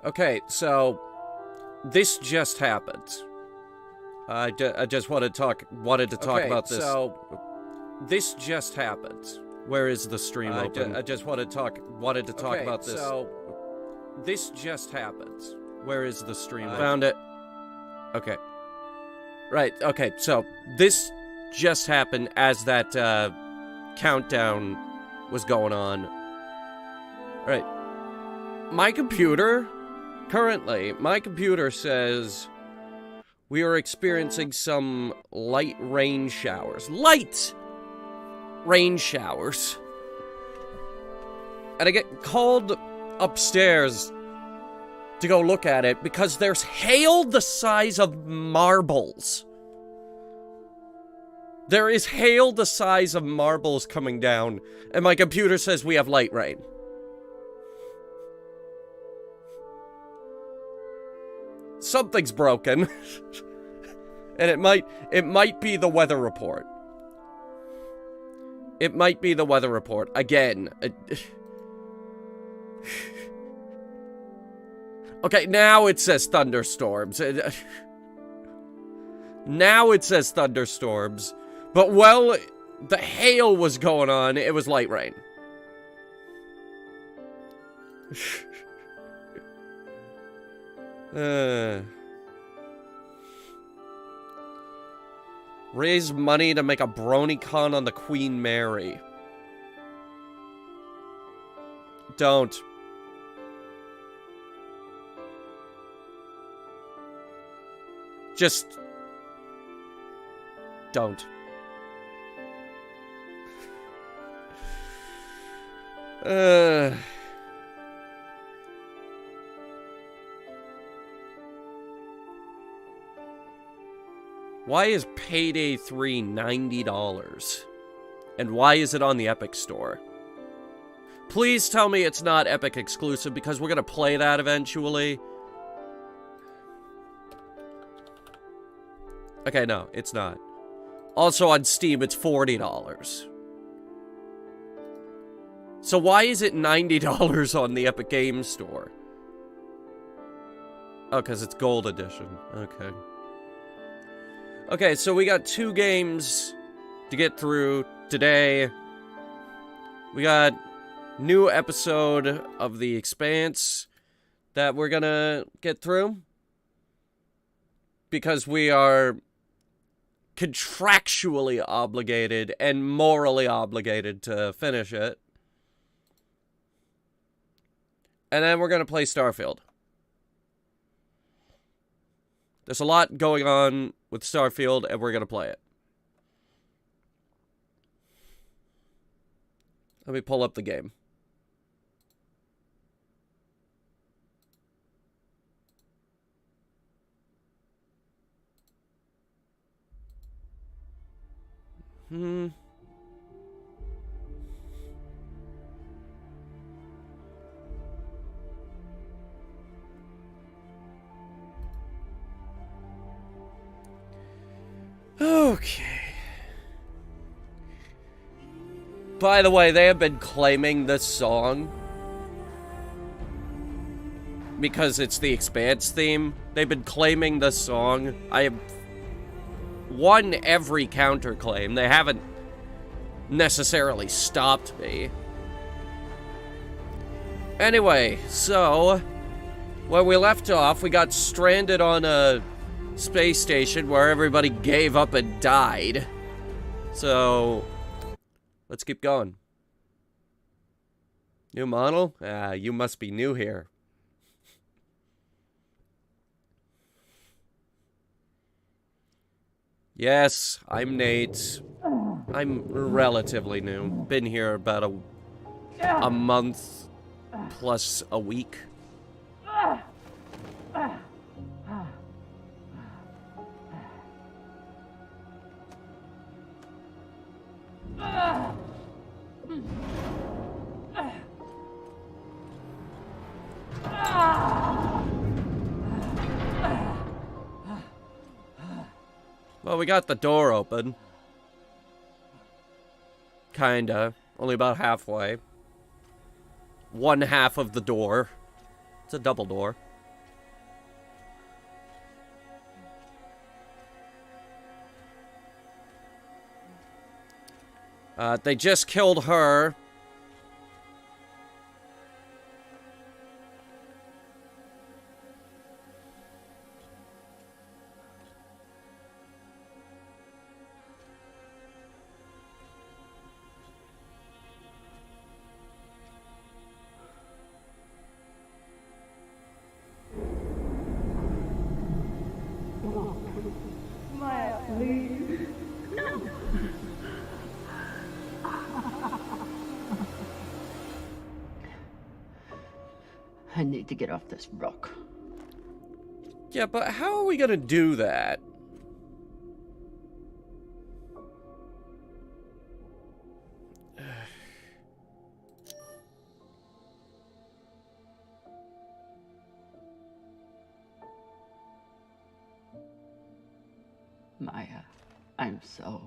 Okay, so this just happened. I just wanted to talk about this. So this just happened. Where is the stream open? I just wanted to talk about this. So this just happened. Where is the stream? Found it. Okay. Right. Okay. So this just happened as that countdown was going on. All right. My computer says we are experiencing some light rain showers. Light rain showers. And I get called upstairs to go look at it because there's hail the size of marbles. There is hail the size of marbles coming down, and my computer says we have light rain. Something's broken. And it might be the weather report. It might be the weather report. Again. Okay, now it says thunderstorms. Now it says thunderstorms. But while the hail was going on, it was light rain. Raise money to make a BronyCon on the Queen Mary. Don't. Just don't. Why is Payday 3 $90? And why is it on the Epic Store? Please tell me it's not Epic exclusive, because we're gonna play that eventually. Okay, no, it's not. Also on Steam, it's $40. So why is it $90 on the Epic Games Store? Oh, because it's Gold Edition. Okay. Okay, so we got 2 games to get through today. We got new episode of The Expanse that we're gonna get through, because we are contractually obligated and morally obligated to finish it. And then we're gonna play Starfield. There's a lot going on with Starfield, and we're gonna play it. Let me pull up the game. Okay. By the way, they have been claiming this song because it's the Expanse theme. They've been claiming this song. I have won every counterclaim. They haven't necessarily stopped me. Anyway, so when we left off, we got stranded on a space station where everybody gave up and died. So let's keep going. New model? Ah, you must be new here. Yes, I'm Nate. I'm relatively new. Been here about a month plus a week. Well, we got the door open. Kinda. Only about halfway. One half of the door. It's a double door. They just killed her. Maya, please. No. I need to get off this rock. Yeah, but how are we gonna do that? Maya, I'm so...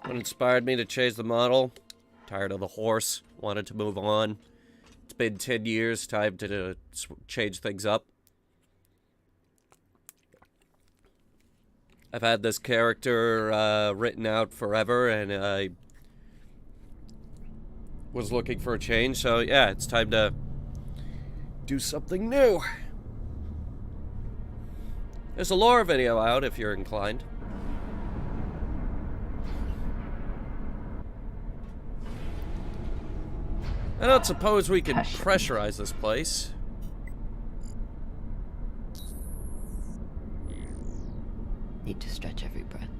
What inspired me to change the model? Tired of the horse. Wanted to move on. It's been 10 years. Time to change things up. I've had this character written out forever, and I was looking for a change. So yeah, it's time to do something new. There's a lore video out if you're inclined. I don't suppose we can pressurize this place. Need to stretch every breath.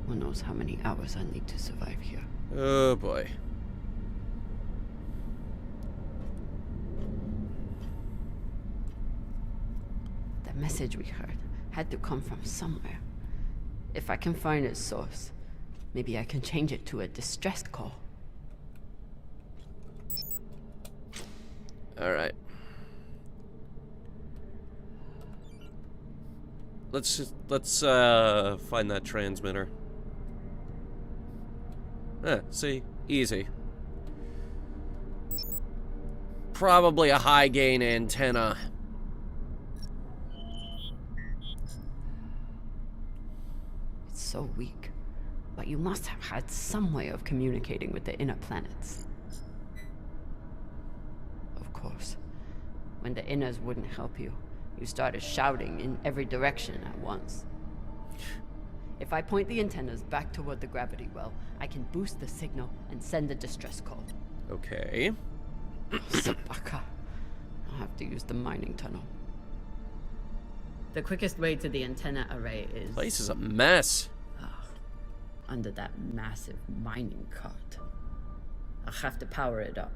Who knows how many hours I need to survive here. Oh boy. The message we heard had to come from somewhere. If I can find its source, maybe I can change it to a distress call. Alright. Let's find that transmitter. See? Easy. Probably a high gain antenna. It's so weak, but you must have had some way of communicating with the inner planets. Of course, when the inners wouldn't help you, you started shouting in every direction at once. If I point the antennas back toward the gravity well, I can boost the signal and send a distress call. Okay. Sabaka. I'll have to use the mining tunnel. The quickest way to the antenna array is... Place is a mess. Under that massive mining cart. I'll have to power it up.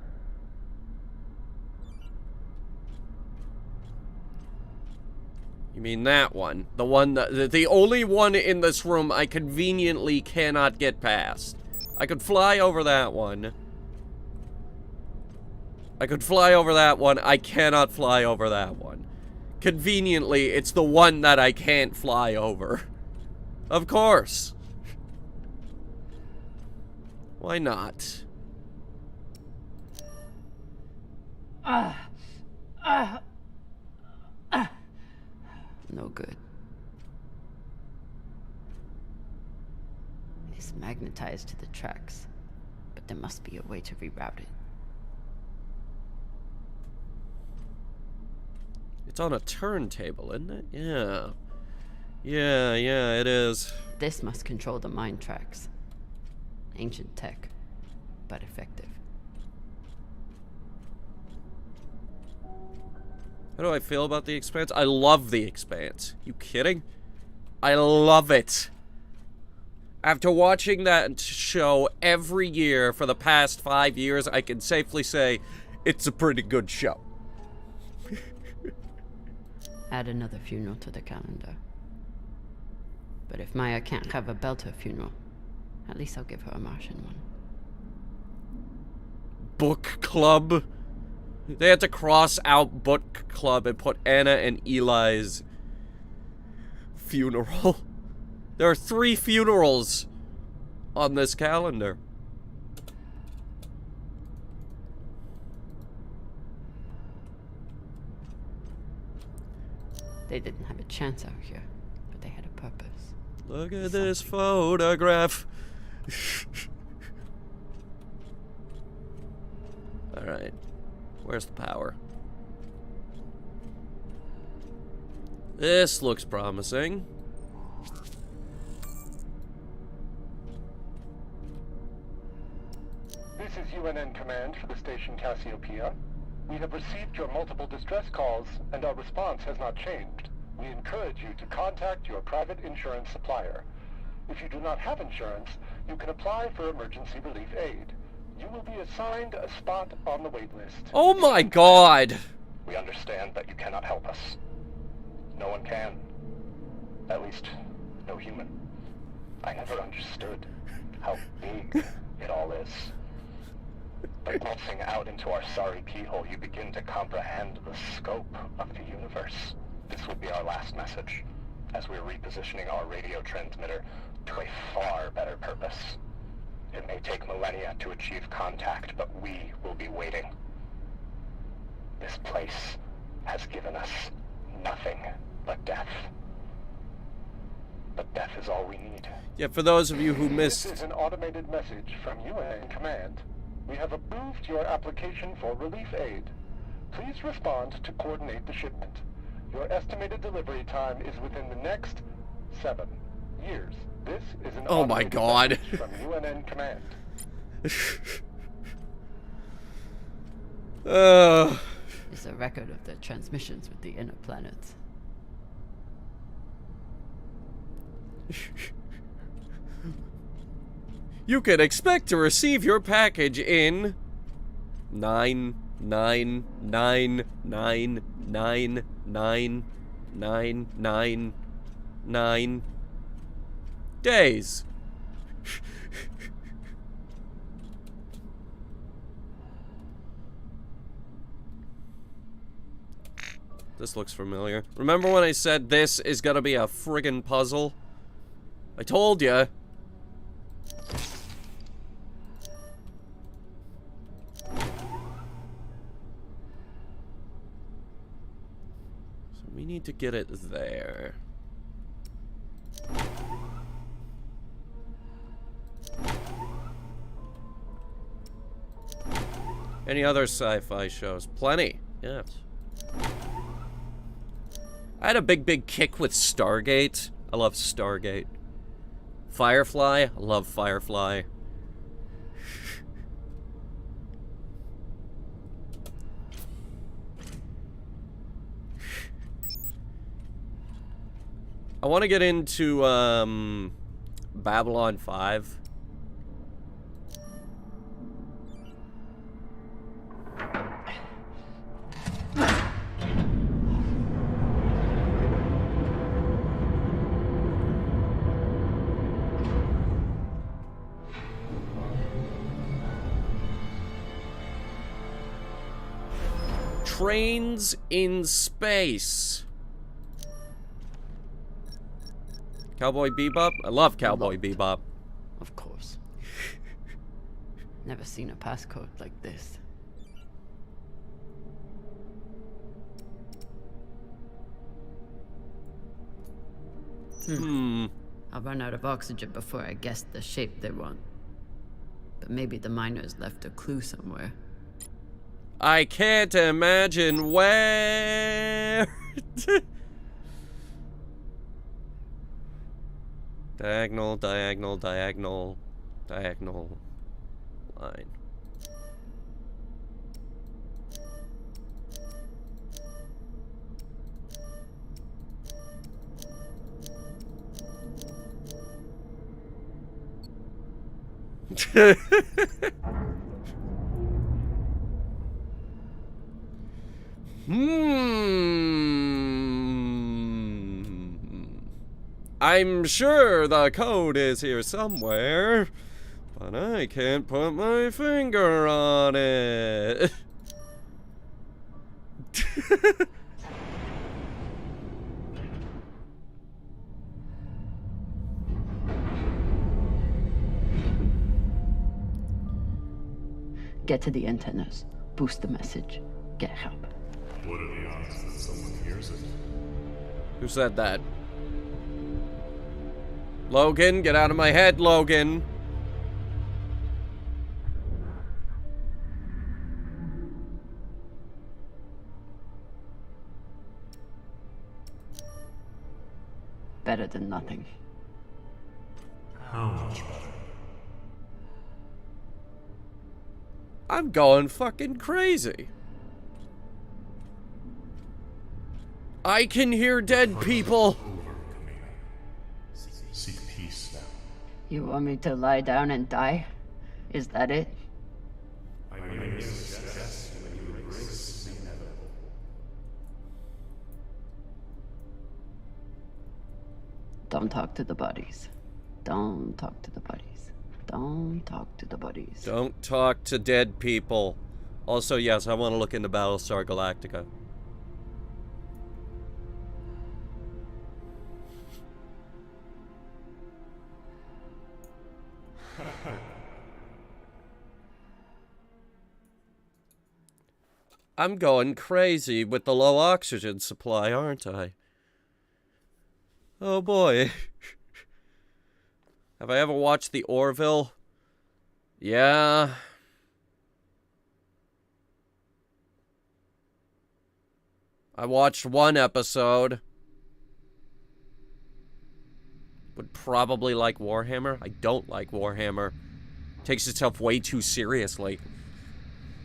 You mean that one? The one that, the only one in this room I conveniently cannot get past. I could fly over that one. I could fly over that one. I cannot fly over that one. Conveniently, it's the one that I can't fly over. Of course. Why not? No good. It's magnetized to the tracks, but there must be a way to reroute it. It's on a turntable, isn't it? Yeah. Yeah, it is. This must control the mine tracks. Ancient tech, but effective. How do I feel about the Expanse? I love the Expanse. You kidding? I love it. After watching that show every year for the past 5 years, I can safely say it's a pretty good show. Add another funeral to the calendar. But if Maya can't have a Belter funeral, at least I'll give her a Martian one. Book club? They had to cross out book club and put Anna and Eli's funeral. There are 3 funerals on this calendar. They didn't have a chance out here, but they had a purpose. Look at this photograph. Alright. Where's the power? This looks promising. This is UNN Command for the station Cassiopeia. We have received your multiple distress calls, and our response has not changed. We encourage you to contact your private insurance supplier. If you do not have insurance, you can apply for emergency relief aid. You will be assigned a spot on the wait list. Oh my god! We understand that you cannot help us. No one can. At least, no human. I never understood how big it all is. By pulsing out into our sorry keyhole, you begin to comprehend the scope of the universe. This will be our last message, as we're repositioning our radio transmitter to a far better purpose. It may take millennia to achieve contact, but we will be waiting. This place has given us nothing but death. But death is all we need. Yeah, for those of you who missed... This is an automated message from UNN Command. We have approved your application for relief aid. Please respond to coordinate the shipment. Your estimated delivery time is within the next 7 years. This is an oh my god. From UNN Command. It's a record of the transmissions with the inner planets. You can expect to receive your package in 9 days. This looks familiar. Remember when I said this is gonna be a friggin' puzzle? I told ya. So we need to get it there. Any other sci-fi shows? Plenty. Yes. I had a big kick with Stargate. I love Stargate. Firefly. I love Firefly. I want to get into Babylon 5. Trains in space. Cowboy Bebop? I love Cowboy Bebop. Of course. Never seen a passcode like this. I'll run out of oxygen before I guess the shape they want. But maybe the miners left a clue somewhere. I can't imagine where. Diagonal, diagonal, diagonal, diagonal line. I'm sure the code is here somewhere, but I can't put my finger on it. Get to the antennas, boost the message, get help. What are the odds that someone hears it? Who said that? Logan, get out of my head, Logan. Better than nothing. How much better? I'm going fucking crazy. I can hear dead people. Seek peace now. You want me to lie down and die? Is that it? I may suggest that you embrace the inevitable. Don't talk to the buddies. Don't talk to the buddies. Don't talk to the buddies. Don't talk to dead people. Also, yes, I want to look into Battlestar Galactica. I'm going crazy with the low oxygen supply, aren't I? Oh boy. Have I ever watched The Orville? Yeah. I watched one episode. Would probably like Warhammer. I don't like Warhammer. Takes itself way too seriously.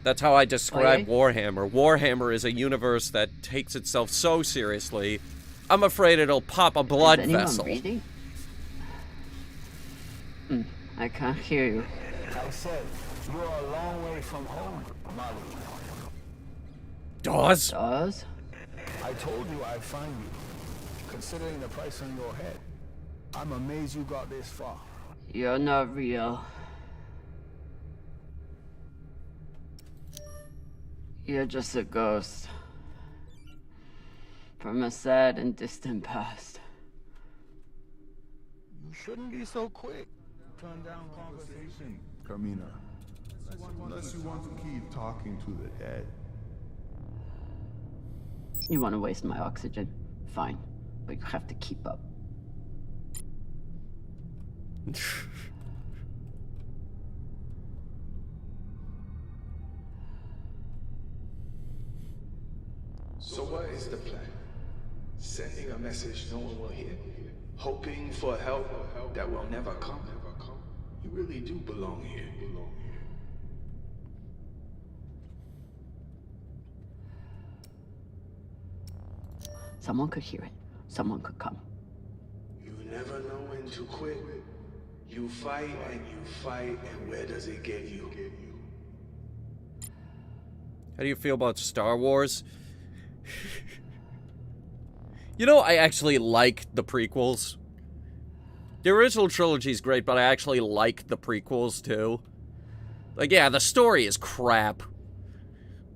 That's how I describe Warhammer. Warhammer is a universe that takes itself so seriously, I'm afraid it'll pop a blood vessel. Reading? I can't hear you. I said, you are a long way from home, Molly. Dawes? Dawes? I told you I'd find you. Considering the price on your head, I'm amazed you got this far. You're not real. You're just a ghost. From a sad and distant past. You shouldn't be so quick. Turn down conversation, Carmina. Unless you want to keep talking to the dead. You want to waste my oxygen? Fine. But you have to keep up. So what is the plan? Sending a message no one will hear? Hoping for help that will never come? You really do belong here. Someone could hear it. Someone could come. You never know when to quit. You fight and you fight, and where does it get you? How do you feel about Star Wars? You know, I actually like the prequels. The original trilogy is great, but I actually like the prequels too. Like, yeah, the story is crap,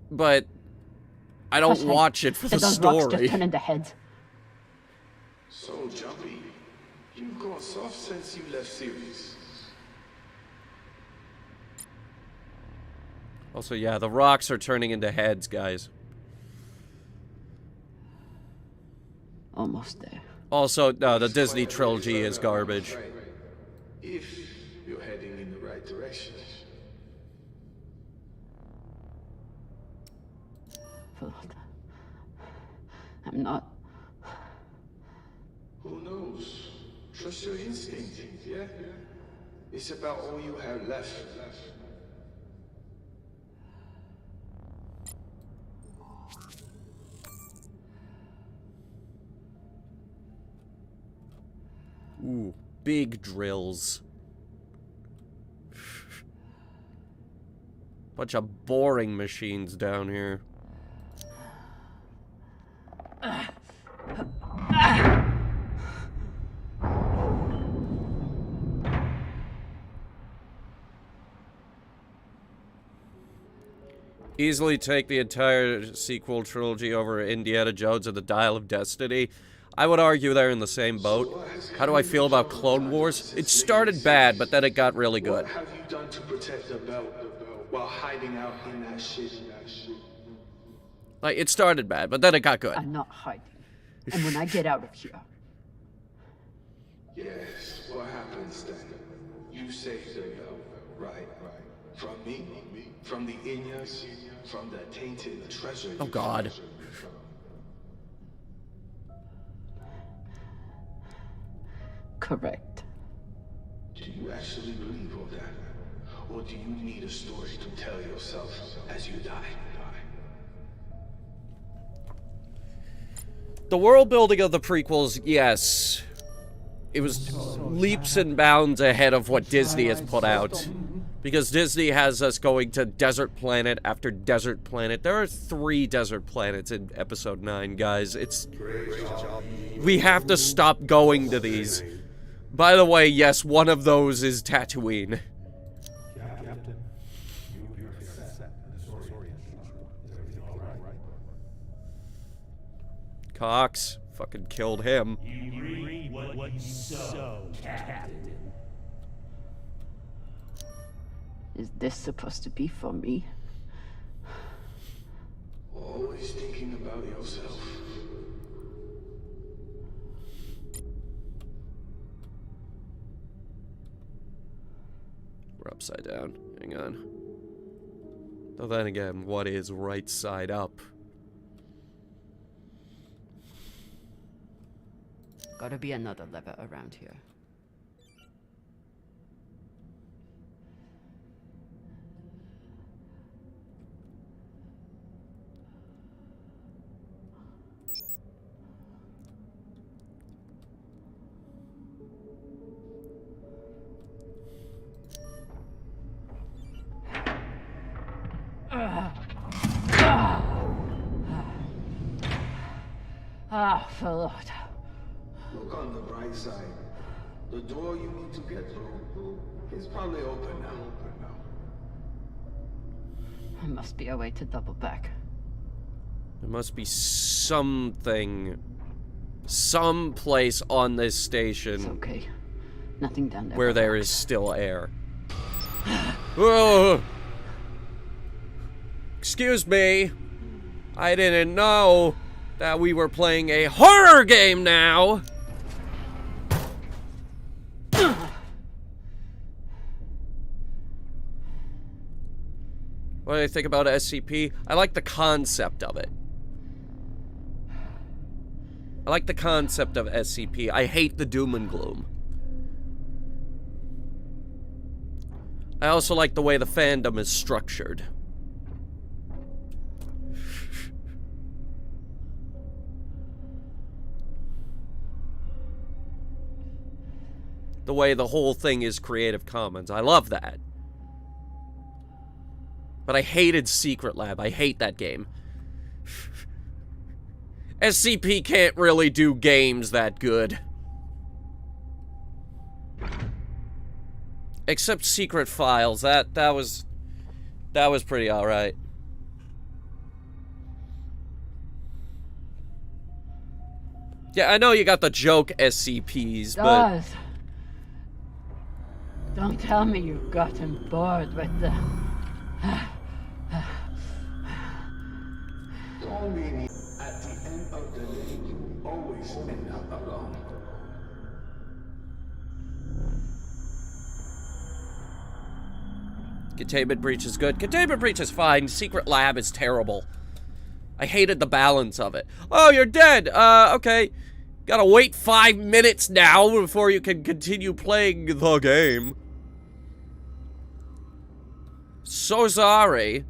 but I don't watch it for the story. Rocks just turn into heads. So, Jumpy, you've gone soft since you left series. Also, yeah, the rocks are turning into heads, guys. Almost there. Also, no, the Disney trilogy is garbage. If you're heading in the right direction. I'm not. Who knows? Trust your instinct, yeah? It's about all you have left. Ooh, big drills. Bunch of boring machines down here. Easily take the entire sequel trilogy over Indiana Jones and the Dial of Destiny. I would argue they're in the same boat. How do I feel about Clone Wars? It started bad, but then it got really good. What have you done to protect the belt while hiding out in that shit? Like, it started bad, but then it got good. I'm not hiding. And when I get out of here... Yes, what happens then? You saved the bell, right? From me? From the Inyas? From the tainted treasure? Oh God. Correct. Do you actually believe all that? Or do you need a story to tell yourself as you die? The world building of the prequels, yes. It was leaps and bounds ahead of what Disney has put out. Because Disney has us going to desert planet after desert planet. There are 3 desert planets in episode 9, guys. It's... We have to stop going to these. By the way, yes, one of those is Tatooine. Captain, you appear set. The story is everything all right? Cox fucking killed him. You reap what you sow, Captain. Is this supposed to be for me? Always thinking about yourself. We're upside down. Hang on. Though then again, what is right side up? Gotta be another lever around here. Lord. Look on the bright side. The door you need to get through is probably open now. There must be a way to double back. There must be something, some place on this station. It's okay. Nothing down there. Where there is still air. Whoa! Excuse me. I didn't know that we were playing a horror game now. What do I think about SCP? I like the concept of it. I like the concept of SCP. I hate the doom and gloom. I also like the way the fandom is structured. The way the whole thing is Creative Commons. I love that. But I hated Secret Lab. I hate that game. SCP can't really do games that good. Except Secret Files. That was pretty alright. Yeah, I know you got the joke SCPs, but... Don't tell me you've gotten bored with the... Don't mean at the end of the day, you always end up alone. Containment Breach is good. Containment Breach is fine. Secret Lab is terrible. I hated the balance of it. Oh, you're dead. Okay. Gotta wait 5 minutes now before you can continue playing the game. So sorry.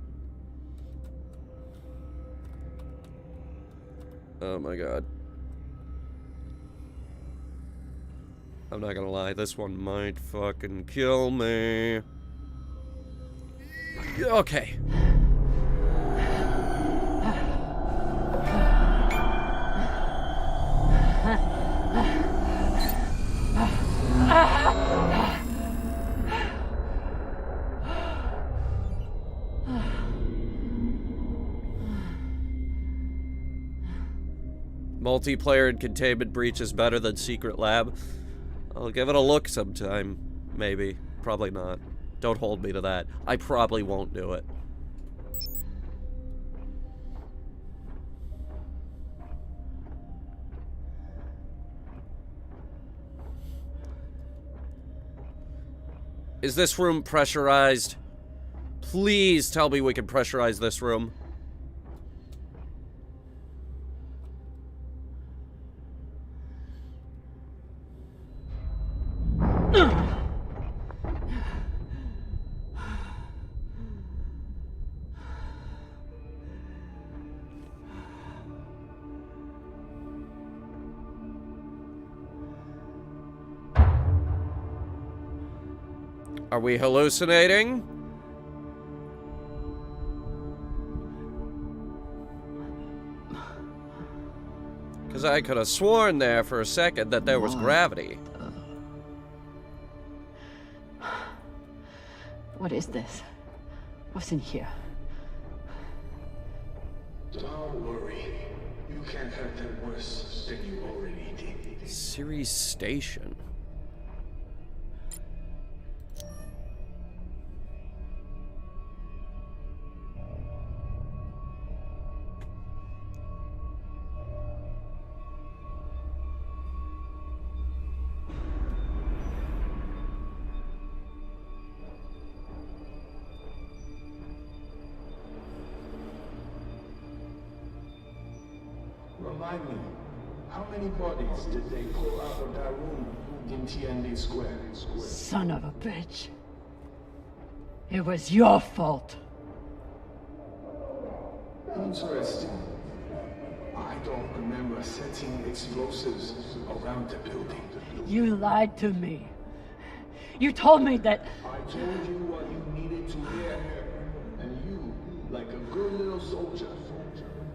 Oh my god. I'm not gonna lie, this one might fucking kill me. Okay. Multiplayer and Containment Breach is better than Secret Lab. I'll give it a look sometime. Maybe. Probably not. Don't hold me to that. I probably won't do it. Is this room pressurized? Please tell me we can pressurize this room. Are we hallucinating? Because I could have sworn there for a second that there was gravity. What is this? What's in here? Don't worry. You can't have that worse than you already did. Ceres Station. Remind me, how many bodies did they pull out of that room in TND Square? Son of a bitch. It was your fault. Interesting. I don't remember setting explosives around the building. You lied to me. You told me that... I told you what you needed to hear, and you, like a good little soldier,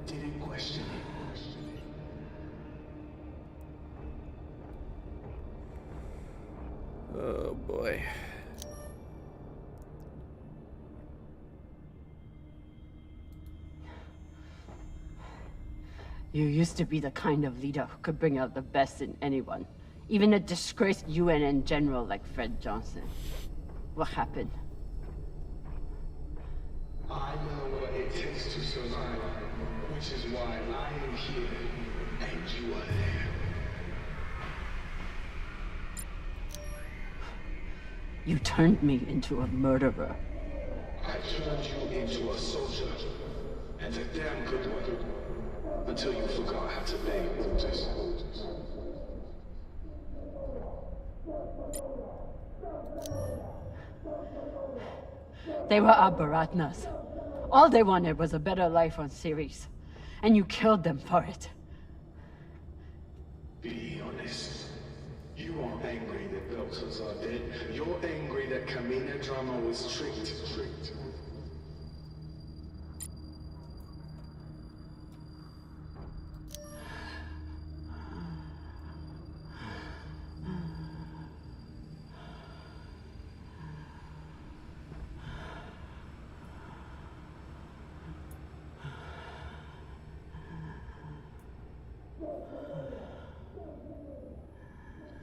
didn't question it. Oh boy. You used to be the kind of leader who could bring out the best in anyone. Even a disgraced UNN general like Fred Johnson. What happened? I know what it takes to survive, which is why I am here, and you are there. You turned me into a murderer. I turned you into a soldier, and a damn good one, until you forgot how to obey orders. They were our Baratnas. All they wanted was a better life on Ceres. And you killed them for it. Be honest. You aren't angry that Belters are dead. You're angry that Kamina Drama was tricked.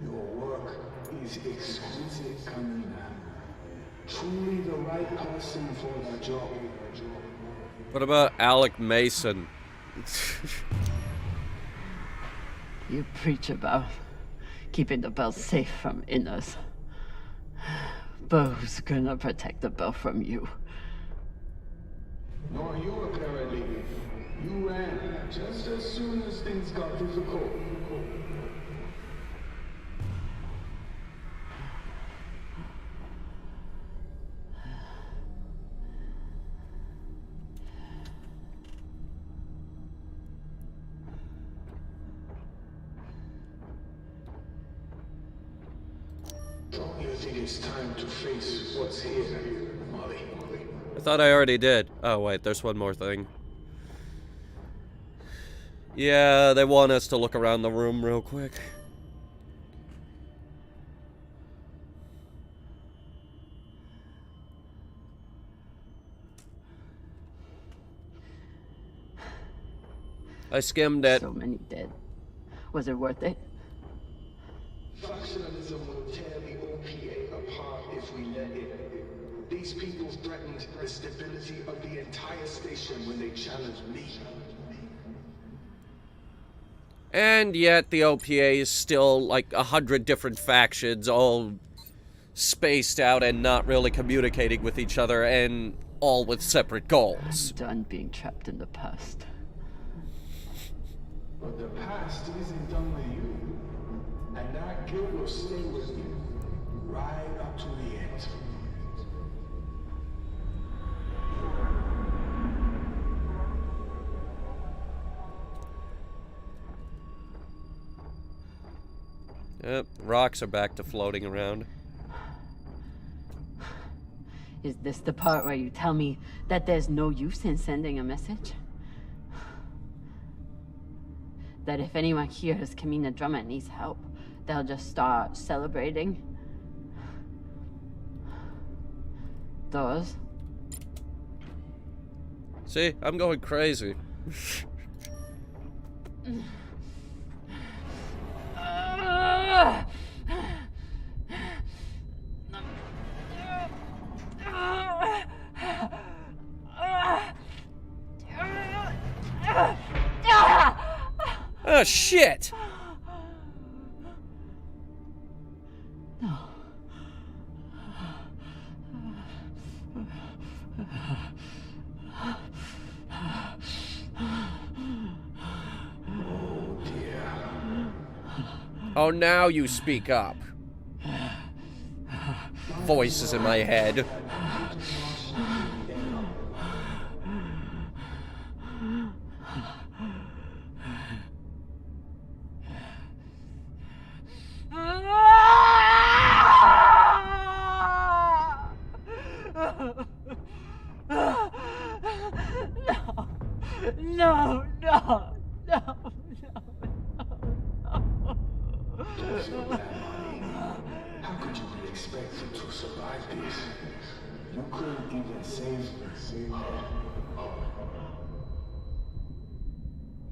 Your work is exquisite, Kamina. Truly the right person for the job. What about Alec Mason? You preach about keeping the bell safe from inners. But who's gonna protect the bell from you? Nor you, apparently. You ran just as soon as things got difficult. Don't you think it's time to face what's here, Molly? I thought I already did. Oh wait, there's one more thing. Yeah, they want us to look around the room real quick. I skimmed it. So many dead. Was it worth it? Factionalism will tear the OPA apart if we let it. These people threatened the stability of the entire station when they challenged me. And yet the OPA is still like 100 different factions all spaced out and not really communicating with each other, and all with separate goals. I'm done being trapped in the past. But the past isn't done with you. And that guilt will stay with you. Right up to the end. Yep, rocks are back to floating around. Is this the part where you tell me that there's no use in sending a message? That if anyone hears Kamina Drummer needs help, they'll just start celebrating? Those? See, I'm going crazy. Oh, shit! No. Oh, now you speak up. Voices in my head. No. Don't feel bad, Marty. How could you be expected to survive this? You couldn't even save her.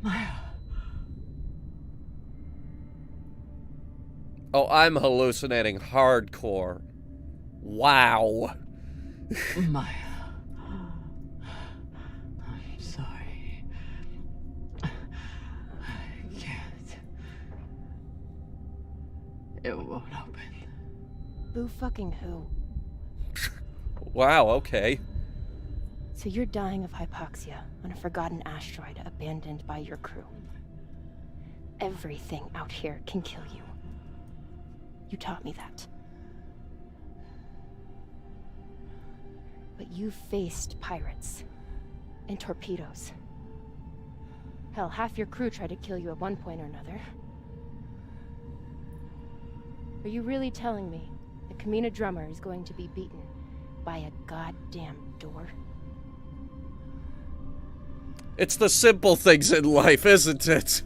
Maya. Oh, I'm hallucinating hardcore. Wow. Maya. I'm sorry. I can't. It won't open. Boo fucking who? Wow, okay. So you're dying of hypoxia on a forgotten asteroid abandoned by your crew. Everything out here can kill you. You taught me that. But you faced pirates and torpedoes. Hell, half your crew tried to kill you at one point or another. Are you really telling me that Kamina Drummer is going to be beaten by a goddamn door? It's the simple things in life, isn't it?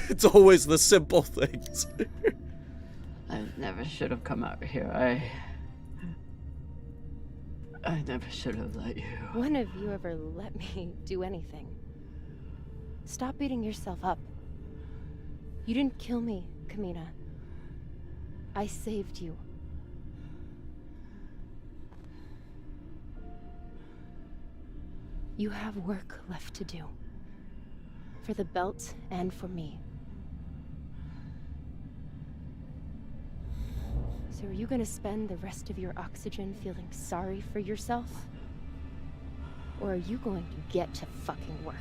It's always the simple things. I never should have come out here. I never should have let you. When have you ever let me do anything? Stop beating yourself up. You didn't kill me, Kamina. I saved you. You have work left to do. For the belt and for me. So are you gonna spend the rest of your oxygen feeling sorry for yourself? Or are you going to get to fucking work?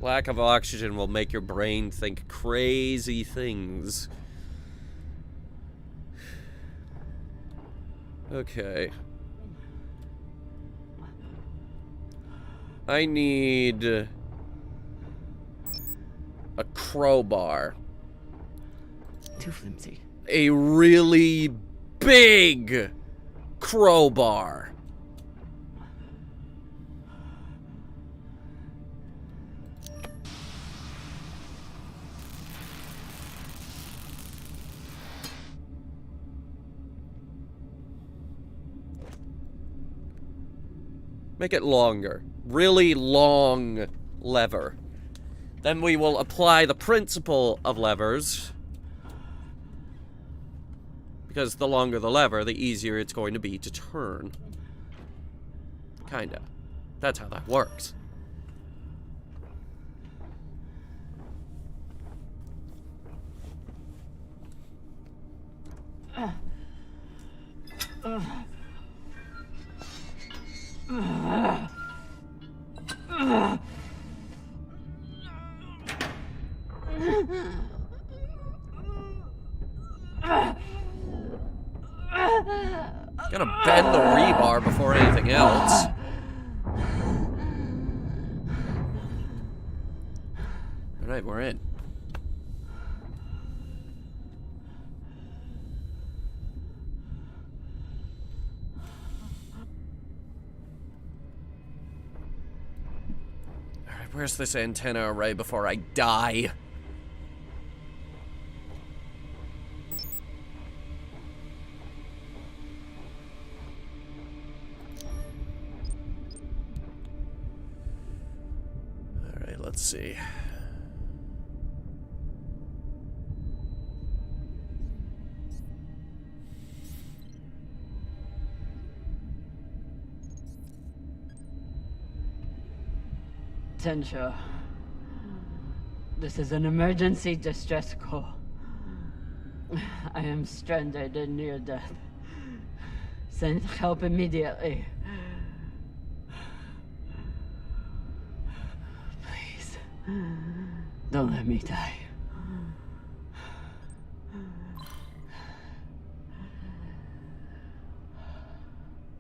Lack of oxygen will make your brain think crazy things. Okay. I need a crowbar. Too flimsy. A really big crowbar. Make it longer. Really long lever. Then we will apply the principle of levers. Because the longer the lever, the easier it's going to be to turn. Kinda. That's how that works. Gonna bend the rebar before anything else. Alright, we're in. Alright, where's this antenna array before I die? Alright, let's see. Tensha, this is an emergency distress call. I am stranded and near death. Send help immediately. Please, don't let me die.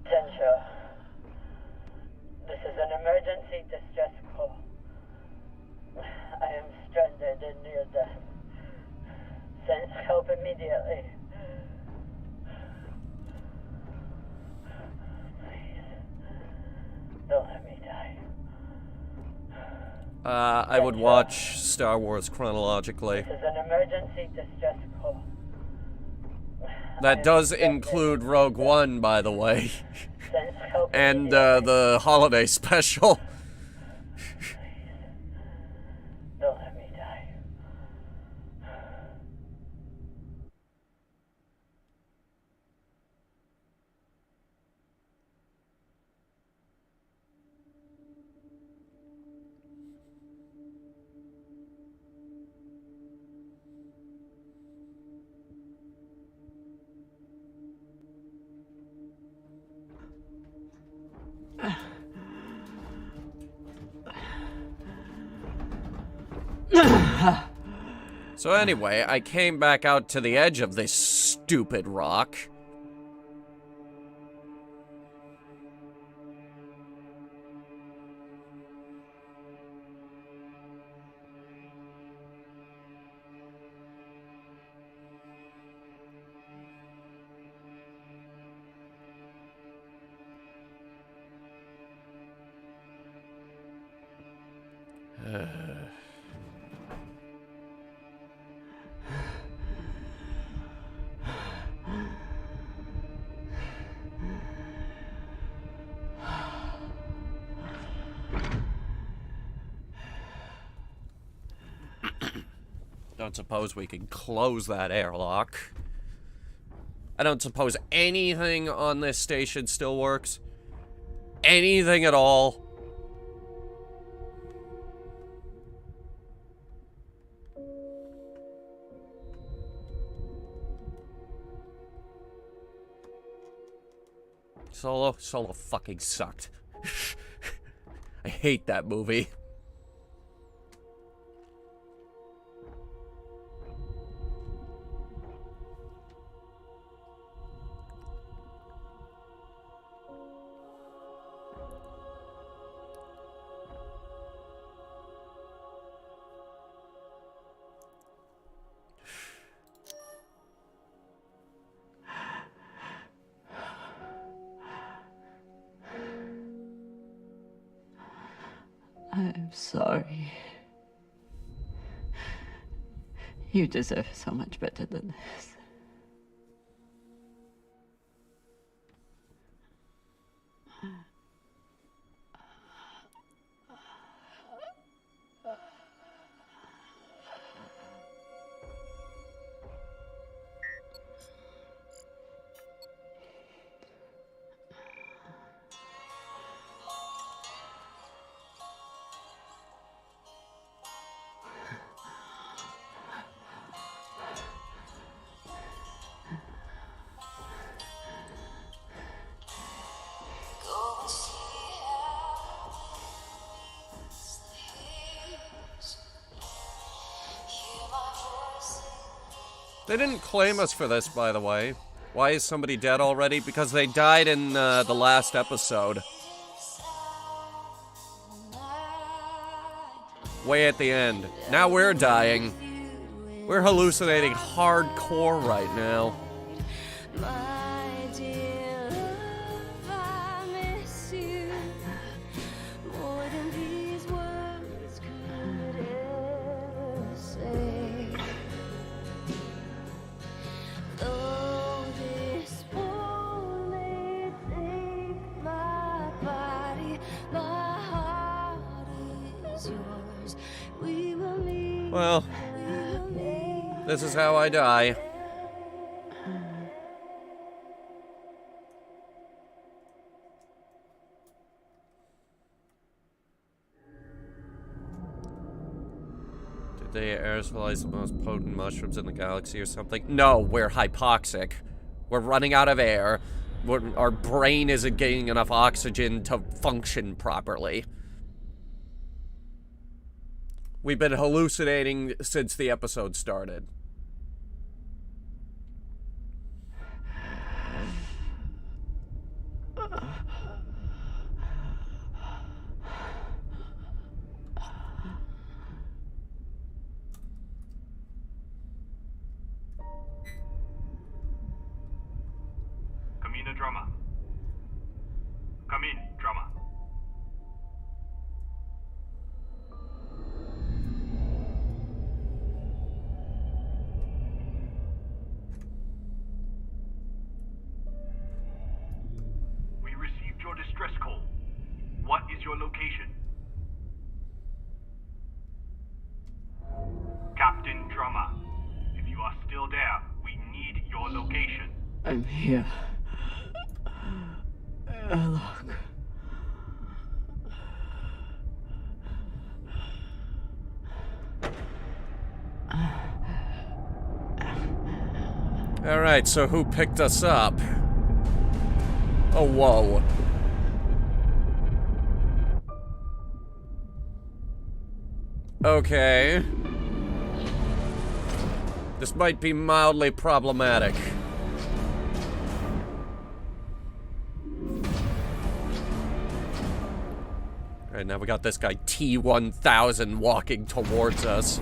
Tensha, this is an emergency distress call. I am stranded and near death. Send help immediately. Please, don't let me die. I would watch Star Wars chronologically. This is an emergency distress call. That does include Rogue One, by the way. And the holiday special. Don't let me die. So anyway, I came back out to the edge of this stupid rock. Don't suppose we can close that airlock. I don't suppose anything on this station still works. Anything at all. Solo fucking sucked. I hate that movie. I'm sorry. You deserve so much better than this. They didn't claim us for this, by the way. Why is somebody dead already? Because they died in the last episode. Way at the end. Now we're dying. We're hallucinating hardcore right now. Well, this is how I die. Did they aerosolize the most potent mushrooms in the galaxy or something? No, we're hypoxic. We're running out of air. Our brain isn't getting enough oxygen to function properly. We've been hallucinating since the episode started. Come in, drama. Come in, drama. Your distress call. What is your location? Captain Drummer, if you are still there, we need your location. I'm here. Look. Alright, so who picked us up? Oh, whoa. Okay. This might be mildly problematic. Alright, now we got this guy T-1000 walking towards us.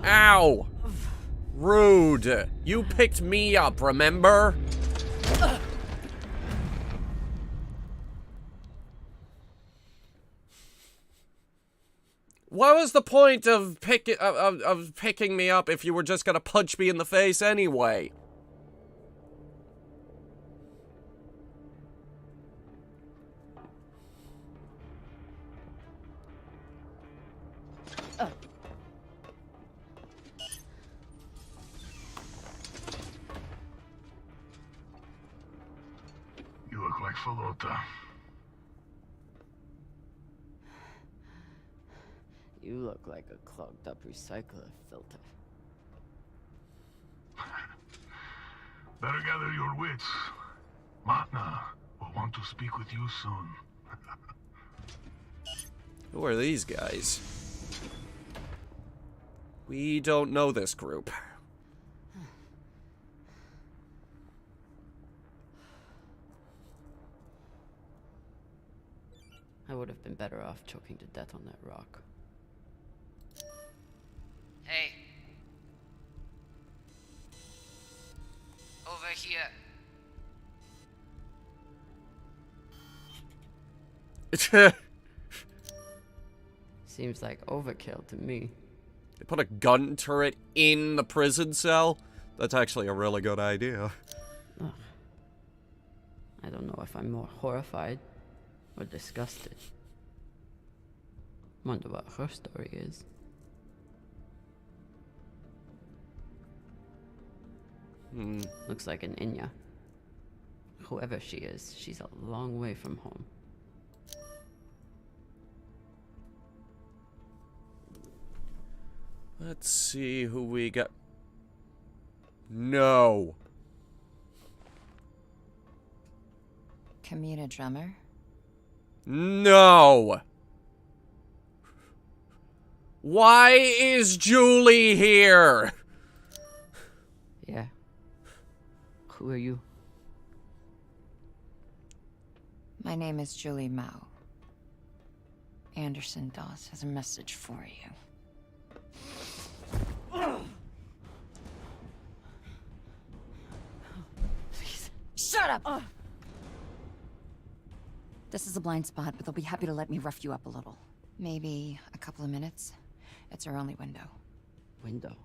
Ow! Rude. You picked me up, remember? What was the point of picking me up if you were just gonna punch me in the face anyway? You look like Falota. You look like a clogged up recycler filter. Better gather your wits. Matna will want to speak with you soon. Who are these guys? We don't know this group. I would have been better off choking to death on that rock. Hey. Over here. Seems like overkill to me. They put a gun turret in the prison cell? That's actually a really good idea. Ugh. I don't know if I'm more horrified or disgusted. Wonder what her story is. Looks like an Inya. Whoever she is, she's a long way from home. Let's see who we got. No. Kamina Drummer? No. Why is Julie here? Yeah. Who are you? My name is Julie Mao. Anderson Dawes has a message for you. Please. Shut up! This is a blind spot, but they'll be happy to let me rough you up a little. Maybe a couple of minutes. It's our only window. Window?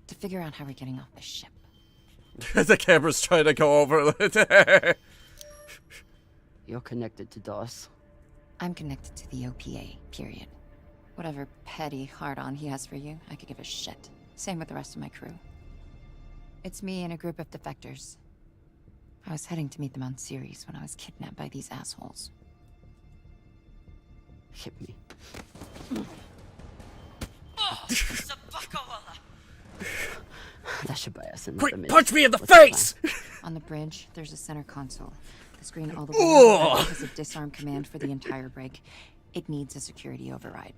To figure out how we're getting off this ship. The camera's trying to go over it. You're connected to Dawes. I'm connected to the OPA, period. Whatever petty hard-on he has for you, I could give a shit. Same with the rest of my crew. It's me and a group of defectors. I was heading to meet them on Ceres when I was kidnapped by these assholes. Hit me. That should buy us another minute. Quick, punch me in the face! On the bridge, there's a center console. The screen all the way has a disarm command for the entire brig. It needs a security override.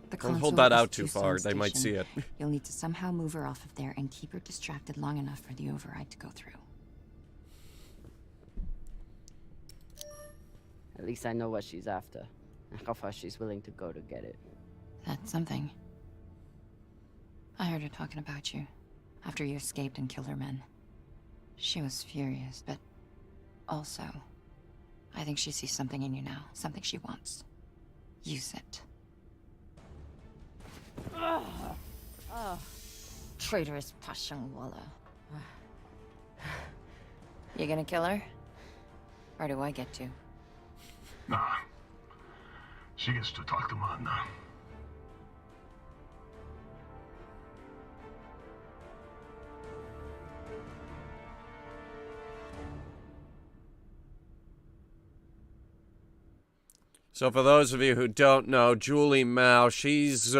Don't hold that out too far, they might see it. You'll need to somehow move her off of there and keep her distracted long enough for the override to go through. At least I know what she's after, and how far she's willing to go to get it. That's something. I heard her talking about you, after you escaped and killed her men. She was furious, but also, I think she sees something in you now, something she wants. Use it. Traitorous Pashangwala. You gonna kill her? Or do I get to? Nah. She gets to talk to Mom now. So for those of you who don't know, Julie Mao, she's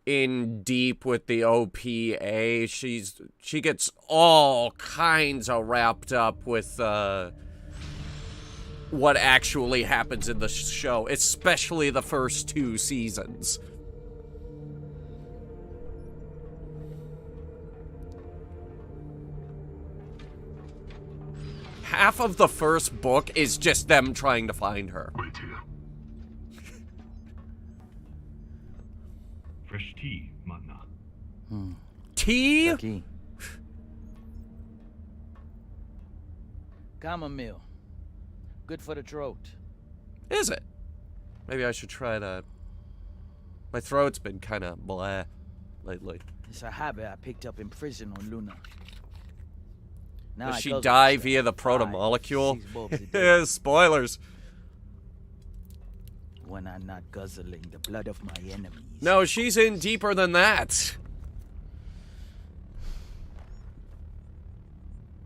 in deep with the OPA. She gets all kinds of wrapped up with what actually happens in the show, especially the first 2 seasons. Half of the first book is just them trying to find her. Wait here. Fresh tea, Manna. Tea? Taki. Chamomile. Good for the throat. Is it? Maybe I should try that. My throat's been kind of blah lately. It's a habit I picked up in prison on Luna. Now Does she die via the proto-molecule? Yeah, spoilers. When I'm not guzzling the blood of my enemies. No, she's in deeper than that.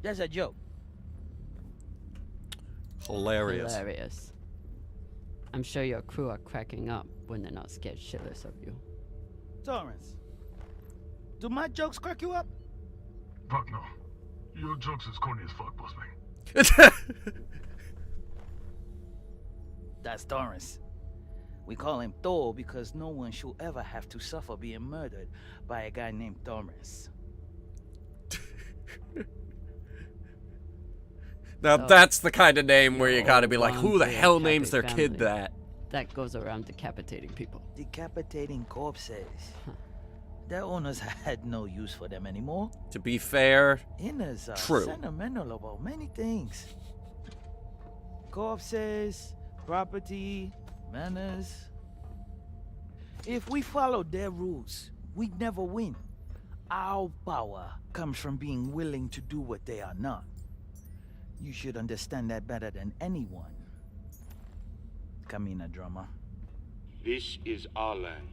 That's a joke. Hilarious. Hilarious. I'm sure your crew are cracking up when they're not scared shitless of you. Torrance, do my jokes crack you up? Fuck no. Your jokes is corny as fuck, boss man. That's Torrance. We call him Thor because no one should ever have to suffer being murdered by a guy named Torrance. Now that's the kind of name where you gotta be like, who the hell names their kid that? That goes around decapitating people. Decapitating corpses. Their owners had no use for them anymore. To be fair, Inners are true. Sentimental about many things. Corpses, property, manners. If we followed their rules, we'd never win. Our power comes from being willing to do what they are not. You should understand that better than anyone. Kamina, drummer. This is our land,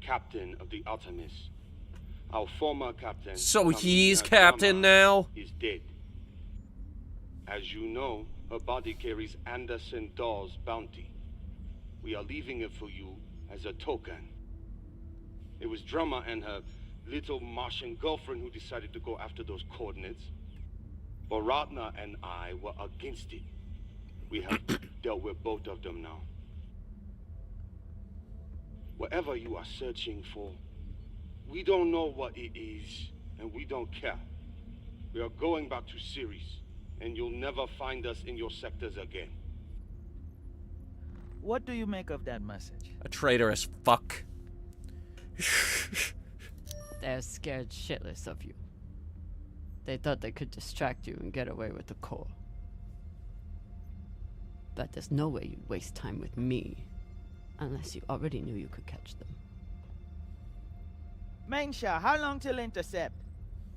captain of the Artemis. Our former captain... So he's captain now? ...is dead. As you know, her body carries Anderson Dawes' bounty. We are leaving it for you as a token. It was Drummer and her little Martian girlfriend who decided to go after those coordinates. But Ratna and I were against it. We have dealt with both of them now. Whatever you are searching for, we don't know what it is, and we don't care. We are going back to Ceres, and you'll never find us in your sectors again. What do you make of that message? A traitorous fuck. They're scared shitless of you. They thought they could distract you and get away with the core. But there's no way you'd waste time with me, unless you already knew you could catch them. Mensha, how long till intercept?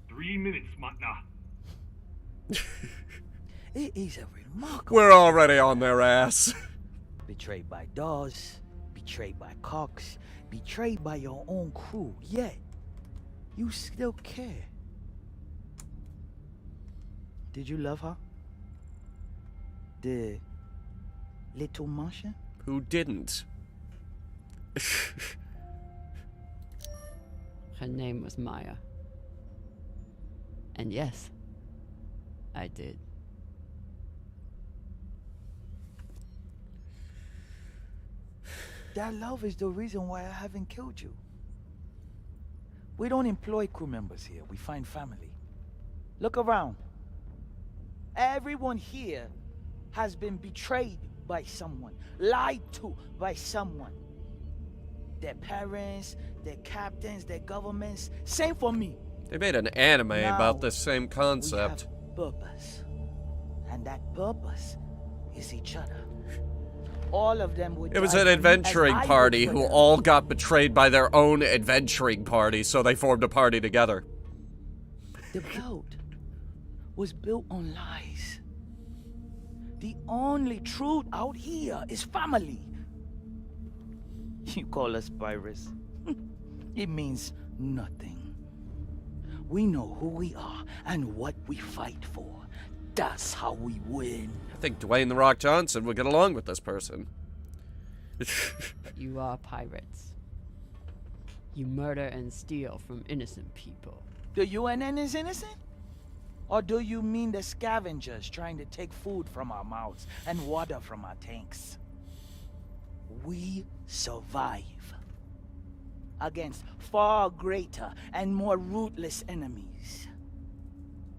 3 minutes, Matna. It is a remarkable... We're already on their ass. Betrayed by Dawes, betrayed by Cox, betrayed by your own crew, yet you still care. Did you love her? The little Martian? Who didn't? Her name was Maya. And yes, I did. That love is the reason why I haven't killed you. We don't employ crew members here, we find family. Look around. Everyone here has been betrayed by someone, lied to by someone. Their parents, their captains, their governments. Same for me. They made an anime now, about this same concept. We have purpose. And that purpose is each other. All of them would... It was an adventuring party who all got betrayed by their own adventuring party, so they formed a party together. The boat was built on lies. The only truth out here is family. You call us pirates. It means nothing. We know who we are and what we fight for. That's how we win. I think Dwayne "The Rock" Johnson would get along with this person. But you are pirates. You murder and steal from innocent people. The UNN is innocent? Or do you mean the scavengers trying to take food from our mouths and water from our tanks? We survive against far greater and more ruthless enemies.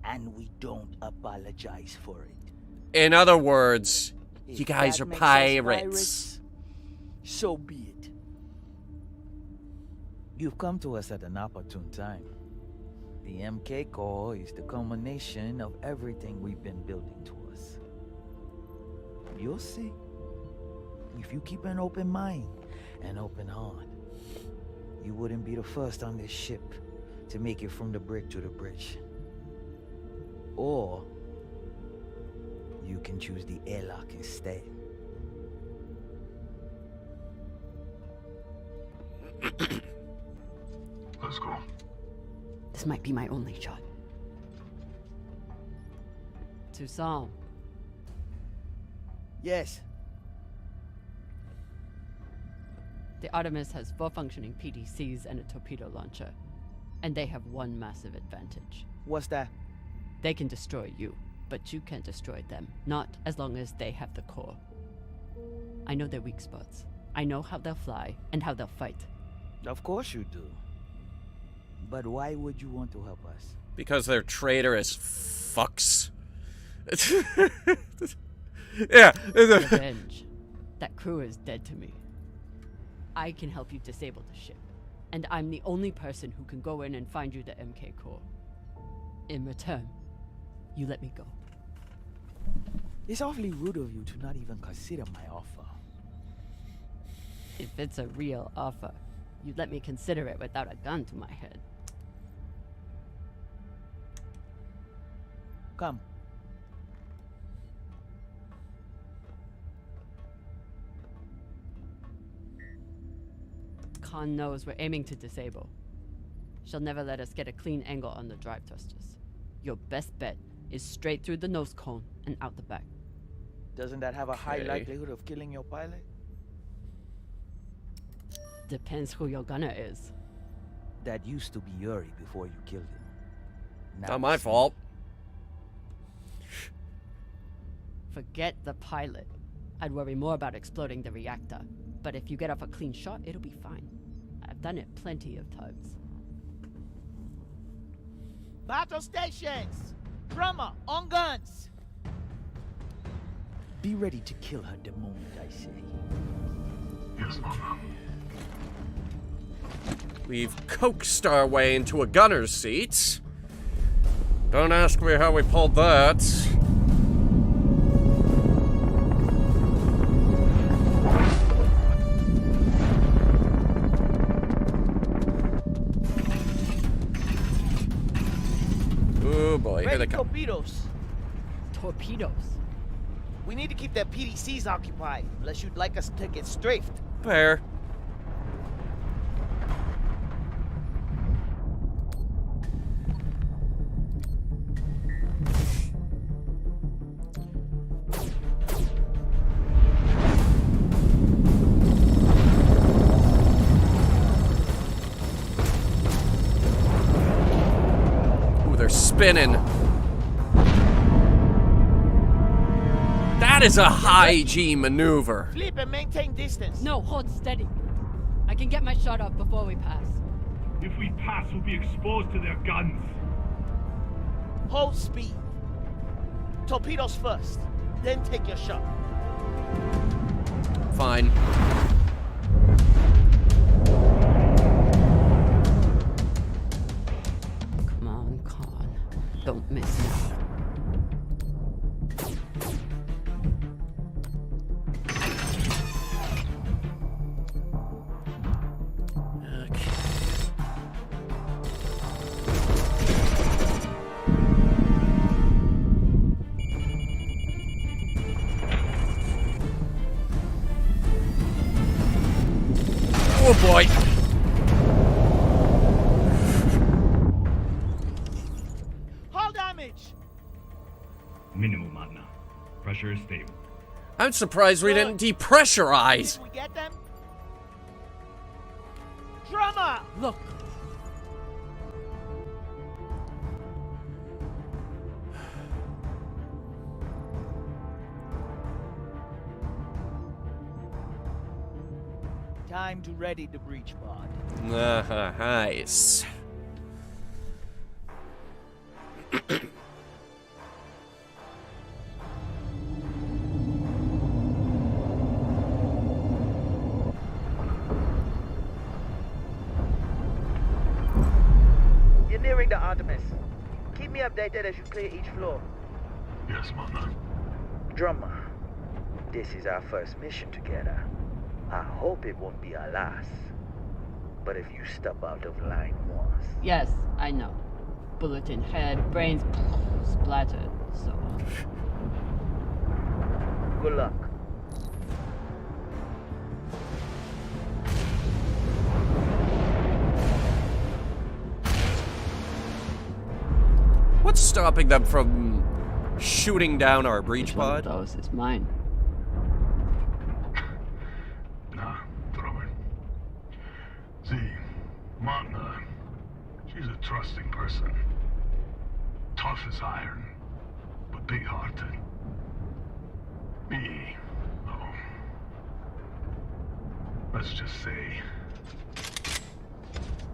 And we don't apologize for it. In other words, you guys that are makes us pirates. So be it. You've come to us at an opportune time. The MK Core is the culmination of everything we've been building towards. You'll see. If you keep an open mind and open heart, you wouldn't be the first on this ship to make it from the brig to the bridge. Or you can choose the airlock instead. Let's go. This might be my only shot. Toussaint. Yes. The Artemis has 4 functioning PDCs and a torpedo launcher. And they have one massive advantage. What's that? They can destroy you, but you can't destroy them. Not as long as they have the core. I know their weak spots. I know how they'll fly and how they'll fight. Of course you do. But why would you want to help us? Because they're traitorous fucks. Yeah. Revenge. That crew is dead to me. I can help you disable the ship. And I'm the only person who can go in and find you the MK core. In return, you let me go. It's awfully rude of you to not even consider my offer. If it's a real offer, You'd let me consider it without a gun to my head. Come. Khan knows we're aiming to disable. She'll never let us get a clean angle on the drive thrusters. Your best bet is straight through the nose cone and out the back. Doesn't that have a high likelihood of killing your pilot? Depends who your gunner is. That used to be Yuri before you killed him. Now Not my fault. Forget the pilot. I'd worry more about exploding the reactor. But if you get off a clean shot, it'll be fine. I've done it plenty of times. Battle stations! Drummer, on guns! Be ready to kill her the moment I say. Yes, Mama. We've coaxed our way into a gunner's seat. Don't ask me how we pulled that. Oh boy, here they come. Torpedoes. Torpedoes? We need to keep their PDCs occupied, unless you'd like us to get strafed. Fair. Ooh, they're spinning. That is a high G maneuver. Flip and maintain distance. No, hold steady. I can get my shot off before we pass. If we pass, we'll be exposed to their guns. Hold speed. Torpedoes first, then take your shot. Fine. Come on, Khan. Don't miss now. Oh boy. Hull damage. Minimal, Matna. Pressure is stable. I'm surprised we didn't depressurize. Did we get them? Drummer! Look. Time to ready the breach pod. Nice. You're nearing the Artemis. Keep me updated as you clear each floor. Yes, Mama. Drummer, this is our first mission together. I hope it won't be our last. But if you step out of line once... Yes, I know. Bullet in head, brains splattered, so on. Good luck. What's stopping them from shooting down our breach pod? One of those is mine. Nah, throw it. See, Matna, she's a trusting person. Tough as iron, but big-hearted. Me, oh, let's just say,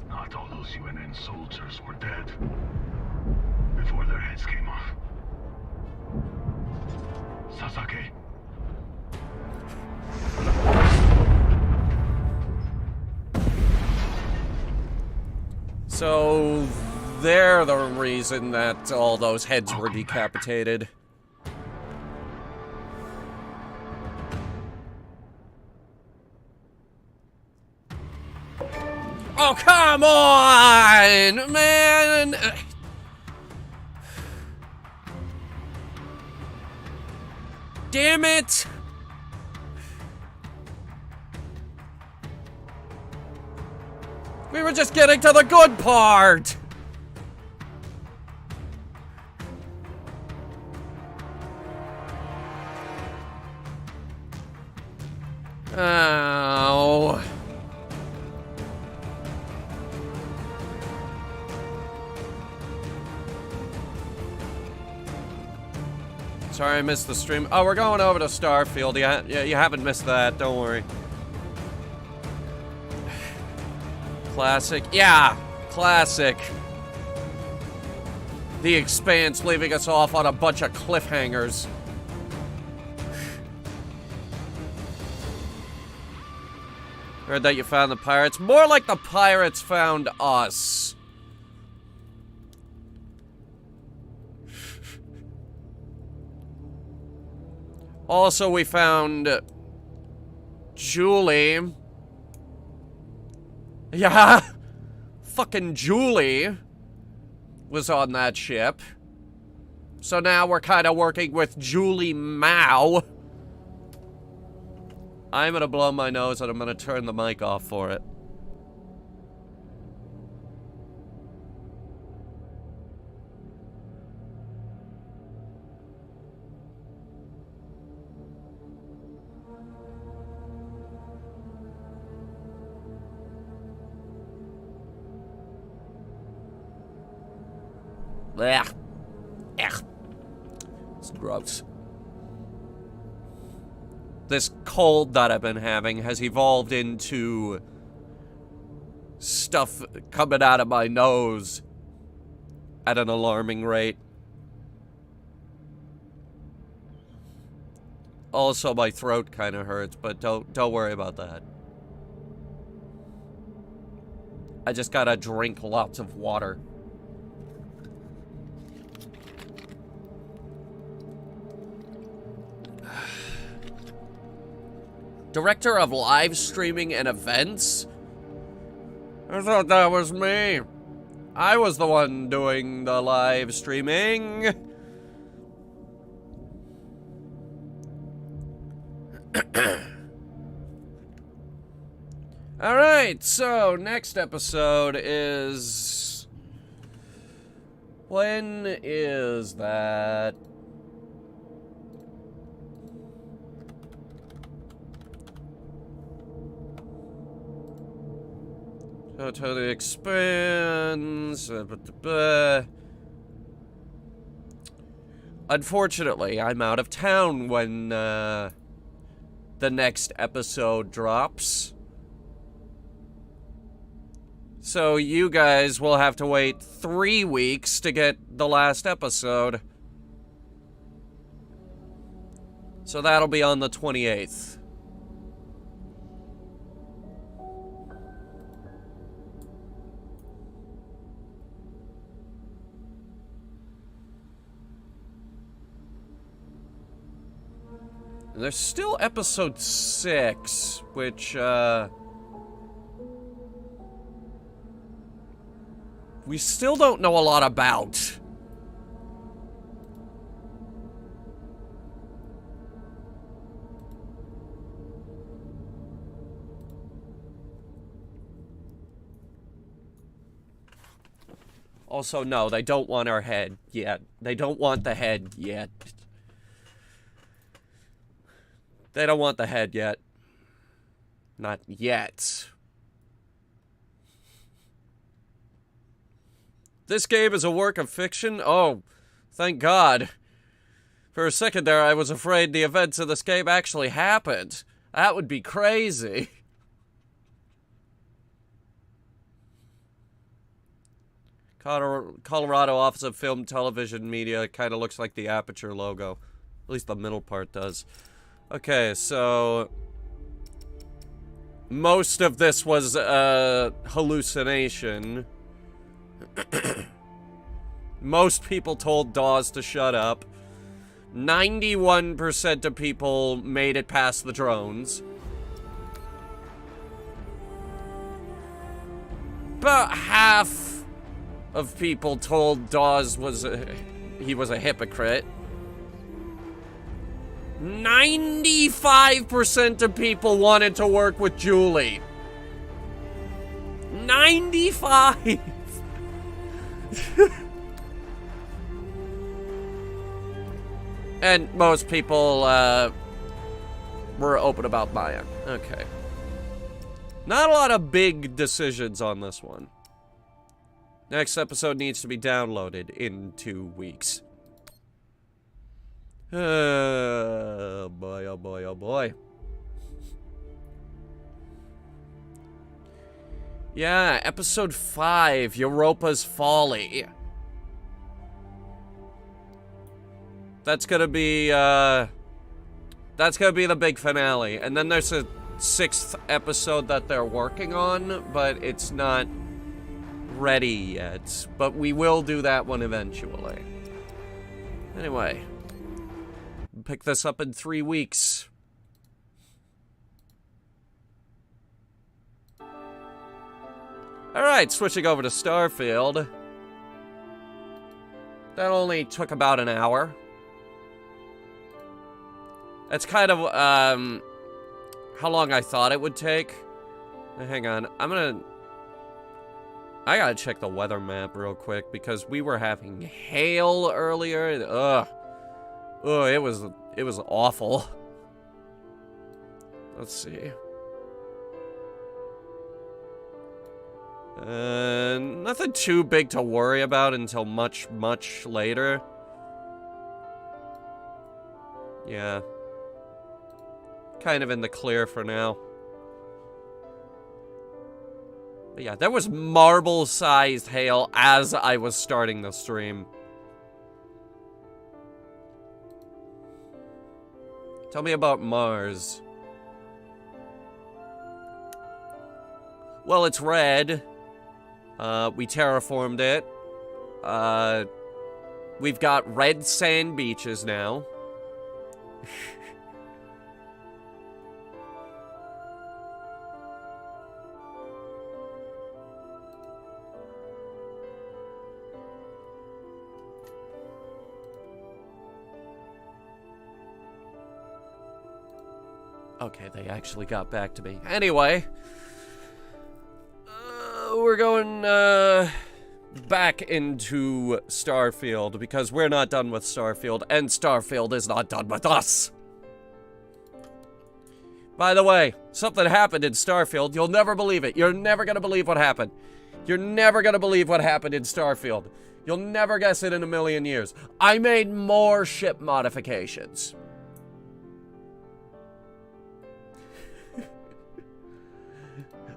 not all those UNN soldiers were dead before their heads came off. Sasaki. So they're the reason that all those heads were decapitated. Oh, come on, man! Damn it! We were just getting to the good part! Ow. Sorry I missed the stream. Oh, we're going over to Starfield. Yeah, you haven't missed that. Don't worry. Classic. Yeah, classic. The Expanse leaving us off on a bunch of cliffhangers. Heard that you found the pirates. More like the pirates found us. Also, we found Julie. Yeah. Fucking Julie was on that ship. So now we're kind of working with Julie Mao. I'm gonna blow my nose and I'm gonna turn the mic off for it. Blech. Ech. It's gross. This cold that I've been having has evolved into stuff coming out of my nose at an alarming rate. Also, my throat kind of hurts, but don't worry about that. I just gotta drink lots of water. Director of live streaming and events? I thought that was me. I was the one doing the live streaming. Alright, so next episode is... When is that? To the Expanse. Unfortunately, I'm out of town when the next episode drops. So you guys will have to wait 3 weeks to get the last episode. So that'll be on the 28th. There's still episode 6, which, we still don't know a lot about. Also, no, they don't want our head yet. They don't want the head yet. They don't want the head yet. Not yet. This game is a work of fiction? Oh, thank God. For a second there, I was afraid the events of this game actually happened. That would be crazy. Colorado Office of Film, Television, Media kind of looks like the Aperture logo. At least the middle part does. Okay, so most of this was a hallucination. Most people told Dawes to shut up. 91% of people made it past the drones. about half of people told Dawes he was a hypocrite. 95% of people wanted to work with Julie. 95! And most people were open about Maya. Okay. Not a lot of big decisions on this one. Next episode needs to be downloaded in 2 weeks. Oh boy, oh boy, oh boy. Yeah, episode 5, Europa's Folly. That's gonna be the big finale. And then there's a 6th episode that they're working on, but it's not ready yet. But we will do that one eventually. Anyway, pick this up in 3 weeks. Alright, switching over to Starfield. That only took about an hour. That's kind of, how long I thought it would take. Hang on, I gotta check the weather map real quick, because we were having hail earlier. Ugh, it was awful. Let's see. Nothing too big to worry about until much, much later. Yeah. Kind of in the clear for now. But yeah, there was marble-sized hail as I was starting the stream. Tell me about Mars. Well, it's red. We terraformed it. We've got red sand beaches now. Okay, they actually got back to me. Anyway, we're going back into Starfield, because we're not done with Starfield, and Starfield is not done with us. By the way, something happened in Starfield. You'll never believe it. You're never gonna believe what happened. You're never gonna believe what happened in Starfield. You'll never guess it in a million years. I made more ship modifications.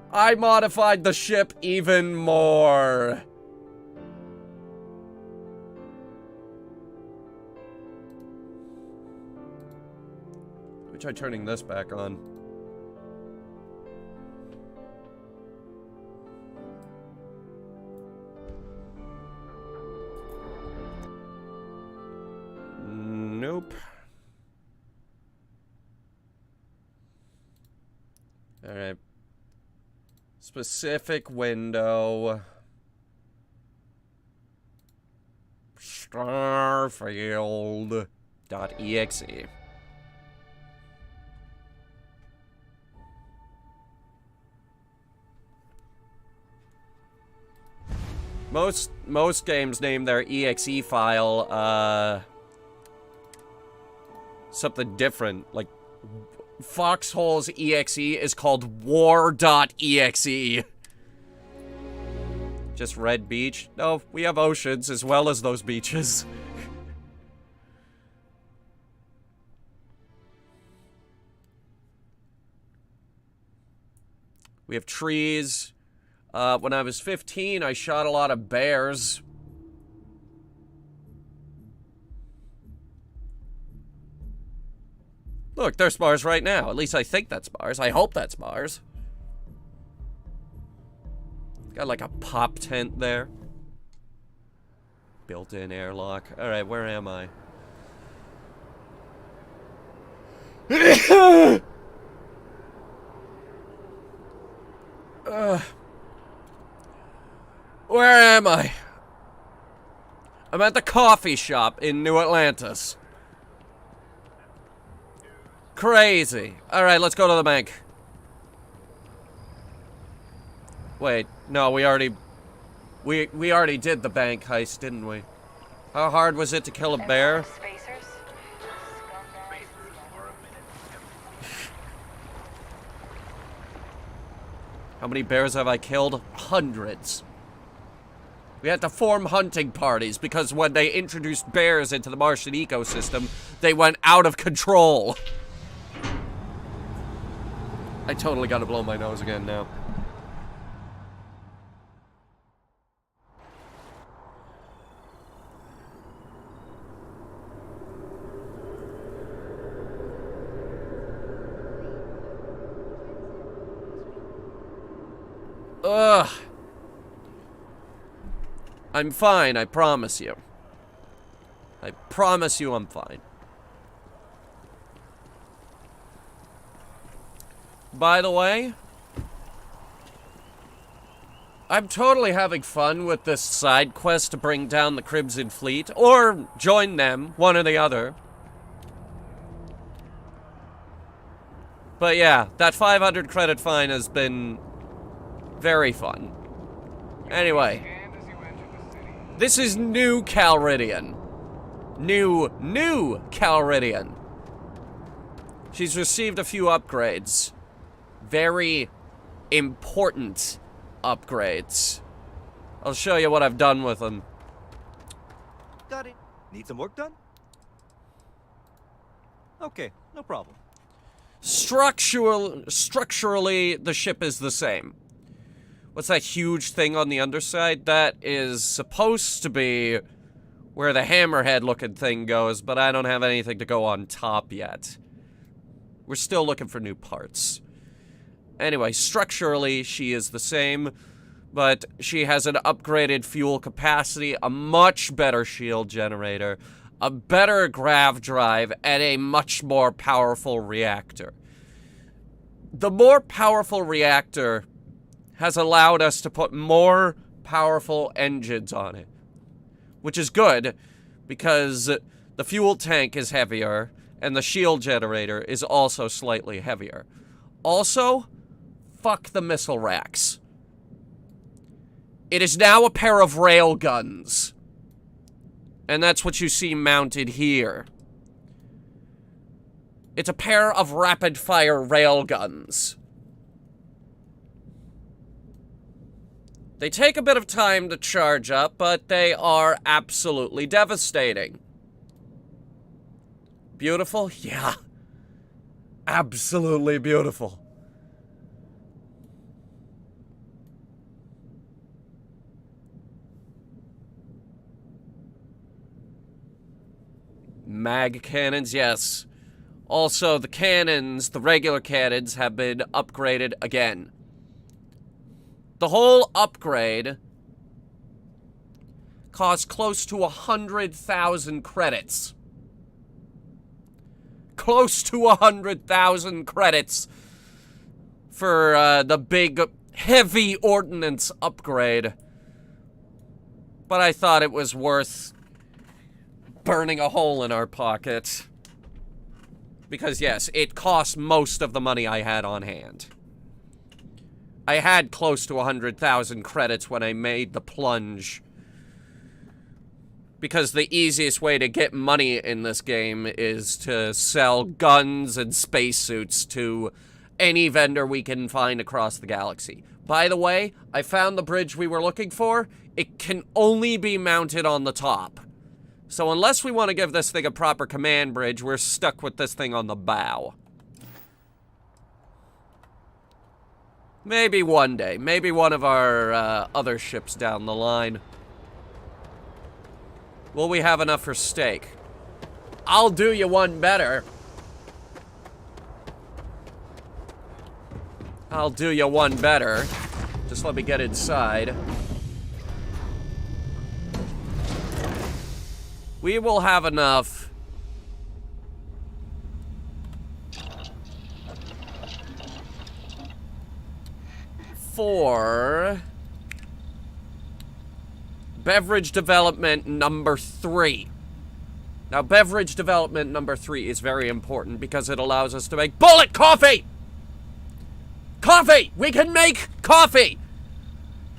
I modified the ship even more. Let me try turning this back on. Nope. All right. Specific window. Starfield.exe. Most games name their exe file something different, like Foxhole's exe is called war.exe. Just red beach? No, we have oceans as well as those beaches. We have trees. When I was 15, I shot a lot of bears. Look, there's Mars right now. At least I think that's Mars. I hope that's Mars. Got like a pop tent there. Built-in airlock. Alright, where am I? Where am I? I'm at the coffee shop in New Atlantis. Crazy. Alright, let's go to the bank. Wait, no, we already did the bank heist, didn't we? How hard was it to kill a bear? How many bears have I killed? Hundreds. We had to form hunting parties because when they introduced bears into the Martian ecosystem, they went out of control. I totally gotta blow my nose again now. Ugh. I'm fine, I promise you. I promise you I'm fine. By the way, I'm totally having fun with this side quest to bring down the Crimson Fleet, or join them, one or the other. But yeah, that 500 credit fine has been very fun. Anyway, this is New Calridian. New Calridian. She's received a few upgrades. Very important upgrades. I'll show you what I've done with them. Got it. Need some work done? Okay, no problem. Structurally, the ship is the same. What's that huge thing on the underside? That is supposed to be where the hammerhead looking thing goes, but I don't have anything to go on top yet. We're still looking for new parts. Anyway, structurally, she is the same, but she has an upgraded fuel capacity, a much better shield generator, a better grav drive, and a much more powerful reactor. The more powerful reactor has allowed us to put more powerful engines on it, which is good because the fuel tank is heavier and the shield generator is also slightly heavier. Also, fuck the missile racks. It is now a pair of railguns, and that's what you see mounted here. It's a pair of rapid-fire railguns. They take a bit of time to charge up, but they are absolutely devastating. Beautiful? Yeah. Absolutely beautiful. Mag cannons, yes. Also, the cannons, the regular cannons, have been upgraded again. The whole upgrade costs close to 100,000 credits. Close to 100,000 credits for the big, heavy ordnance upgrade. But I thought it was worth burning a hole in our pocket. Because yes, it cost most of the money I had on hand. I had close to 100,000 credits when I made the plunge. Because the easiest way to get money in this game is to sell guns and spacesuits to any vendor we can find across the galaxy. By the way, I found the bridge we were looking for. It can only be mounted on the top. So unless we want to give this thing a proper command bridge, we're stuck with this thing on the bow. Maybe one day. Maybe one of our other ships down the line. Will we have enough for steak? I'll do you one better. I'll do you one better. Just let me get inside. We will have enough for beverage development number 3. Now, beverage development number 3 is very important because it allows us to make bullet coffee! Coffee! We can make coffee!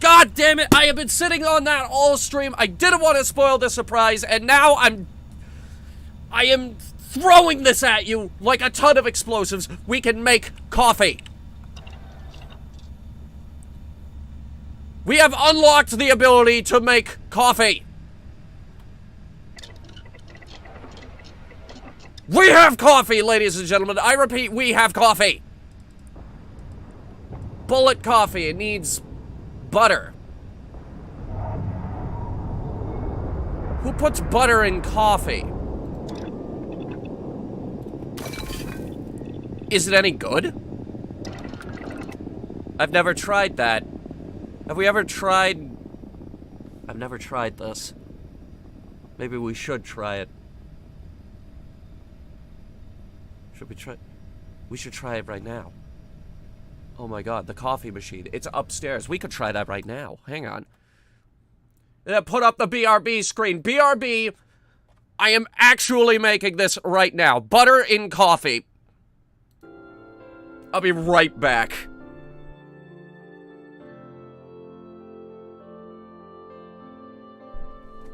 God damn it, I have been sitting on that all stream. I didn't want to spoil the surprise, and now I am throwing this at you like a ton of explosives. We can make coffee. We have unlocked the ability to make coffee. We have coffee, ladies and gentlemen. I repeat, we have coffee. Bullet coffee. It needs butter. Who puts butter in coffee? Is it any good? I've never tried that. Have we ever tried... I've never tried this. Maybe we should try it. Should we try... We should try it right now. Oh my god, the coffee machine. It's upstairs. We could try that right now. Hang on. Put up the BRB screen. BRB, I am actually making this right now. Butter in coffee. I'll be right back.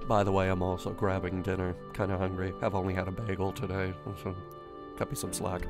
By the way, I'm also grabbing dinner. Kind of hungry. I've only had a bagel today, so cut me some slack.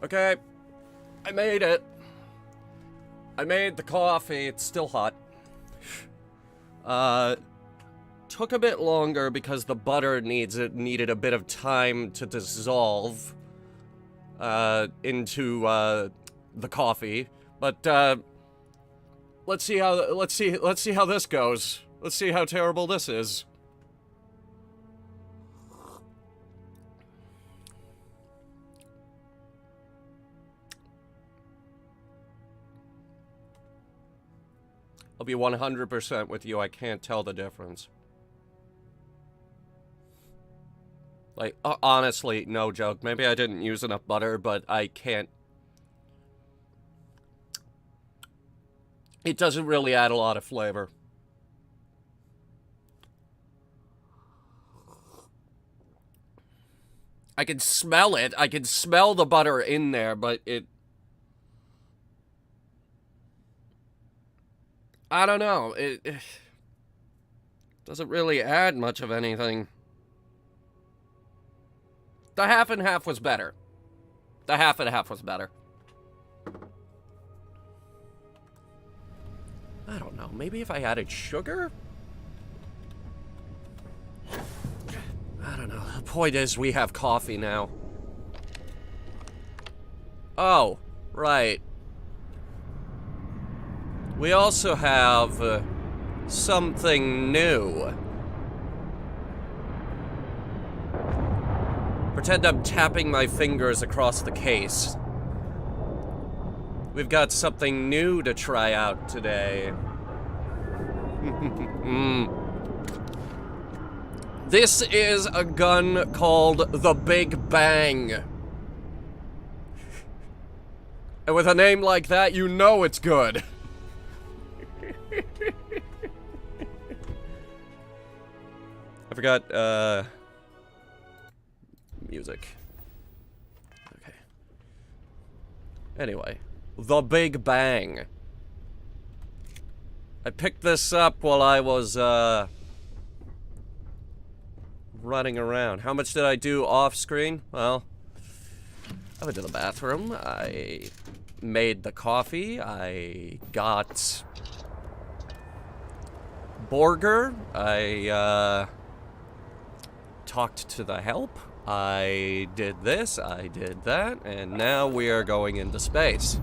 Okay. I made it. I made the coffee. It's still hot. Took a bit longer because the butter needed a bit of time to dissolve into the coffee. But let's see how this goes. Let's see how terrible this is. I'll be 100% with you. I can't tell the difference. Like, honestly, no joke. Maybe I didn't use enough butter, but I can't. It doesn't really add a lot of flavor. I can smell it. I can smell the butter in there, but it... I don't know. It doesn't really add much of anything. The half and half was better. The half and half was better. I don't know. Maybe if I added sugar? I don't know. The point is, we have coffee now. Oh, right. We also have something new. Pretend I'm tapping my fingers across the case. We've got something new to try out today. This is a gun called the Big Bang. And with a name like that, you know it's good. I forgot, music. Okay. Anyway, the Big Bang. I picked this up while I was, running around. How much did I do off screen? Well, I went to the bathroom. I made the coffee. I got burger. I, talked to the help. I did this, I did that, and now we are going into space.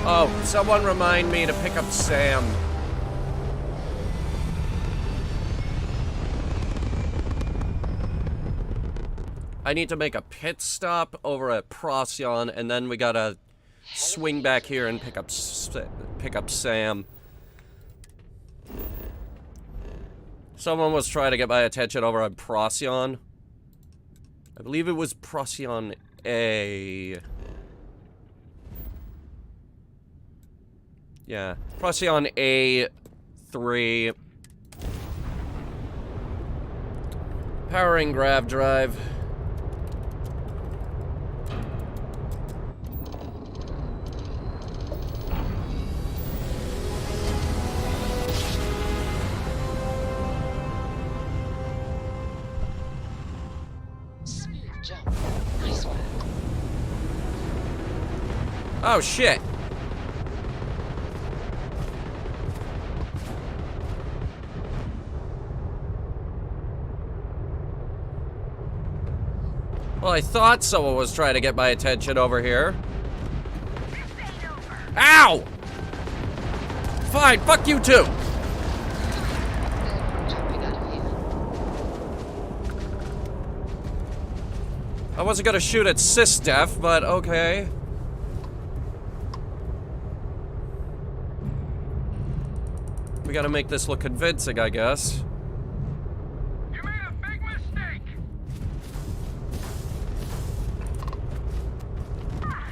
Oh, someone remind me to pick up Sam. I need to make a pit stop over at Procyon, and then we gotta swing back here and pick up Sam. Someone was trying to get my attention over on Procyon. I believe it was Procyon A. Yeah, Procyon A3. Powering grav drive. Oh, shit. Well, I thought someone was trying to get my attention over here. Ow! Fine, fuck you too! I wasn't gonna shoot at SysDef, but okay. We gotta make this look convincing, I guess. You made a big mistake.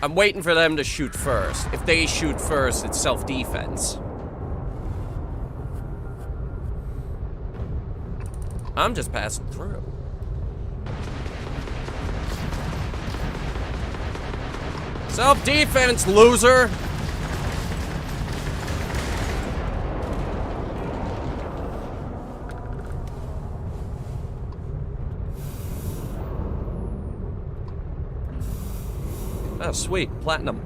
I'm waiting for them to shoot first. If they shoot first, it's self-defense. I'm just passing through. Self-defense, loser! Oh, sweet. Platinum.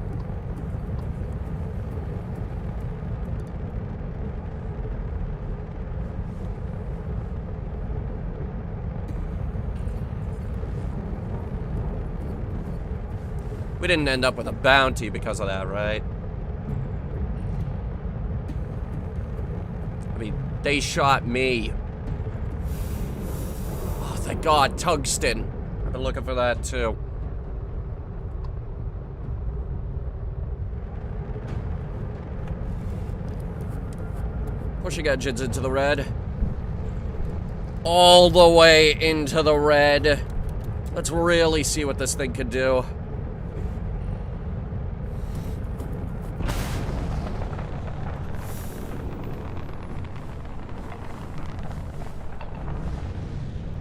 We didn't end up with a bounty because of that, right? I mean, they shot me. Oh, thank God, tungsten. I've been looking for that, too. Pushing engines into the red. All the way into the red. Let's really see what this thing can do.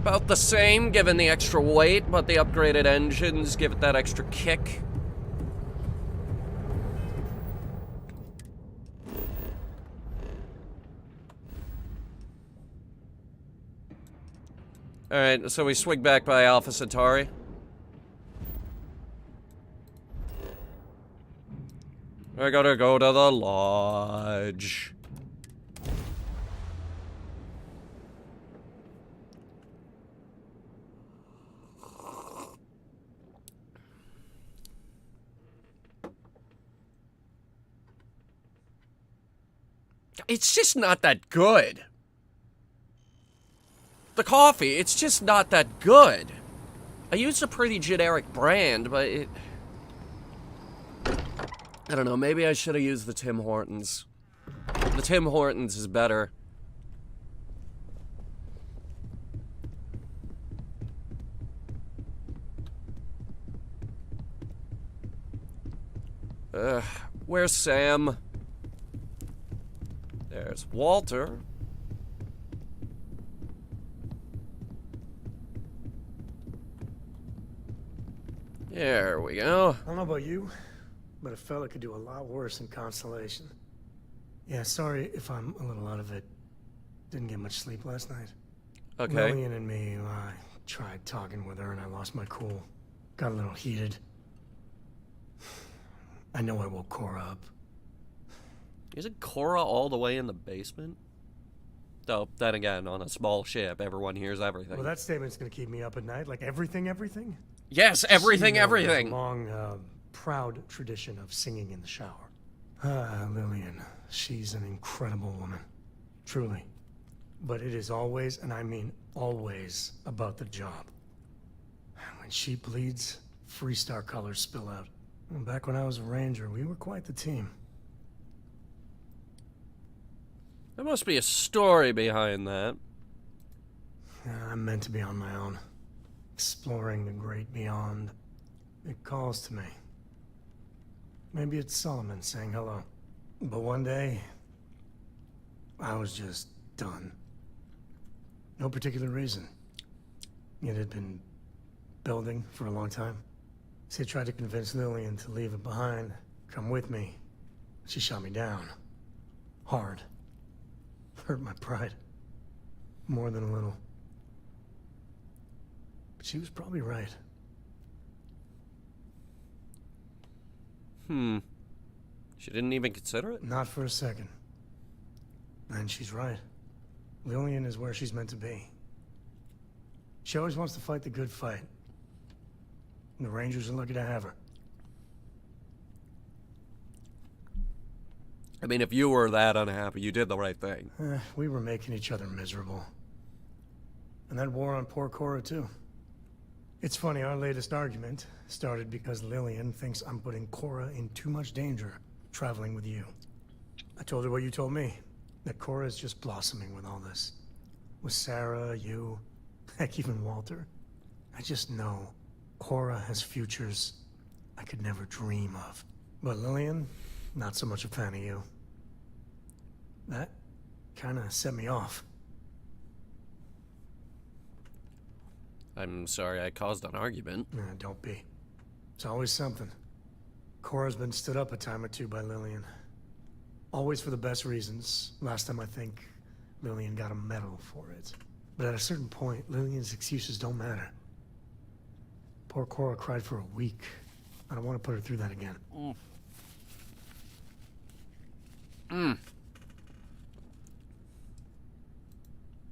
About the same, given the extra weight, but the upgraded engines give it that extra kick. Alright, so we swing back by Alpha Centauri. I gotta go to the lodge. It's just not that good. The coffee, it's just not that good. I used a pretty generic brand, but it... I don't know, maybe I should have used the Tim Hortons. The Tim Hortons is better. Where's Sam? There's Walter. There we go. I don't know about you, but a fella could do a lot worse in Constellation. Yeah, sorry if I'm a little out of it. Didn't get much sleep last night. Okay. Lillian and me, I tried talking with her and I lost my cool. Got a little heated. I know I woke Cora up. Isn't Cora all the way in the basement? Though, then again, on a small ship, everyone hears everything. Well, that statement's gonna keep me up at night. Like everything? Yes, everything, everything. Long, proud tradition of singing in the shower. Lillian, she's an incredible woman. Truly. But it is always, and I mean always, about the job. When she bleeds, Freestar colors spill out. And back when I was a ranger, we were quite the team. There must be a story behind that. I'm meant to be on my own. Exploring the great beyond. It calls to me. Maybe it's Solomon saying hello. But one day, I was just done. No particular reason. It had been building for a long time. So I tried to convince Lillian to leave it behind, come with me. She shot me down. Hard. Hurt my pride. More than a little. But she was probably right. She didn't even consider it? Not for a second. And she's right. Lillian is where she's meant to be. She always wants to fight the good fight. And the Rangers are lucky to have her. I mean, if you were that unhappy, you did the right thing. We were making each other miserable. And that war on poor Cora, too. It's funny, our latest argument started because Lillian thinks I'm putting Cora in too much danger traveling with you. I told her what you told me, that Cora is just blossoming with all this. With Sarah, you, heck, even Walter. I just know Cora has futures I could never dream of. But Lillian, not so much a fan of you. That kind of set me off. I'm sorry I caused an argument. Don't be. It's always something. Cora's been stood up a time or two by Lillian. Always for the best reasons. Last time I think Lillian got a medal for it. But at a certain point, Lillian's excuses don't matter. Poor Cora cried for a week. I don't want to put her through that again.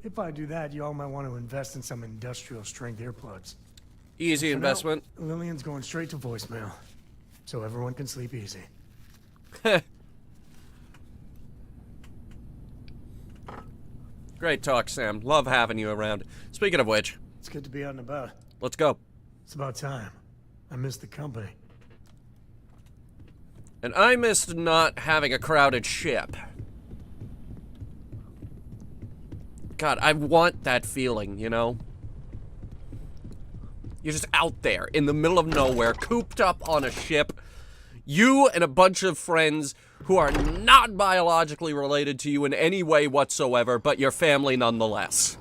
If I do that, y'all might want to invest in some industrial strength earplugs. Easy investment. Now, Lillian's going straight to voicemail, so everyone can sleep easy. Great talk, Sam. Love having you around. Speaking of which, it's good to be out and about. Let's go. It's about time. I missed the company. And I missed not having a crowded ship. God, I want that feeling, you know? You're just out there in the middle of nowhere, cooped up on a ship. You and a bunch of friends who are not biologically related to you in any way whatsoever, but your family nonetheless.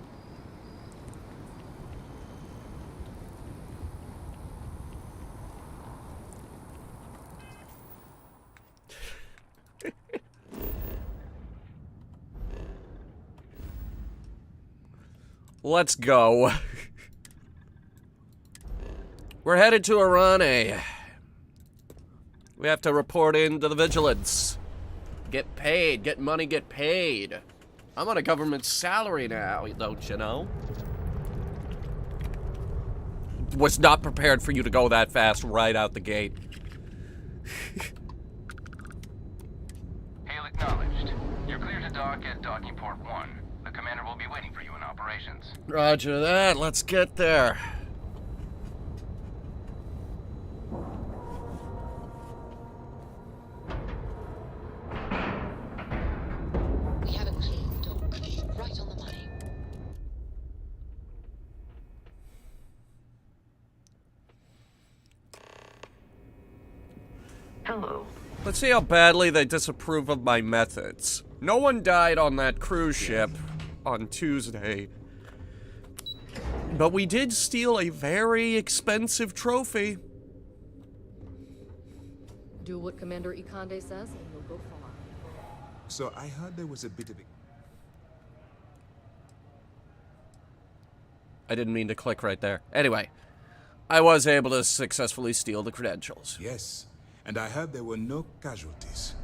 Let's go. We're headed to Arane. We have to report into the vigilance. Get paid. Get money, get paid. I'm on a government salary now, don't you know? Was not prepared for you to go that fast right out the gate. Hail acknowledged. You're clear to dock at docking port 1. The commander will be waiting for you in operations. Roger that. Let's get there. We have a clean dock, right on the money. Hello. Let's see how badly they disapprove of my methods. No one died on that cruise ship on Tuesday. But we did steal a very expensive trophy. Do what Commander Ikande says, and you'll go far. So I heard there was a bit of I didn't mean to click right there. Anyway, I was able to successfully steal the credentials. Yes, and I heard there were no casualties.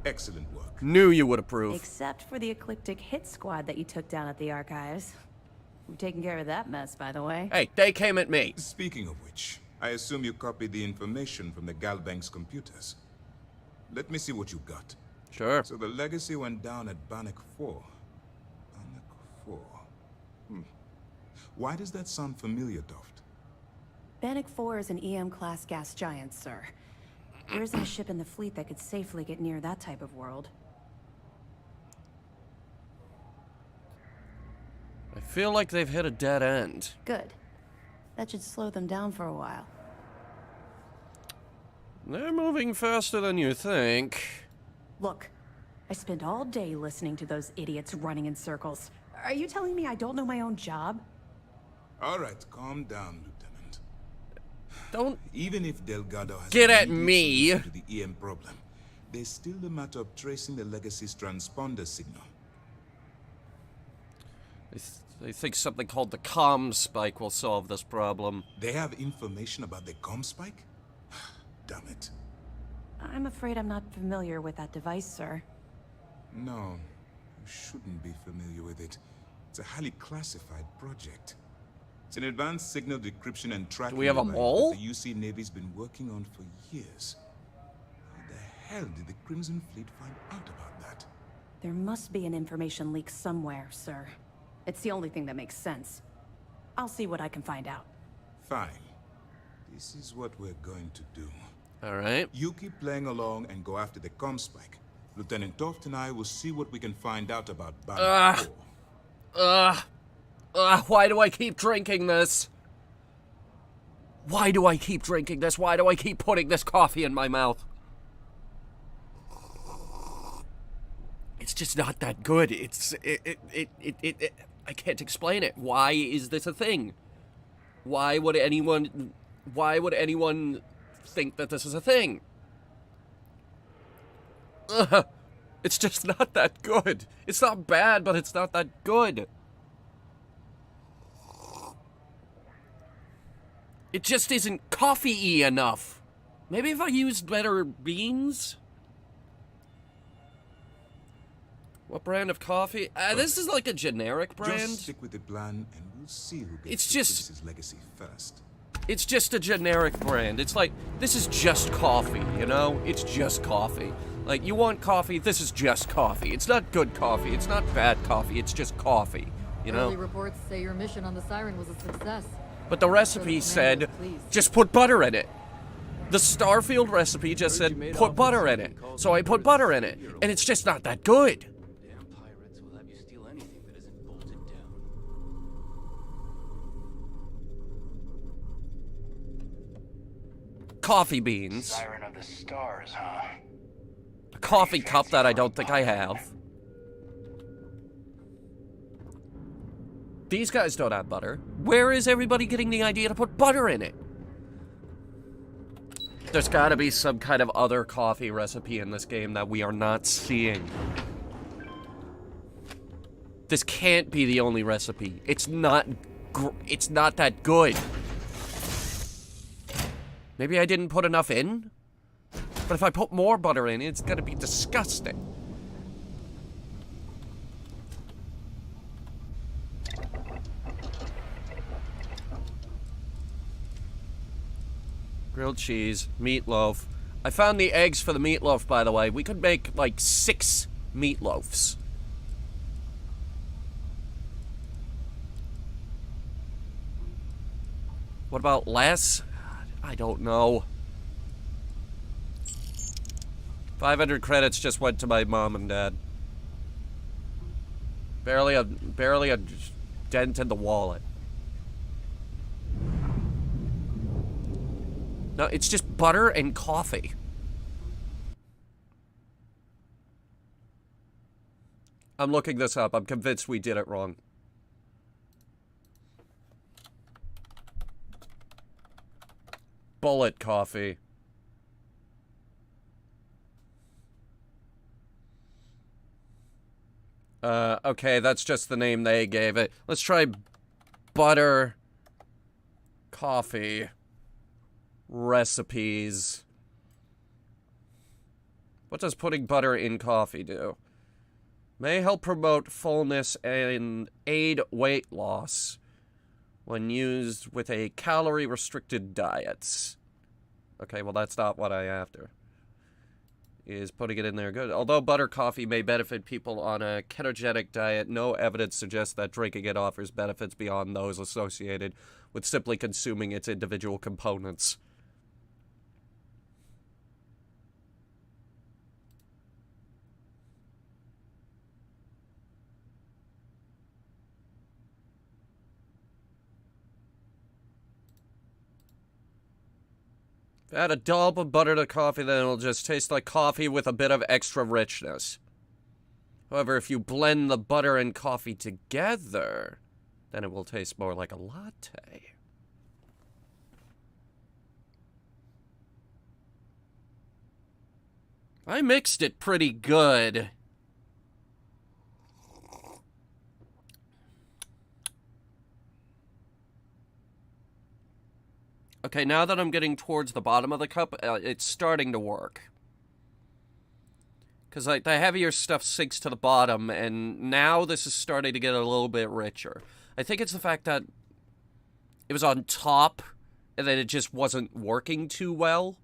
Excellent work. Knew you would approve. Except for the eclectic hit squad that you took down at the archives. We've taken care of that mess, by the way. Hey, they came at me. Speaking of which, I assume you copied the information from the Galbank's computers. Let me see what you got. Sure. So the legacy went down at Bannock 4. Bannock 4. Why does that sound familiar, Doft? Bannock 4 is an EM-class gas giant, sir. There isn't a ship in the fleet that could safely get near that type of world. I feel like they've hit a dead end. Good. That should slow them down for a while. They're moving faster than you think. Look, I spent all day listening to those idiots running in circles. Are you telling me I don't know my own job? All right, calm down, Lieutenant. Don't... Even if Delgado has... Get at me! ...to the EM problem, there's still the matter of tracing the legacy's transponder signal. They think something called the comm spike will solve this problem. They have information about the comm spike? Damn it. I'm afraid I'm not familiar with that device, sir. No, you shouldn't be familiar with it. It's a highly classified project. It's an advanced signal decryption and tracking. Do we have a mole? The UC Navy's been working on for years. How the hell did the Crimson Fleet find out about that? There must be an information leak somewhere, sir. It's the only thing that makes sense. I'll see what I can find out. Fine. This is what we're going to do. All right. You keep playing along and go after the comm spike. Lieutenant Toft and I will see what we can find out about Bannock 4. Why do I keep drinking this? Why do I keep drinking this? Why do I keep putting this coffee in my mouth? It's just not that good. I can't explain it. Why is this a thing? Why would anyone think that this is a thing? It's just not that good. It's not bad, but it's not that good. It just isn't coffee-y enough. Maybe if I used better beans? What brand of coffee? This is like a generic brand. Just stick with the plan and we'll see who gets It's to just... Prince's legacy first. It's just a generic brand. It's like, this is just coffee, you know? It's just coffee. Like, you want coffee, this is just coffee. It's not good coffee, it's not bad coffee, it's just coffee, you know? Early reports say your mission on the Siren was a success. But the recipe said, just put butter in it. The Starfield recipe just said, put butter in it. So I put butter in it, and it's just not that good. Coffee beans. Siren of the stars, huh? A coffee cup that I don't think I have. These guys don't have butter. Where is everybody getting the idea to put butter in it? There's gotta be some kind of other coffee recipe in this game that we are not seeing. This can't be the only recipe. It's not that good. Maybe I didn't put enough in? But if I put more butter in, it's gonna be disgusting. Grilled cheese, meatloaf. I found the eggs for the meatloaf, by the way. We could make, like, 6 meatloafs. What about less? I don't know. 500 credits just went to my mom and dad. Barely a dent in the wallet. No, it's just butter and coffee. I'm looking this up. I'm convinced we did it wrong. Bullet coffee. Okay, that's just the name they gave it. Let's try butter coffee recipes. What does putting butter in coffee do? May help promote fullness and aid weight loss when used with a calorie-restricted diet. Okay, well, that's not what I'm after. Is putting it in there good. Although butter coffee may benefit people on a ketogenic diet, no evidence suggests that drinking it offers benefits beyond those associated with simply consuming its individual components. Add a dollop of butter to coffee, then it'll just taste like coffee with a bit of extra richness. However, if you blend the butter and coffee together, then it will taste more like a latte. I mixed it pretty good. Okay, now that I'm getting towards the bottom of the cup, it's starting to work. Because like, the heavier stuff sinks to the bottom, and now this is starting to get a little bit richer. I think it's the fact that it was on top, and then it just wasn't working too well.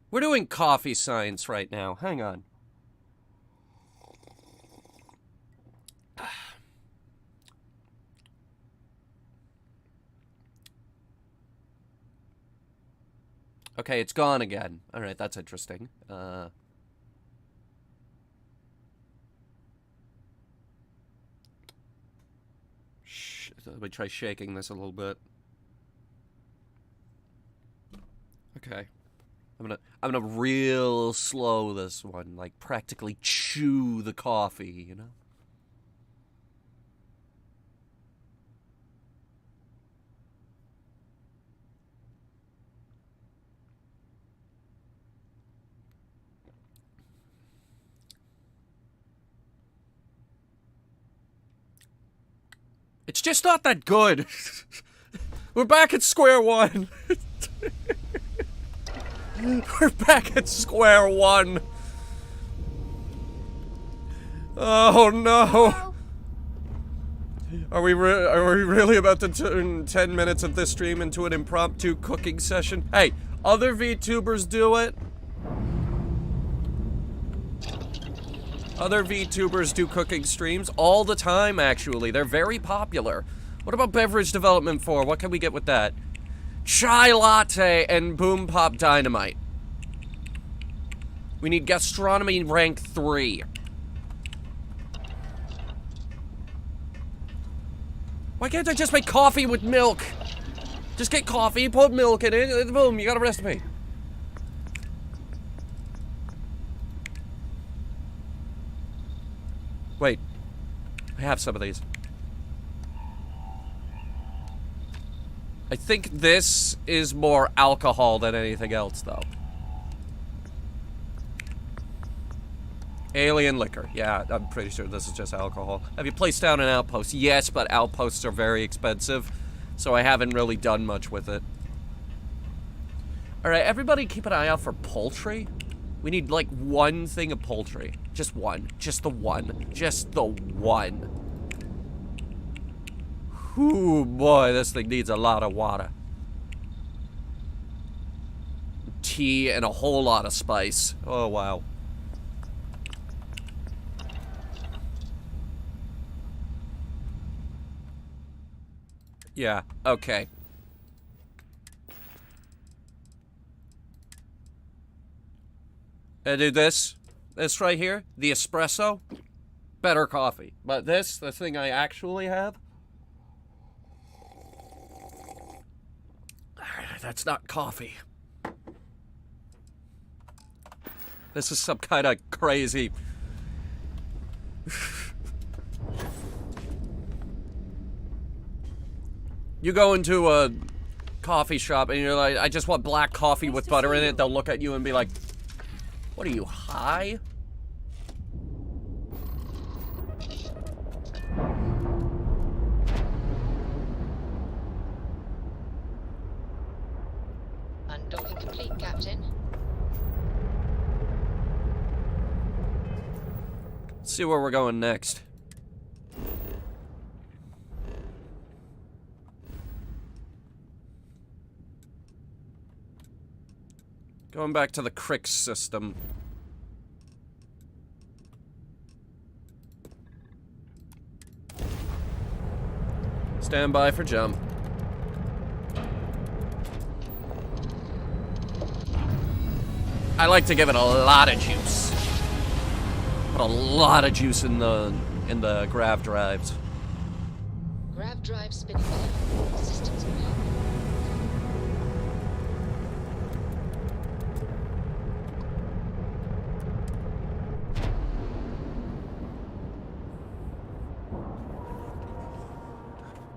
We're doing coffee science right now. Hang on. Okay, it's gone again. Alright, that's interesting. Let me try shaking this a little bit. Okay. I'm gonna real slow this one, like practically chew the coffee, you know? It It's just not that good. We're back at square one. We're back at square one. Oh no. Are we really about to turn 10 minutes of this stream into an impromptu cooking session? Hey, other VTubers do it. Other VTubers do cooking streams all the time, actually. They're very popular. What about beverage development 4? What can we get with that? Chai latte and boom pop dynamite. We need gastronomy rank 3. Why can't I just make coffee with milk? Just get coffee, put milk in it, boom, you got a recipe. Wait, I have some of these. I think this is more alcohol than anything else, though. Alien liquor. Yeah, I'm pretty sure this is just alcohol. Have you placed down an outpost? Yes, but outposts are very expensive, so I haven't really done much with it. Alright, everybody keep an eye out for poultry. We need, like, one thing of poultry. Just one. Just the one. Just the one. Ooh, boy, this thing needs a lot of water. Tea and a whole lot of spice. Oh, wow. Yeah, okay. I do this. This right here, the espresso. Better coffee. But this, the thing I actually have. That's not coffee. This is some kind of crazy... You go into a coffee shop and you're like, I just want black coffee with butter in it. They'll look at you and be like, what are you, high? Undocking complete, Captain. Let's see where we're going next. Going back to the Crick system. Stand by for jump. I like to give it a lot of juice. Put a lot of juice in the grav drives. Grav drive spinning down. Systems online.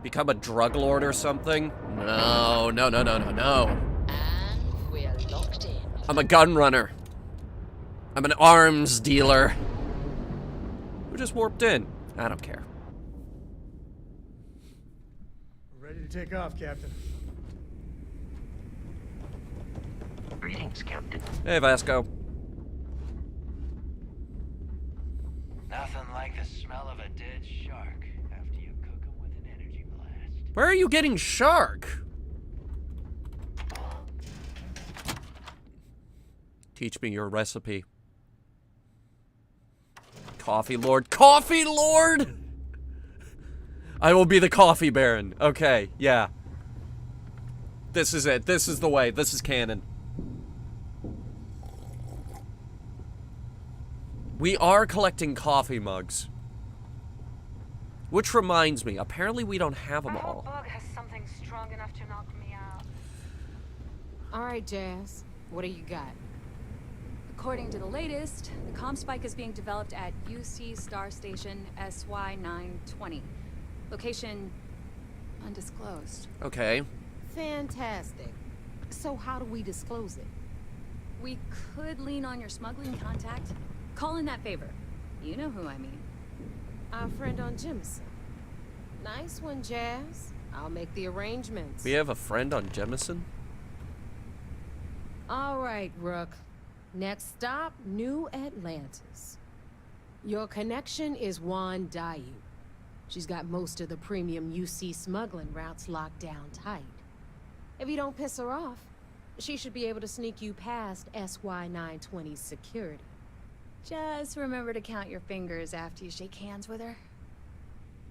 Become a drug lord or something? No, no, no, no, no, no. And we're locked in. I'm a gun runner. I'm an arms dealer. Who just warped in? I don't care. We're ready to take off, Captain. Greetings, Captain. Hey, Vasco. Nothing like the smell of a dead shark after you cook them with an energy blast. Where are you getting shark? Teach me your recipe. Coffee Lord. Coffee Lord! I will be the coffee baron. Okay, yeah. This is it. This is the way. This is canon. We are collecting coffee mugs. Which reminds me, apparently we don't have them all. Bug has something strong enough to knock me out. All right, Jazz. What do you got? According to the latest, the comm spike is being developed at UC Star Station SY-920. Location undisclosed. Okay. Fantastic. So how do we disclose it? We could lean on your smuggling contact. Call in that favor. You know who I mean. Our friend on Jimson. Nice one, Jazz. I'll make the arrangements. We have a friend on Jemison? All right, Rook. Next stop, New Atlantis. Your connection is Juan Dayu. She's got most of the premium UC smuggling routes locked down tight. If you don't piss her off, she should be able to sneak you past SY-920's security. Just remember to count your fingers after you shake hands with her.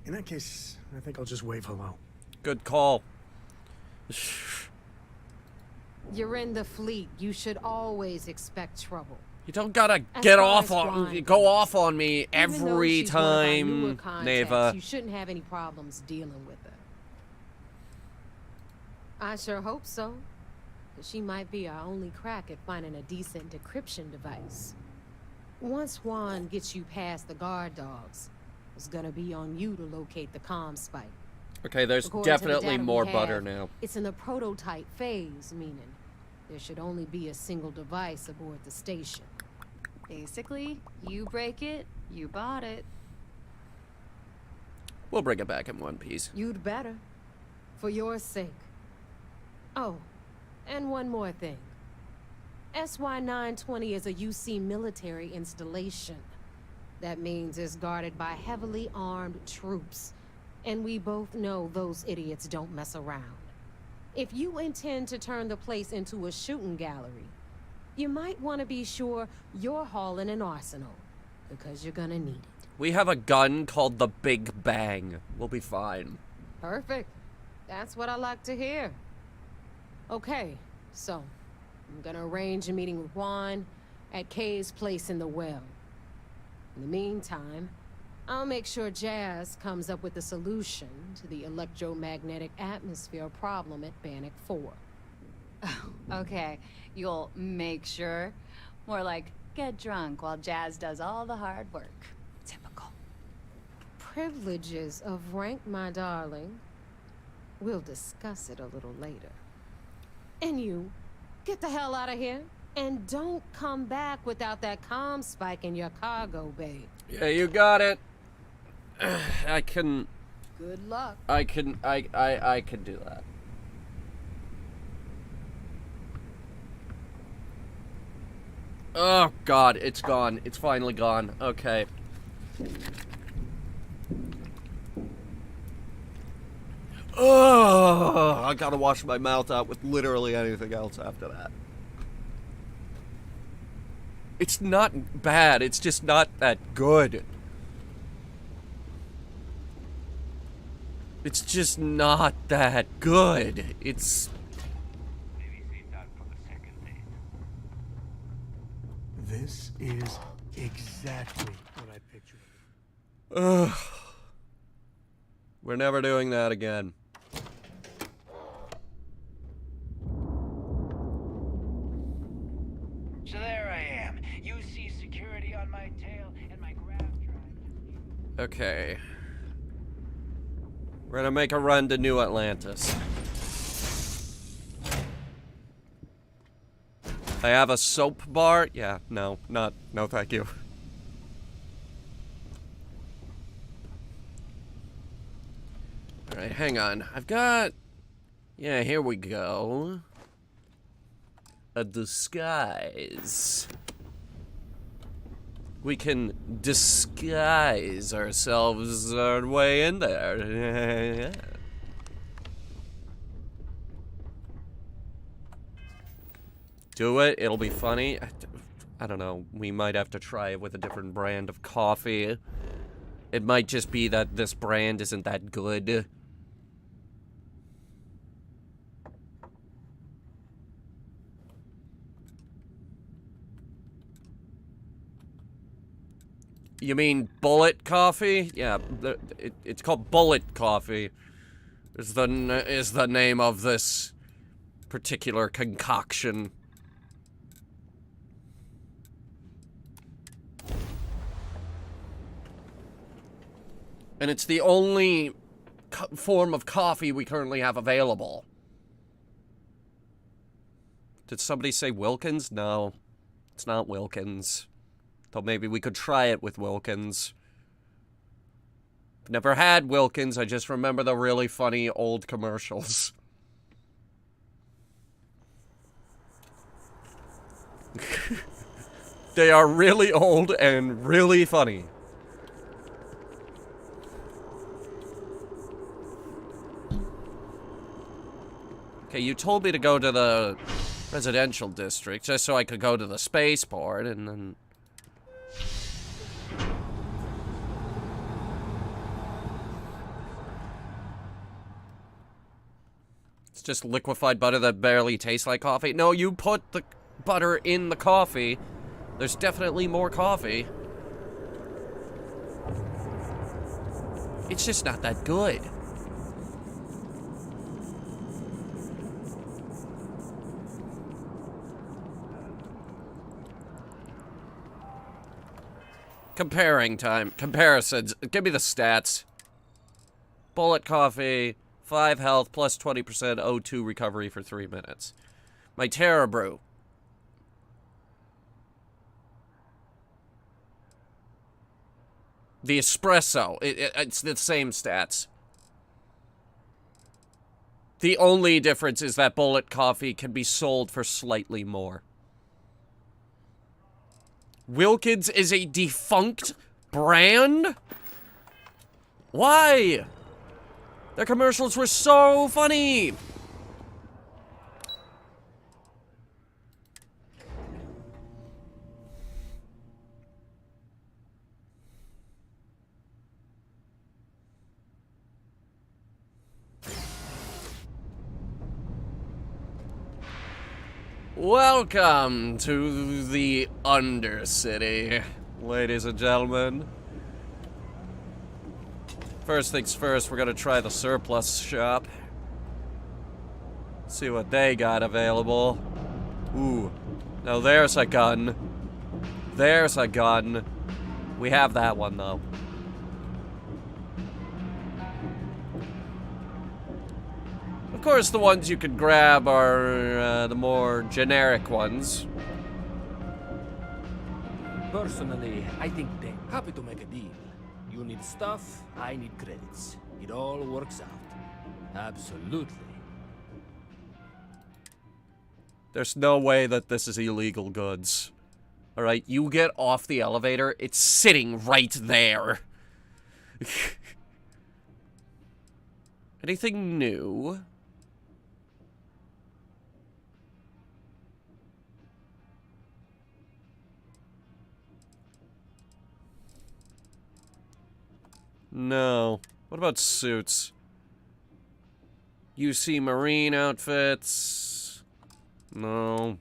In that case, I think I'll just wave hello. Good call. You're in the fleet. You should always expect trouble. You don't gotta go off on me every time, Neva. You shouldn't have any problems dealing with her. I sure hope so. She might be our only crack at finding a decent decryption device. Once Juan gets you past the guard dogs, it's gonna be on you to locate the comm spike. Okay, there's According definitely to the more data we butter have, now. It's in the prototype phase, meaning there should only be a single device aboard the station. Basically, you break it, you bought it. We'll bring it back in one piece. You'd better. For your sake. Oh, and one more thing. SY-920 is a UC military installation. That means it's guarded by heavily armed troops. And we both know those idiots don't mess around. If you intend to turn the place into a shooting gallery, you might want to be sure you're hauling an arsenal, because you're gonna need it. We have a gun called the Big Bang. We'll be fine. Perfect. That's what I like to hear. Okay, so I'm gonna arrange a meeting with Juan at Kay's place in the well. In the meantime, I'll make sure Jazz comes up with a solution to the electromagnetic atmosphere problem at Bannock 4. Okay, you'll make sure. More like, get drunk while Jazz does all the hard work. Typical. Privileges of rank, my darling. We'll discuss it a little later. And you, get the hell out of here. And don't come back without that comm spike in your cargo bay. Yeah, you got it. I can... Good luck. I can do that. Oh, God, it's gone. It's finally gone. Okay. Oh, I gotta wash my mouth out with literally anything else after that. It's not bad, it's just not that good. It's just not that good. It's... This is exactly what I pictured. Ugh. We're never doing that again. So there I am. You see security on my tail and my grav drive. Okay. We're gonna make a run to New Atlantis. I have a soap bar? Yeah, no thank you. Alright, hang on. I've got... Yeah, here we go. A disguise. We can disguise ourselves our way in there. Do it, it'll be funny. I don't know, we might have to try it with a different brand of coffee. It might just be that this brand isn't that good. You mean Bullet Coffee? Yeah, it's called Bullet Coffee. Is the name of this particular concoction. And it's the only form of coffee we currently have available. Did somebody say Wilkins? No, it's not Wilkins. Thought maybe we could try it with Wilkins. Never had Wilkins, I just remember the really funny old commercials. They are really old and really funny. Okay, you told me to go to the residential district just so I could go to the spaceport, and then... It's just liquefied butter that barely tastes like coffee. No, you put the butter in the coffee. There's definitely more coffee. It's just not that good. Comparing time. Comparisons. Give me the stats. Bullet coffee, 5 health, plus 20% O2 recovery for 3 minutes. My Terra Brew. The espresso. It's the same stats. The only difference is that Bullet coffee can be sold for slightly more. Wilkins is a defunct brand? Why? Their commercials were so funny. Welcome to the Undercity, ladies and gentlemen. First things first, we're gonna try the surplus shop. See what they got available. Ooh, now there's a gun. There's a gun. We have that one though. Of course, the ones you can grab are the more generic ones. Personally, I think they're happy to make a deal. You need stuff, I need credits. It all works out. Absolutely. There's no way that this is illegal goods. Alright, you get off the elevator, it's sitting right there. Anything new? No. What about suits? UC Marine outfits? No.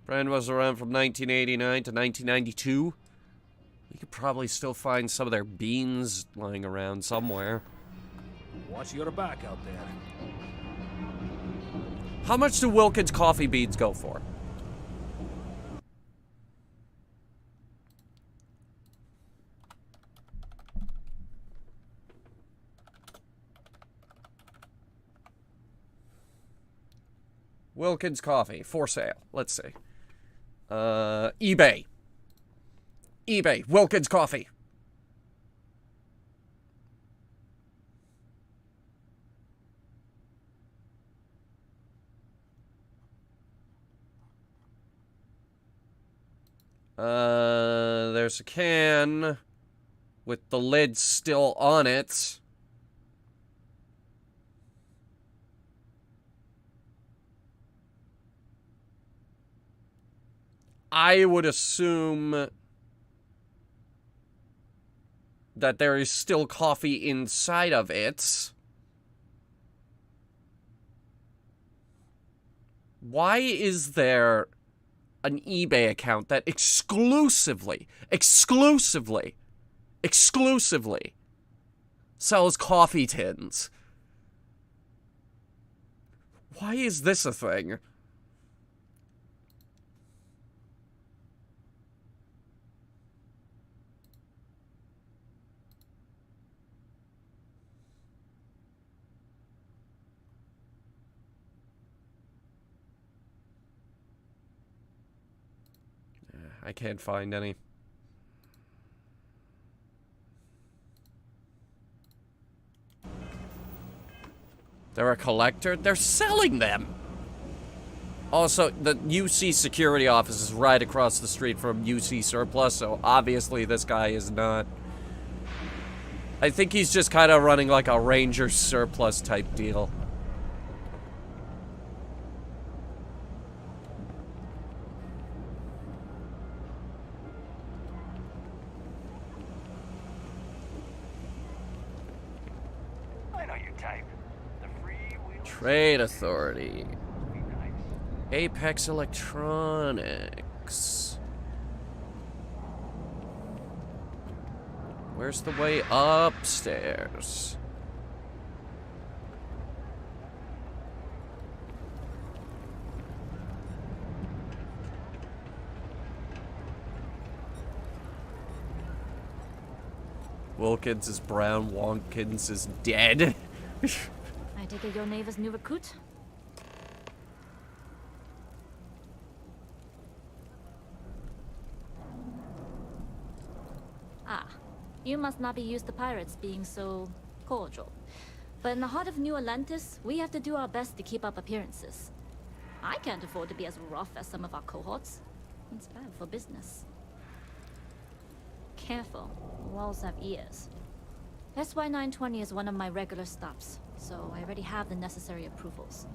Brand was around from 1989 to 1992. You could probably still find some of their beans lying around somewhere. Watch your back out there. How much do Wilkins coffee beans go for? Wilkins coffee, for sale. Let's see. eBay. eBay, Wilkins coffee. There's a can with the lid still on it. I would assume that there is still coffee inside of it. Why is there an eBay account that exclusively sells coffee tins? Why is this a thing? I can't find any. They're a collector? They're selling them! Also, the UC security office is right across the street from UC Surplus, so obviously this guy is not... I think he's just kind of running like a Ranger Surplus type deal. I know your type. The freewheel. Trade Authority. Apex Electronics. Where's the way upstairs? Wilkins is brown, Wonkins is dead. I take it your neighbor's new recruit? Ah, you must not be used to pirates being so cordial. But in the heart of New Atlantis, we have to do our best to keep up appearances. I can't afford to be as rough as some of our cohorts. It's bad for business. Careful, walls have ears. SY-920 is one of my regular stops, so I already have the necessary approvals.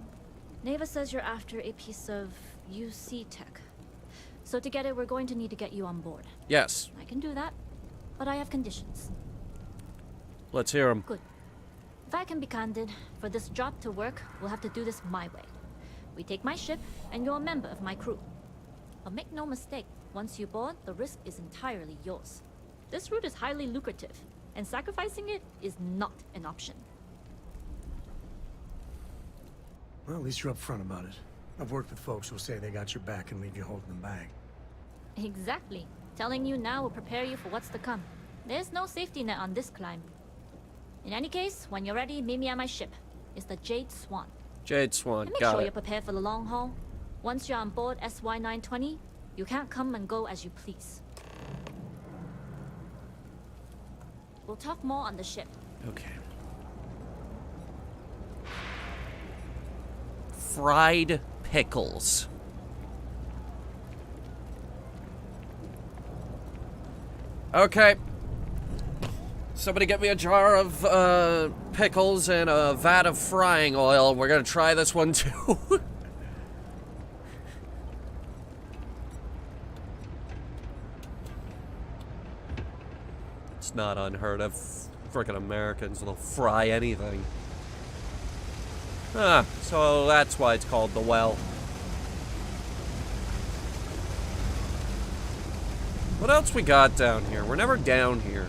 Neva says you're after a piece of UC tech. So to get it, we're going to need to get you on board. Yes. I can do that, but I have conditions. Let's hear them. Good. If I can be candid, for this job to work, we'll have to do this my way. We take my ship, and you're a member of my crew. But make no mistake, once you board, the risk is entirely yours. This route is highly lucrative, and sacrificing it is not an option. Well, at least you're upfront about it. I've worked with folks who'll say they got your back and leave you holding them back. Exactly. Telling you now will prepare you for what's to come. There's no safety net on this climb. In any case, when you're ready, meet me at my ship. It's the Jade Swan. Jade Swan, And make sure you're prepared for the long haul. Once you're on board SY-920, you can't come and go as you please. We'll talk more on the ship. Okay. Fried pickles. Okay. Somebody get me a jar of pickles and a vat of frying oil. We're gonna try this one too. It's not unheard of. Frickin' Americans will fry anything. Ah, so that's why it's called the well. What else we got down here? We're never down here.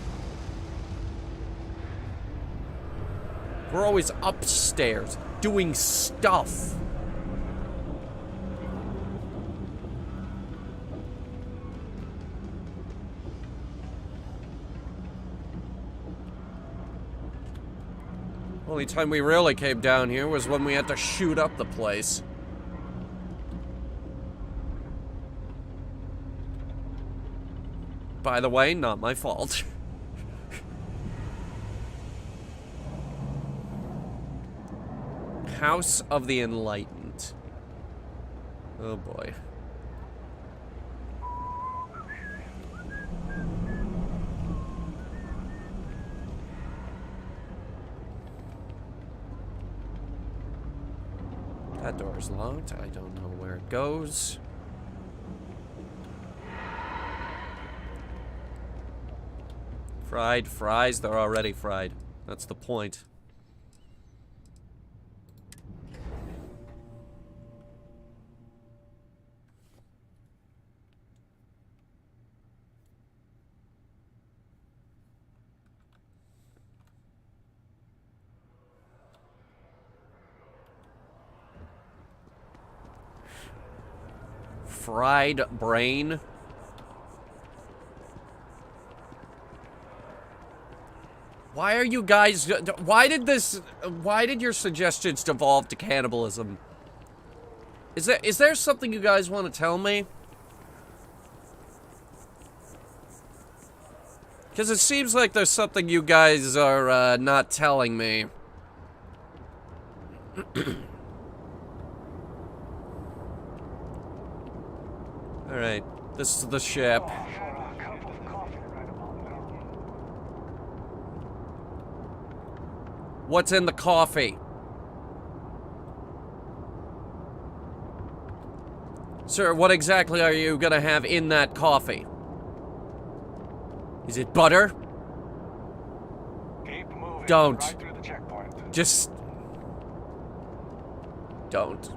We're always upstairs, doing stuff. Only time we really came down here was when we had to shoot up the place. By the way, not my fault. House of the Enlightened. Oh boy. That door's locked. I don't know where it goes. Fried fries? They're already fried. That's the point. Fried brain. Why are you guys... Why did your suggestions devolve to cannibalism? Is there something you guys want to tell me? Because it seems like there's something you guys are not telling me. Alright, this is the ship. What's in the coffee? Sir, what exactly are you gonna have in that coffee? Is it butter? Keep moving. Don't. Right through the checkpoint. Just... don't.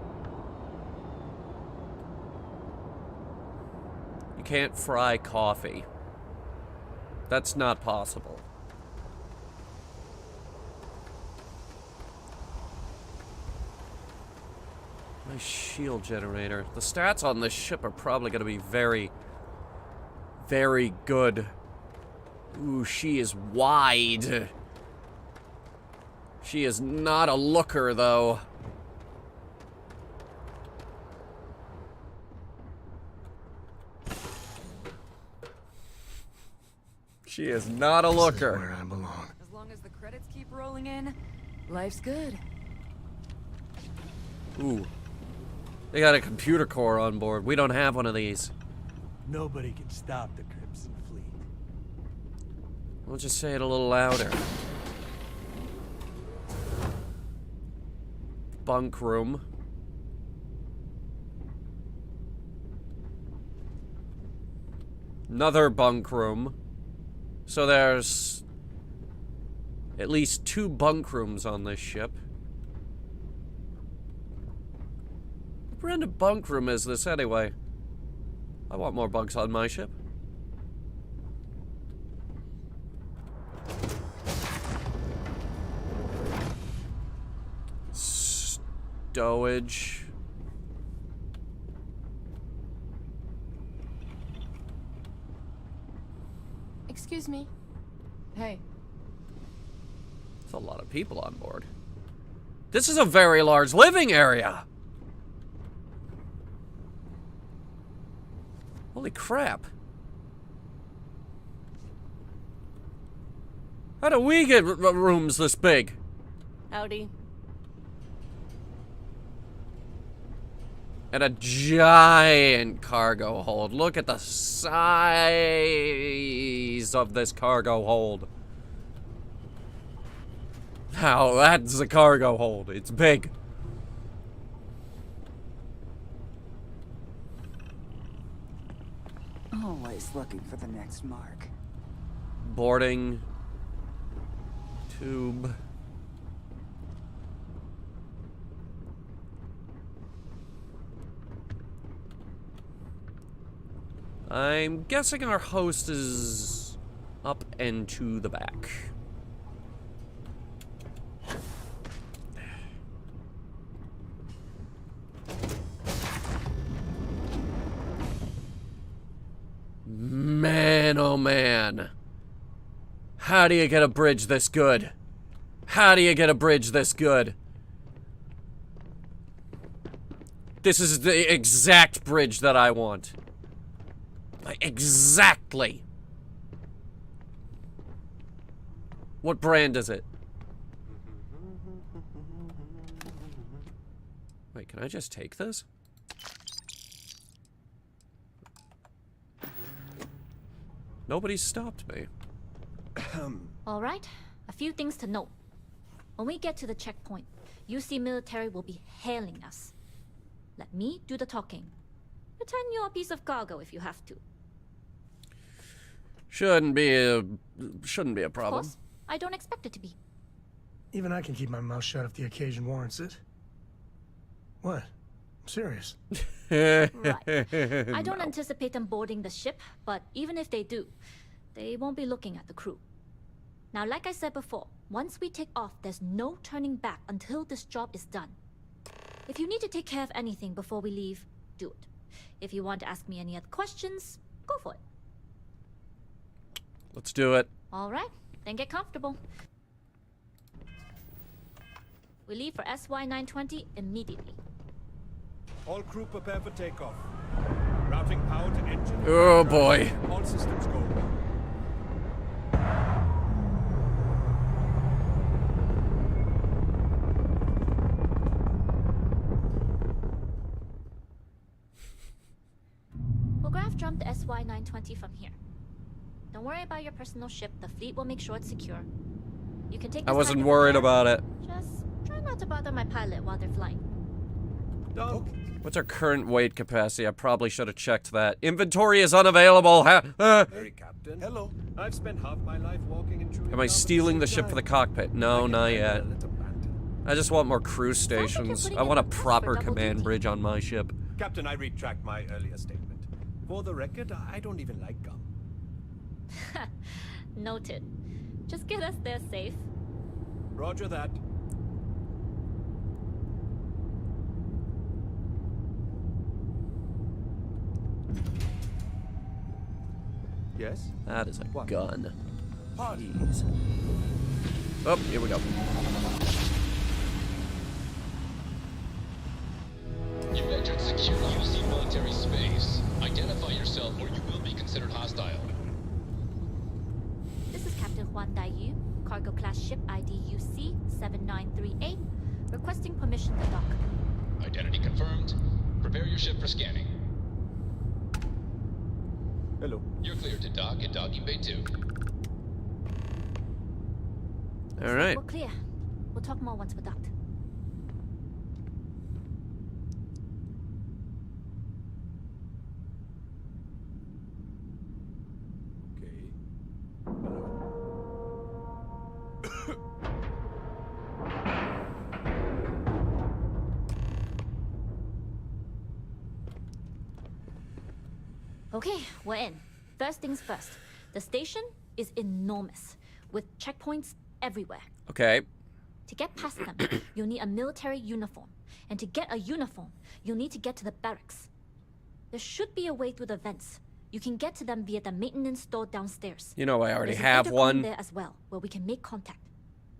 You can't fry coffee. That's not possible. My shield generator. The stats on this ship are probably going to be very, very good. Ooh, she is wide. She is not a looker, though. She is not a looker. This is where I belong. As long as the credits keep rolling in, life's good. Ooh. They got a computer core on board. We don't have one of these. Nobody can stop the Crimson Fleet. We'll just say it a little louder. Bunk room. Another bunk room. So there's at least 2 bunk rooms on this ship. What brand of bunk room is this anyway? I want more bunks on my ship. Stowage. Excuse me. Hey. There's a lot of people on board. This is a very large living area. Holy crap. How do we get rooms this big? Howdy. And a giant cargo hold. Look at the size of this cargo hold. Now, that's a cargo hold. It's big. Always looking for the next mark. Boarding tube. I'm guessing our host is up and to the back. Man, oh man. How do you get a bridge this good? How do you get a bridge this good? This is the exact bridge that I want. Exactly. What brand is it? Wait, can I just take this? Nobody stopped me. All right, a few things to note. When we get to the checkpoint, UC military will be hailing us. Let me do the talking. Pretend you're a piece of cargo if you have to. Shouldn't be a problem. Of course, I don't expect it to be. Even I can keep my mouth shut if the occasion warrants it. What? I'm serious. Right. I don't anticipate them boarding the ship, but even if they do, they won't be looking at the crew. Now, like I said before, once we take off, there's no turning back until this job is done. If you need to take care of anything before we leave, do it. If you want to ask me any other questions, go for it. Let's do it. All right, then get comfortable. We leave for SY-920 immediately. All crew prepare for takeoff. Routing power to engine. Oh boy. All systems go. SY-920 from here. Don't worry about your personal ship. The fleet will make sure it's secure. You can take this I wasn't time worried to prepare. about it. Just try not to bother my pilot while they're flying. What's our current weight capacity? I probably should have checked that. Inventory is unavailable. Hey, Captain. Hello. I've spent half my life walking and chewing. Am I stealing the ship for the cockpit? No, not yet. I just want more crew stations. I want a proper command bridge on my ship. Captain, I retract my earlier statement. For the record, I don't even like gum. Noted. Just get us there safe. Roger that. Yes? That is a What? gun. Jeez. Oh, here we go. You've entered secure UC military space. Identify yourself or you will be considered hostile. This is Captain Huan Daiyu, cargo class ship ID UC-7938, requesting permission to dock. Identity confirmed. Prepare your ship for scanning. Hello. You're cleared to dock at docking bay 2. All right. We're clear. We'll talk more once we're docked. Okay. Okay, we're in. First things first. The station is enormous, with checkpoints everywhere. Okay. To get past them, you'll need a military uniform. And to get a uniform, you'll need to get to the barracks. There should be a way through the vents. You can get to them via the maintenance store downstairs. You know I already There's have an one. intercom there as well, where we can make contact.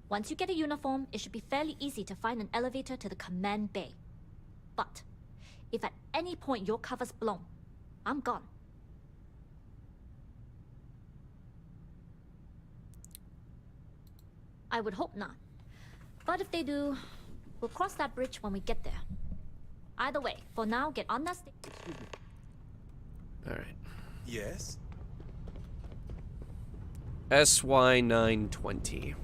Once you get a uniform, it should be fairly easy to find an elevator to the command bay. But if at any point your cover's blown, I'm gone. I would hope not. But if they do, we'll cross that bridge when we get there. Either way, for now, get on that stage. All right. Yes? SY-920.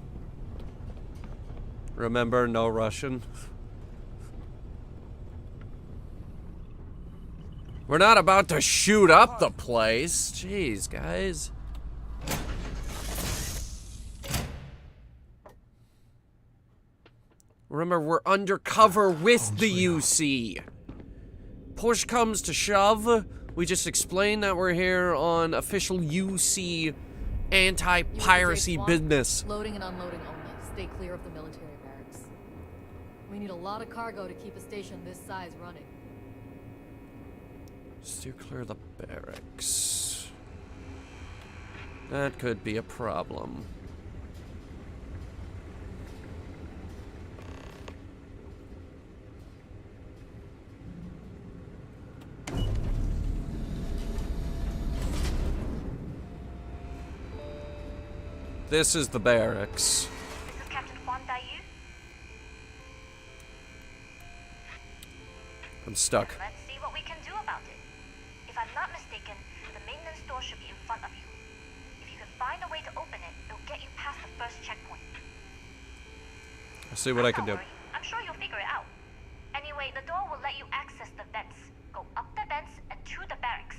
Remember, no Russian. We're not about to shoot up the place. Jeez, guys. Remember, we're undercover with the UC. Push comes to shove. We just explain that we're here on official UC anti-piracy business. Loading and unloading only. Stay clear of the military barracks. We need a lot of cargo to keep a station this size running. Steer clear of the barracks. That could be a problem. This is the barracks. This is Captain Huan Daiyu. I'm stuck. Let's see what we can do about it. If I'm not mistaken, the maintenance door should be in front of you. If you can find a way to open it, it'll get you past the first checkpoint. I'll see what I can do. I'm sure you'll figure it out. Anyway, the door will let you access the vents. Go up the vents and to the barracks.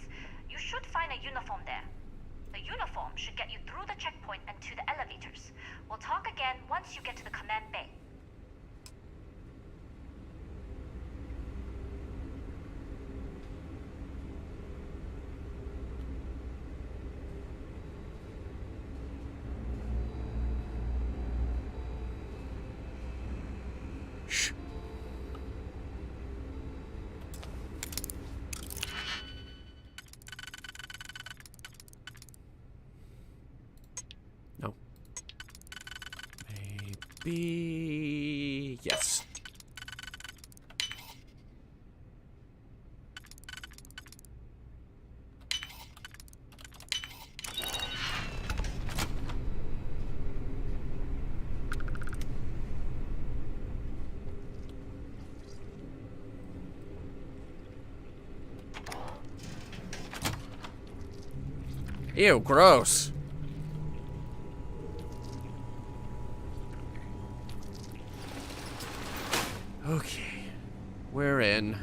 You should find a uniform there. The uniform should get you through the checkpoint and to the elevators. We'll talk again once you get to the command bay. Shh. No. Maybe... Yes. Ew, gross. Okay, we're in.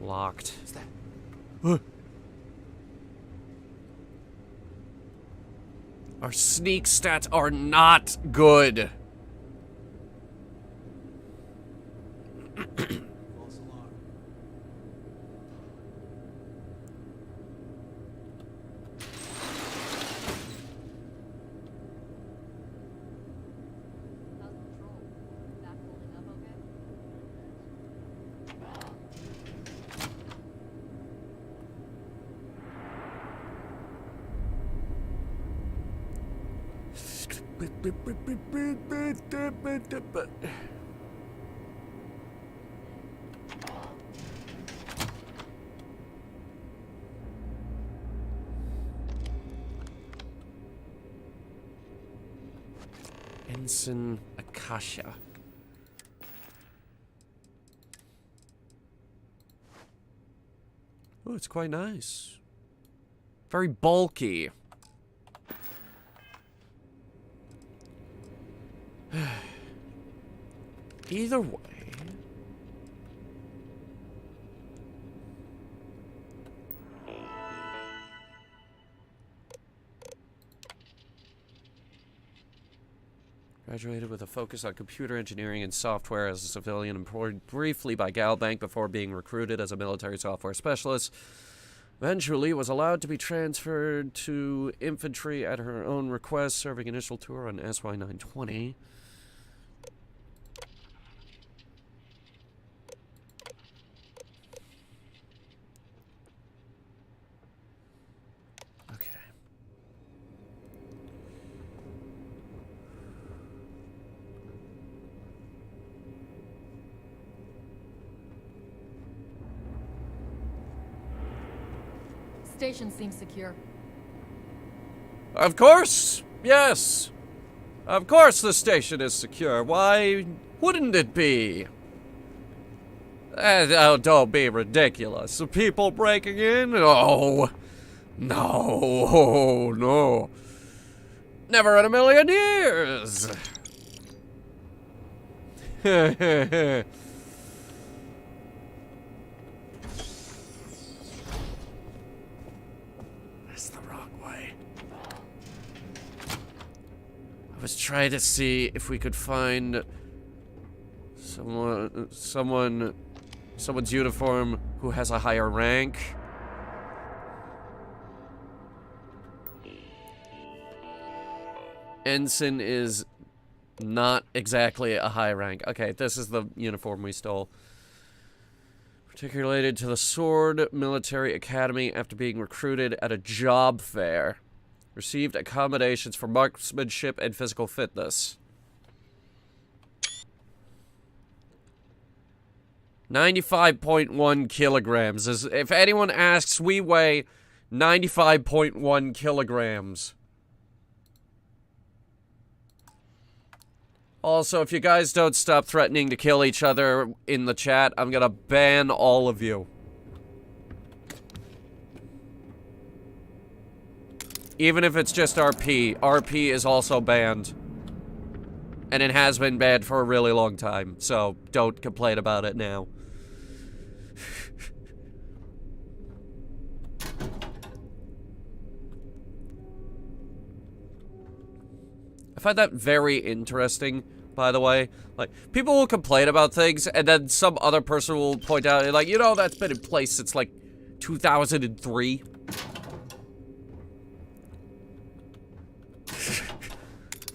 Locked. What's that? Our sneak stats are not good. Ensign Akasha. Oh, it's quite nice. Very bulky. Either way. Graduated with a focus on computer engineering and software as a civilian, employed briefly by Galbank before being recruited as a military software specialist. Eventually was allowed to be transferred to infantry at her own request, serving initial tour on SY-920. Station seems secure. Of course! Yes! Of course the station is secure. Why wouldn't it be? Oh, don't be ridiculous. The people breaking in? Oh, no, no. Never in a million years. I was trying to see if we could find someone's uniform who has a higher rank. Ensign is not exactly a high rank. Okay, this is the uniform we stole. Particularly related to the Sword Military Academy after being recruited at a job fair. Received accommodations for marksmanship and physical fitness. 95.1 kilograms. If anyone asks, we weigh 95.1 kilograms. Also, if you guys don't stop threatening to kill each other in the chat, I'm gonna ban all of you. Even if it's just RP. RP is also banned. And it has been banned for a really long time, so don't complain about it now. I find that very interesting, by the way. Like, people will complain about things, and then some other person will point out, like, you know, that's been in place since, like, 2003.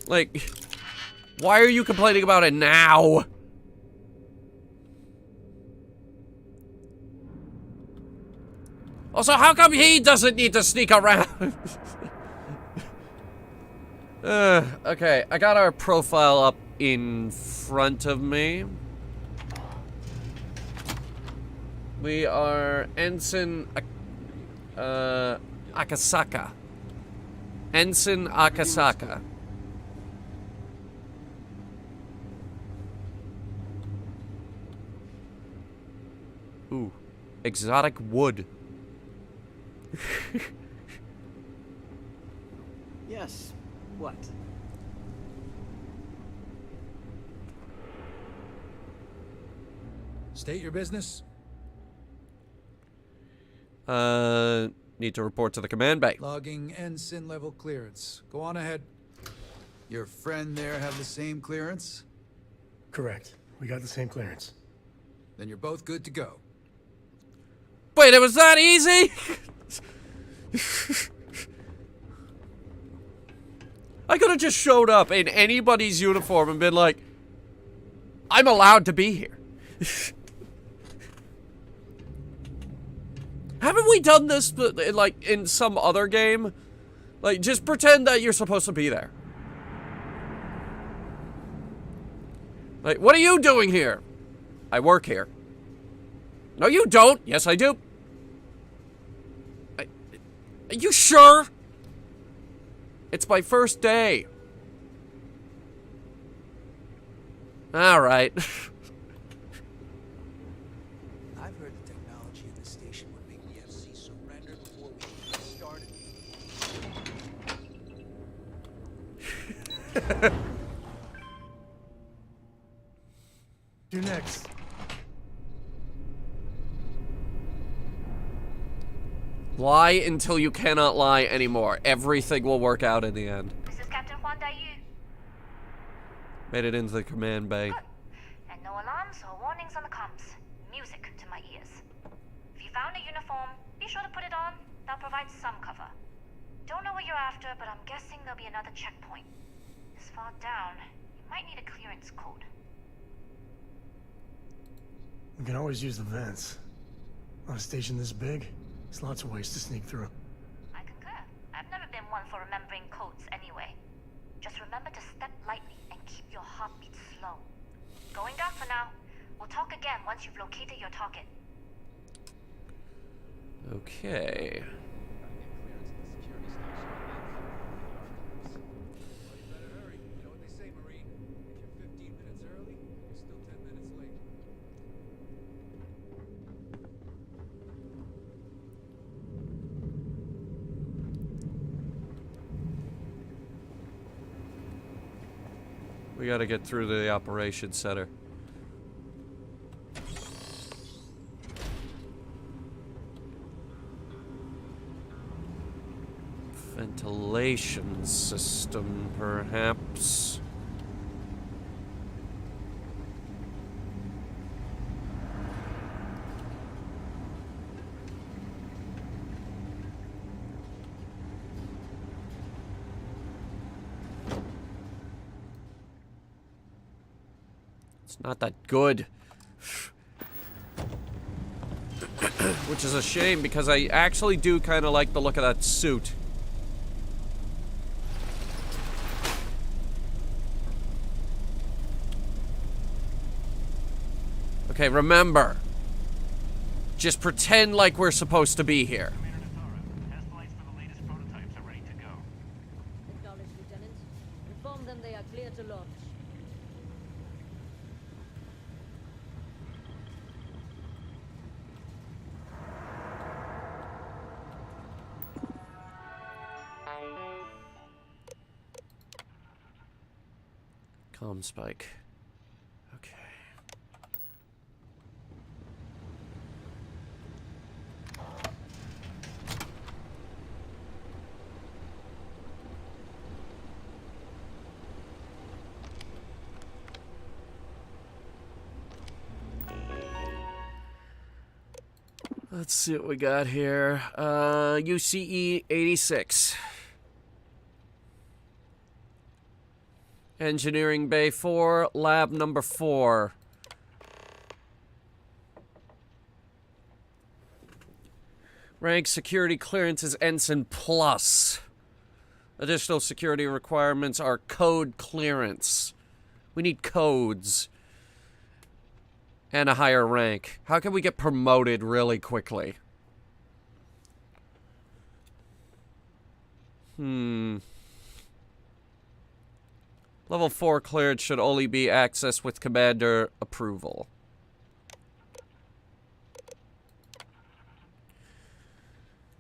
Like, why are you complaining about it now? Also, how come he doesn't need to sneak around? Okay, I got our profile up in front of me. We are Ensign Akasaka. Ensign Akasaka. Ooh. Exotic wood. Yes. What? State your business. Need to report to the command bay. Logging ensign level clearance. Go on ahead. Your friend there have the same clearance? Correct. We got the same clearance. Then you're both good to go. Wait, it was that easy? I could have just showed up in anybody's uniform and been like, I'm allowed to be here. Haven't we done this, like, in some other game? Like, just pretend that you're supposed to be there. Like, what are you doing here? I work here. No, you don't. Yes, I do. Are you sure? It's my first day. All right. I've heard the technology in the station would make the FC surrender before we even started. Do next. Lie until you cannot lie anymore. Everything will work out in the end. This is Captain Juan Dayu. Made it into the command bay. Good. And no alarms or warnings on the comms. Music to my ears. If you found a uniform, be sure to put it on. That'll provide some cover. Don't know what you're after, but I'm guessing there'll be another checkpoint. This far down, you might need a clearance code. We can always use the vents. On a station this big, there's lots of ways to sneak through. I concur. I've never been one for remembering codes anyway. Just remember to step lightly and keep your heartbeat slow. Going down for now. We'll talk again once you've located your target. Okay. We gotta get through the operations center. Ventilation system, perhaps. It's not that good. Which is a shame because I actually do kind of like the look of that suit. Okay, remember. Just pretend like we're supposed to be here. Acknowledged, Lieutenant. Inform them they are clear to launch. Comm spike. Okay. Let's see what we got here. UCE 86. Engineering Bay 4, Lab number 4. Rank security clearance is Ensign Plus. Additional security requirements are code clearance. We need codes. And a higher rank. How can we get promoted really quickly? Level 4 clearance should only be accessed with commander approval.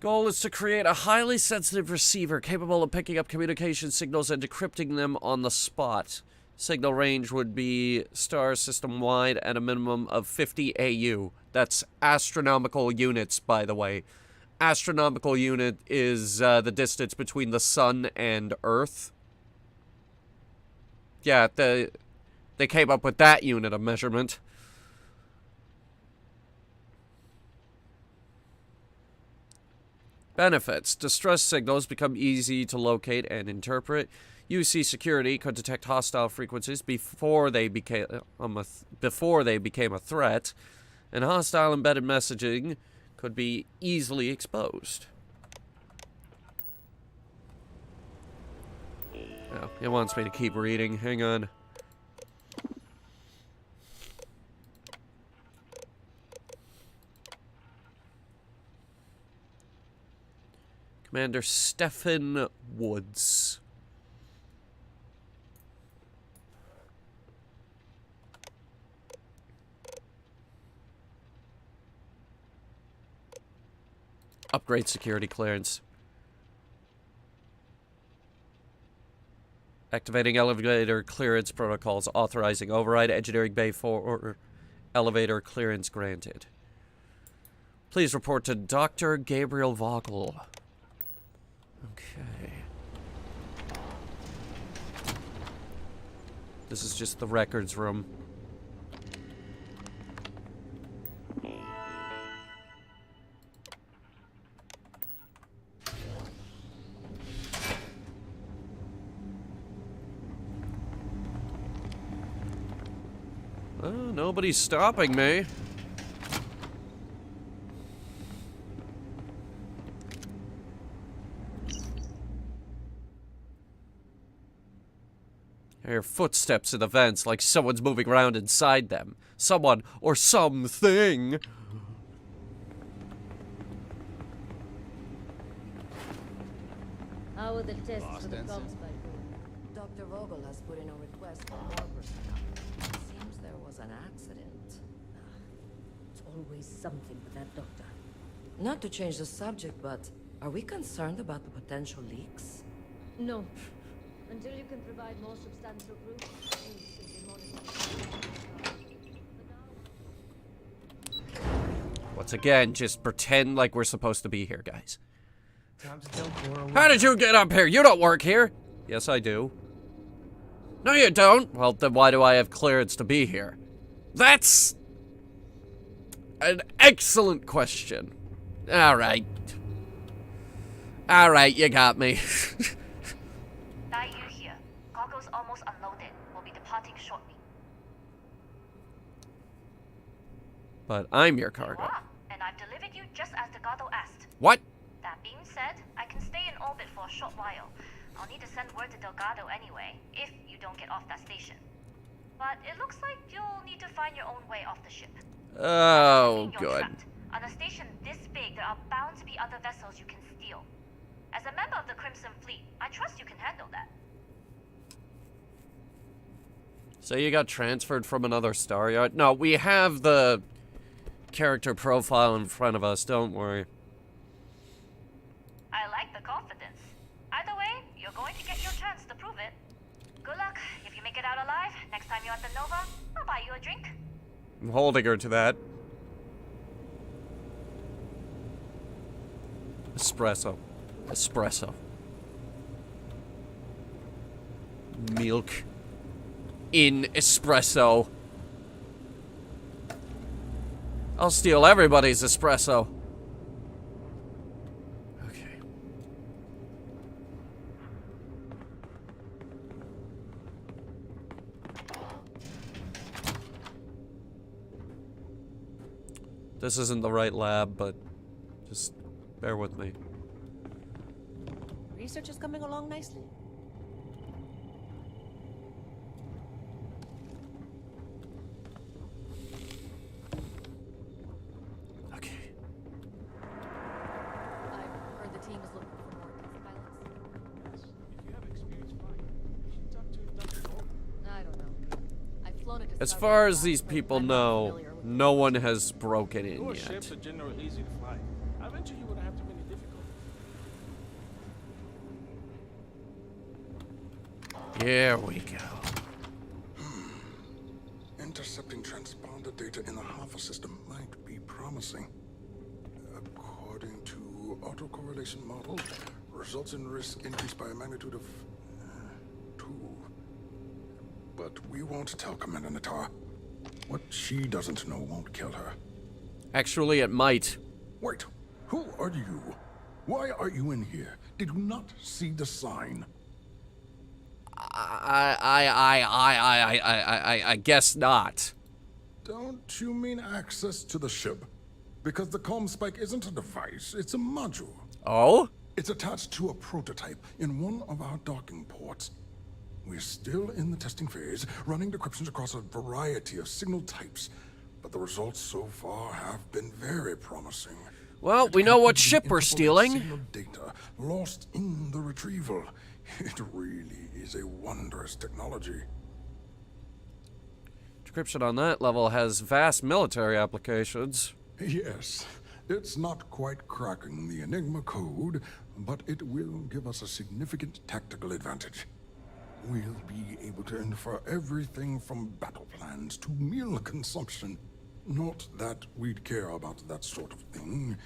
Goal is to create a highly sensitive receiver capable of picking up communication signals and decrypting them on the spot. Signal range would be star system wide at a minimum of 50 AU. That's astronomical units, by the way. Astronomical unit is the distance between the sun and Earth. Yeah, they came up with that unit of measurement. Benefits. Distress signals become easy to locate and interpret. UC security could detect hostile frequencies before they became a threat, and hostile embedded messaging could be easily exposed. Oh, it wants me to keep reading. Hang on. Commander Stephen Woods. Upgrade security clearance. Activating elevator clearance protocols. Authorizing override engineering bay 4 elevator clearance granted. Please report to Dr. Gabriel Vogel. Okay. This is just the records room. Oh, nobody's stopping me. I hear footsteps in the vents, like someone's moving around inside them. Someone or something. How are the tests for the comms by Dr. Vogel has put in a request for more personnel. It seems there was an accident. It's always something with that doctor. Not to change the subject, but are we concerned about the potential leaks? No. Until you can provide more substantial proof, you simply monitor. Once again, just pretend like we're supposed to be here, guys. How did you get up here? You don't work here. Yes, I do. No, you don't. Well, then why do I have clearance to be here? That's an excellent question. All right. All right, you got me. Here. Goggles almost unloaded. We'll be departing shortly. But I'm your cargo. You are, and I've delivered you just as Delgado asked. What? That being said, I can stay in orbit for a short while. I'll need to send word to Delgado anyway, if you don't get off that station. But it looks like you'll need to find your own way off the ship. Oh, good. Trapped. On a station this big, there are bound to be other vessels you can steal. As a member of the Crimson Fleet, I trust you can handle that. So you got transferred from another star yard? No, we have the character profile in front of us, don't worry. I like the confidence. Either way, you're going to get your chance to prove it. Good luck. If you make it out alive, next time you're at the Nova, I'll buy you a drink. I'm holding her to that. Espresso. Espresso. Milk. In espresso. I'll steal everybody's espresso. Okay. This isn't the right lab, but just bear with me. Research is coming along nicely. I've heard the team is looking for more test pilots. As far as these people know, no one has broken in Your yet. ships are generally easy to fly. I venture you wouldn't have too many difficulties. Here we go. Intercepting transponder data in the Alpha system might be promising. According to autocorrelation model, results in risk increased by a magnitude of 2. But we won't tell Commander Natar. What she doesn't know won't kill her. Actually, it might. Wait, who are you? Why are you in here? Did you not see the sign? I guess not. Don't you mean access to the ship? Because the comm spike isn't a device, it's a module. Oh? It's attached to a prototype in one of our docking ports. We're still in the testing phase, running decryptions across a variety of signal types, but the results so far have been very promising. Well, we know what ship we're stealing. Signal data lost in the retrieval. It really is a wondrous technology. Decryption on that level has vast military applications. Yes, it's not quite cracking the Enigma code, but it will give us a significant tactical advantage. We'll be able to infer everything from battle plans to meal consumption. Not that we'd care about that sort of thing,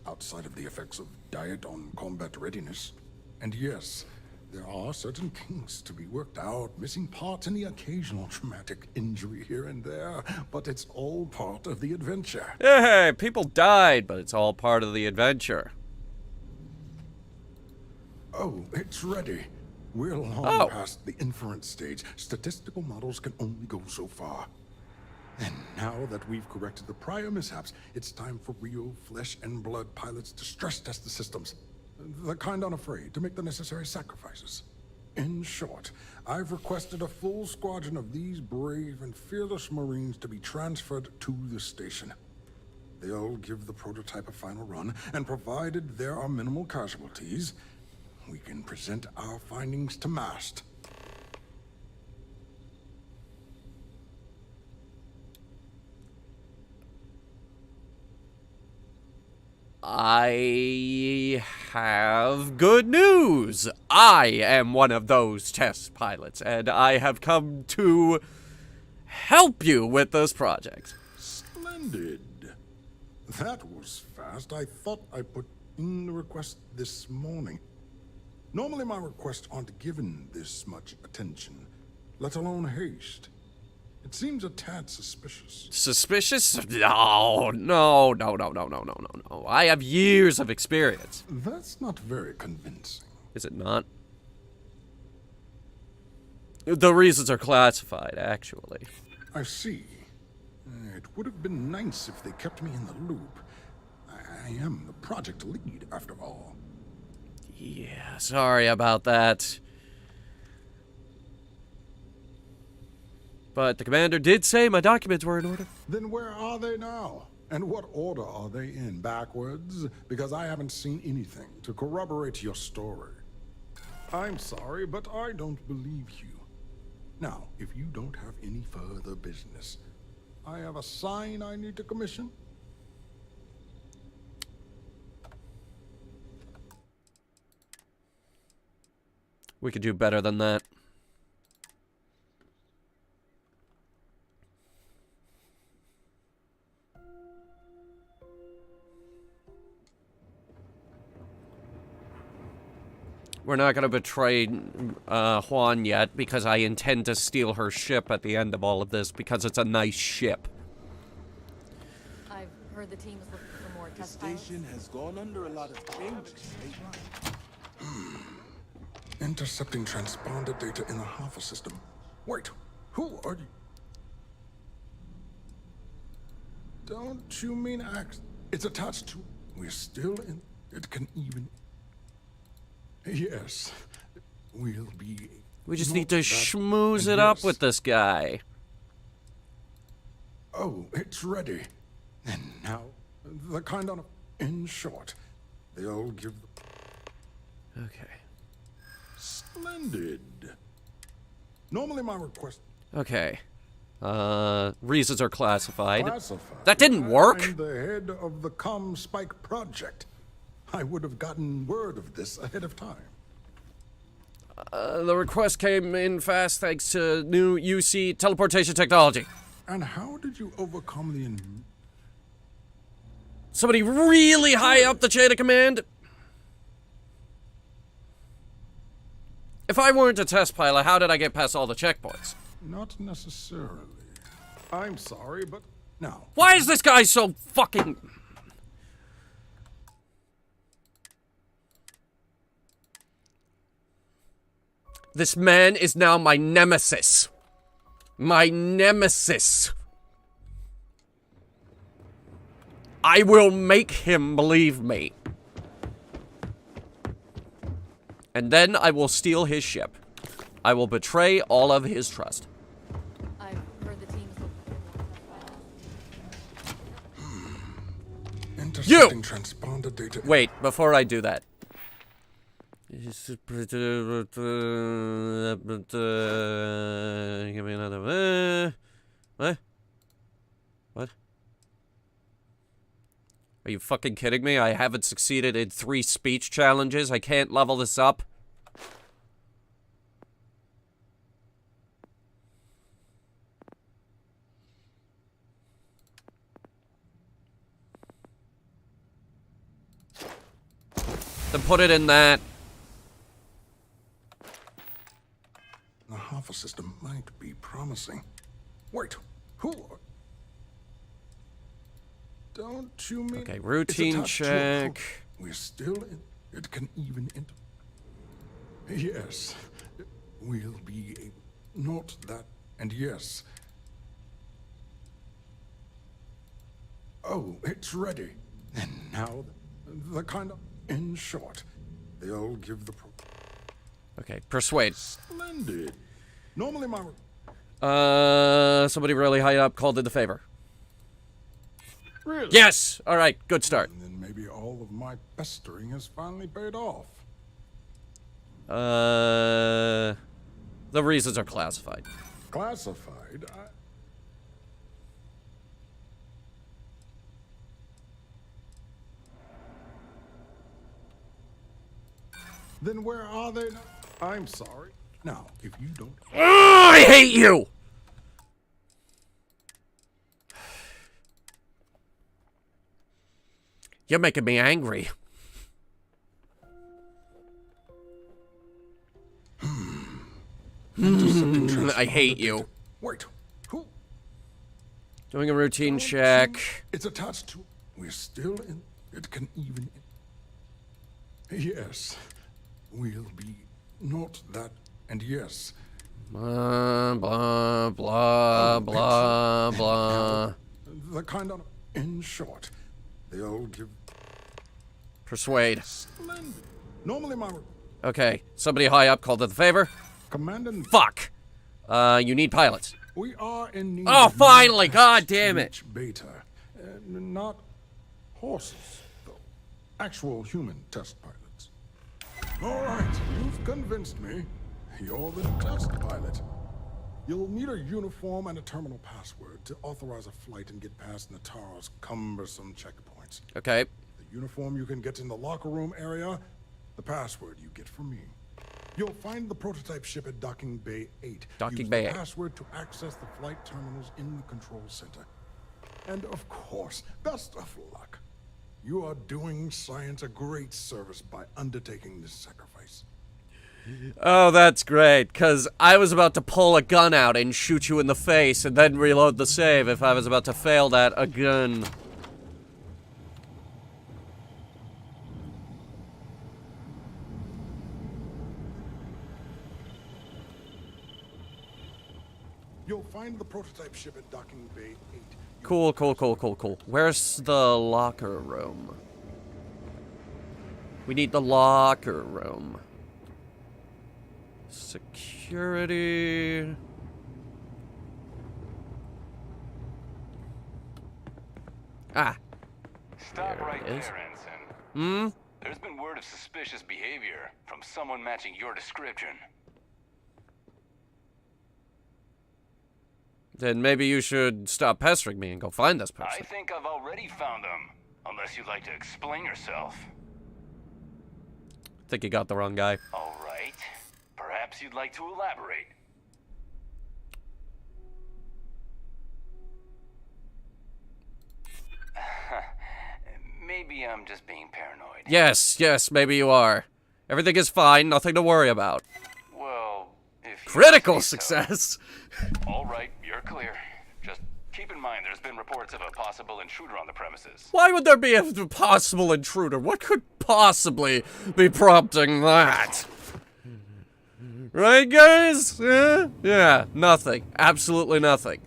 outside of the effects of diet on combat readiness. And yes, there are certain kinks to be worked out, missing parts and the occasional traumatic injury here and there, but it's all part of the adventure. Hey, people died, but it's all part of the adventure. Oh, it's ready. We're long past the inference stage. Statistical models can only go so far. And now that we've corrected the prior mishaps, it's time for real flesh and blood pilots to stress test the systems. The kind unafraid to make the necessary sacrifices. In short, I've requested a full squadron of these brave and fearless Marines to be transferred to the station. They'll give the prototype a final run, and provided there are minimal casualties, we can present our findings to MAST. I have good news. I am one of those test pilots, and I have come to help you with this project. Splendid. That was fast. I thought I put in the request this morning. Normally my requests aren't given this much attention, let alone haste. It seems a tad suspicious. Suspicious? No. I have years of experience. That's not very convincing. Is it not? The reasons are classified, actually. I see. It would have been nice if they kept me in the loop. I am the project lead, after all. Yeah, sorry about that. But the commander did say my documents were in order. Then where are they now? And what order are they in? Backwards? Because I haven't seen anything to corroborate your story. I'm sorry, but I don't believe you. Now, if you don't have any further business, I have a sign I need to commission. We could do better than that. We're not going to betray Juan yet, because I intend to steal her ship at the end of all of this, because it's a nice ship. I've heard the team is looking for more test pilots. The station has gone under a lot of changes. Intercepting transponder data in the Alpha system. Wait, who are you? Don't you mean it's attached to... We're still in... It can even... Yes, we'll be... We just need to schmooze it up with this guy. Oh, it's ready. And now, the kind on... In short, they'll give... Okay. Splendid. Normally my request... Okay. Reasons are classified. That didn't work! I'm the head of the ComSpike project. I would have gotten word of this ahead of time. The request came in fast thanks to new UC teleportation technology. And how did you overcome the... Somebody really high up the chain of command? If I weren't a test pilot, how did I get past all the checkpoints? Not necessarily. I'm sorry, but no. Why is this guy so fucking... This man is now my nemesis. My nemesis. I will make him believe me. And then I will steal his ship. I will betray all of his trust. I've heard the team's Intercepting transponder data. Wait, before I do that. Give me another. What? What? Are you fucking kidding me? I haven't succeeded in 3 speech challenges. I can't level this up. Then put it in that. The Alpha system might be promising. Wait, who? Don't you mean? Okay, routine check. We're still in. It can even enter. Yes, we'll be not that, and yes. Oh, it's ready. And now the kind of. In short, they'll give the. Okay, persuade. Splendid. Normally, my. Somebody really high up called in the favor. Really? Yes! Alright, good start. And then maybe all of my pestering has finally paid off. The reasons are classified. Classified? Then where are they now? I'm sorry. Now, if you don't... Oh, I hate you! You're making me angry. I hate you. Wait, who? Doing a routine check. It's attached to... We're still in... It can even... Yes. We'll be not that... And yes. Blah, blah, blah, blah, blah. The kind of... In short, they'll give... Persuade. Splendid. Normally my... Okay, somebody high up called in the favor. Commandant... Fuck! You need pilots. We are in need. Oh, finally! God damn it! Beta. Not horses, though. Actual human test pilots. All right, you've convinced me. You're the test pilot. You'll need a uniform and a terminal password to authorize a flight and get past Natara's cumbersome checkpoints. Okay. The uniform you can get in the locker room area. The password you get from me. You'll find the prototype ship at Docking Bay 8. Docking Bay 8. Use the password to access the flight terminals in the control center. And of course, best of luck. You are doing science a great service by undertaking this sacrifice. Oh, that's great, because I was about to pull a gun out and shoot you in the face and then reload the save if I was about to fail that again. You'll find the prototype ship at Docking Bay 8. Cool, cool, cool, cool, cool. Where's the locker room? We need the locker room. Security. Ah. Stop right there, Ensign. Hmm? There's been word of suspicious behavior from someone matching your description. Then maybe you should stop pestering me and go find this person. I think I've already found them. Unless you'd like to explain yourself. I think you got the wrong guy. All right. Perhaps you'd like to elaborate. Maybe I'm just being paranoid. Yes, maybe you are. Everything is fine, nothing to worry about. Well, if critical success. All right, you're clear. Just keep in mind there's been reports of a possible intruder on the premises. Why would there be a possible intruder? What could possibly be prompting that? Right, guys? Yeah, nothing. Absolutely nothing.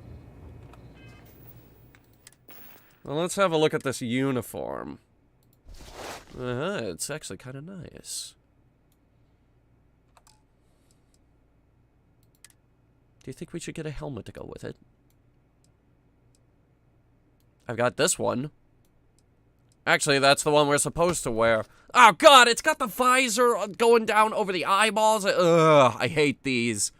Well, let's have a look at this uniform. It's actually kind of nice. Do you think we should get a helmet to go with it? I've got this one. Actually, that's the one we're supposed to wear. Oh, God, it's got the visor going down over the eyeballs. Ugh, I hate these.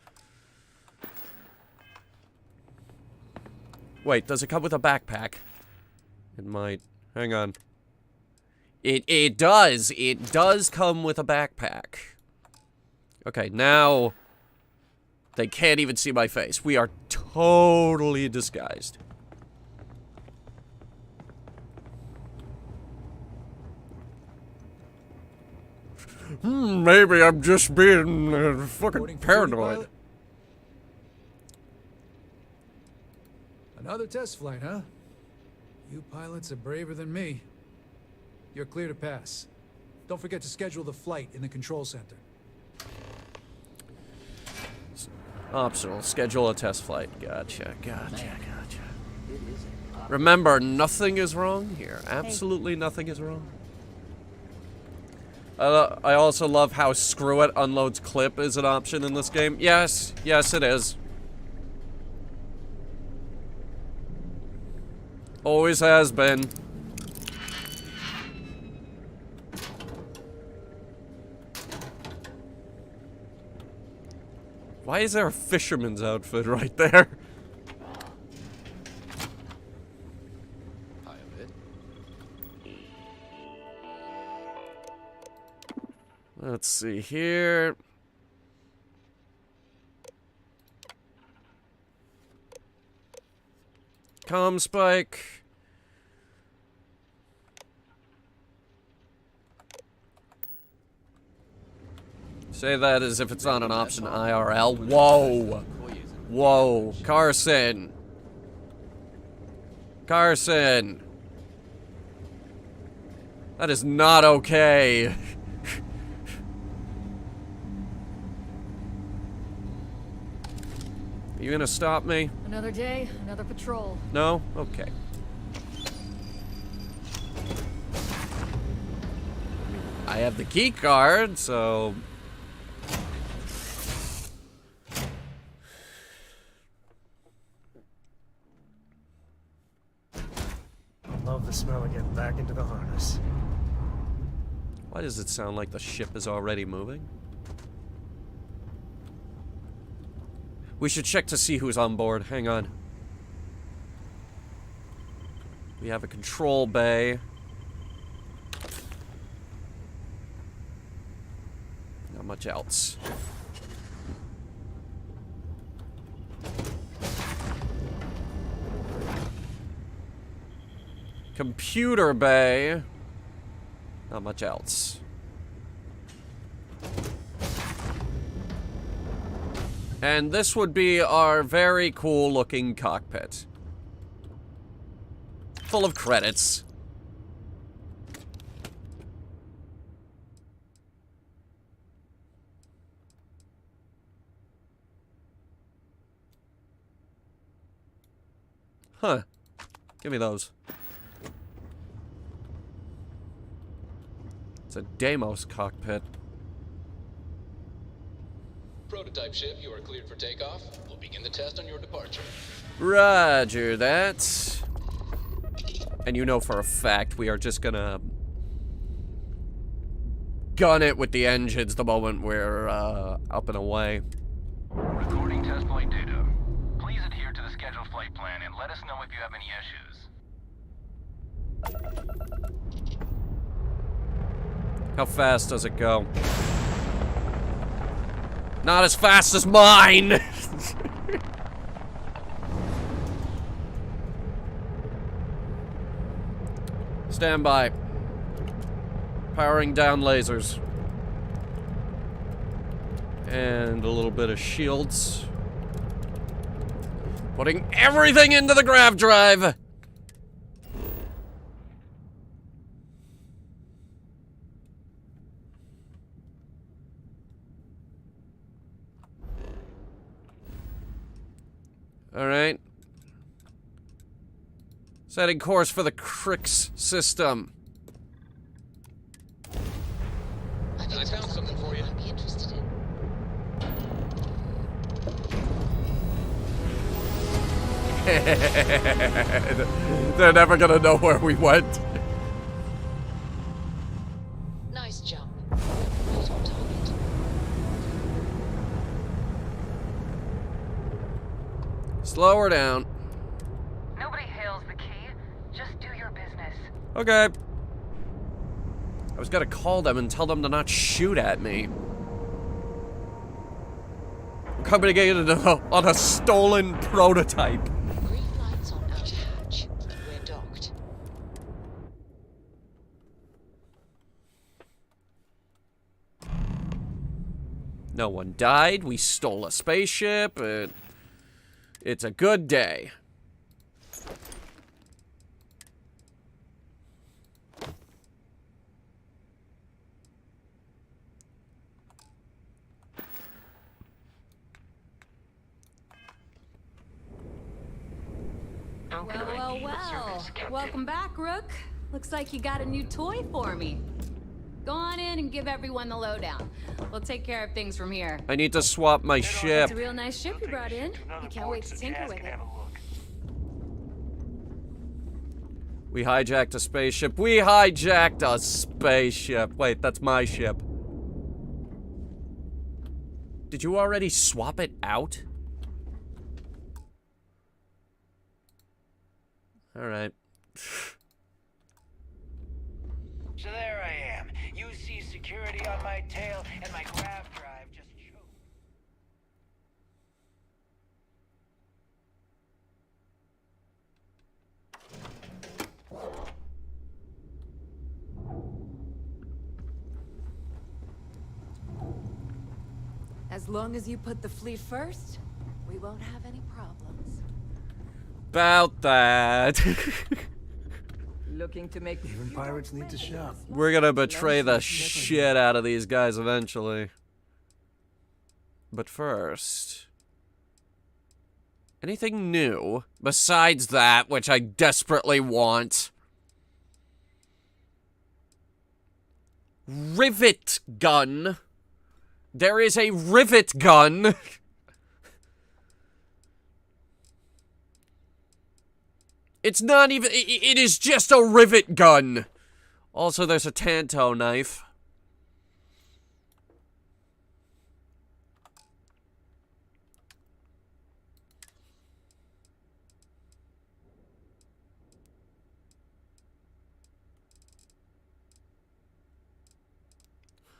Wait, does it come with a backpack? It might. Hang on. It does. It does come with a backpack. Okay, now they can't even see my face. We are totally disguised. Maybe I'm just being fucking paranoid. Another test flight, huh? You pilots are braver than me. You're clear to pass. Don't forget to schedule the flight in the control center. Optional. Schedule a test flight. Gotcha. Remember, nothing is wrong here. Absolutely nothing is wrong. I also love how screw it unloads clip is an option in this game. Yes, it is. Always has been. Why is there a fisherman's outfit right there? Let's see here. Comm spike. Say that as if it's not an option IRL. Whoa. Whoa. Carson. That is not okay. Are you gonna stop me? Another day, another patrol. No? Okay. I have the key card, so... I love the smell of getting back into the harness. Why does it sound like the ship is already moving? We should check to see who's on board. Hang on. We have a control bay. Not much else. Computer bay. Not much else. And this would be our very cool looking cockpit. Full of credits. Huh. Give me those. It's a Deimos cockpit. Prototype ship, you are cleared for takeoff. We'll begin the test on your departure. Roger that. And you know for a fact we are just gonna gun it with the engines the moment we're up and away. Recording test flight data. Please adhere to the scheduled have any issues. How fast does it go? Not as fast as mine! Stand by. Powering down lasers. And a little bit of shields. Putting everything into the grav drive! Alright. Setting course for the Crix system. I found something for you. I'd be interested in. They're never gonna know where we went. Nice jump. Right on target. Slow her down. Nobody hails the key. Just do your business. Okay. I was gonna call them and tell them to not shoot at me. I'm coming to get on a stolen prototype. Green lights on outer hatch. We're docked. No one died. We stole a spaceship. It's a good day. Well. Welcome back, Rook. Looks like you got a new toy for me. Go on in and give everyone the lowdown. We'll take care of things from here. I need to swap my ship. It's a real nice ship you brought in. I can't wait to tinker with it. We hijacked a spaceship. We hijacked a spaceship. Wait, that's my ship. Did you already swap it out? Alright. So there I am. You see security on my tail, and my grav drive just choked. As long as you put the fleet first, we won't have any problems. About that. Looking to make even pirates need to shop. We're gonna betray the shit out of these guys eventually. But first, anything new besides that which I desperately want? Rivet gun. There is a rivet gun. It's not even, it is just a rivet gun. Also, there's a Tanto knife.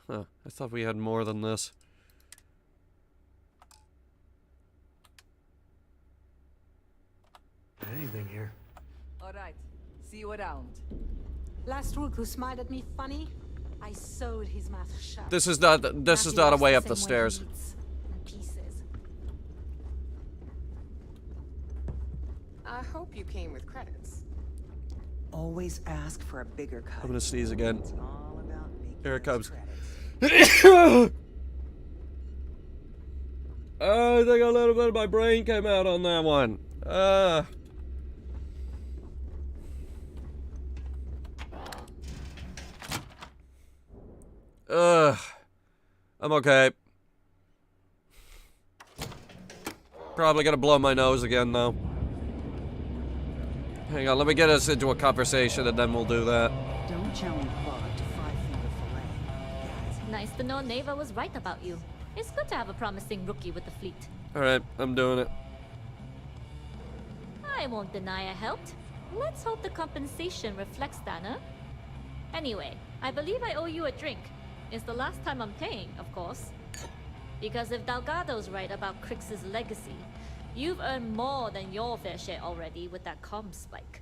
Huh, I thought we had more than this. Anything here? Alright, see you around. Last Rook who smiled at me funny, I sewed his mouth shut. This is not a way up the stairs. I hope you came with credits. Always ask for a bigger cut. I'm gonna sneeze again. It's all about making Here it comes. credits. I think a little bit of my brain came out on that one. I'm okay. Probably gonna blow my nose again, though. Hang on, let me get us into a conversation and then we'll do that. Don't challenge Claude to 5-finger fillet. Nice to know Neva was right about you. It's good to have a promising rookie with the fleet. Alright, I'm doing it. I I won't deny I helped. Let's hope the compensation reflects that, huh? Anyway, I believe I owe you a drink. It's the last time I'm paying, of course. Because if Delgado's right about Crix's legacy, you've earned more than your fair share already with that comm spike.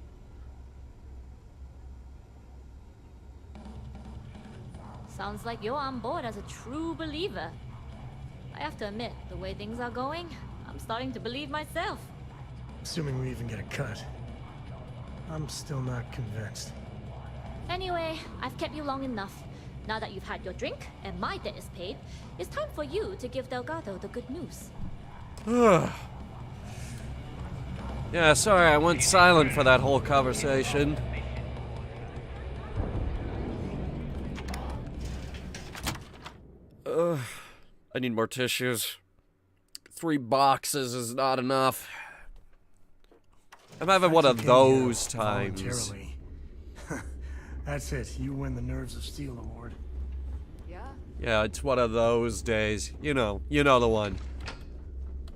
Sounds like you're on board as a true believer. I have to admit, the way things are going, I'm starting to believe myself. Assuming we even get a cut. I'm still not convinced. Anyway, I've kept you long enough. Now that you've had your drink and my debt is paid, it's time for you to give Delgado the good news. Yeah, sorry I went silent for that whole conversation. I need more tissues. 3 boxes is not enough. I'm having one of those times. That's it. You win the Nerves of Steel award. Yeah, it's one of those days. You know the one.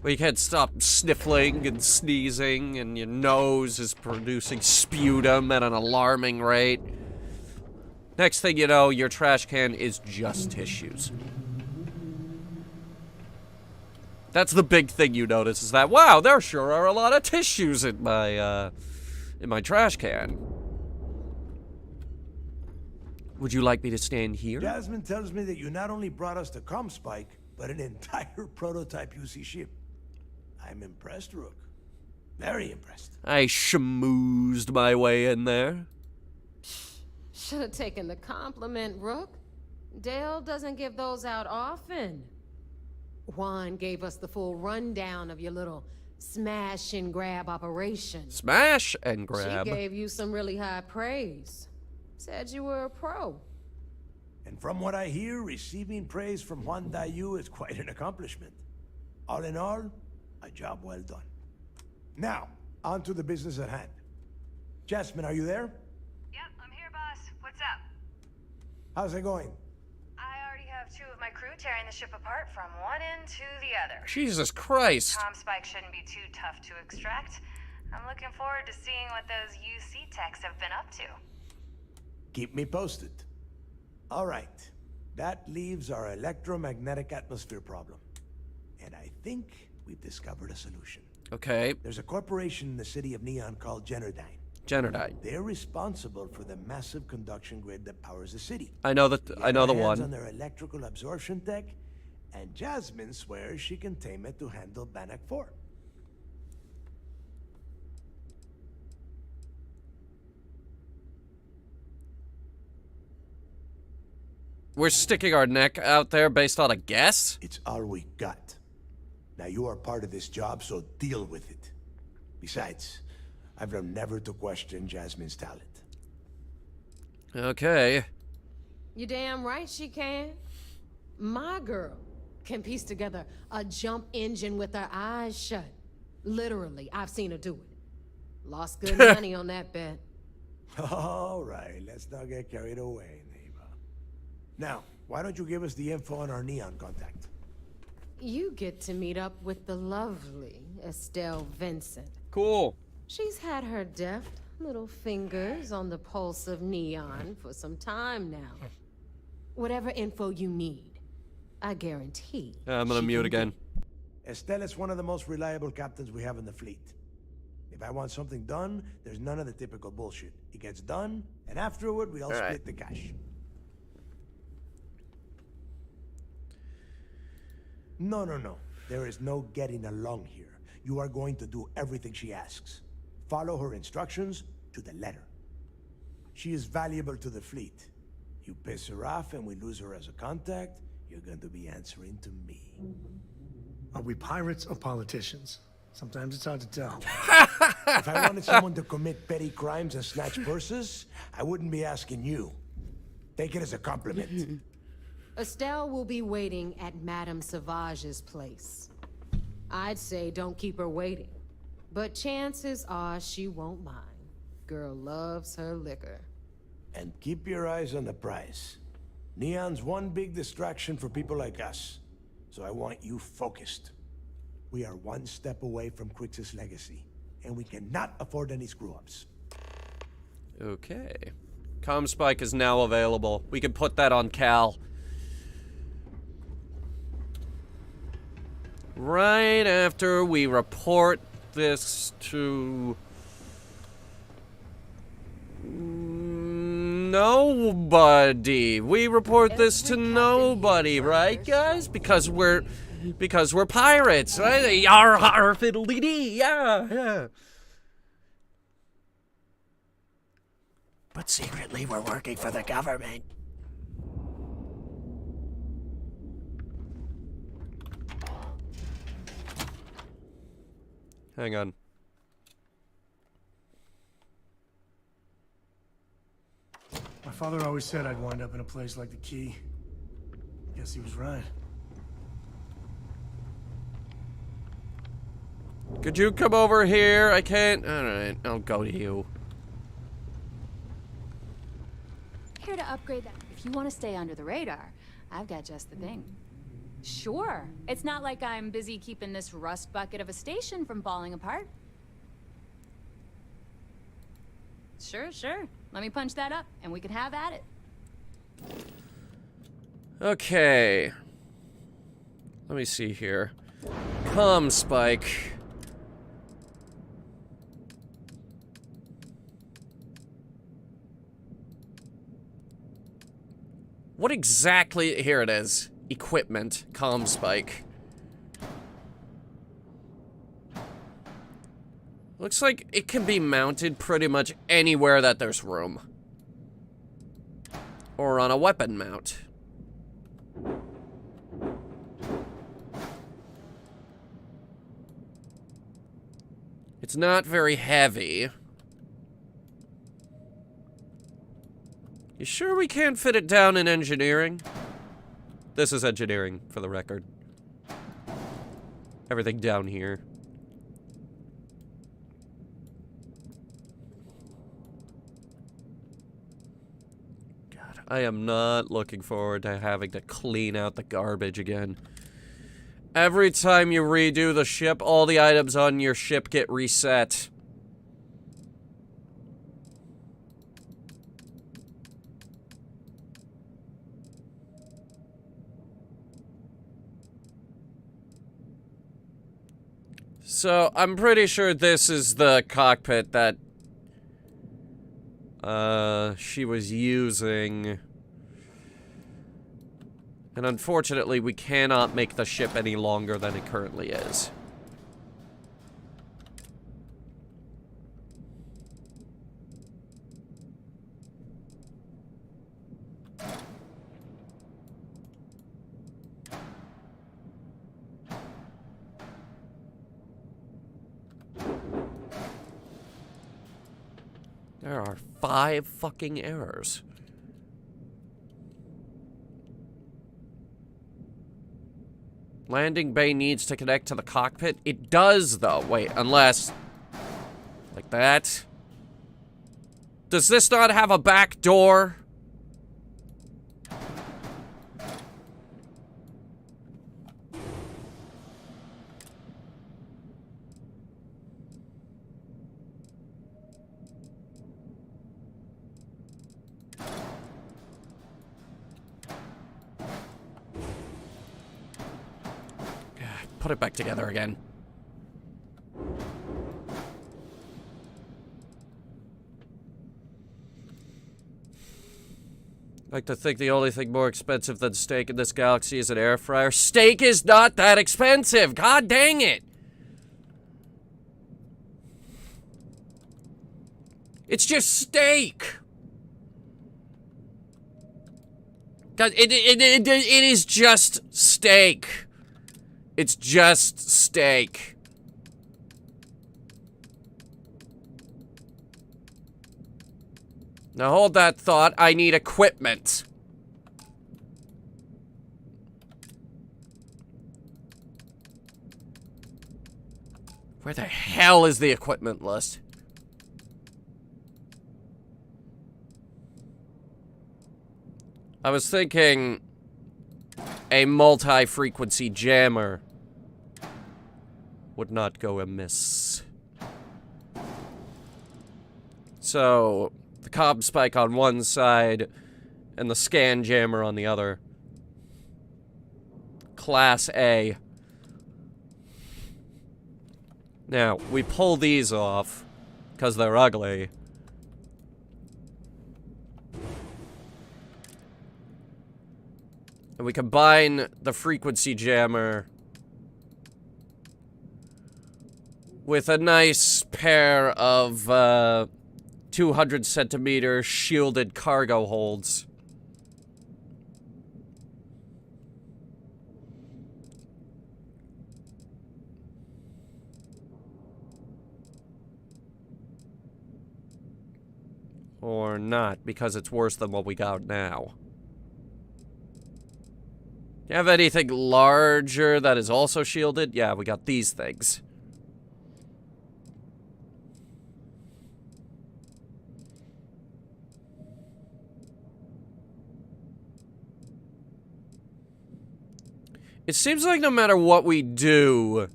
Where you can't stop sniffling and sneezing, and your nose is producing sputum at an alarming rate. Next thing you know, your trash can is just tissues. That's the big thing you notice, is that, wow, there sure are a lot of tissues in my trash can. Would you like me to stand here? Jasmine tells me that you not only brought us the comm spike, but an entire prototype UC ship. I'm impressed, Rook. Very impressed. I schmoozed my way in there. Should have taken the compliment, Rook. Dale doesn't give those out often. Juan gave us the full rundown of your little smash and grab operation. Smash and grab? She gave you some really high praise. Said you were a pro. And from what I hear, receiving praise from Juan Dayu is quite an accomplishment. All in all, a job well done. Now, on to the business at hand. Jasmine, are you there? Yep, I'm here, boss. What's up? How's it going? I already have 2 of my crew tearing the ship apart from one end to the other. Jesus Christ. Comm spike shouldn't be too tough to extract. I'm looking forward to seeing what those UC techs have been up to. Keep me posted. All right. That leaves our electromagnetic atmosphere problem. And I think we've discovered a solution. Okay. There's a corporation in the city of Neon called Generdyne. Generdyne. They're responsible for the massive conduction grid that powers the city. I know the one. On their electrical absorption tech, and Jasmine swears she can tame it to handle Bannock 4. We're sticking our neck out there based on a guess? It's all we got. Now you are part of this job, so deal with it. Besides, I've learned never to question Jasmine's talent. Okay. You damn right she can. My girl can piece together a jump engine with her eyes shut. Literally, I've seen her do it. Lost good money on that bet. All right, let's not get carried away, Neva. Now, why don't you give us the info on our Neon contact? You get to meet up with the lovely Estelle Vincent. Cool. She's had her deft little fingers on the pulse of Neon for some time now. Whatever info you need, I guarantee. I'm gonna mute again. Estelle is one of the most reliable captains we have in the fleet. If I want something done, there's none of the typical bullshit. It gets done, and afterward, we all split the cash. No. There is no getting along here. You are going to do everything she asks. Follow her instructions to the letter. She is valuable to the fleet. You piss her off and we lose her as a contact, you're going to be answering to me. Are we pirates or politicians? Sometimes it's hard to tell. If I wanted someone to commit petty crimes and snatch purses, I wouldn't be asking you. Take it as a compliment. Estelle will be waiting at Madame Sauvage's place. I'd say don't keep her waiting, but chances are she won't mind. Girl loves her liquor. And keep your eyes on the prize. Neon's one big distraction for people like us, so I want you focused. We are one step away from Crix's legacy, and we cannot afford any screw-ups. Okay. Comm spike is now available. We can put that on Cal. Right after we report this to... nobody. We report this to nobody, right, guys? Because we're pirates, right? Yar har fiddly dee, yeah. But secretly, we're working for the government. Hang on. My father always said I'd wind up in a place like the Key. Guess he was right. Could you come over here? I can't. Alright, I'll go to you. Here to upgrade that. If you want to stay under the radar, I've got just the thing. Sure. It's not like I'm busy keeping this rust bucket of a station from falling apart. Sure. Let me punch that up, and we can have at it. Okay. Let me see here. Comm spike. What exactly... Here it is. Equipment. Comm spike. Looks like it can be mounted pretty much anywhere that there's room. Or on a weapon mount. It's not very heavy. You sure we can't fit it down in engineering? This is engineering, for the record. Everything down here. God, I am not looking forward to having to clean out the garbage again. Every time you redo the ship, all the items on your ship get reset. So, I'm pretty sure this is the cockpit that she was using. And unfortunately, we cannot make the ship any longer than it currently is. There are 5 fucking errors. Landing bay needs to connect to the cockpit. It does, though. Wait, unless... like that? Does this not have a back door? Put it back together again. I like to think the only thing more expensive than steak in this galaxy is an air fryer. Steak is not that expensive! God dang it! It's just steak! God, it is just steak. It's just steak. Now hold that thought. I need equipment. Where the hell is the equipment list? I was thinking a multi-frequency jammer would not go amiss. So, the comm spike on one side, and the scan jammer on the other. Class A. Now, we pull these off, because they're ugly. And we combine the frequency jammer with a nice pair of 200 centimeter shielded cargo holds. Or not, because it's worse than what we got now. Do you have anything larger that is also shielded? Yeah, we got these things. It seems like no matter what we do,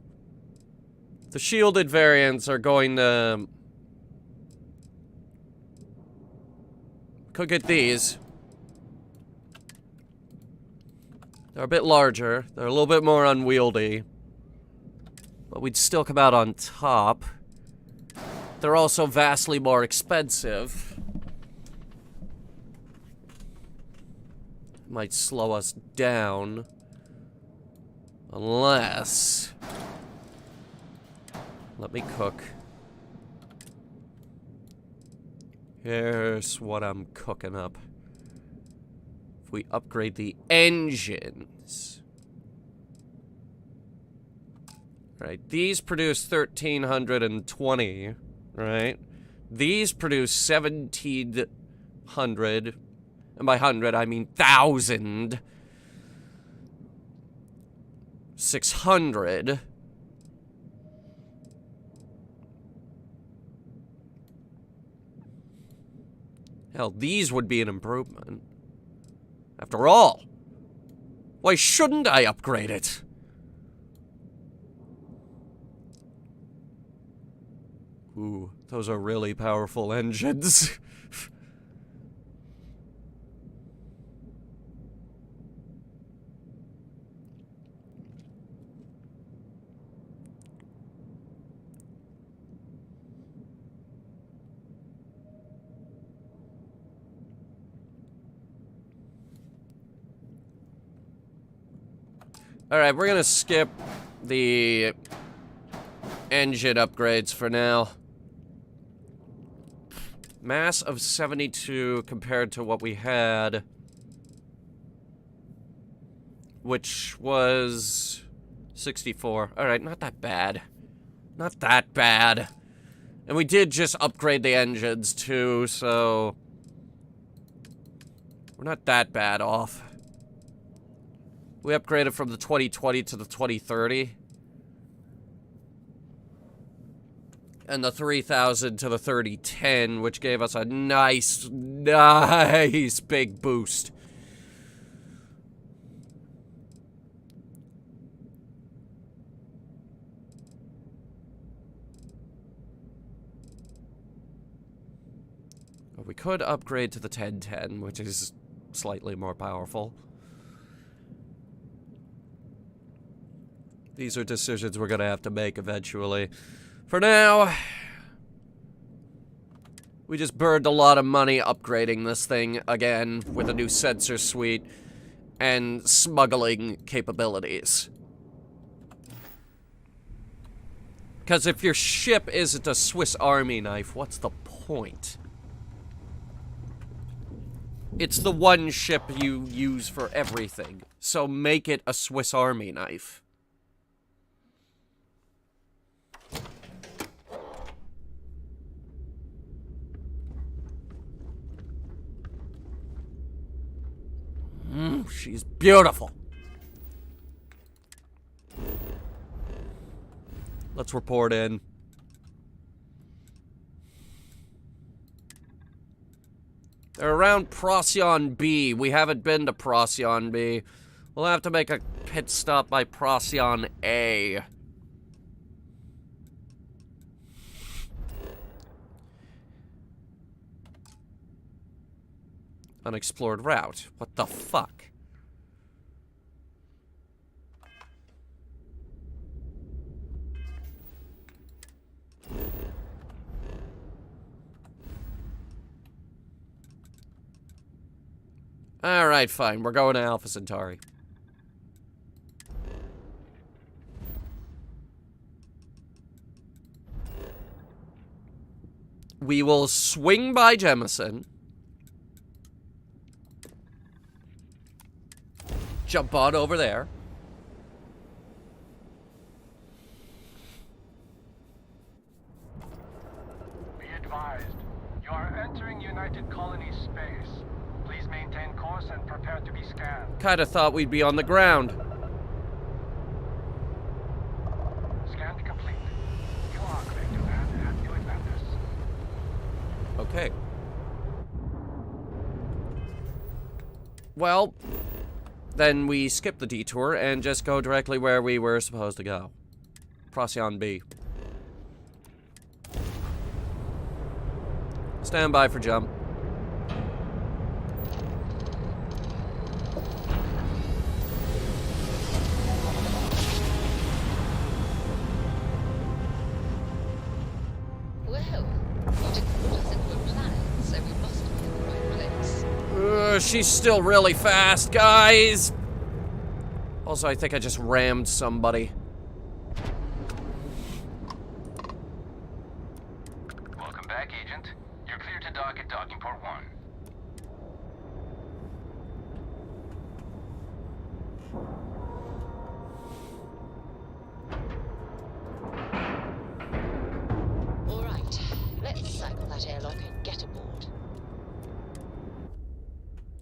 the shielded variants are going to... Could get these. They're a bit larger. They're a little bit more unwieldy. But we'd still come out on top. They're also vastly more expensive. Might slow us down. Unless... Let me cook. Here's what I'm cooking up. If we upgrade the engines... Right, these produce 1,320, right? These produce 1,700. And by 100, I mean 1,000. 600. Hell, these would be an improvement. After all, why shouldn't I upgrade it? Ooh, those are really powerful engines. Alright, we're gonna skip the engine upgrades for now. Mass of 72 compared to what we had, which was 64. Alright, not that bad. Not that bad. And we did just upgrade the engines too, so we're not that bad off. We upgraded from the 2020 to the 2030. And the 3000 to the 3010, which gave us a nice big boost. We could upgrade to the 1010, which is slightly more powerful. These are decisions we're gonna have to make eventually. For now, we just burned a lot of money upgrading this thing again with a new sensor suite and smuggling capabilities. Because if your ship isn't a Swiss Army knife, what's the point? It's the one ship you use for everything, so make it a Swiss Army knife. She's beautiful. Let's report in. They're around Procyon B. We haven't been to Procyon B. We'll have to make a pit stop by Procyon A. Unexplored route. What the fuck? Alright, fine. We're going to Alpha Centauri. We will swing by Jemison. Jump on over there. Be advised, you are entering United Colony space. Please maintain course and prepare to be scanned. Kinda thought we'd be on the ground. Scan complete. You are clear to land at New Atlantis. Okay. Well, then we skip the detour and just go directly where we were supposed to go. Procyon B. Stand by for jump. She's still really fast, guys. Also, I think I just rammed somebody. Welcome back, Agent. You're clear to dock at docking port 1. All right, let's cycle that airlock and get aboard.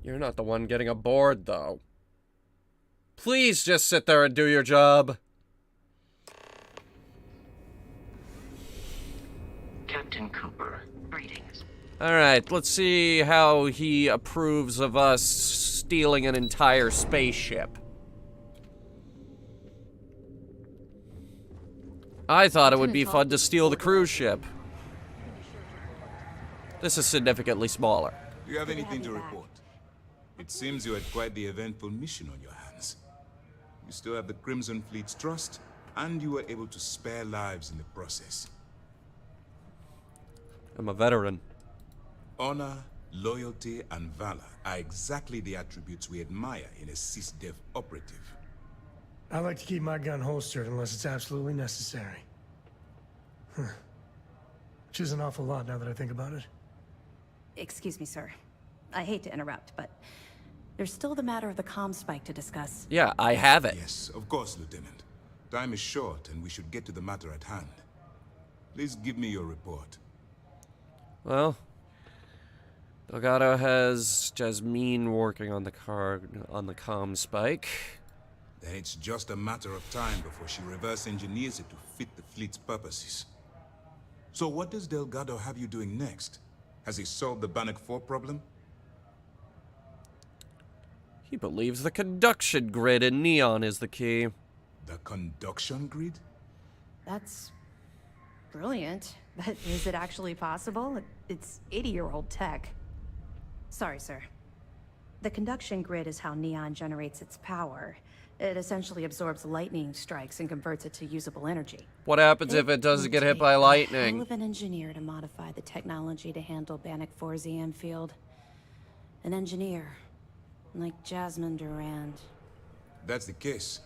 You're not the one getting aboard, though. Please just sit there and do your job. Captain Cooper, greetings. Alright, let's see how he approves of us stealing an entire spaceship. I thought it would be fun to steal the cruise ship. This is significantly smaller. Do you have anything to report? It seems you had quite the eventful mission on your hands. You still have the Crimson Fleet's trust, and you were able to spare lives in the process. I'm a veteran. Honor, loyalty, and valor are exactly the attributes we admire in a CISDEF operative. I like to keep my gun holstered unless it's absolutely necessary. Which is an awful lot now that I think about it. Excuse me, sir. I hate to interrupt, but there's still the matter of the comm spike to discuss. Yeah, I have it. Yes, of course, Lieutenant. Time is short, and we should get to the matter at hand. Please give me your report. Well, Delgado has Jasmine working on the comm spike. Then it's just a matter of time before she reverse engineers it to fit the fleet's purposes. So what does Delgado have you doing next? Has he solved the Bannock 4 problem? He believes the conduction grid in Neon is the key. The conduction grid? That's brilliant. But is it actually possible? It's 80-year-old tech. Sorry, sir. The conduction grid is how Neon generates its power. It essentially absorbs lightning strikes and converts it to usable energy. What happens if it doesn't get hit by lightning? Hell of an engineer to modify the technology to handle Bannock 4's EM field. An engineer, like Jasmine Durand. That's the case.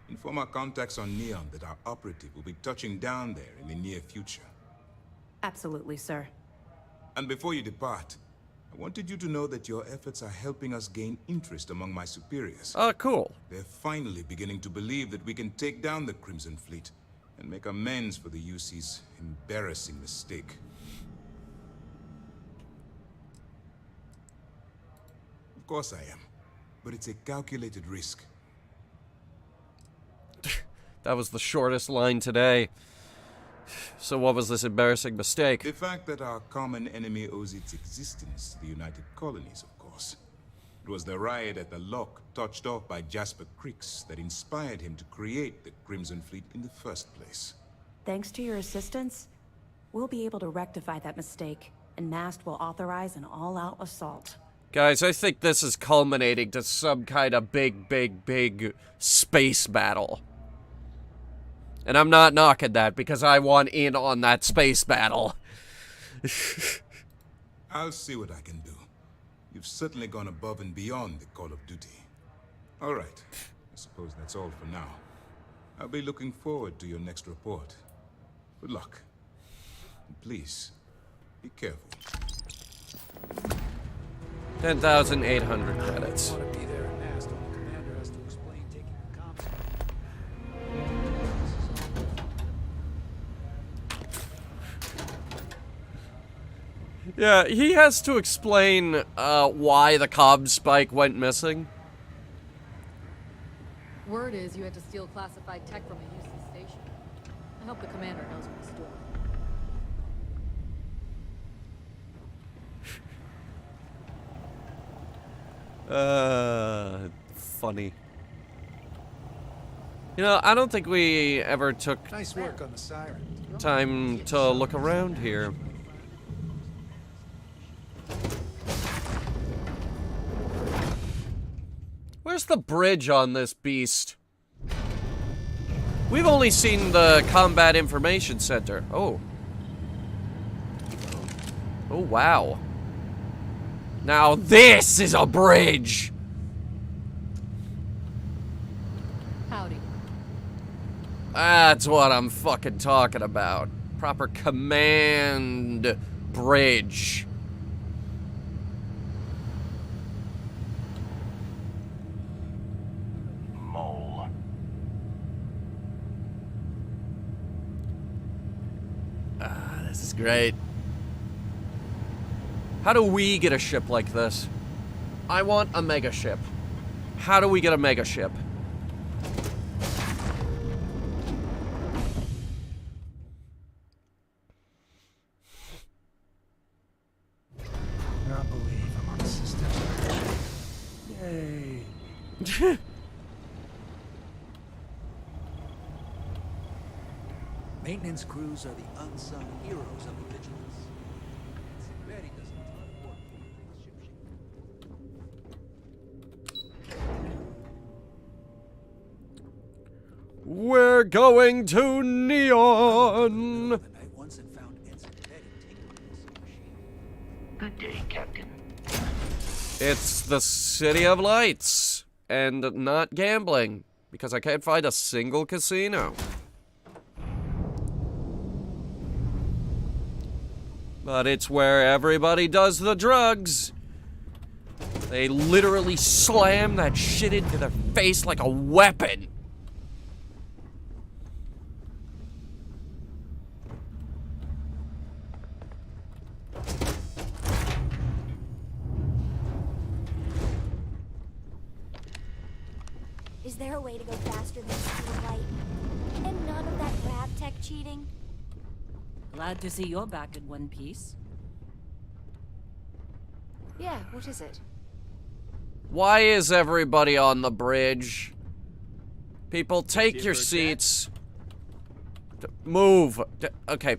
Inform our contacts on Neon that our operative will be touching down there in the near future. Absolutely, sir. And before you depart, I wanted you to know that your efforts are helping us gain interest among my superiors. Oh, cool. They're finally beginning to believe that we can take down the Crimson Fleet and make amends for the UC's embarrassing mistake. Of course I am, but it's a calculated risk. That was the shortest line today. So what was this embarrassing mistake? The fact that our common enemy owes its existence to the United Colonies, of course. It was the riot at the lock, touched off by Jasper Creeks, that inspired him to create the Crimson Fleet in the first place. Thanks to your assistance, we'll be able to rectify that mistake, and MAST will authorize an all-out assault. Guys, I think this is culminating to some kind of big space battle. And I'm not knocking that because I want in on that space battle. I'll see what I can do. You've certainly gone above and beyond the call of duty. All right. I suppose that's all for now. I'll be looking forward to your next report. Good luck. And please, be careful. 10,800 credits. Yeah, he has to explain why the comm spike went missing. Word is you had to steal classified tech from a UC station. I hope the commander knows what he's doing. Funny. You know, I don't think we ever took nice work on the siren. Time to look around here. Where's the bridge on this beast? We've only seen the Combat Information Center. Oh. Oh, wow. Now this is a bridge! Howdy. That's what I'm fucking talking about. Proper command bridge. Mole. This is great. How do we get a ship like this? I want a mega ship. How do we get a mega ship? Not believe I'm on the system. Yay. Maintenance crews are the unsung heroes of the Vigilance. Betty does a ton of work to keep things shipshape. We're going to Neon. Good day, Captain. It's the City of Lights. And not gambling. Because I can't find a single casino. But it's where everybody does the drugs. They literally slam that shit into their face like a weapon. Is there a way to go faster than the speed of light? And none of that grav tech cheating? Glad to see you're back in one piece. Yeah, what is it? Why is everybody on the bridge? People, take your seats. Move. Okay,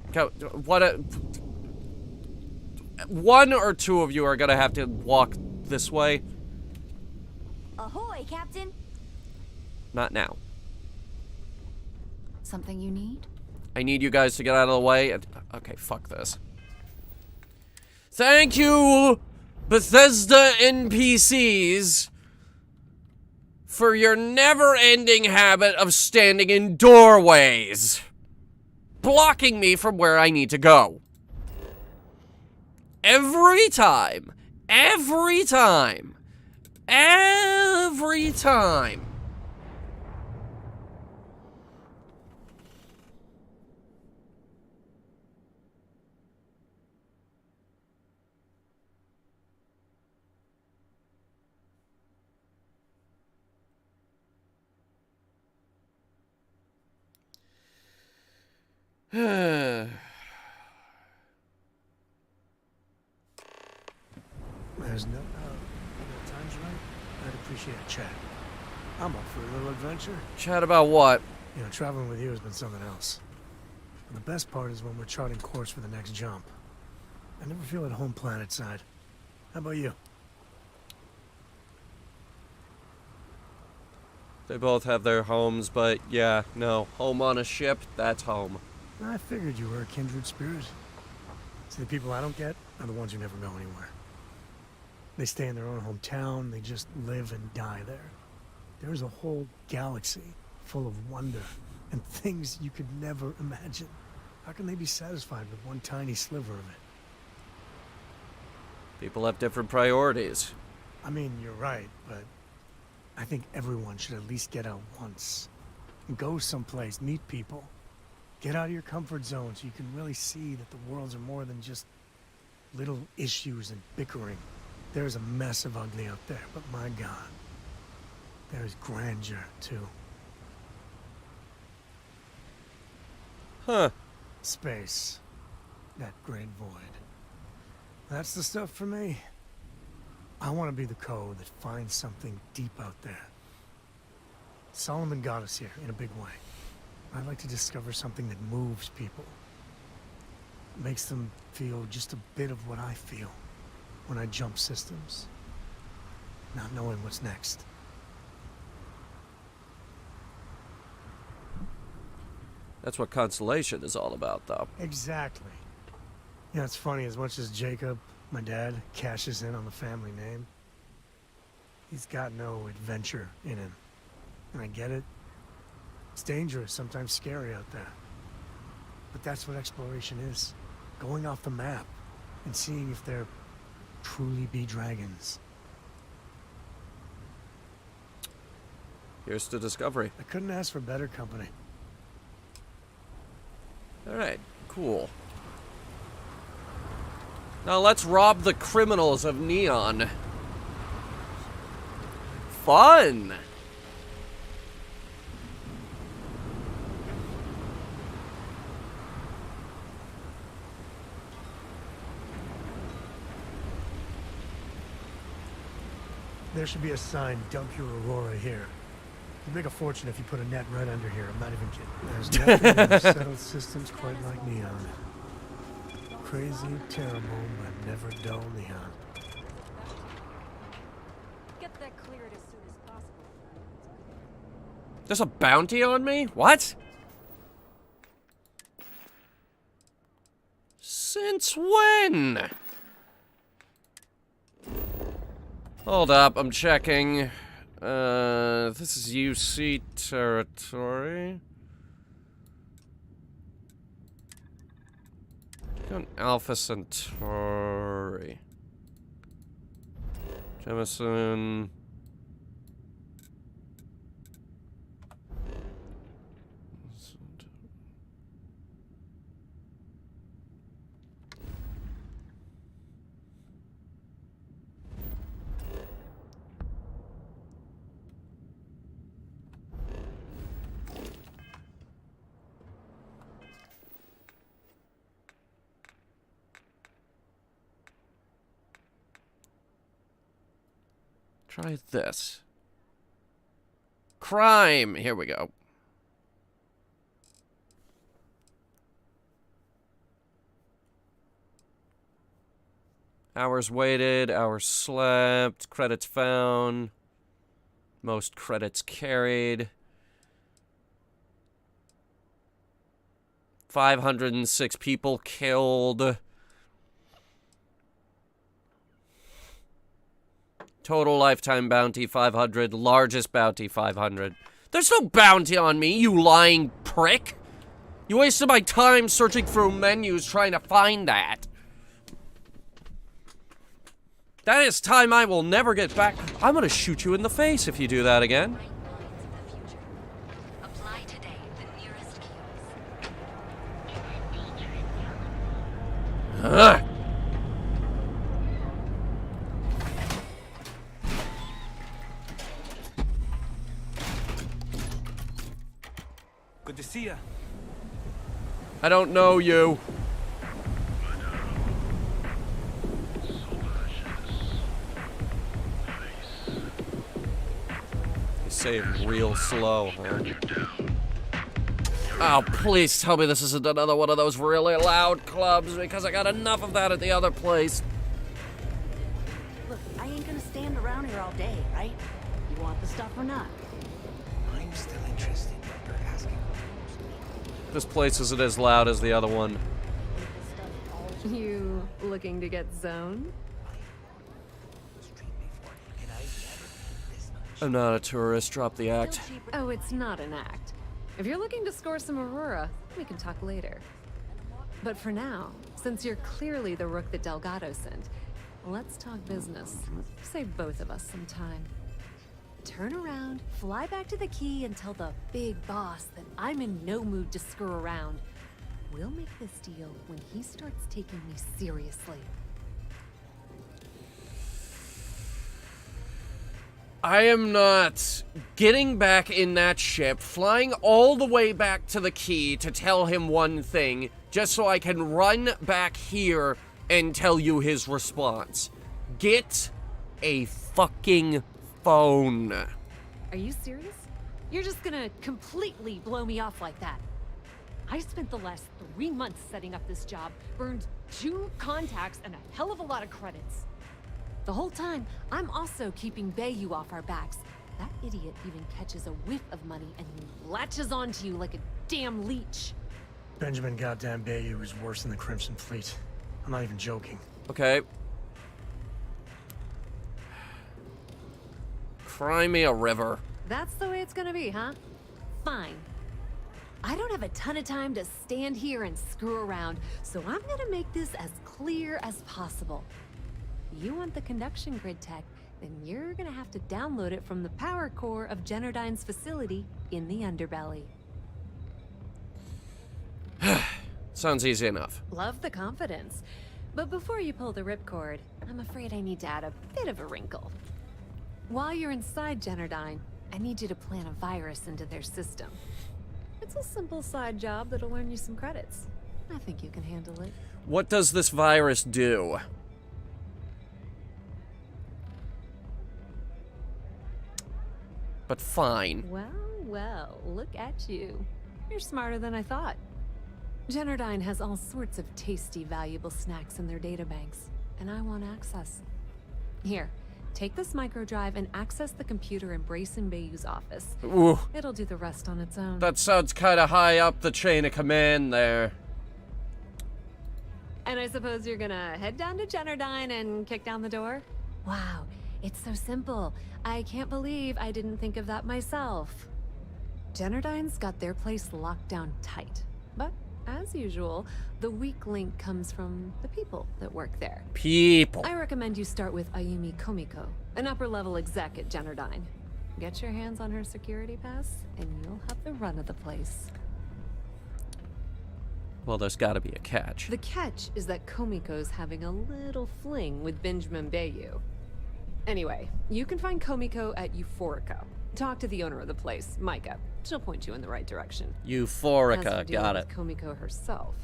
one or two of you are gonna have to walk this way. Ahoy, Captain! Not now. Something you need? I need you guys to get out of the way. Okay, fuck this. Thank you, Bethesda NPCs, for your never-ending habit of standing in doorways, blocking me from where I need to go. Every time. Every time. Every time. There's no time's right. I'd appreciate a chat. I'm up for a little adventure. Chat about what? You know, traveling with you has been something else. And the best part is when we're charting course for the next jump. I never feel at home planet side. How about you? They both have their homes, but yeah, no. Home on a ship, that's home. I figured you were a kindred spirit. See, the people I don't get are the ones who never go anywhere. They stay in their own hometown, they just live and die there. There's a whole galaxy full of wonder and things you could never imagine. How can they be satisfied with one tiny sliver of it? People have different priorities. I mean, you're right, but I think everyone should at least get out once. And go someplace, meet people. Get out of your comfort zone so you can really see that the worlds are more than just little issues and bickering. There's a mess of ugly out there, but my God, there's grandeur, too. Huh. Space. That great void. That's the stuff for me. I want to be the code that finds something deep out there. Solomon got us here in a big way. I'd like to discover something that moves people. Makes them feel just a bit of what I feel when I jump systems. Not knowing what's next. That's what Constellation is all about, though. Exactly. You know, it's funny, as much as Jacob, my dad, cashes in on the family name, he's got no adventure in him. And I get it. It's dangerous, sometimes scary out there. But that's what exploration is. Going off the map and seeing if there truly be dragons. Here's to discovery. I couldn't ask for better company. Alright, cool. Now let's rob the criminals of Neon. Fun! There should be a sign, dump your Aurora here. You'd make a fortune if you put a net right under here, I'm not even kidding. There's nothing in the settled systems quite like Neon. Crazy, terrible, but never dull Neon. Get that cleared as soon as possible. There's a bounty on me? What? Since when? Hold up, I'm checking. This is UC territory. Go on Alpha Centauri. Jemison. Try this. Crime! Here we go. Hours waited, hours slept, credits found, most credits carried. 506 people killed. Total lifetime bounty 500, largest bounty 500. There's no bounty on me, you lying prick! You wasted my time searching through menus trying to find that. That is time I will never get back. I'm gonna shoot you in the face if you do that again. Apply today, the nearest Ugh. Good to see ya. I don't know you. You say it real slow, huh? Oh, please tell me this isn't another one of those really loud clubs, because I got enough of that at the other place. Look, I ain't gonna stand around here all day, right? You want the stuff or not? still interested in her asking. This place isn't as loud as the other one. You looking to get zoned? I'm not a tourist. Drop the act. Oh, it's not an act. If you're looking to score some Aurora, we can talk later. But for now, since you're clearly the rook that Delgado sent, let's talk business. Save both of us some time. Turn around, fly back to the key, and tell the big boss that I'm in no mood to screw around. We'll make this deal when he starts taking me seriously. I am not getting back in that ship, flying all the way back to the key to tell him one thing, just so I can run back here and tell you his response. Get a fucking phone. Are you serious? You're just gonna completely blow me off like that? I spent the last 3 months setting up this job, burned 2 contacts and a hell of a lot of credits. The whole time, I'm also keeping Bayou off our backs. That idiot even catches a whiff of money and he latches onto you like a damn leech. Benjamin goddamn Bayou is worse than the Crimson Fleet. I'm not even joking. Okay. Cry me a river. That's the way it's gonna be, huh? Fine. I don't have a ton of time to stand here and screw around, so I'm gonna make this as clear as possible. You want the conduction grid tech, then you're gonna have to download it from the power core of Generdyne's facility in the underbelly. Sounds easy enough. Love the confidence. But before you pull the ripcord, I'm afraid I need to add a bit of a wrinkle. While you're inside Generdyne, I need you to plant a virus into their system. It's a simple side job that'll earn you some credits. I think you can handle it. What does this virus do? But fine. Well, look at you. You're smarter than I thought. Generdyne has all sorts of tasty, valuable snacks in their databanks, and I want access. Here, take this microdrive and access the computer in Brayson Bayou's office. Ooh. It'll do the rest on its own. That sounds kind of high up the chain of command there. And I suppose you're gonna head down to Generdyne and kick down the door? Wow, it's so simple. I can't believe I didn't think of that myself. Generdyne's got their place locked down tight. But, as usual, the weak link comes from the people that work there. People. I recommend you start with Ayumi Komiko, an upper-level exec at Generdyne. Get your hands on her security pass, and you'll have the run of the place. Well, there's gotta be a catch. The catch is that Komiko's having a little fling with Benjamin Bayou. Anyway, you can find Komiko at Euphorica. Talk to the owner of the place, Micah. She'll point you in the right direction. Euphorica, got it. Komiko herself.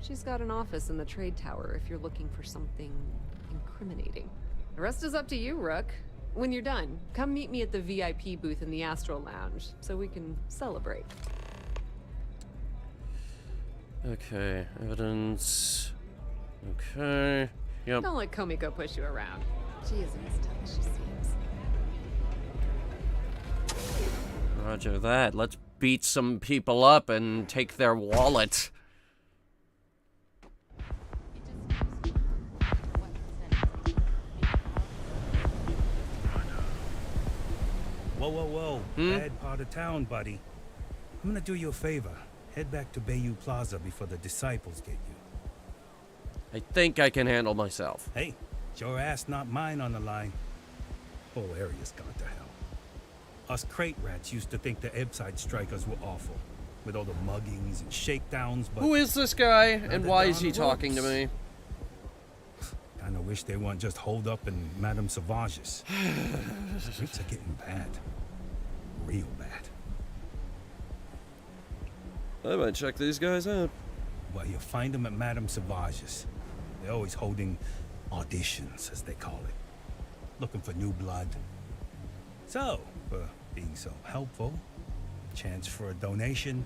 She's got an office in the trade tower if you're looking for something incriminating. The rest is up to you, Rook. When you're done, come meet me at the VIP booth in the Astral Lounge so we can celebrate. Okay, evidence. Okay. Yep. Don't let Komiko push you around. She isn't as tough as she seems. Roger that. Let's beat some people up and take their wallet. Whoa. Bad part of town, buddy. I'm gonna do you a favor. Head back to Bayou Plaza before the disciples get you. I think I can handle myself. Hey, it's your ass, not mine on the line. Whole area's gone to hell. Us crate rats used to think the Ebbside strikers were awful, with all the muggings and shakedowns, but... Who is this guy, and why is he talking to me? Kinda wish they weren't just holed up in Madame Sauvage's. Streets are getting bad. Real bad. I might check these guys out. Well, you'll find them at Madame Sauvage's. They're always holding auditions, as they call it. Looking for new blood. So, for being so helpful, chance for a donation.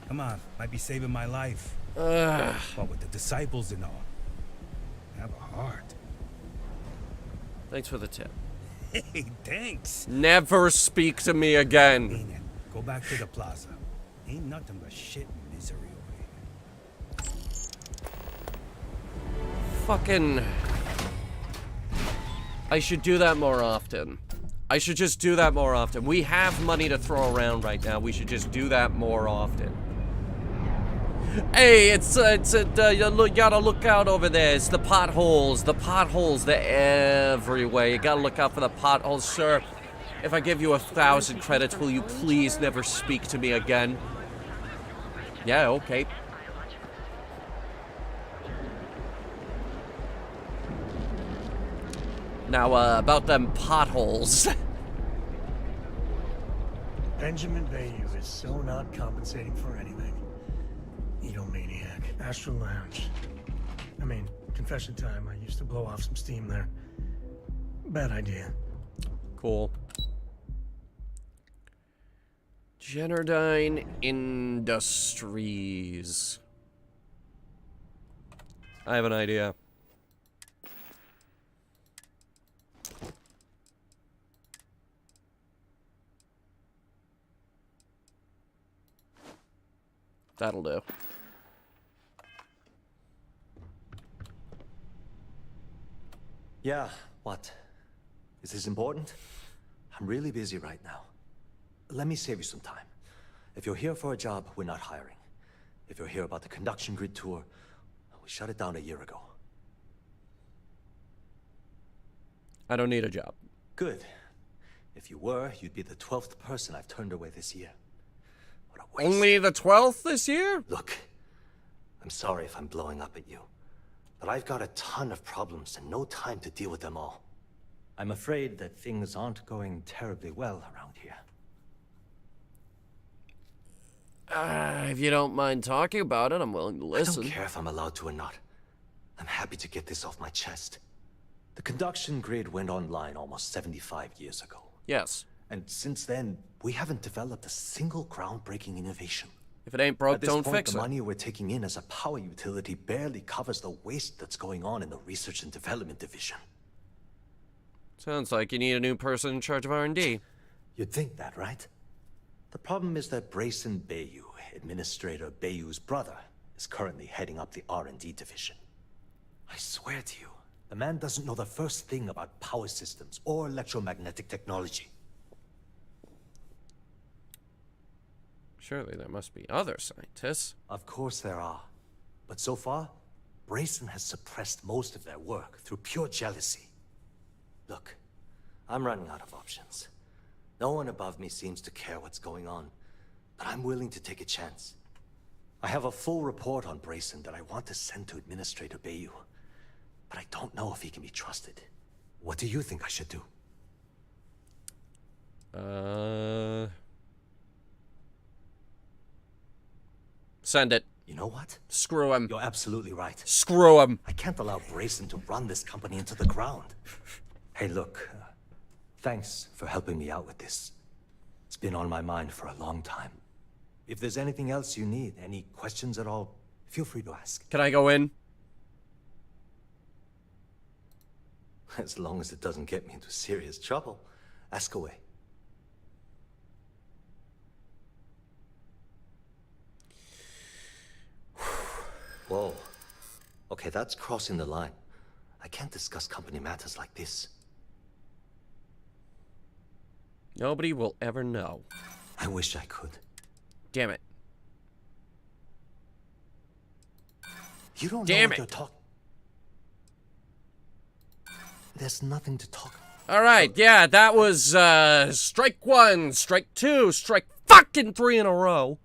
Come on, might be saving my life. What with the disciples and all. Have a heart. Thanks for the tip. Hey, thanks. Never speak to me again. Go back to the plaza. Ain't nothing but shit and misery over here. Fucking... I should do that more often. I should just do that more often. We have money to throw around right now. We should just do that more often. Hey, you gotta look out over there. It's the potholes. The potholes, they're everywhere. You gotta look out for the potholes, sir. If I give you 1,000 credits, will you please never speak to me again? Yeah, okay. Now, about them potholes. Benjamin Bayou is so not compensating for anything. Egomaniac. Astral Lounge. I mean, confession time. I used to blow off some steam there. Bad idea. Cool. Generdyne Industries. I have an idea. That'll do. Yeah, what? Is this important? I'm really busy right now. Let me save you some time. If you're here for a job, we're not hiring. If you're here about the conduction grid tour, we shut it down a year ago. I don't need a job. Good. If you were, you'd be the 12th person I've turned away this year. What a waste. Only the 12th this year? Look, I'm sorry if I'm blowing up at you, but I've got a ton of problems and no time to deal with them all. I'm afraid that things aren't going terribly well around here. If you don't mind talking about it, I'm willing to listen. I don't care if I'm allowed to or not. I'm happy to get this off my chest. The conduction grid went online almost 75 years ago. Yes. And since then, we haven't developed a single groundbreaking innovation. If it ain't broke, don't fix it. The money we're taking in as a power utility barely covers the waste that's going on in the research and development division. Sounds like you need a new person in charge of R&D. You'd think that, right? The problem is that Brayson Bayou, Administrator Bayou's brother, is currently heading up the R&D division. I swear to you, the man doesn't know the first thing about power systems or electromagnetic technology. Surely there must be other scientists. Of course there are. But so far, Brayson has suppressed most of their work through pure jealousy. Look, I'm running out of options. No one above me seems to care what's going on, but I'm willing to take a chance. I have a full report on Brayson that I want to send to Administrator Bayou, but I don't know if he can be trusted. What do you think I should do? Send it. You know what? Screw him. You're absolutely right. Screw him. I can't allow Brayson to run this company into the ground. Hey, look. Thanks for helping me out with this. It's been on my mind for a long time. If there's anything else you need, any questions at all, feel free to ask. Can I go in? As long as it doesn't get me into serious trouble, ask away. Whoa. Okay, that's crossing the line. I can't discuss company matters like this. Nobody will ever know. I wish I could. Damn it. You don't know what you're talking. There's nothing to talk about. Alright, yeah, that was, strike one, strike two, strike fucking three in a row.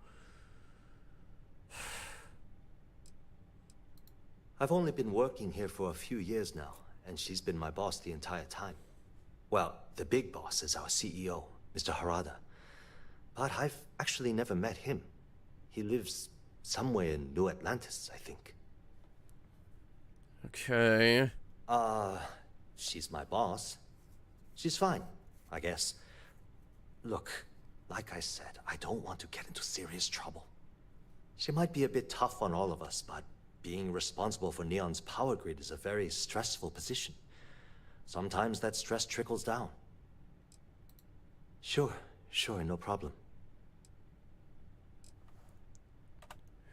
I've only been working here for a few years now, and she's been my boss the entire time. Well, the big boss is our CEO, Mr. Harada. But I've actually never met him. He lives somewhere in New Atlantis, I think. Okay. She's my boss. She's fine, I guess. Look, like I said, I don't want to get into serious trouble. She might be a bit tough on all of us, but being responsible for Neon's power grid is a very stressful position. Sometimes that stress trickles down. Sure, no problem.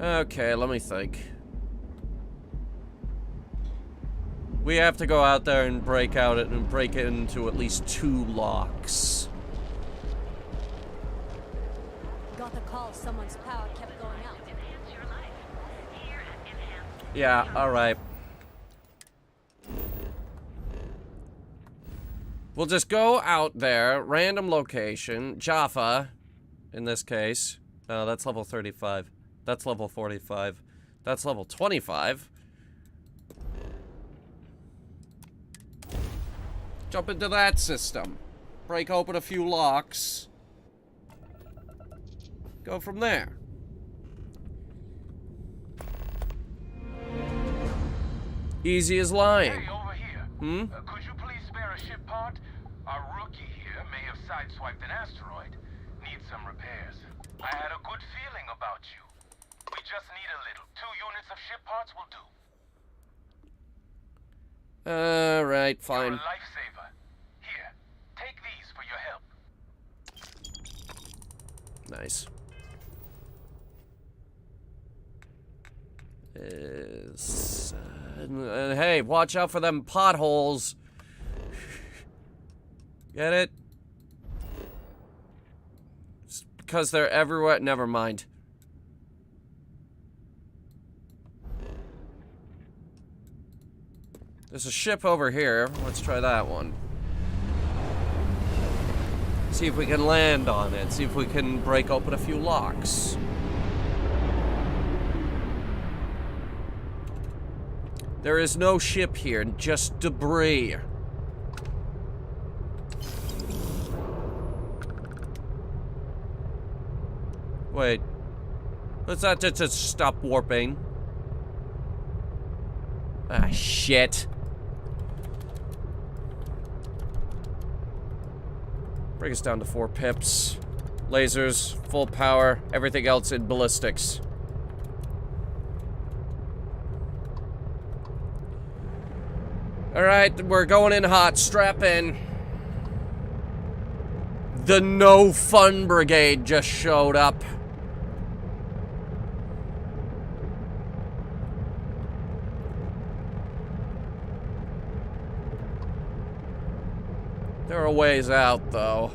Okay, let me think. We have to go out there and break into at least 2 locks. Got the call. Someone's power kept going out. Yeah, alright. We'll just go out there, random location, Jaffa, in this case. No, that's level 35. That's level 45. That's level 25. Jump into that system. Break open a few locks. Go from there. Easy as lying. Hey, over here. Could you please spare a ship part? Our rookie here may have sideswiped an asteroid. Needs some repairs. I had a good feeling about you. We just need a little. 2 units of ship parts will do. Alright, fine. You're a lifesaver. Here, take these for your help. Nice. And hey, watch out for them potholes. Get it? It's because they're everywhere. Never mind. There's a ship over here. Let's try that one. See if we can land on it. See if we can break open a few locks. There is no ship here, just debris. Wait. Let's not just stop warping. Ah, shit. Bring us down to 4 pips. Lasers, full power, everything else in ballistics. Alright, we're going in hot. Strap in. The No Fun Brigade just showed up. They're a ways out, though.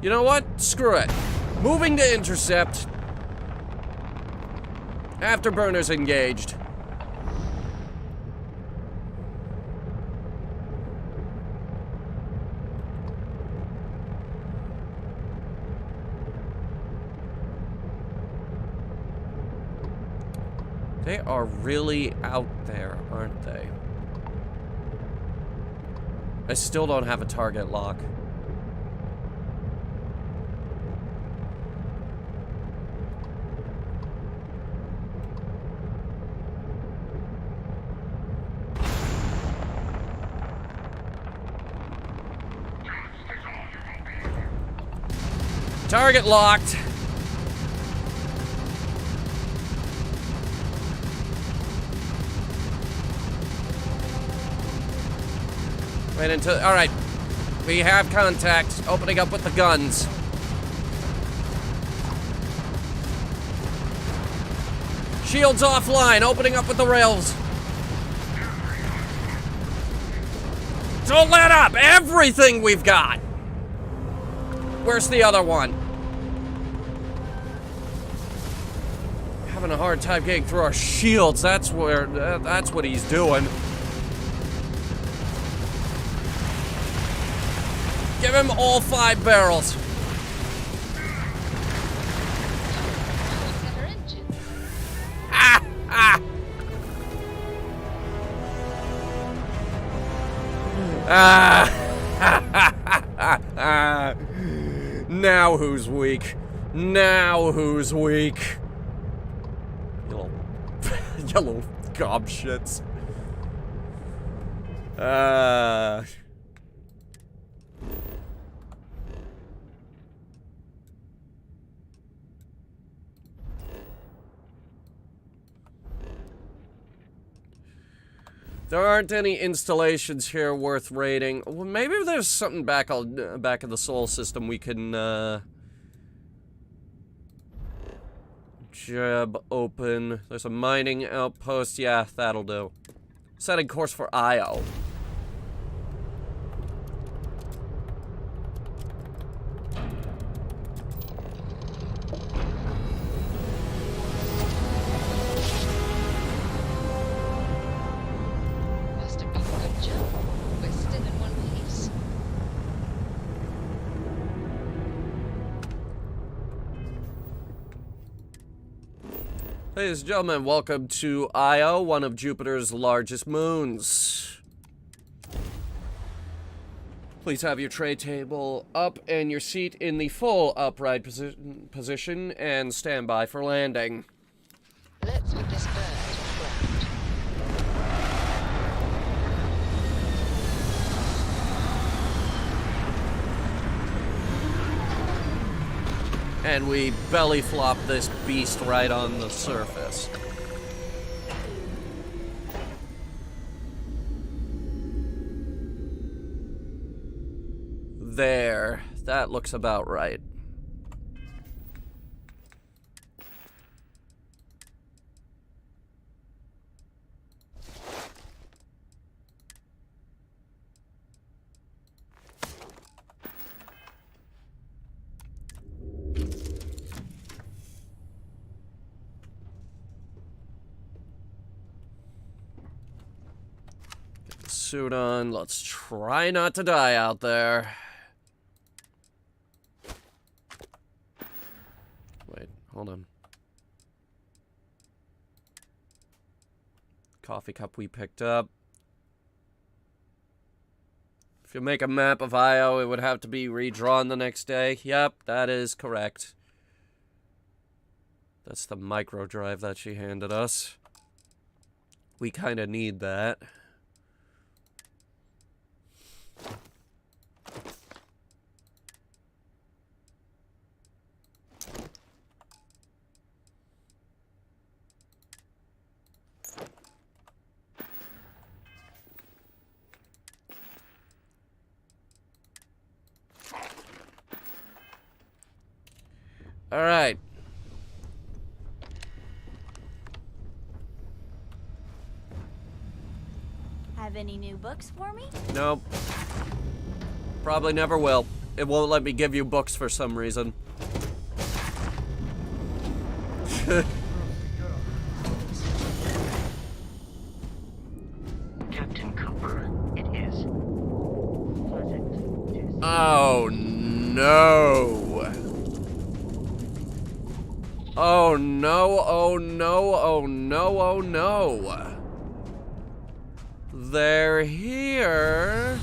You know what? Screw it. Moving to intercept. Afterburners engaged. They are really out there, aren't they? I still don't have a target lock. Target locked. Wait until. Alright. We have contact. Opening up with the guns. Shields offline. Opening up with the rails. Don't let up! Everything we've got! Where's the other one? Having a hard time getting through our shields. That's where. That's what he's doing. Give him all 5 barrels. Ah! Ah! Ah! Now who's weak? Now who's weak? You little gobshits. There aren't any installations here worth raiding. Well, maybe there's something back in the Sol system we can, Jeb, open. There's a mining outpost. Yeah, that'll do. Setting course for Io. Must have been a good jump. We're still in one piece. Ladies and gentlemen, welcome to Io, one of Jupiter's largest moons. Please have your tray table up and your seat in the full upright position and stand by for landing. Let's put this bird to ground. And we belly flop this beast right on the surface. There. That looks about right. Get the suit on. Let's try not to die out there. Wait, hold on. Coffee cup we picked up. If you make a map of Io, it would have to be redrawn the next day. Yep, that is correct. That's the micro drive that she handed us. We kind of need that. All right. Have any new books for me? Nope. Probably never will. It won't let me give you books for some reason. Captain Cooper, it is pleasant. Oh no. Oh no, oh no, oh no, oh no. They're here.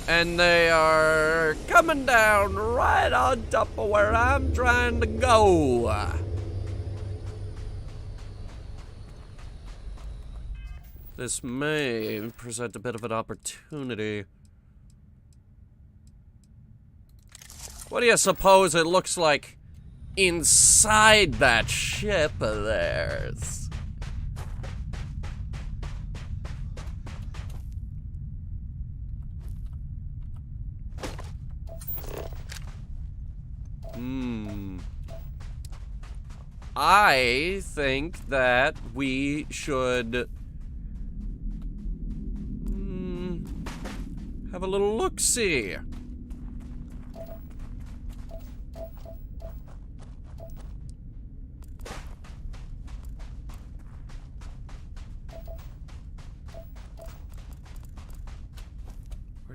And they are coming down right on top of where I'm trying to go. This may present a bit of an opportunity. What do you suppose it looks like inside that ship of theirs? I think that we should have a little look-see.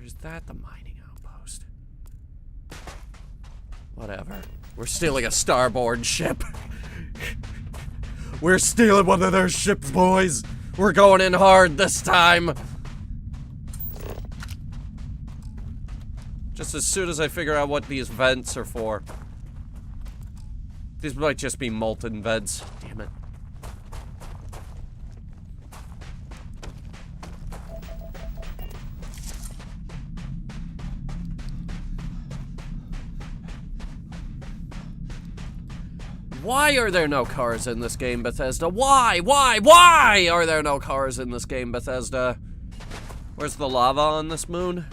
Is that the mining outpost? Whatever. We're stealing a starboard ship. We're stealing one of their ships, boys. We're going in hard this time. Just as soon as I figure out what these vents are for. These might just be molten vents. Damn it. Why are there no cars in this game, Bethesda? Why are there no cars in this game, Bethesda? Where's the lava on this moon?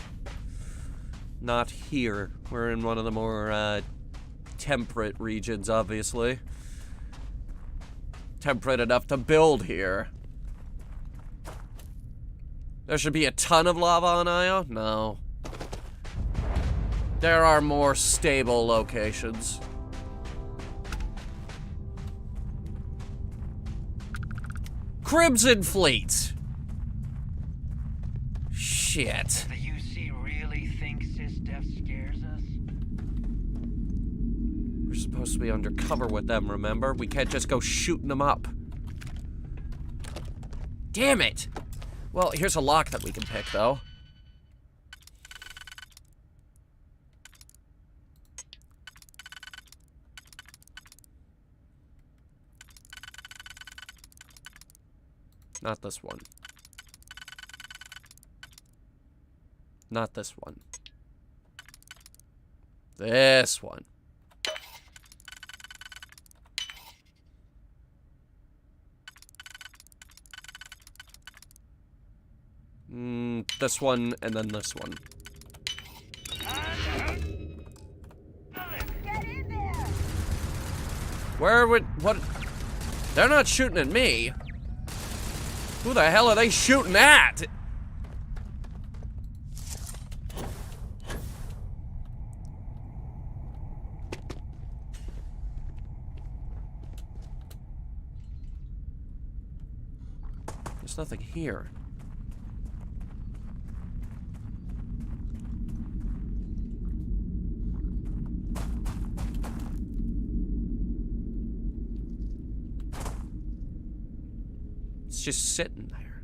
Not here. We're in one of the more, temperate regions, obviously. Temperate enough to build here. There should be a ton of lava on Io? No. There are more stable locations. Crimson Fleet! Shit. The UC really thinks Sys-Def scares us? We're supposed to be undercover with them, remember? We can't just go shooting them up. Damn it! Well, here's a lock that we can pick, though. Not this one. Not this one. This one. This one, and then this one. Where would... what... They're not shooting at me. Who the hell are they shooting at? There's nothing here. It's just sitting there.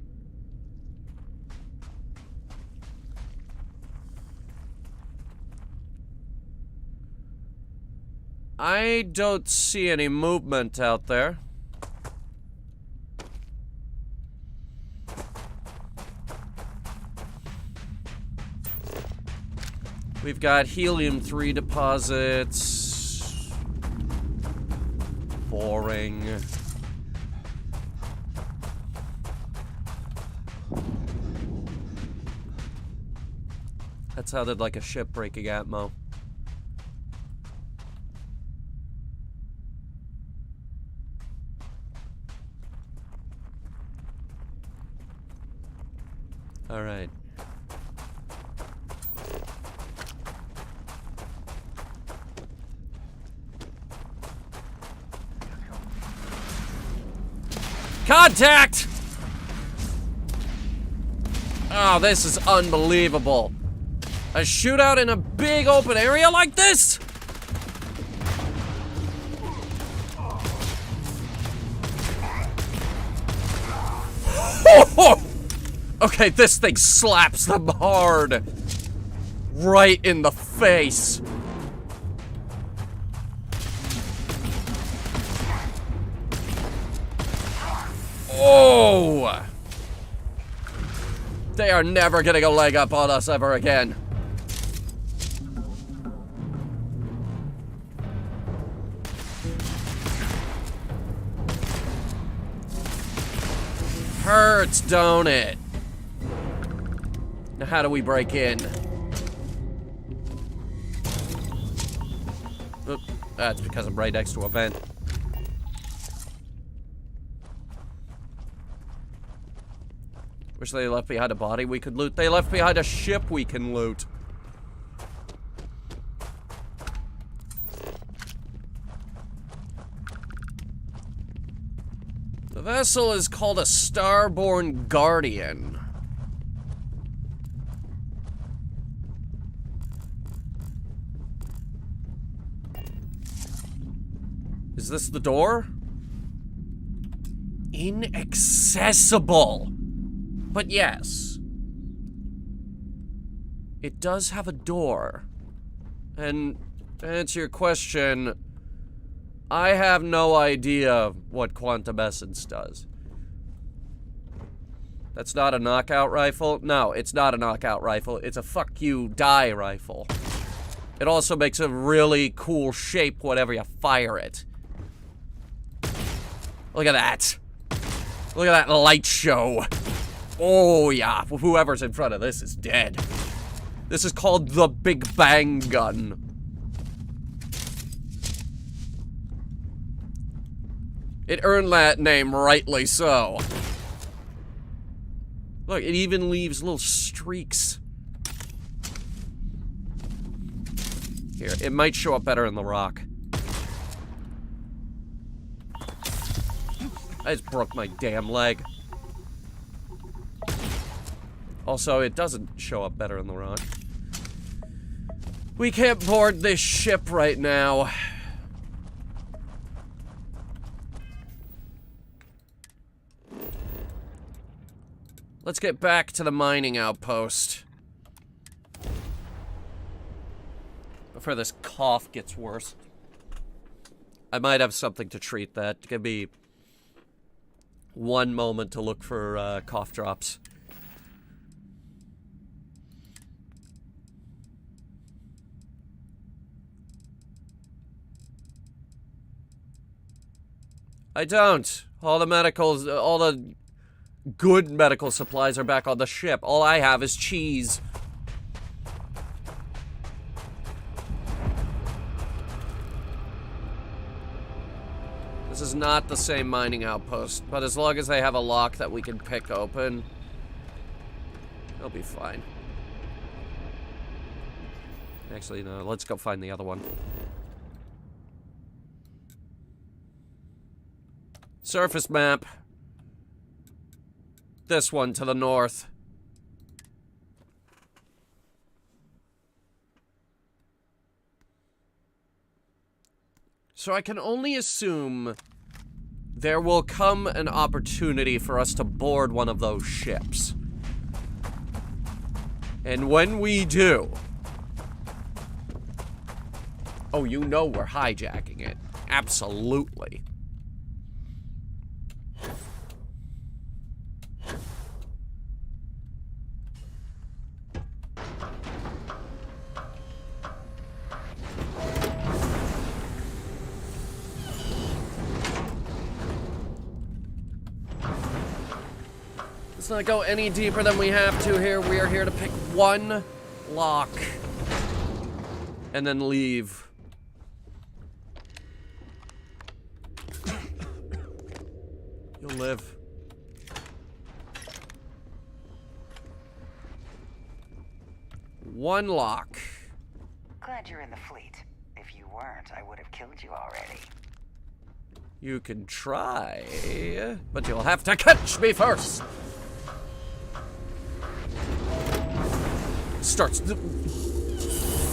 I don't see any movement out there. We've got helium-3 deposits. Boring. That sounded like a ship breaking atmo. All right. Contact! Oh, this is unbelievable. A shootout in a big open area like this? Okay, this thing slaps them hard. Right in the face. Oh! They are never getting a leg up on us ever again. Hurts, don't it? Now how do we break in? Oop, that's because I'm right next to a vent. Wish they left behind a body we could loot. They left behind a ship we can loot. The vessel is called a Starborn Guardian. Is this the door? Inaccessible. But yes. It does have a door. And to answer your question, I have no idea what quantum essence does. That's not a knockout rifle? No, it's not a knockout rifle. It's a fuck you, die rifle. It also makes a really cool shape whenever you fire it. Look at that. Look at that light show. Oh, yeah. Whoever's in front of this is dead. This is called the Big Bang Gun. It earned that name, rightly so. Look, it even leaves little streaks. Here, it might show up better in the rock. I just broke my damn leg. Also, it doesn't show up better in the rock. We can't board this ship right now. Let's get back to the mining outpost. Before this cough gets worse. I might have something to treat that. Give me one moment to look for cough drops. I don't. All the medicals, all the good medical supplies are back on the ship. All I have is cheese. This is not the same mining outpost, but as long as they have a lock that we can pick open, it'll be fine. Actually, no, let's go find the other one. Surface map. This one to the north. So I can only assume there will come an opportunity for us to board one of those ships. And when we do... Oh, you know we're hijacking it. Absolutely. Let's not go any deeper than we have to here. We are here to pick one lock and then leave. You'll live. One lock. Glad you're in the fleet. If you weren't, I would have killed you already. You can try, but you'll have to catch me first. Starts the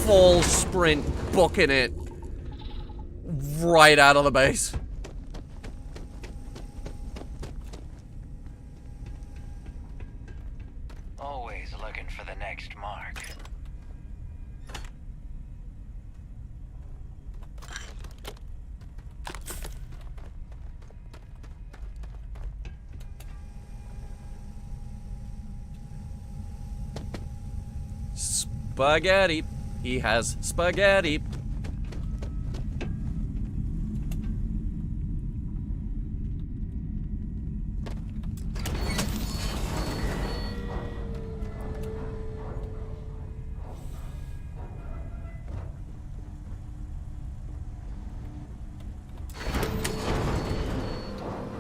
full sprint, booking it right out of the base. Always looking for the next mark. Spaghetti. He has spaghetti.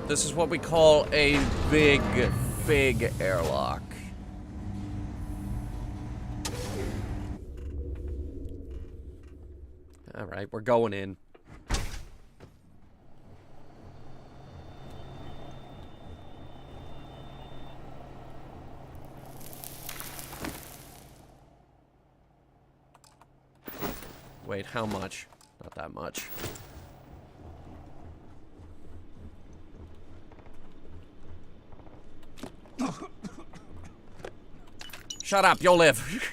This is what we call a big, big airlock. All right, we're going in. Wait, how much? Not that much. Shut up, you'll live.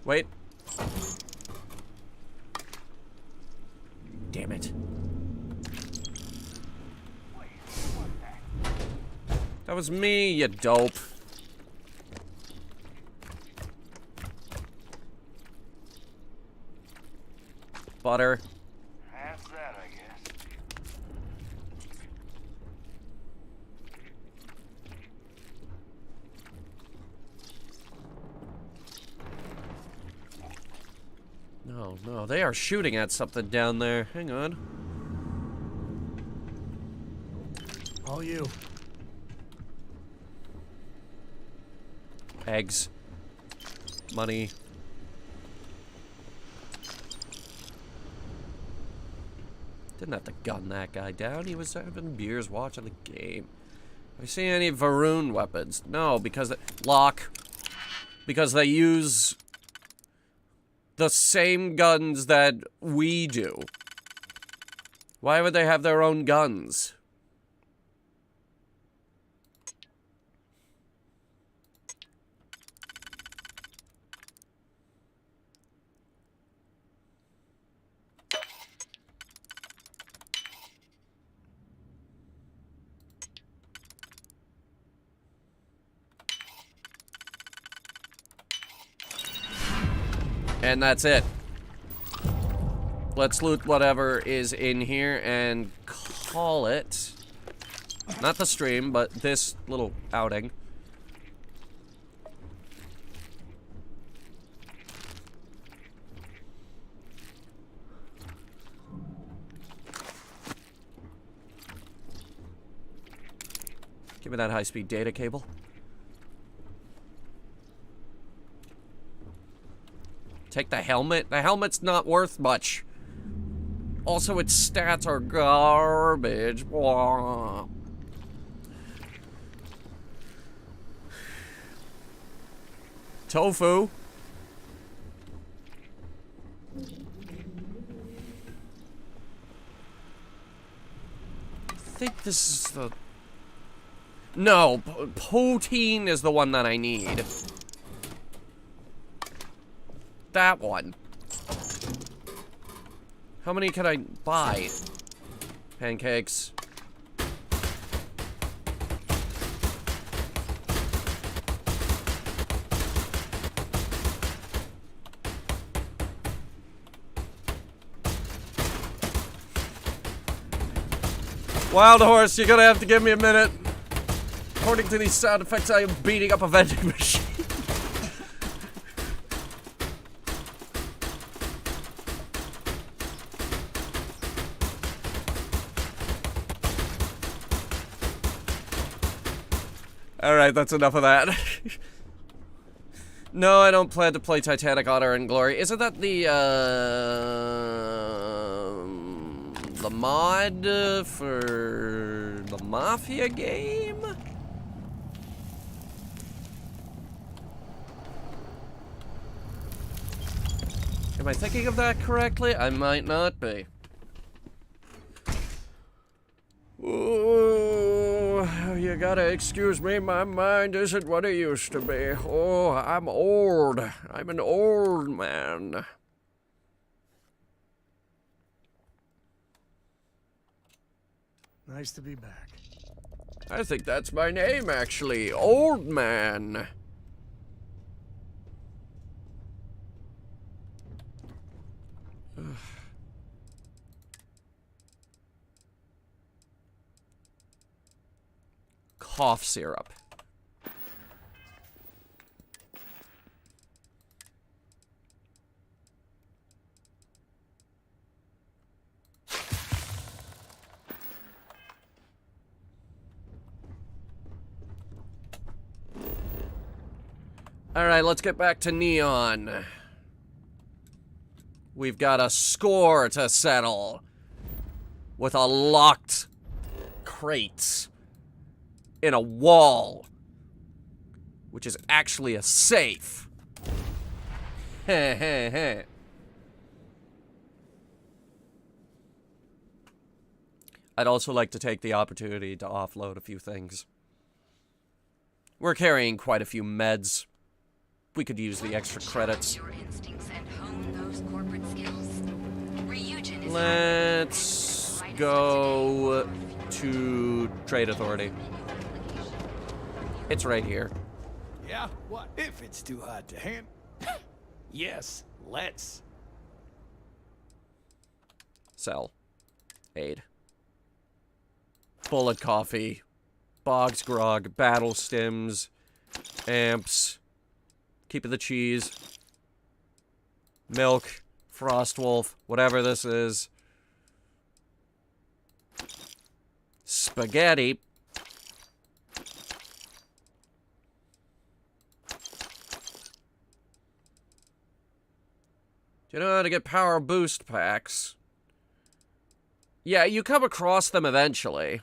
Wait. Damn it. That was me, you dope. butter. That's that, I guess. No, no, they are shooting at something down there. Hang on. All you. Eggs. Money. Didn't have to gun that guy down. He was having beers watching the game. I see any Varun weapons? No, because lock. Because they use the same guns that we do. Why would they have their own guns? And that's it. Let's loot whatever is in here and call it. Not the stream, but this little outing. Give me that high-speed data cable. Take the helmet. The helmet's not worth much. Also, its stats are garbage. Blah. Tofu. I think this is the... No, poutine is the one that I need. That one. How many can I buy? Pancakes. Wild horse, you're gonna have to give me a minute. According to these sound effects, I am beating up a vending machine. Alright, that's enough of that. No, I don't plan to play Titanic Honor and Glory. Isn't that the mod for the Mafia game? Am I thinking of that correctly? I might not be. Ooh, you gotta excuse me, my mind isn't what it used to be. Oh, I'm old. I'm an old man. Nice to be back. I think that's my name, actually. Old man. Cough syrup. All right, let's get back to Neon. We've got a score to settle with a locked crate in a wall, which is actually a safe. Heh heh heh. I'd also like to take the opportunity to offload a few things. We're carrying quite a few meds. We could use the extra credits. Let's go to Trade Authority. It's right here. Yeah? What? If it's too hard to handle. Yes, let's. Sell. Aid. Bullet coffee. Boggs grog. Battle stims. Amps. Keep it the cheese. Milk. Frostwolf. Whatever this is. Spaghetti. Do you know how to get power boost packs? Yeah, you come across them eventually.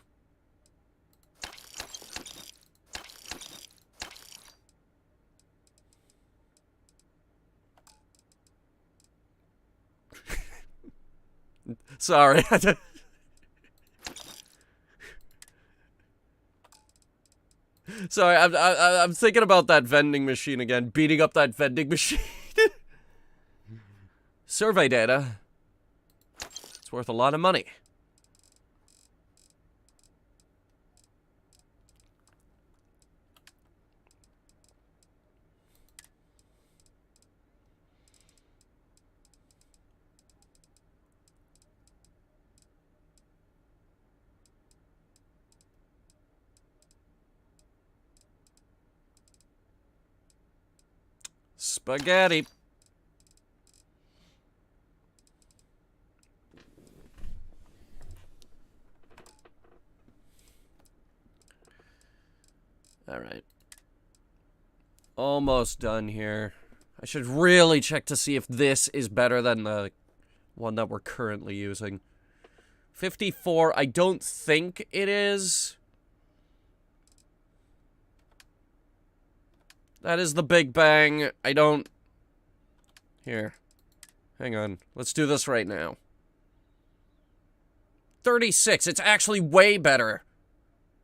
Sorry. Sorry, I'm thinking about that vending machine again. Beating up that vending machine. Survey data. It's worth a lot of money. Spaghetti. All right. Almost done here. I should really check to see if this is better than the one that we're currently using. 54, I don't think it is. That is the Big Bang. I don't... Here. Hang on. Let's do this right now. 36. It's actually way better.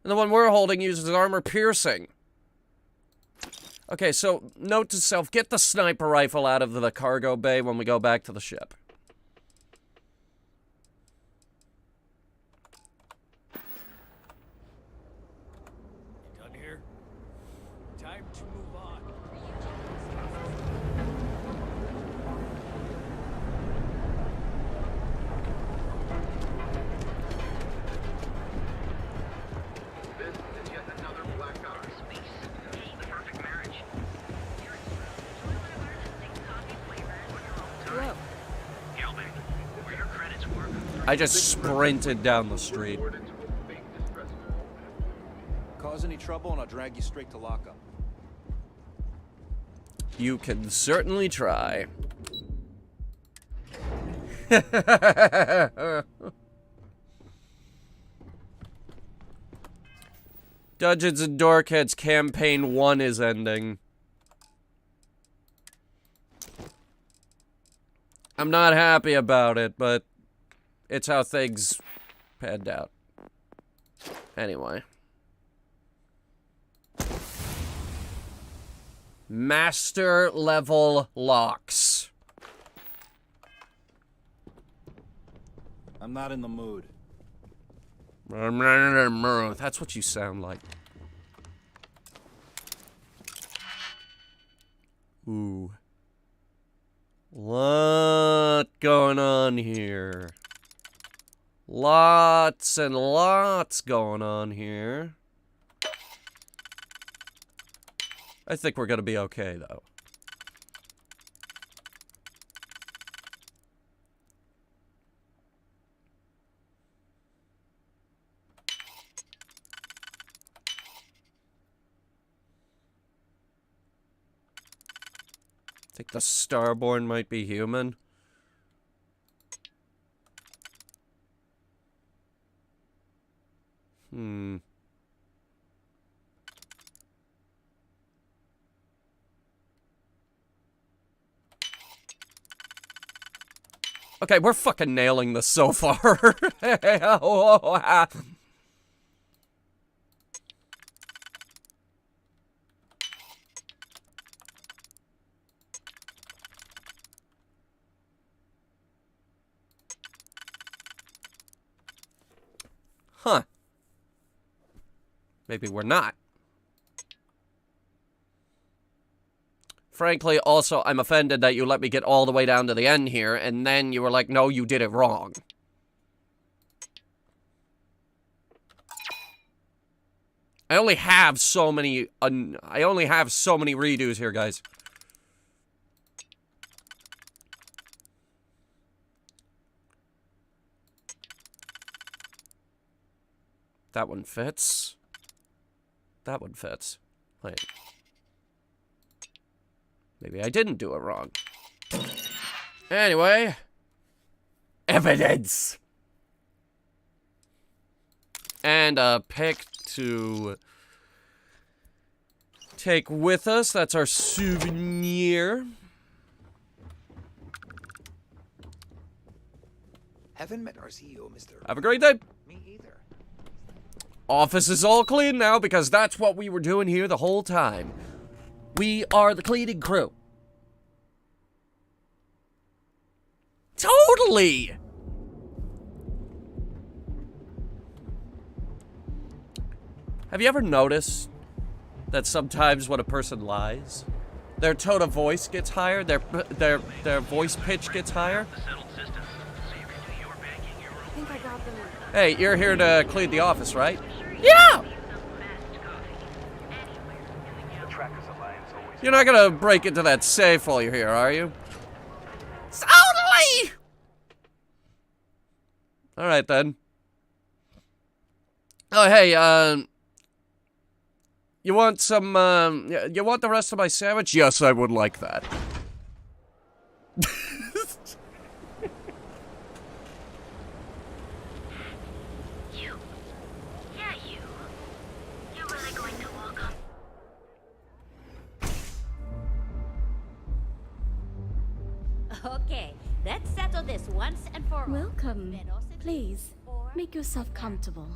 And the one we're holding uses armor piercing. Okay, so note to self, get the sniper rifle out of the cargo bay when we go back to the ship. Done here? Time to move on. I just sprinted down the street. Cause any trouble and I'll drag you straight to lockup. You can certainly try. Dungeons and Dorkheads Campaign 1 is ending. I'm not happy about it, but it's how things panned out. Anyway. Master level locks. I'm not in the mood. I'm not in the mood. That's what you sound like. Ooh. Lot going on here. Lots and lots going on here. I think we're gonna be okay, though. Think the Starborn might be human. Okay, we're fucking nailing this so far. Huh. Maybe we're not. Frankly, also, I'm offended that you let me get all the way down to the end here, and then you were like, no, you did it wrong. I only have so many redos here, guys. That one fits. That one fits. Wait. Maybe I didn't do it wrong. Anyway. Evidence! And a pick to take with us. That's our souvenir. Haven't met our CEO, Mr. Have a great day. Me either. Office is all clean now because that's what we were doing here the whole time. We are the cleaning crew. Totally! Have you ever noticed that sometimes when a person lies, their tone of voice gets higher, their voice pitch gets higher? Hey, you're here to clean the office, right? Yeah! You're not gonna break into that safe while you're here, are you? Totally! Alright then. Oh, hey, you want some, you want the rest of my sandwich? Yes, I would like that. You're really going to walk up. Okay, let's settle this once and for all. Welcome. Please, make yourself comfortable.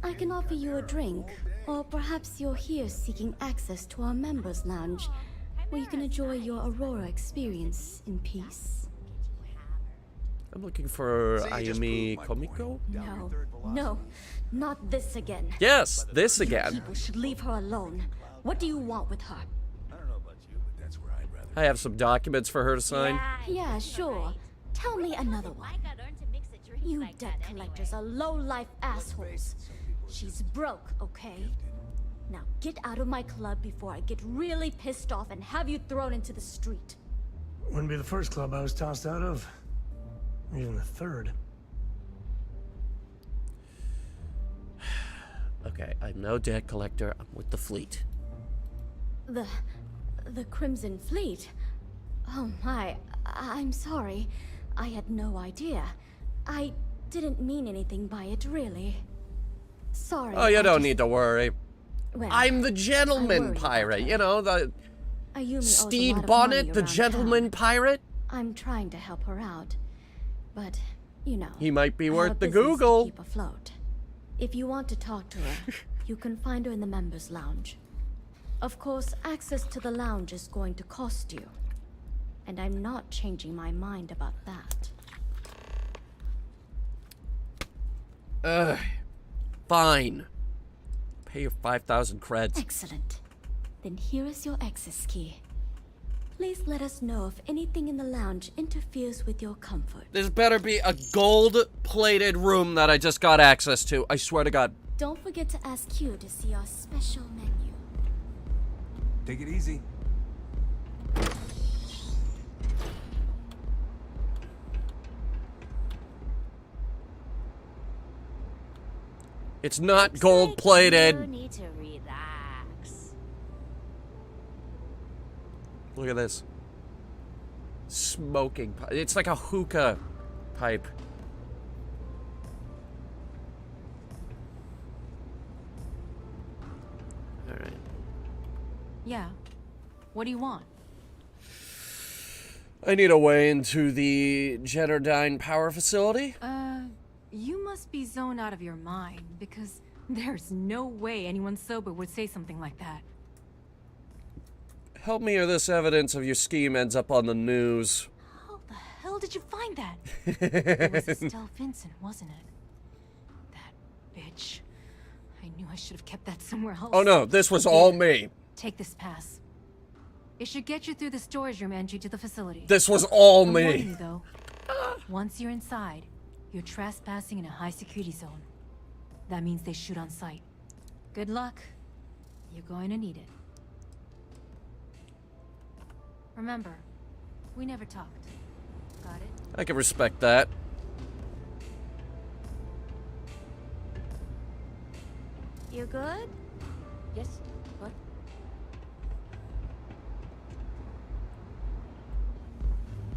I can offer you a drink, or perhaps you're here seeking access to our members' lounge, where you can enjoy your Aurora experience in peace. I'm looking for Ayumi Komiko? No, not this again. Yes, this again. People should leave her alone. What do you want with her? I have some documents for her to sign. Yeah, sure. Tell me another one. You debt collectors are low-life assholes. She's broke, okay? Now get out of my club before I get really pissed off and have you thrown into the street. Wouldn't be the first club I was tossed out of. Even the third. Okay, I'm no debt collector. I'm with the fleet. The Crimson Fleet? Oh my, I'm sorry. I had no idea. I didn't mean anything by it, really. Sorry. Oh, you don't need to worry. Well, I'm the gentleman pirate, you know, the Steed Bonnet, the gentleman pirate. I'm trying to help her out, but you know, he might be worth the business Google. to keep afloat. If you want to talk to her, you can find her in the members' lounge. Of course, access to the lounge is going to cost you, and I'm not changing my mind about that. Fine. Pay your 5,000 creds. Excellent. Then here is your access key. Please let us know if anything in the lounge interferes with your comfort. This better be a gold-plated room that I just got access to. I swear to God. Don't forget to ask Q to see our special menu. Take it easy. It's not gold-plated. You need to relax. Look at this. Smoking pipe. It's like a hookah pipe. All right. Yeah. What do you want? I need a way into the Jetterdyne power facility. You must be zoned out of your mind, because there's no way anyone sober would say something like that. Help me or this evidence of your scheme ends up on the news. How the hell did you find that? It was Estelle Vincent, wasn't it? That bitch. I knew I should have kept that somewhere else. Oh no, this was all me. Take this pass. It should get you through the storage room entry to the facility. This was all I'm me. warning you, though. Once you're inside, you're trespassing in a high security zone. That means they shoot on sight. Good luck. You're going to need it. Remember, we never talked. Got it? I can respect that. You good? Yes. What?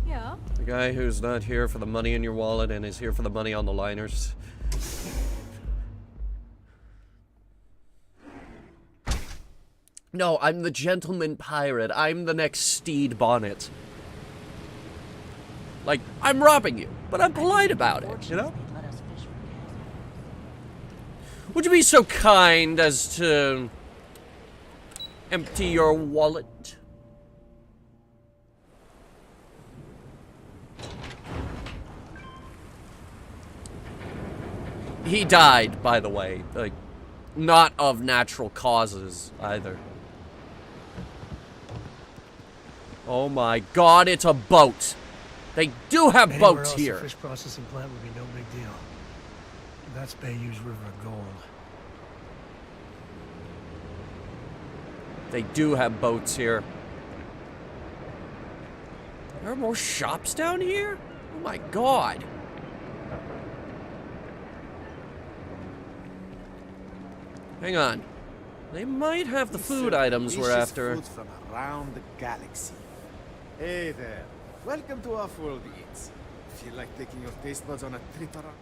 Yeah. The guy who's not here for the money in your wallet and is here for the money on the liners. No, I'm the gentleman pirate. I'm the next Steed Bonnet. Like, I'm robbing you, but I'm polite about it, you know? Would you be so kind as to empty your wallet? He died, by the way. Like, not of natural causes, either. Oh my god, it's a boat! They do have Anywhere boats else, here! The fish processing plant would be no big deal. That's Bayou's River of Gold. They do have boats here. There are more shops down here? Oh my god. Hang on. They might have the food items we're after. Food from around the galaxy. Hey there. Welcome to Off-World Eats. Feel like taking your taste buds on a trip around?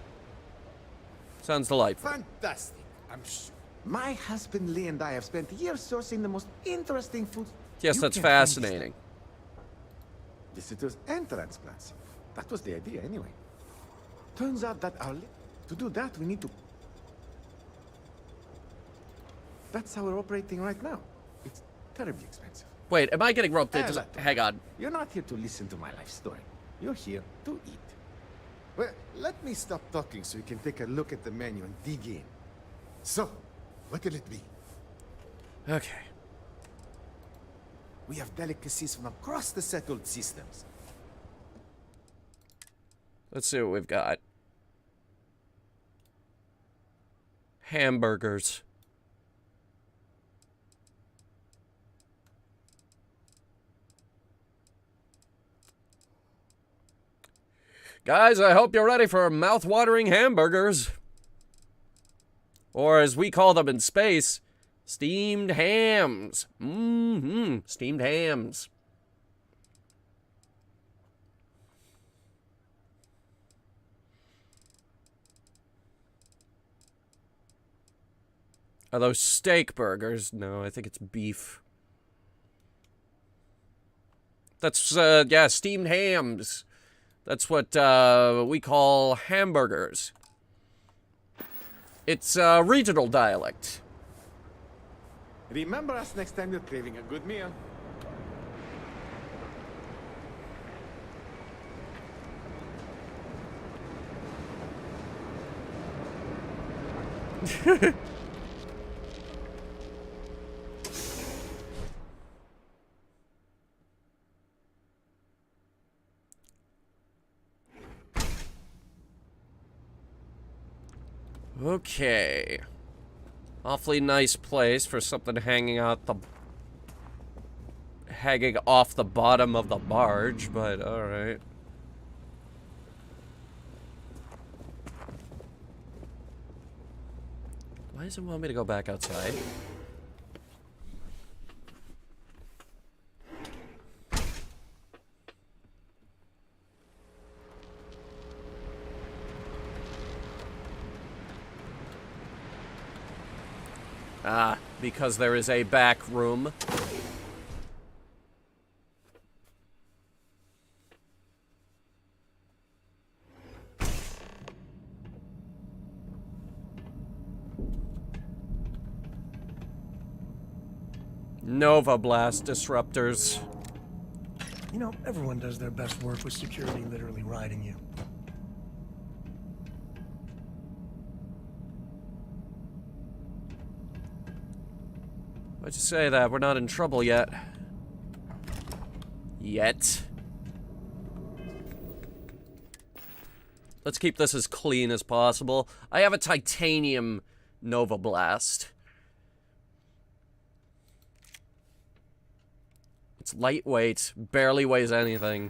Sounds delightful. Fantastic, I'm sure. My husband Lee and I have spent years sourcing the most interesting food. Yes, that's fascinating. Visitors and transplants. That was the idea anyway. Turns out that to do that we need to... That's how we're operating right now. It's terribly expensive. Wait, am I getting roped into... Hang on. You're not here to listen to my life story. You're here to eat. Well, let me stop talking so you can take a look at the menu and dig in. So, what will it be? Okay. We have delicacies from across the settled systems. Let's see what we've got. Hamburgers. Guys, I hope you're ready for mouth-watering hamburgers. Or as we call them in space, steamed hams. Steamed hams. Are those steak burgers? No, I think it's beef. That's, yeah, steamed hams. That's what we call hamburgers. It's a regional dialect. Remember us next time you're craving a good meal. Okay. Awfully nice place for something hanging off the bottom of the barge, but alright. Why does it want me to go back outside? Ah, because there is a back room. Nova Blast disruptors. You know, everyone does their best work with security literally riding you. Why'd you say that? We're not in trouble yet. Yet. Let's keep this as clean as possible. I have a titanium Nova Blast. It's lightweight, barely weighs anything.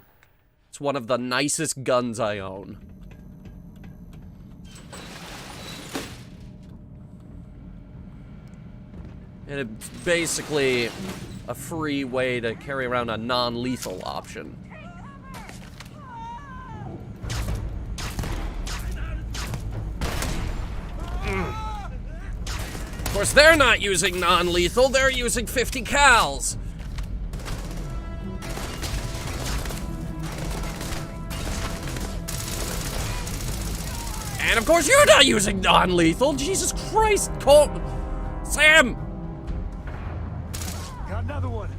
It's one of the nicest guns I own. And it's basically a free way to carry around a non-lethal option. Of course, they're not using non-lethal, they're using 50 cals. And of course, you're not using non-lethal. Jesus Christ, Colt. Sam! Got another one.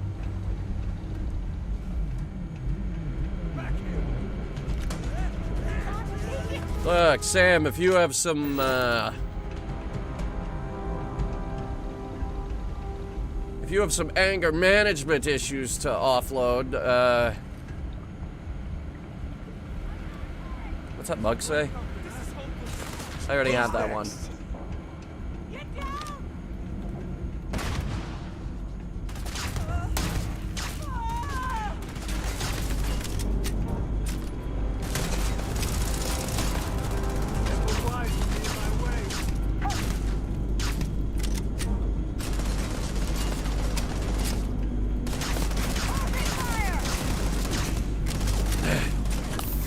Look, Sam, if you have some, if you have some anger management issues to offload, what's that bug say? I already have that one.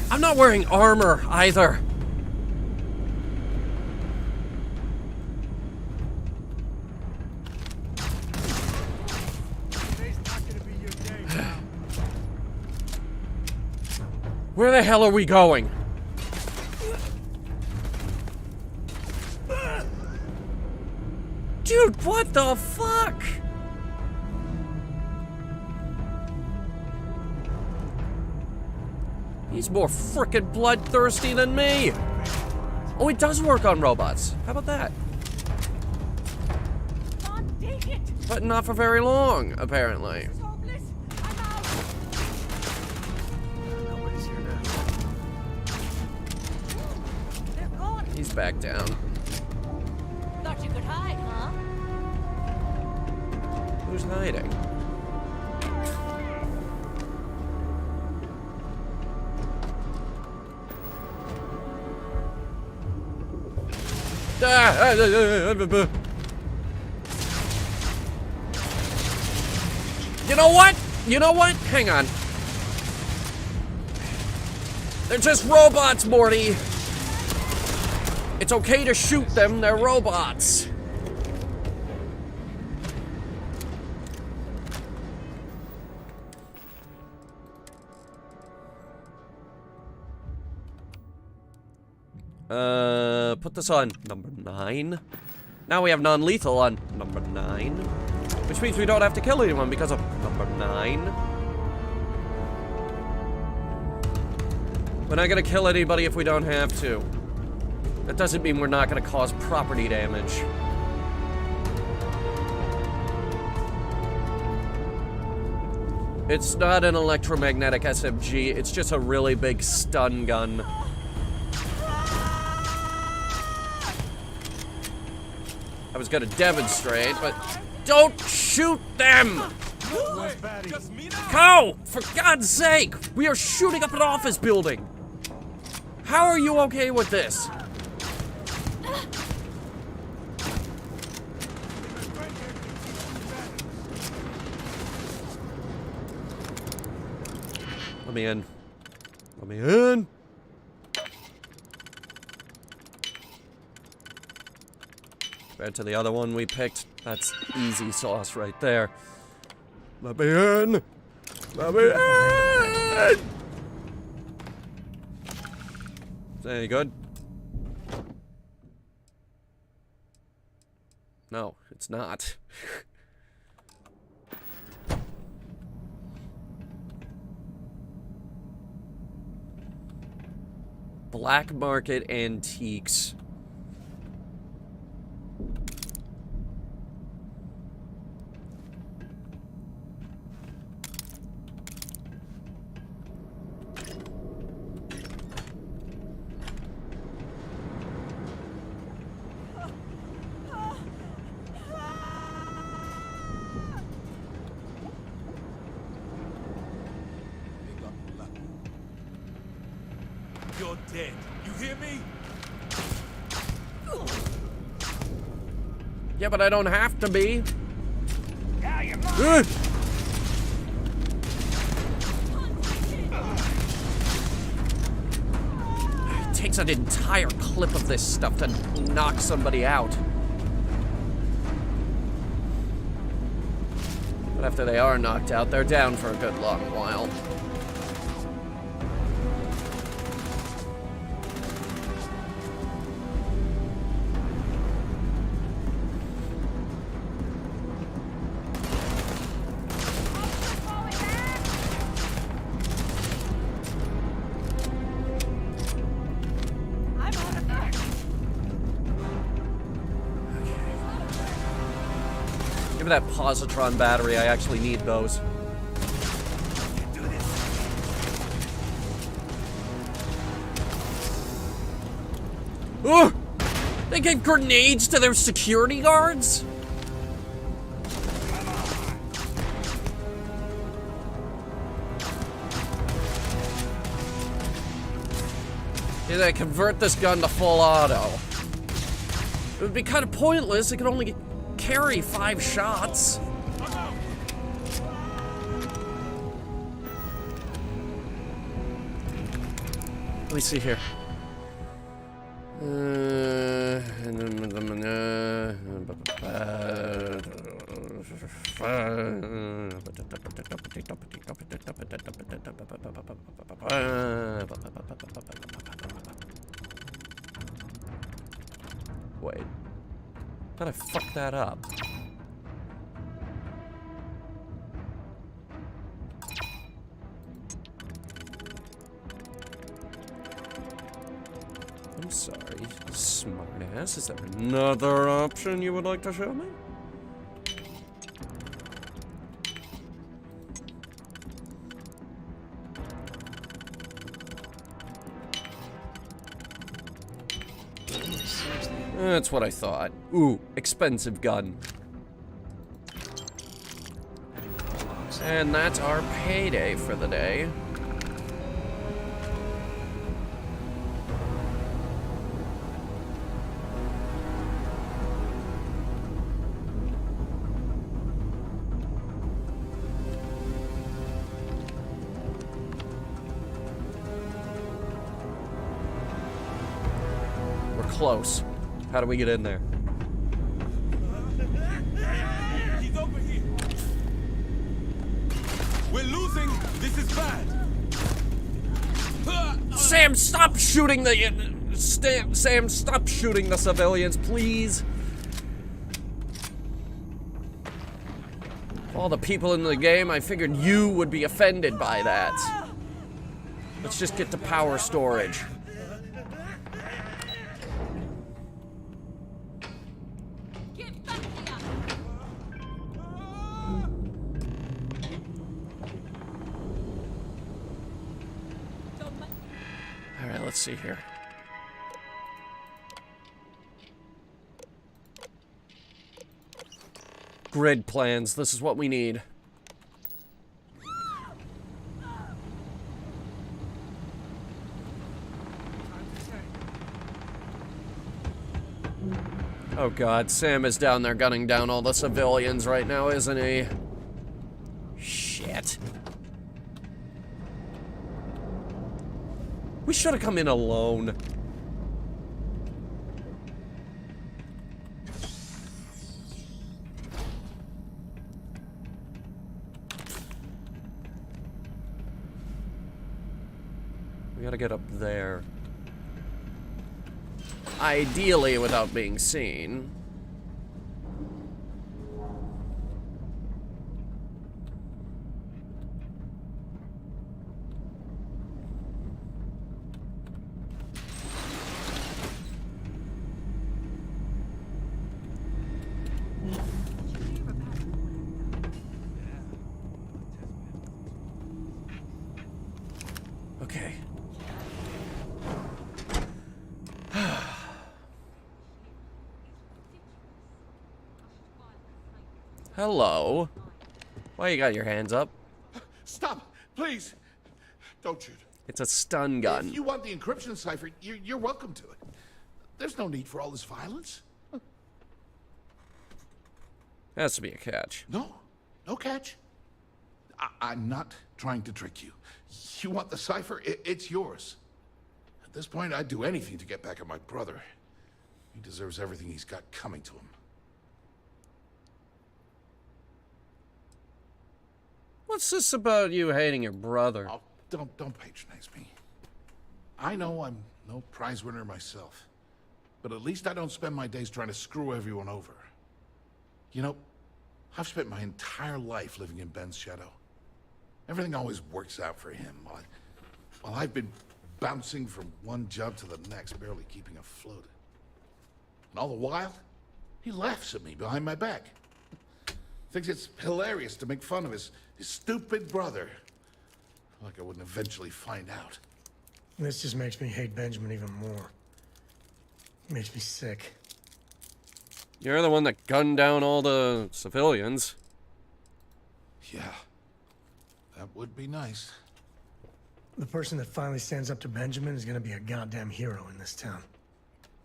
I'm not wearing armor either. Where the hell are we going? Dude, what the fuck? He's more frickin' bloodthirsty than me. Oh, it does work on robots. How about that? But not for very long, apparently. He's back down. Thought you could hide, huh? Who's hiding? You know what? You know what? Hang on. They're just robots, Morty. It's okay to shoot them, they're robots. Put this on number 9. Now we have non-lethal on number 9. Which means we don't have to kill anyone because of number 9. We're not gonna kill anybody if we don't have to. That doesn't mean we're not gonna cause property damage. It's not an electromagnetic SMG, it's just a really big stun gun. I was gonna demonstrate, but don't shoot them! How? For God's sake! We are shooting up an office building! How are you okay with this? Let me in. Let me in! Compared to the other one we picked, that's easy sauce right there. Let me in! Let me in! Is that any good? No, it's not. Black market antiques. you're dead. You hear me? Yeah, but I don't have to be. Yeah, you're mine. It takes an entire clip of this stuff to knock somebody out. But after they are knocked out, they're down for a good long while. Give me that positron battery. I actually need those. Ooh! They gave grenades to their security guards? Yeah, they convert this gun to full auto. It would be kind of pointless. It could only carry 5 shots. Let me see here. Wait. Thought I fucked that up. I'm sorry, smartass. Is there another option you would like to show me? That's what I thought. Ooh, expensive gun. And that's our payday for the day. We're close. How do we get in there? He's over here. We're losing. This is bad. Sam, stop shooting the... Sam, stop shooting the civilians, please. Of all the people in the game, I figured you would be offended by that. Let's just get to power storage. Alright, let's see here. Grid plans, this is what we need. Oh god, Sam is down there gunning down all the civilians right now, isn't he? Shit. We should have come in alone. We gotta get up there. Ideally without being seen. Okay. Hello. Why you got your hands up? Stop, please. Don't shoot. It's a stun gun. If you want the encryption cipher, you're welcome to it. There's no need for all this violence. Has to be a catch. No catch. I'm not trying to trick you. You want the cipher? It's yours. At this point, I'd do anything to get back at my brother. He deserves everything he's got coming to him. What's this about you hating your brother? Oh, don't patronize me. I know I'm no prize winner myself, but at least I don't spend my days trying to screw everyone over. You know, I've spent my entire life living in Ben's shadow. Everything always works out for him, while I've been bouncing from one job to the next, barely keeping afloat. And all the while, he laughs at me behind my back. Thinks it's hilarious to make fun of his stupid brother. Like I wouldn't eventually find out. This just makes me hate Benjamin even more. It makes me sick. You're the one that gunned down all the civilians. Yeah. That would be nice. The person that finally stands up to Benjamin is gonna be a goddamn hero in this town.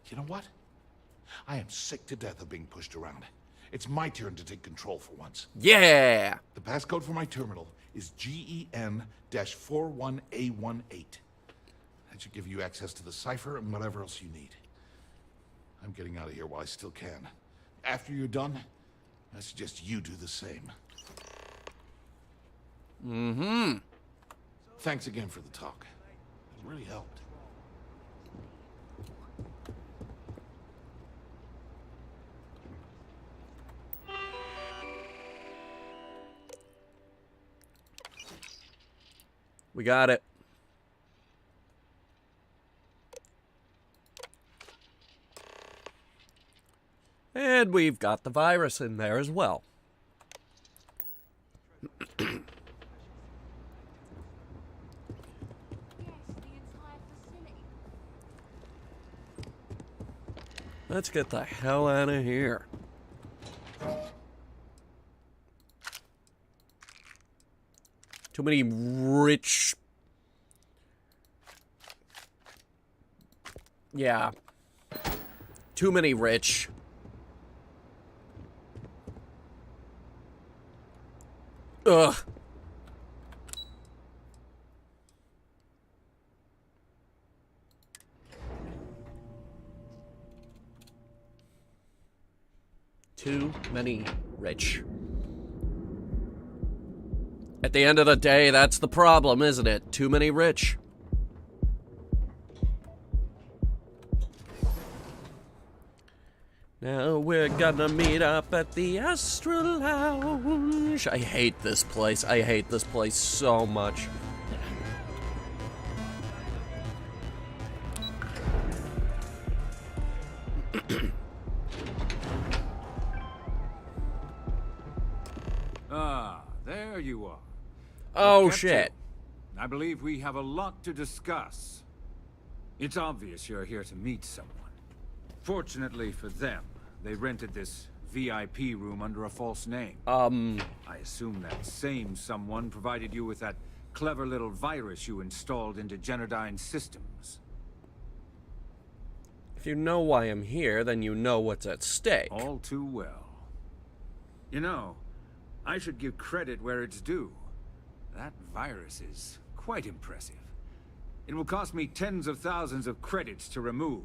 You know what? I am sick to death of being pushed around. It's my turn to take control for once. Yeah! The passcode for my terminal is GEN-41A18. That should give you access to the cipher and whatever else you need. I'm getting out of here while I still can. After you're done, I suggest you do the same. Mm-hmm. Thanks again for the talk. It really helped. We got it. And we've got the virus in there as well. Let's get the hell out of here. Too many rich... Yeah. Too many rich. Ugh. Too many rich. At the end of the day, that's the problem, isn't it? Too many rich. Now we're gonna meet up at the Astra Lounge. I hate this place. I hate this place so much. There you are. Oh, shit. I believe we have a lot to discuss. It's obvious you're here to meet someone. Fortunately for them, they rented this VIP room under a false name. I assume that same someone provided you with that clever little virus you installed into Genodyne's systems. If you know why I'm here, then you know what's at stake. All too well. You know, I should give credit where it's due. That virus is quite impressive. It will cost me tens of thousands of credits to remove.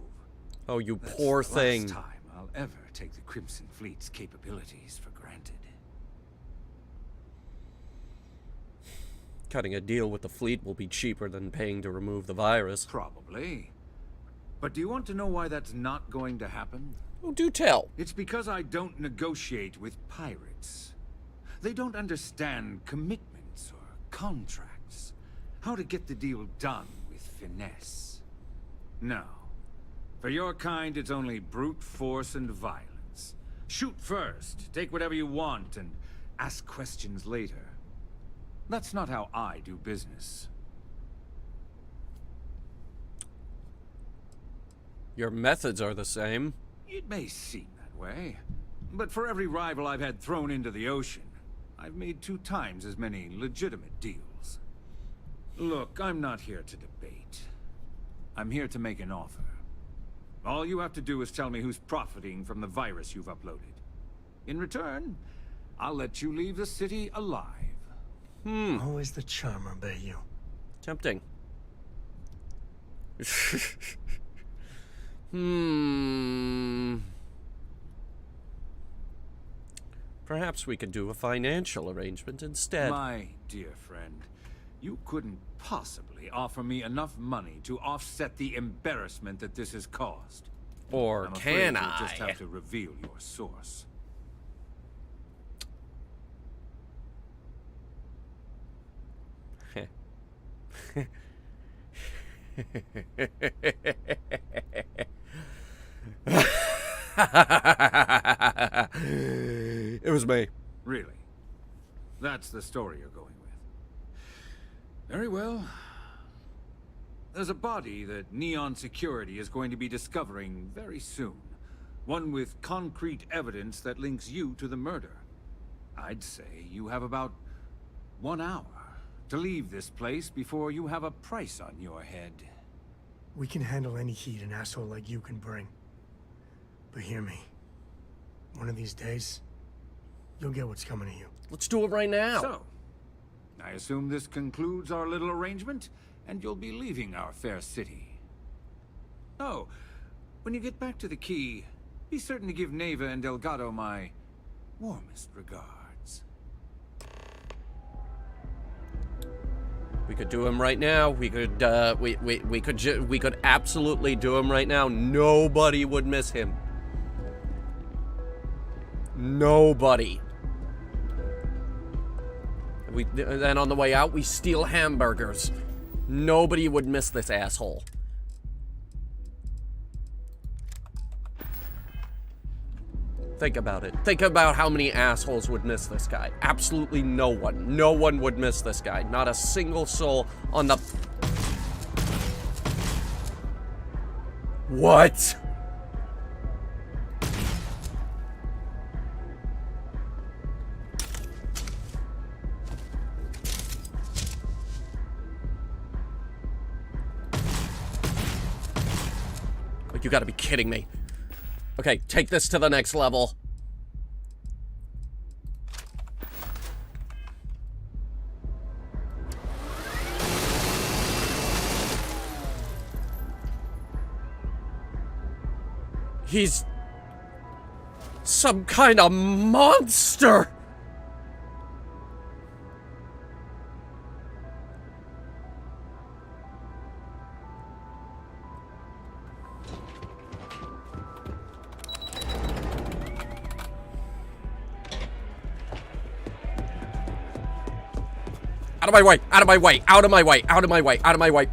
Oh, you poor thing. That's the last time I'll ever take the Crimson Fleet's capabilities for granted. Cutting a deal with the fleet will be cheaper than paying to remove the virus. Probably. But do you want to know why that's not going to happen? Oh, do tell. It's because I don't negotiate with pirates. They don't understand commitments or contracts. How to get the deal done with finesse. No. For your kind, it's only brute force and violence. Shoot first, take whatever you want, and ask questions later. That's not how I do business. Your methods are the same. It may seem that way, but for every rival I've had thrown into the ocean, I've made 2 times as many legitimate deals. Look, I'm not here to debate. I'm here to make an offer. All you have to do is tell me who's profiting from the virus you've uploaded. In return, I'll let you leave the city alive. Always the charmer, Bayou. Tempting. Perhaps we could do a financial arrangement instead. My dear friend, you couldn't possibly offer me enough money to offset the embarrassment that this has caused. Or I'm can afraid you'll I? just have to reveal your source. It was me. Really? That's the story you're going with. Very well. There's a body that Neon Security is going to be discovering very soon. One with concrete evidence that links you to the murder. I'd say you have about 1 hour to leave this place before you have a price on your head. We can handle any heat an asshole like you can bring. But hear me. One of these days, you'll get what's coming to you. Let's do it right now. So, I assume this concludes our little arrangement, and you'll be leaving our fair city. Oh, when you get back to the key, be certain to give Neva and Delgado my warmest regards. We could do him right now. We could we could absolutely do him right now. Nobody would miss him. Nobody. Then on the way out, we steal hamburgers. Nobody would miss this asshole. Think about it. Think about how many assholes would miss this guy. Absolutely no one. No one would miss this guy. Not a single soul on the... What? You gotta be kidding me. Okay, take this to the next level. He's some kind of monster. Out of my way, out of my way, out of my way, out of my way, out of my way.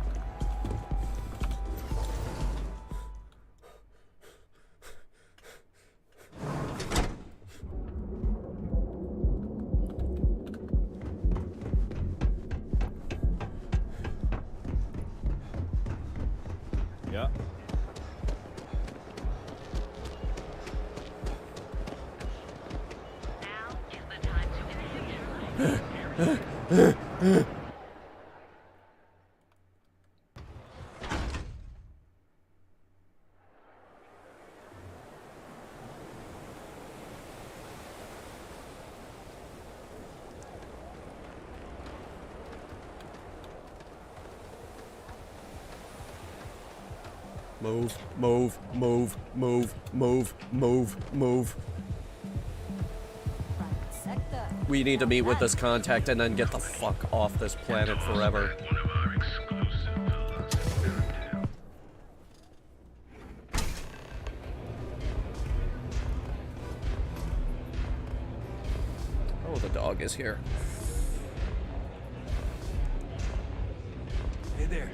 Yeah. Now is the time to enhance your life. Move, move, move, move, move, move, move. We need to meet with this contact and then get the fuck off this planet forever. Oh, the dog is here. Hey there.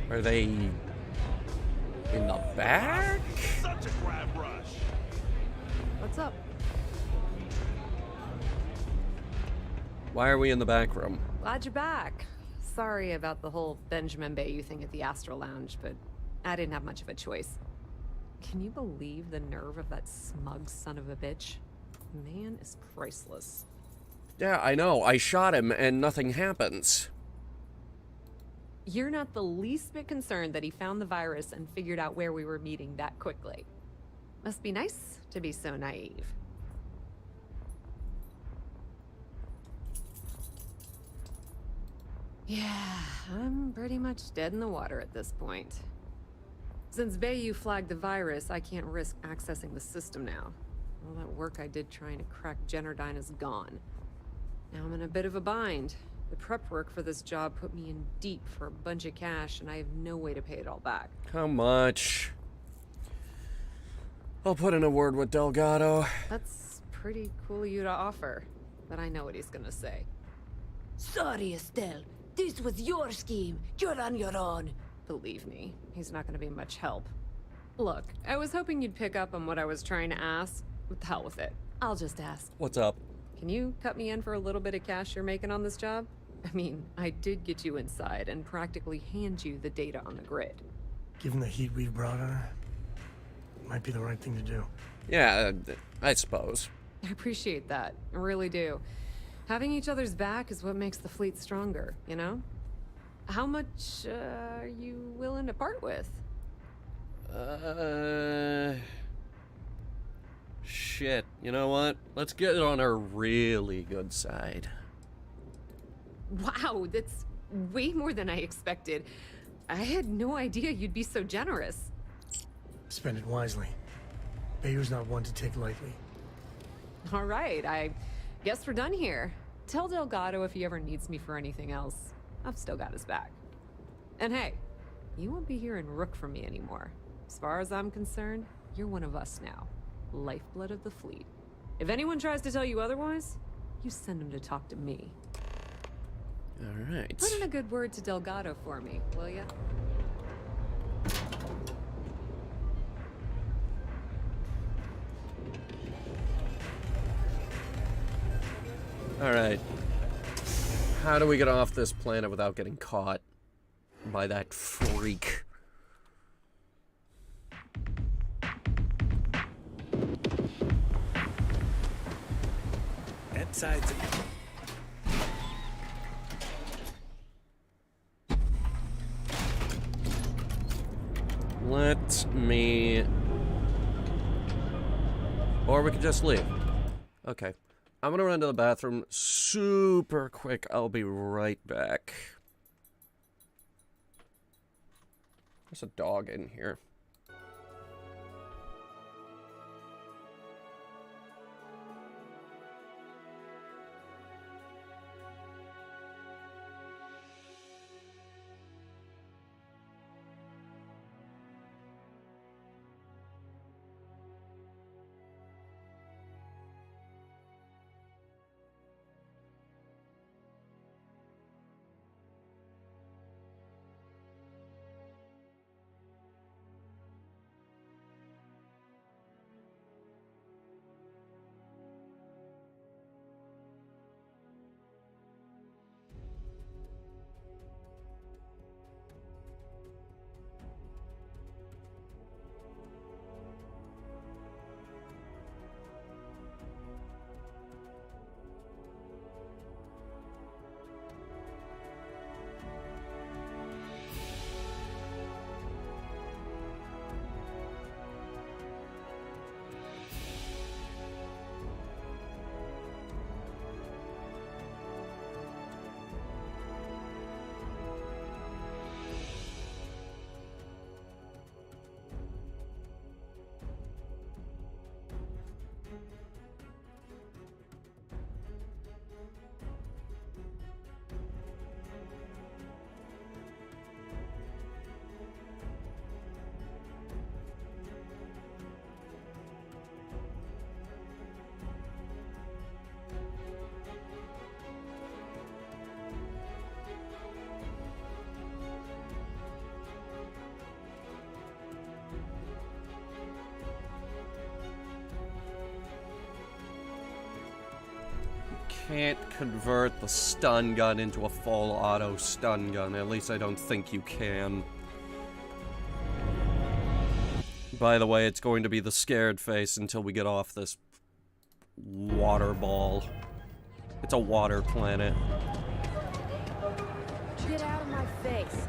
Are they in the back? Such a grab rush. What's up? Why are we in the back room? Glad you're back. Sorry about the whole Benjamin Bayou thing at the Astro Lounge, but I didn't have much of a choice. Can you believe the nerve of that smug son of a bitch? Man is priceless. Yeah, I know. I shot him and nothing happens. You're not the least bit concerned that he found the virus and figured out where we were meeting that quickly. Must be nice to be so naive. Yeah, I'm pretty much dead in the water at this point. Since Bayou flagged the virus, I can't risk accessing the system now. All that work I did trying to crack Generdyne is gone. Now I'm in a bit of a bind. The prep work for this job put me in deep for a bunch of cash, and I have no way to pay it all back. How much? I'll put in a word with Delgado. That's pretty cool of you to offer, but I know what he's gonna say. Sorry, Estelle. This was your scheme. You're on your own. Believe me, he's not gonna be much help. Look, I was hoping you'd pick up on what I was trying to ask. What the hell with it? I'll just ask. What's up? Can you cut me in for a little bit of cash you're making on this job? I mean, I did get you inside and practically hand you the data on the grid. Given the heat we've brought on her, it might be the right thing to do. Yeah, I suppose. I appreciate that. I really do. Having each other's back is what makes the fleet stronger, you know? How much are you willing to part with? Shit. You know what? Let's get it on our really good side. Wow, that's way more than I expected. I had no idea you'd be so generous. Spend it wisely. Bayou's not one to take lightly. All right, I guess we're done here. Tell Delgado if he ever needs me for anything else. I've still got his back. And hey, you won't be hearing Rook from me anymore. As far as I'm concerned, you're one of us now. Lifeblood of the fleet. If anyone tries to tell you otherwise, you send them to talk to me. All right. Put in a good word to Delgado for me, will ya? All right. How do we get off this planet without getting caught by that freak? That side's Let me... Or we could just leave. Okay. I'm gonna run to the bathroom super quick. I'll be right back. There's a dog in here. Can't convert the stun gun into a full auto stun gun. At least I don't think you can. By the way, it's going to be the scared face until we get off this water ball. It's a water planet. Get out of my face.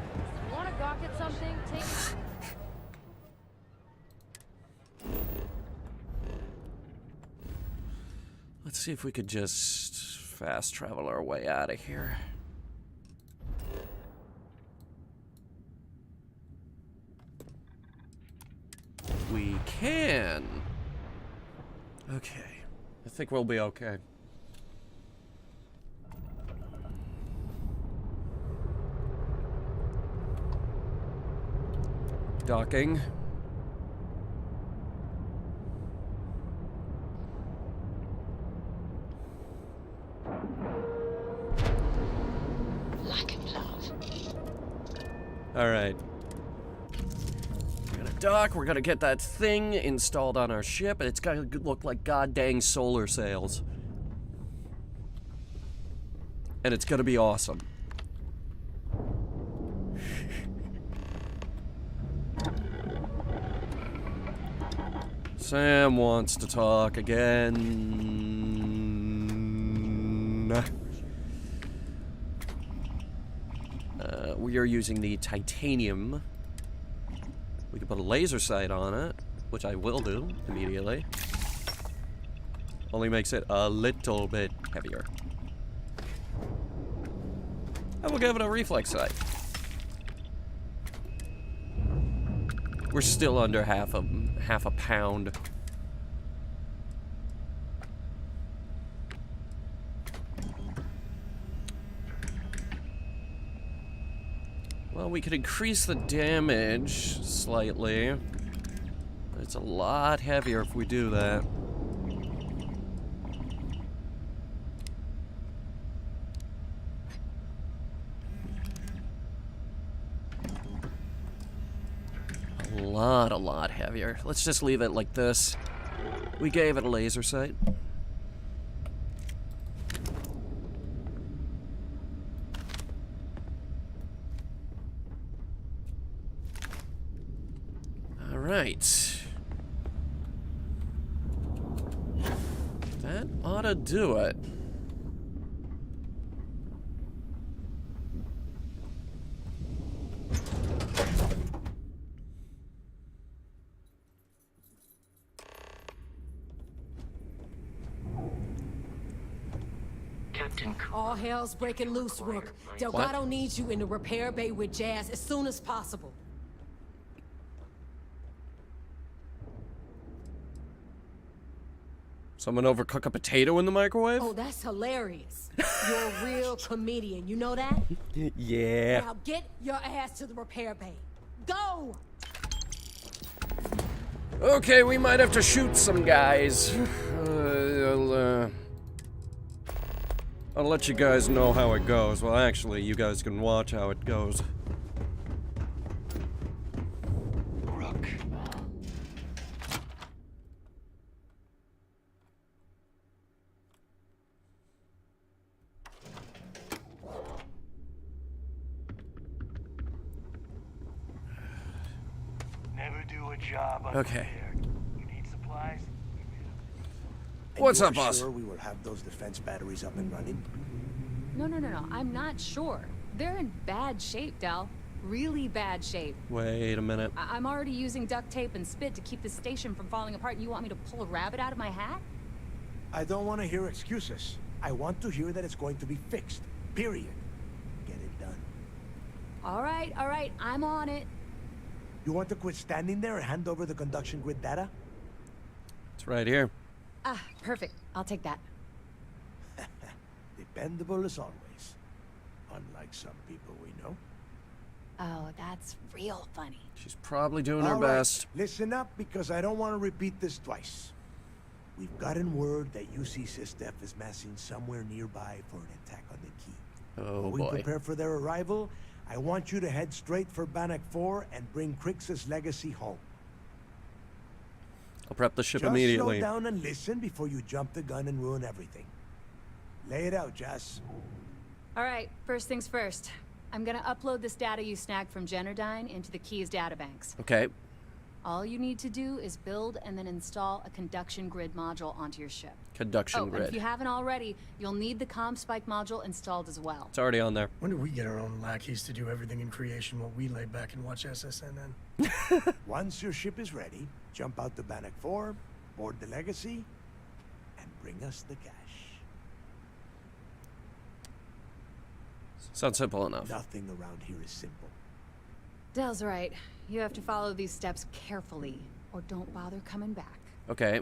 see if we could just fast travel our way out of here. We can. Okay. I think we'll be okay. Docking. Alright. We're gonna dock, we're gonna get that thing installed on our ship, and it's gonna look like god-dang solar sails. And it's gonna be awesome. Sam wants to talk again. We are using the titanium. We can put a laser sight on it, which I will do immediately. Only makes it a little bit heavier. And we'll give it a reflex sight. We're still under half a pound. Well, we could increase the damage slightly. It's a lot heavier if we do that. A lot heavier. Let's just leave it like this. We gave it a laser sight. All right. That ought to do it. All hell's breaking loose, Rook. Delgado needs you in the repair bay with Jazz as soon as possible. Someone overcook a potato in the microwave? Oh, that's hilarious. You're a real comedian, you know that? Yeah. Now get your ass to the repair bay. Go! Okay, we might have to shoot some guys. I'll let you guys know how it goes. Well, actually, you guys can watch how it goes. Rook. Never do a job unprepared. Okay. You need supplies? What's up, boss? Sure we will have those defense batteries up and running? No. I'm not sure. They're in bad shape, Del. Really bad shape. Wait a minute. I'm already using duct tape and spit to keep the station from falling apart, and you want me to pull a rabbit out of my hat? I don't want to hear excuses. I want to hear that it's going to be fixed. Period. Get it done. All right. I'm on it. You want to quit standing there and hand over the conduction grid data? It's right here. Ah, perfect. I'll take that. Dependable as always. Unlike some people we know. Oh, that's real funny. She's probably doing her All right, best. listen up, because I don't want to repeat this twice. We've gotten word that UC SysDef is massing somewhere nearby for an attack on the key. Oh, While we boy. prepare for their arrival, I want you to head straight for Bannock 4 and bring Crix's legacy home. I'll prep the ship Just immediately. slow down and listen before you jump the gun and ruin everything. Lay it out, Jess. All right, first things first. I'm gonna upload this data you snagged from Generdyne into the Key's databanks. Okay. All you need to do is build and then install a conduction grid module onto your ship. Conduction grid. And if you haven't already, you'll need the ComSpike module installed as well. It's already on there. When do we get our own lackeys to do everything in creation while we lay back and watch SSNN? Once your ship is ready, jump out to Bannock 4, board the legacy, and bring us the cash. Sounds simple enough. Nothing around here is simple. Dell's right. You have to follow these steps carefully, or don't bother coming back. Okay.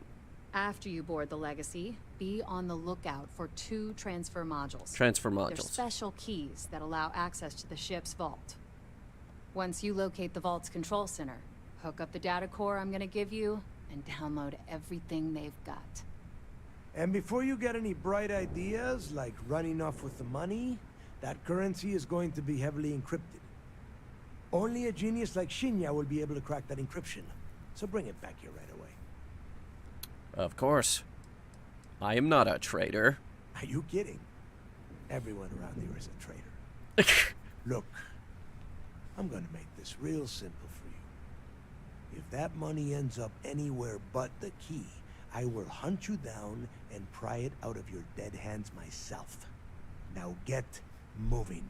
After you board the Legacy, be on the lookout for 2 transfer modules. Transfer They're modules. special keys that allow access to the ship's vault. Once you locate the vault's control center, hook up the data core I'm gonna give you, and download everything they've got. And before you get any bright ideas, like running off with the money, that currency is going to be heavily encrypted. Only a genius like Shinya will be able to crack that encryption. So bring it back here right away. Of course. I am not a traitor. Are you kidding? Everyone around here is a traitor. Look, I'm gonna make this real simple for you. If that money ends up anywhere but the key, I will hunt you down and pry it out of your dead hands myself. Now get moving.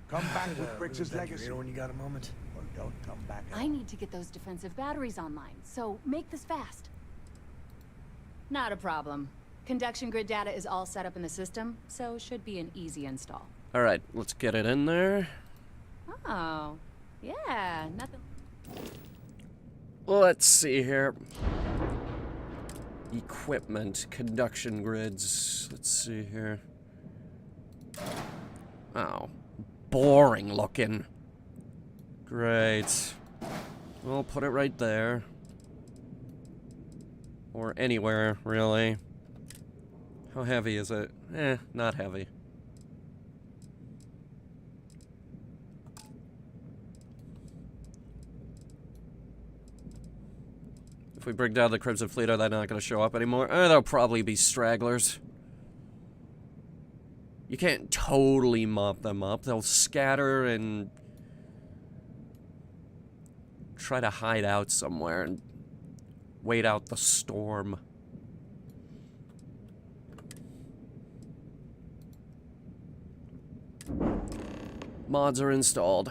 Come back with Briggs' legacy when you got a moment. Or don't come back at I need to get those defensive batteries online, so make this fast. Not a problem. Conduction grid data is all set up in the system, so should be an easy install. Alright, let's get it in there. Oh, yeah, nothing. Let's see here. Equipment, conduction grids. Let's see here. Oh, boring looking. Great. We'll put it right there. Or anywhere, really. How heavy is it? Not heavy. If we bring down the Crimson Fleet, are they not going to show up anymore? There'll probably be stragglers. You can't totally mop them up. They'll scatter and try to hide out somewhere and wait out the storm. Mods are installed.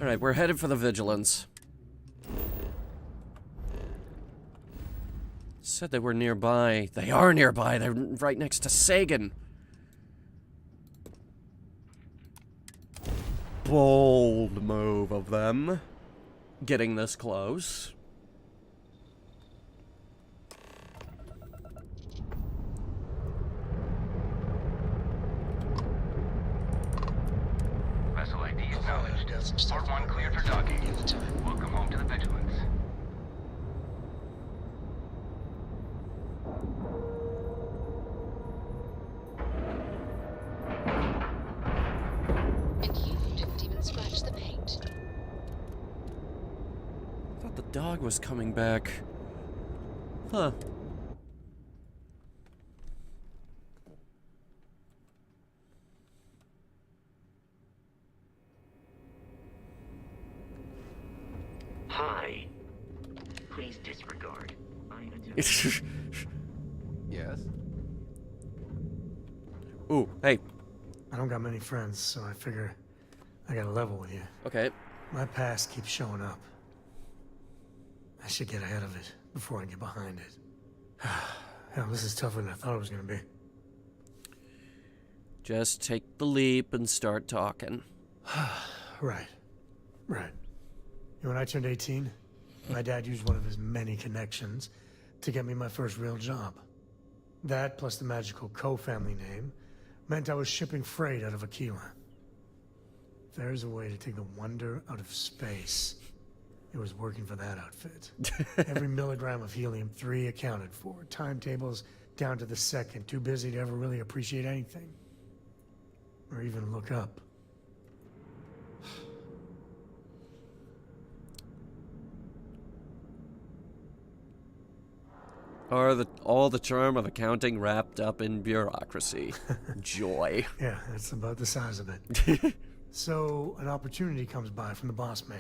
Alright, we're headed for the Vigilance. Said they were nearby. They are nearby. They're right next to Sagan. Bold move of them. Getting this close. Vessel ID acknowledged. Port 1 cleared for docking. Welcome home to the Vigilance. And you didn't even scratch the paint. I thought the dog was coming back. Huh. Hi. Please disregard. Yes? Ooh, hey. I don't got many friends, so I figure I gotta level with you. Okay. My past keeps showing up. I should get ahead of it before I get behind it. Hell, this is tougher than I thought it was gonna be. Just take the leap and start talking. Right. Right. You know, when I turned 18, my dad used one of his many connections to get me my first real job. That, plus the magical co-family name, meant I was shipping freight out of Aquila. If there's a way to take the wonder out of space, it was working for that outfit. Every milligram of helium-3 accounted for. Timetables down to the second. Too busy to ever really appreciate anything. Or even look up. Are all the charm of accounting wrapped up in bureaucracy? Joy. Yeah, that's about the size of it. So, an opportunity comes by from the boss man.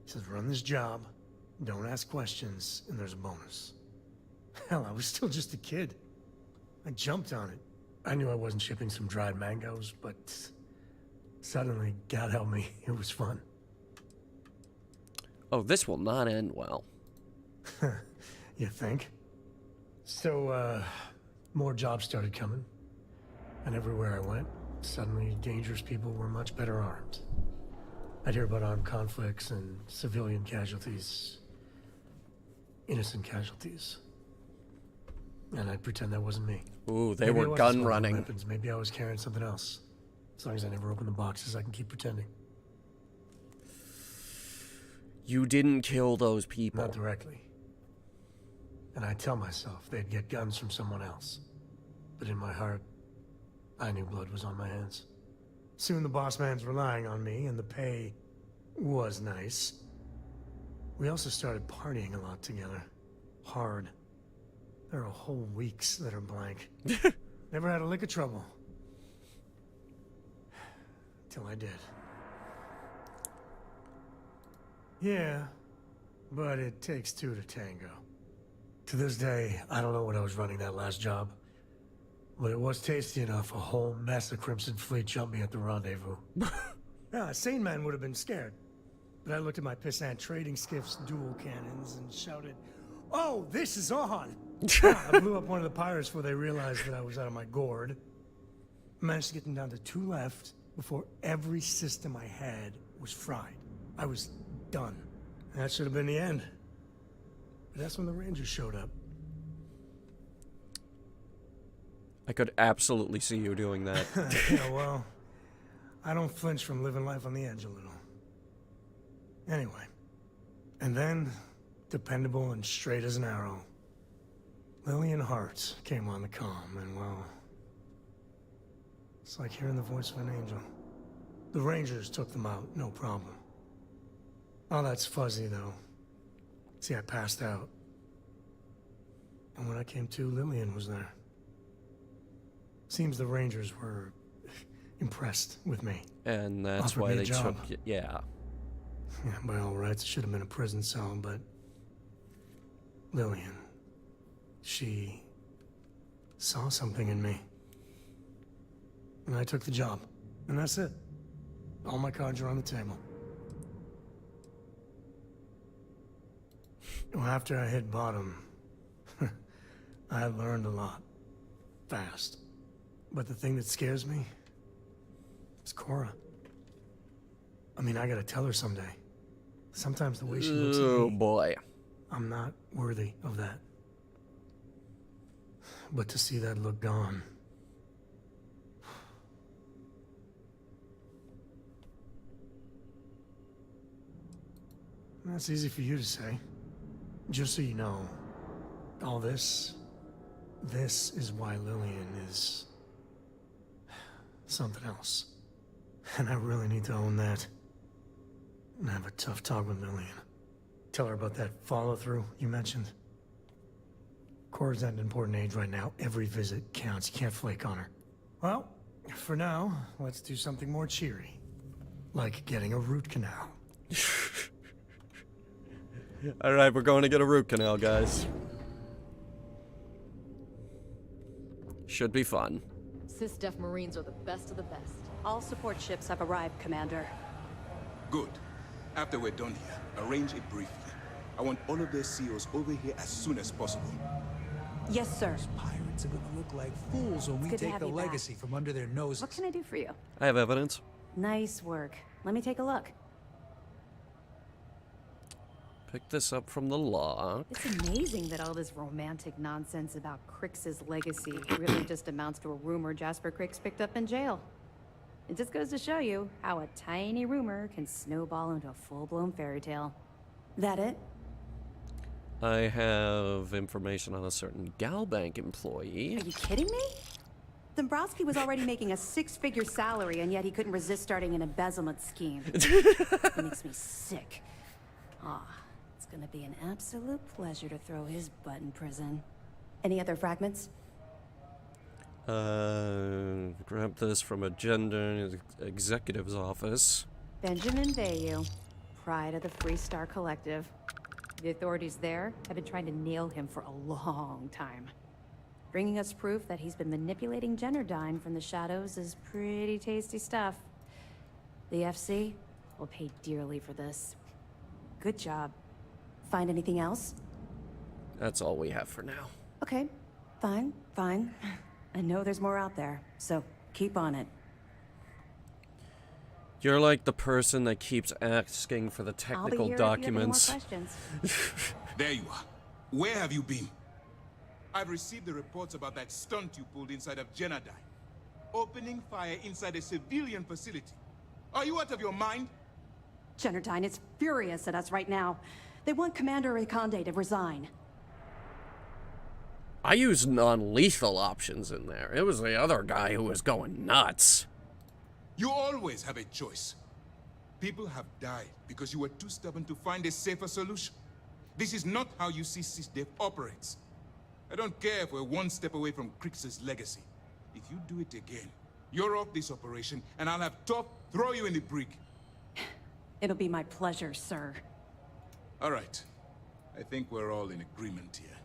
He says, run this job, don't ask questions, and there's a bonus. Hell, I was still just a kid. I jumped on it. I knew I wasn't shipping some dried mangoes, but Suddenly, God help me, it was fun. Oh, this will not end well. You think? So, more jobs started coming. And everywhere I went, suddenly dangerous people were much better armed. I'd hear about armed conflicts and civilian casualties. Innocent casualties. And I'd pretend that wasn't me. Ooh, they were gun running. Weapons. Maybe I was carrying something else. As long as I never open the boxes, I can keep pretending. You didn't kill those people. Not directly. And I'd tell myself they'd get guns from someone else. But in my heart, I knew blood was on my hands. Soon the boss man's relying on me, and the pay was nice. We also started partying a lot together. Hard. There are whole weeks that are blank. Never had a lick of trouble. Till I did. Yeah, but it takes two to tango. To this day, I don't know what I was running that last job. But it was tasty enough, a whole mess of Crimson Fleet jumped me at the rendezvous. A sane man would have been scared. But I looked at my pissant trading skiff's dual cannons and shouted, "Oh, this is on!" I blew up one of the pirates before they realized that I was out of my gourd. I managed to get them down to 2 left before every system I had was fried. I was done. And that should have been the end. But that's when the Rangers showed up. I could absolutely see you doing that. Yeah, well, I don't flinch from living life on the edge a little. Anyway. And then, dependable and straight as an arrow, Lillian Hart came on the comm, and well, it's like hearing the voice of an angel. The Rangers took them out, no problem. Oh, that's fuzzy, though. See, I passed out. And when I came to, Lillian was there. Seems the Rangers were impressed with me. And that's Offered why me a they job. took you. Yeah. Yeah, by all rights, it should have been a prison cell, but Lillian, she saw something in me. And I took the job. And that's it. All my cards are on the table. Well, after I hit bottom, I learned a lot. Fast. But the thing that scares me is Cora. I mean, I gotta tell her someday. Sometimes the way she looks at me... Oh, boy. I'm not worthy of that. But to see that look gone... That's easy for you to say. Just so you know, all this is why Lillian is something else. And I really need to own that. And have a tough talk with Lillian. Tell her about that follow-through you mentioned. Cora's at an important age right now. Every visit counts. You can't flake on her. Well, for now, let's do something more cheery. Like getting a root canal. Alright, we're going to get a root canal, guys. Should be fun. SysDef Marines are the best of the best. All support ships have arrived, Commander. Good. After we're done here, arrange it briefly. I want all of their CEOs over here as soon as possible. Yes, sir. Those pirates are gonna look like fools when we take the legacy from under their noses. What can I do for you? I have evidence. Nice work. Let me take a look. Pick this up from the log. It's amazing that all this romantic nonsense about Crix's legacy really just amounts to a rumor Jasper Crix picked up in jail. It just goes to show you how a tiny rumor can snowball into a full-blown fairy tale. That it? I have information on a certain Galbank employee. Are you kidding me? Dombrowski was already making a 6-figure salary, and yet he couldn't resist starting an embezzlement scheme. It makes me sick. Ah, it's gonna be an absolute pleasure to throw his butt in prison. Any other fragments? Grab this from a gender executive's office. Benjamin Bayou, pride of the Free Star Collective. The authorities there have been trying to nail him for a long time. Bringing us proof that he's been manipulating Generdyne from the shadows is pretty tasty stuff. The FC will pay dearly for this. Good job. Find anything else? That's all we have for now. Okay, fine. I know there's more out there, so keep on it. You're like the person that keeps asking for the technical documents. I'll be here if you have any more questions. There you are. Where have you been? I've received the reports about that stunt you pulled inside of Genadine. Opening fire inside a civilian facility. Are you out of your mind? Genadine is furious at us right now. They want Commander Reconde to resign. I used non-lethal options in there. It was the other guy who was going nuts. You always have a choice. People have died because you were too stubborn to find a safer solution. This is not how you see SysDev operates. I don't care if we're one step away from Crix's legacy. If you do it again, you're off this operation, and I'll have Top throw you in the brig. It'll be my pleasure, sir. All right. I think we're all in agreement here.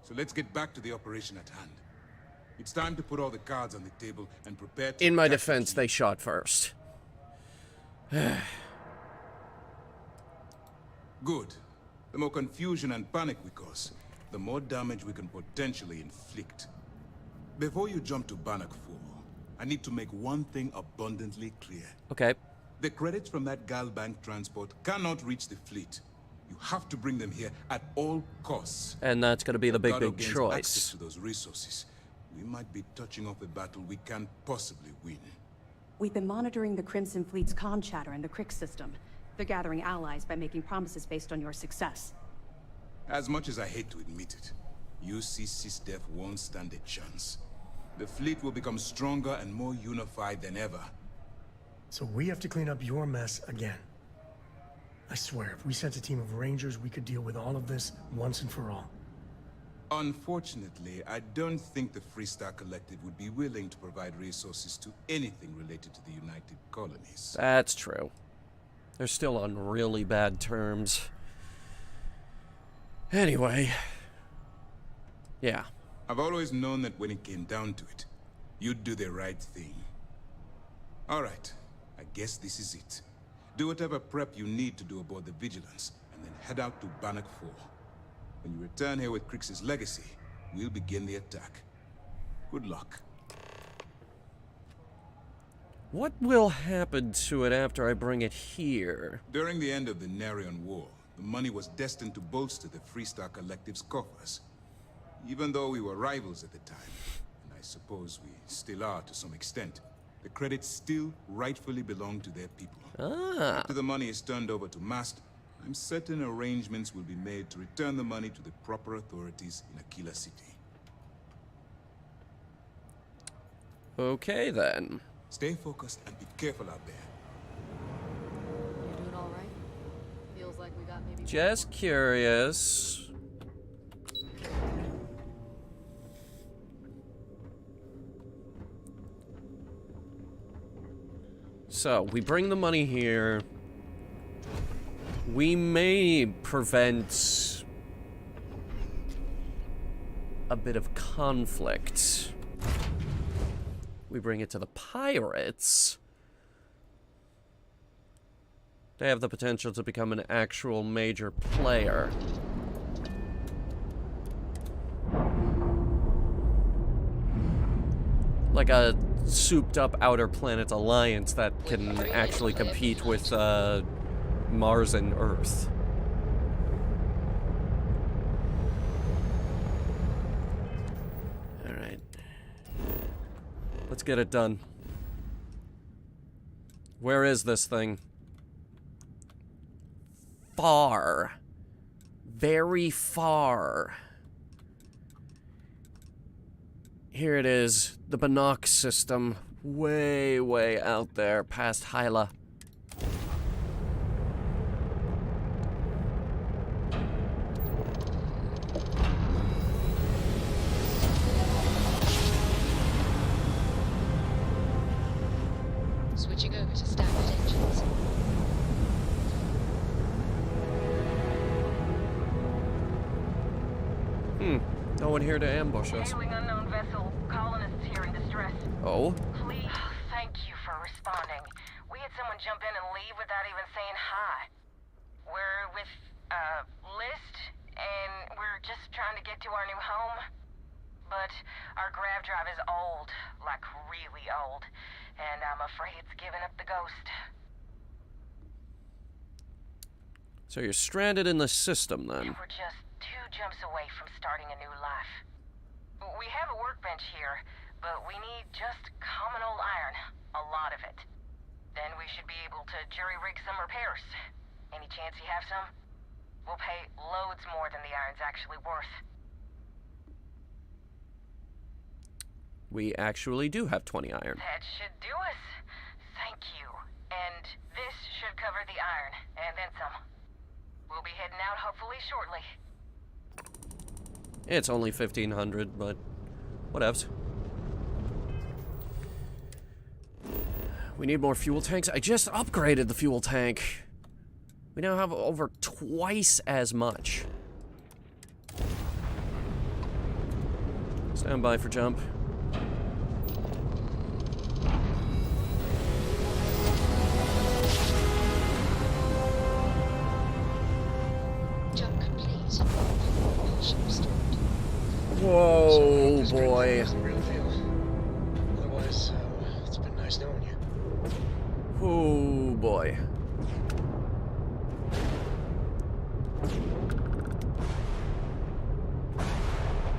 So let's get back to the operation at hand. It's time to put all the cards on the table and prepare to... In my defense, they shot first. Good. The more confusion and panic we cause, the more damage we can potentially inflict. Before you jump to Bannock 4, I need to make one thing abundantly clear. Okay. The credits from that Galbank transport cannot reach the fleet. You have to bring them here at all costs. And that's going to be the big choice. Access to those resources. We might be touching off a battle we can't possibly win. We've been monitoring the Crimson Fleet's comm chatter in the Crix system. They're gathering allies by making promises based on your success. As much as I hate to admit it, UC SysDev won't stand a chance. The fleet will become stronger and more unified than ever. So we have to clean up your mess again. I swear, if we sent a team of Rangers, we could deal with all of this once and for all. Unfortunately, I don't think the Freestar Collective would be willing to provide resources to anything related to the United Colonies. That's true. They're still on really bad terms. Anyway. Yeah. I've always known that when it came down to it, you'd do the right thing. All right. I guess this is it. Do whatever prep you need to do aboard the Vigilance, and then head out to Bannock 4. When you return here with Crix's legacy, we'll begin the attack. Good luck. What will happen to it after I bring it here? During the end of the Nerion War, the money was destined to bolster the Freestar Collective's coffers. Even though we were rivals at the time, and I suppose we still are to some extent, the credits still rightfully belong to their people. After the money is turned over to Mast, I'm certain arrangements will be made to return the money to the proper authorities in Aquila City. Okay, then. Stay focused and be careful out there. You're doing all right? Feels like we got maybe... Just curious. So, we bring the money here. We may prevent a bit of conflict. We bring it to the pirates. They have the potential to become an actual major player. Like a souped-up Outer Planets alliance that can actually compete with Mars and Earth. Alright. Let's get it done. Where is this thing? Far. Very far. Here it is. The Bannock system. Way, way out there past Hyla. Switching over to standard engines. No one here to ambush us. Handling unknown vessel. Colonists here in distress. Oh? Please. Thank you for responding. We had someone jump in and leave without even saying hi. We're with, List, and we're just trying to get to our new home. But our grav drive is old, like really old, and I'm afraid it's giving up the ghost. So you're stranded in the system, then? We're just 2 jumps away from starting a new life. We have a workbench here, but we need just common old iron, a lot of it. Then we should be able to jury-rig some repairs. Any chance you have some? We'll pay loads more than the iron's actually worth. We actually do have 20 iron. That should do us. Thank you. And this should cover the iron, and then some. We'll be heading out hopefully shortly. It's only 1,500, but whatevs. We need more fuel tanks. I just upgraded the fuel tank. We now have over twice as much. Stand by for jump. Jump complete. Ship restored. Whoa, boy. Otherwise, it's been nice knowing you. Oh, boy.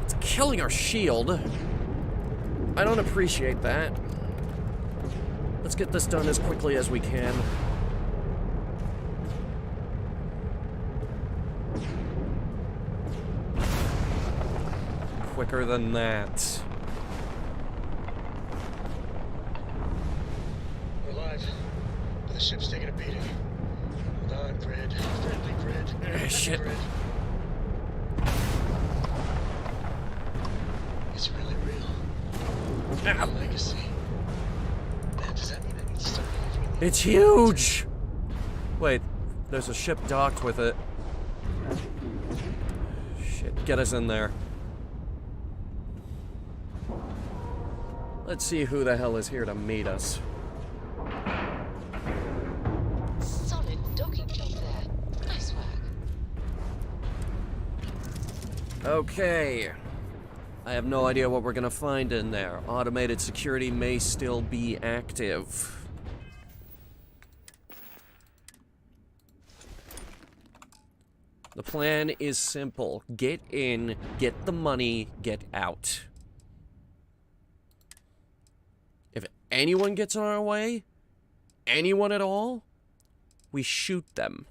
It's killing our shield. I don't appreciate that. Let's get this done as quickly as we can. Quicker than that. We're alive, but the ship's taking a beating. Hold on, grid. Friendly grid. Shit. Grid. It's really real. Ow. Legacy. Man, does that mean I need to start living in the... It's huge! Wait, there's a ship docked with it. Shit, get us in there. Let's see who the hell is here to meet us. Solid docking job there. Nice work. Okay. I have no idea what we're gonna find in there. Automated security may still be active. The plan is simple. Get in, get the money, get out. If anyone gets in our way, anyone at all, we shoot them.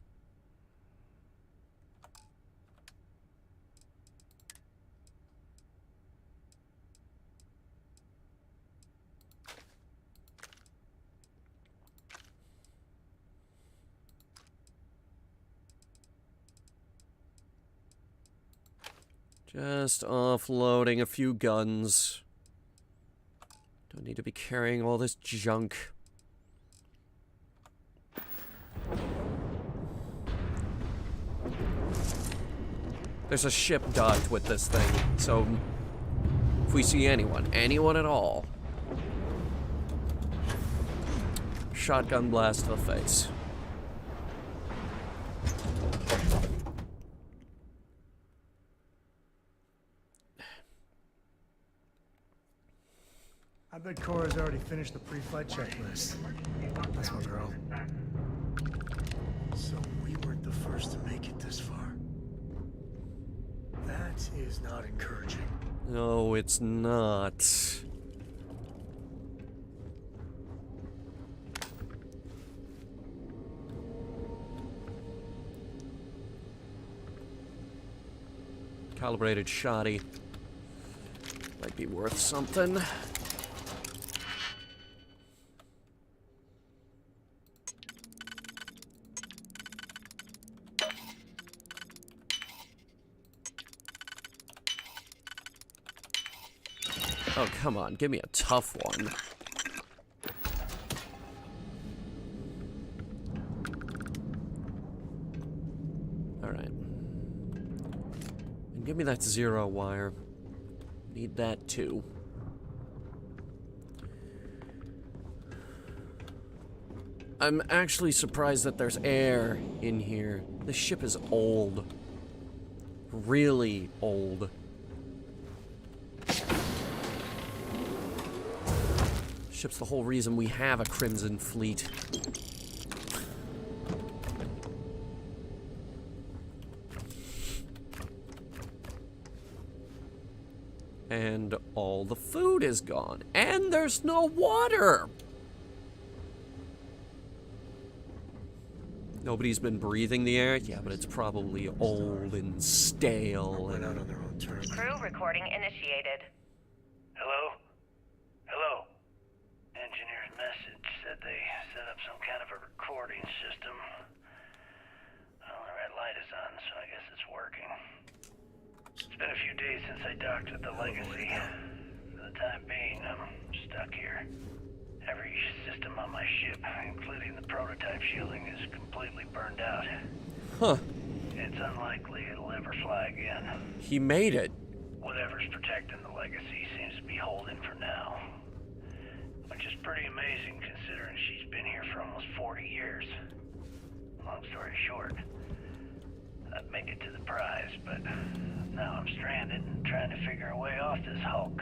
Just offloading a few guns. Don't need to be carrying all this junk. There's a ship docked with this thing, so if we see anyone at all, shotgun blast to the face. I bet Cora's already finished the pre-flight checklist. That's my girl. So we weren't the first to make it this far. That is not encouraging. No, it's not. Calibrated shoddy. Might be worth something. Oh, come on, give me a tough one. Alright. And give me that 0 wire. Need that too. I'm actually surprised that there's air in here. This ship is old. Really old. Ship's the whole reason we have a Crimson Fleet. And all the food is gone. And there's no water! Nobody's been breathing the air? Yeah, but it's probably old and stale. And out on their own terms. Crew recording initiated. Hello? Hello? Engineer's message said they set up some kind of a recording system. Well, the red light is on, so I guess it's working. It's been a few days since I docked at the Legacy. For the time being, I'm stuck here. Every system on my ship, including the prototype shielding, is completely burned out. Huh. It's unlikely it'll ever fly again. He made it. Whatever's protecting the Legacy seems to be holding for now. Which is pretty amazing considering she's been here for almost 40 years. Long story short, I'd make it to the prize, but now I'm stranded and trying to figure a way off this hulk.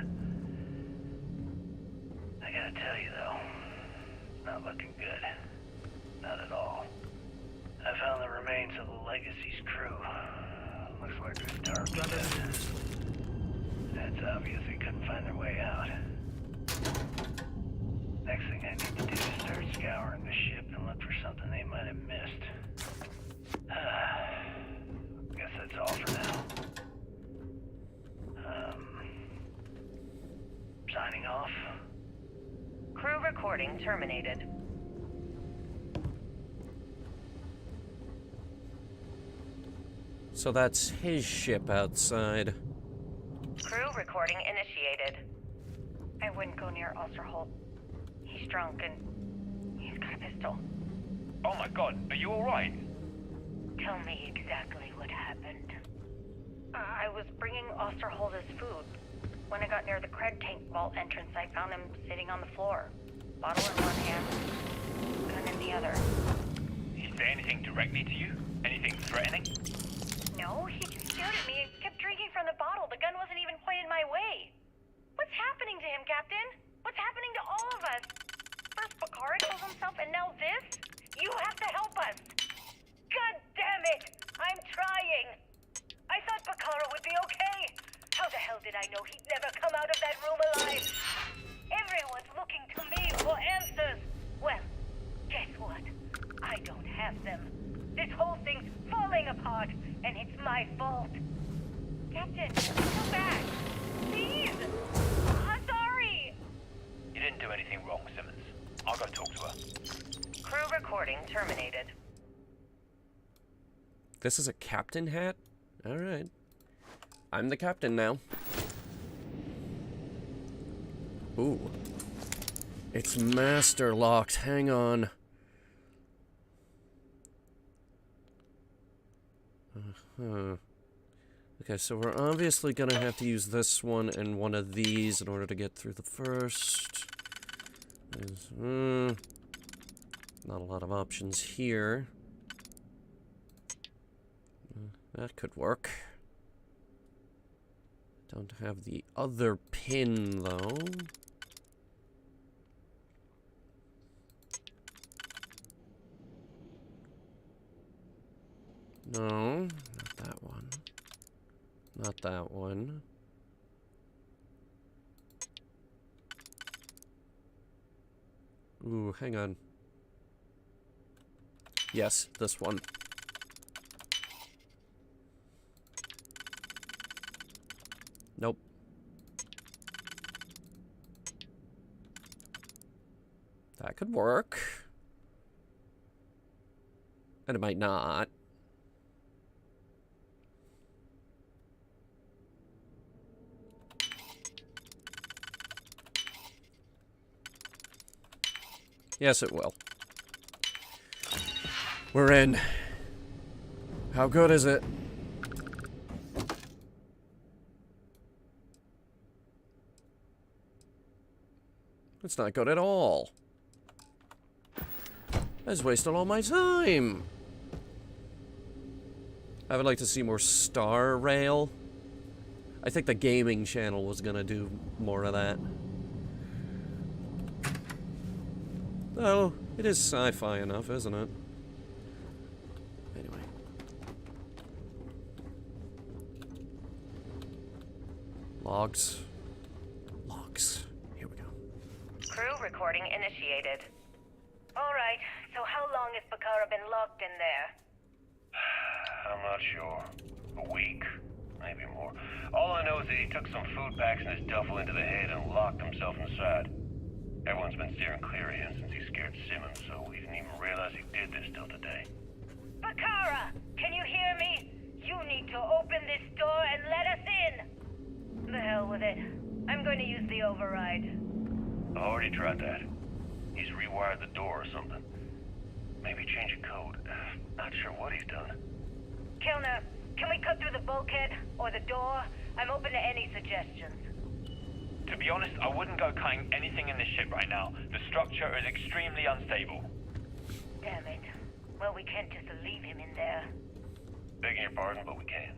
I gotta tell you though, not looking good. Not at all. I found the remains of the Legacy's crew. Looks like they're starved to death. It's obvious they couldn't find their way out. Next thing I need to do is start scouring the ship and look for something they might have missed. Guess that's all for now. Signing off. Crew recording terminated. So that's his ship outside. Crew recording initiated. I wouldn't go near Osterholt. He's drunk and he's got a pistol. Oh my god, are you alright? Tell me exactly what happened. I was bringing Osterholt his food. When I got near the Cred tank vault entrance, I found him sitting on the floor. Bottle in one hand, gun in the other. Is there anything directly to you? Anything threatening? No, he just stared at me and kept drinking from the bottle. The gun wasn't even pointed my way. What's happening to him, Captain? What's happening to all of us? First Bakara kills himself and now this? You have to help us! God damn it! I'm trying! I thought Bakara would be okay! How the hell did I know he'd never come out of that room alive? Everyone's looking to me for answers! Well, guess what? I don't have them. This whole thing's falling apart, and it's my fault. Captain, come back! Please! I'm sorry! You didn't do anything wrong, Simmons. I'll go talk to her. Crew recording terminated. This is a captain hat? Alright. I'm the captain now. Ooh. It's master locked. Hang on. Okay, so we're obviously gonna have to use this one and one of these in order to get through the first. Not a lot of options here. That could work. Don't have the other pin, though. No, not that one. Not that one. Ooh, hang on. Yes, this one. Nope. That could work. And it might not. Yes, it will. We're in. How good is it? It's not good at all. I just wasted all my time. I would like to see more Star Rail. I think the gaming channel was gonna do more of that. Oh, it is sci-fi enough, isn't it? Anyway. Logs. Logs. Here we go. Crew recording initiated. Alright, so how long has Bakara been locked in there? I'm not sure. A week? Maybe more. All I know is that he took some food packs in his duffel into the head and locked himself inside. Everyone's been steering clear of him since he scared Simmons, so we didn't even realize he did this till today. Bakara! Can you hear me? You need to open this door and let us in! The hell with it. I'm going to use the override. I already tried that. He's rewired the door or something. Maybe change a code. Not sure what he's done. Kellner, can we cut through the bulkhead or the door? I'm open to any suggestions. To be honest, I wouldn't go cutting anything in this ship right now. The structure is extremely unstable. Damn it. Well, we can't just leave him in there. Begging your pardon, but we can.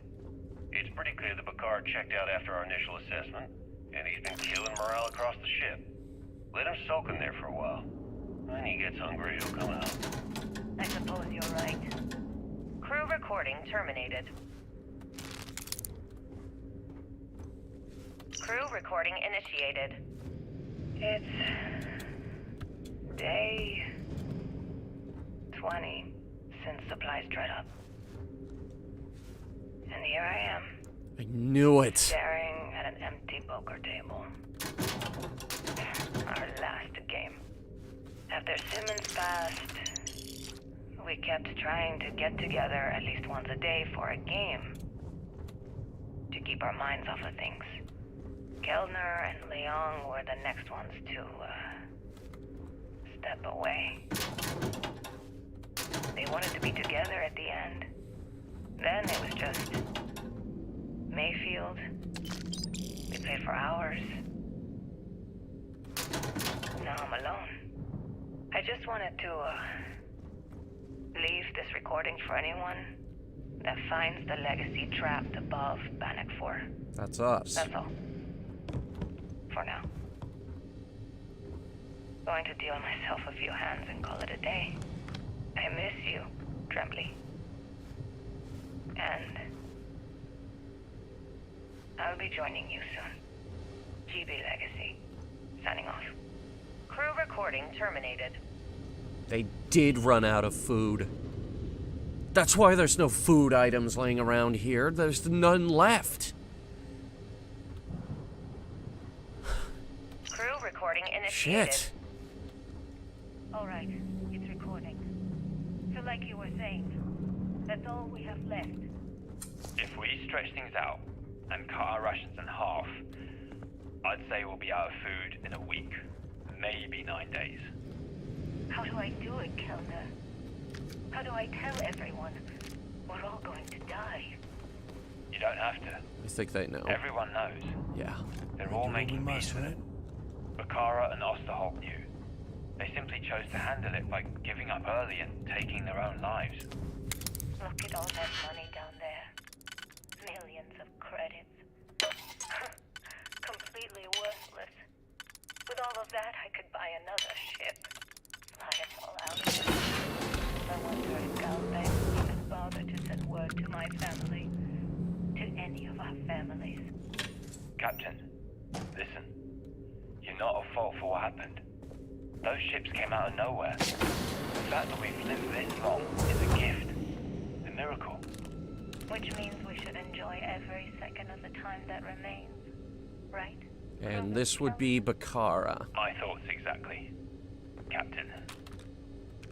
It's pretty clear that Bakar checked out after our initial assessment, and he's been killing morale across the ship. Let him soak in there for a while. When he gets hungry, he'll come out. I suppose you're right. Crew recording terminated. Crew recording initiated. It's day 20 since supplies dried up. And here I am. I knew it. Staring at an empty poker table. Our last game. After Simmons passed, we kept trying to get together at least once a day for a game. To keep our minds off of things. Kellner and Leong were the next ones to, step away. They wanted to be together at the end. Then it was just Mayfield. They played for hours. Now I'm alone. I just wanted to, leave this recording for anyone that finds the legacy trapped above Bannock 4. That's us. That's all. For now. Going to deal myself a few hands and call it a day. I miss you, Tremblay. And I'll be joining you soon. GB Legacy. Signing off. Crew recording terminated. They did run out of food. That's why there's no food items laying around here. There's none left. Crew recording initiated. Shit. Alright, it's recording. So like you were saying, that's all we have left. If we stretch things out and cut our rations in half, I'd say we'll be out of food in a week, maybe 9 days. How do I do it, Kellner? How do I tell everyone we're all going to die? You don't have to. I think they know. Everyone knows. Yeah. They're all making peace with it. Bakara and Osterholt knew. They simply chose to handle it by giving up early and taking their own lives. Look at all that money down there. Millions of credits. Completely worthless. With all of that, I could buy another ship. Fly us all out of it. I wonder if Galbank even bothered to send word to my family. To any of our families. Captain, listen. You're not at fault for what happened. Those ships came out of nowhere. The fact that we've lived this long is a gift. A miracle. Which means we should enjoy every second of the time that remains. Right? And this would be Bakara. My thoughts exactly. Captain.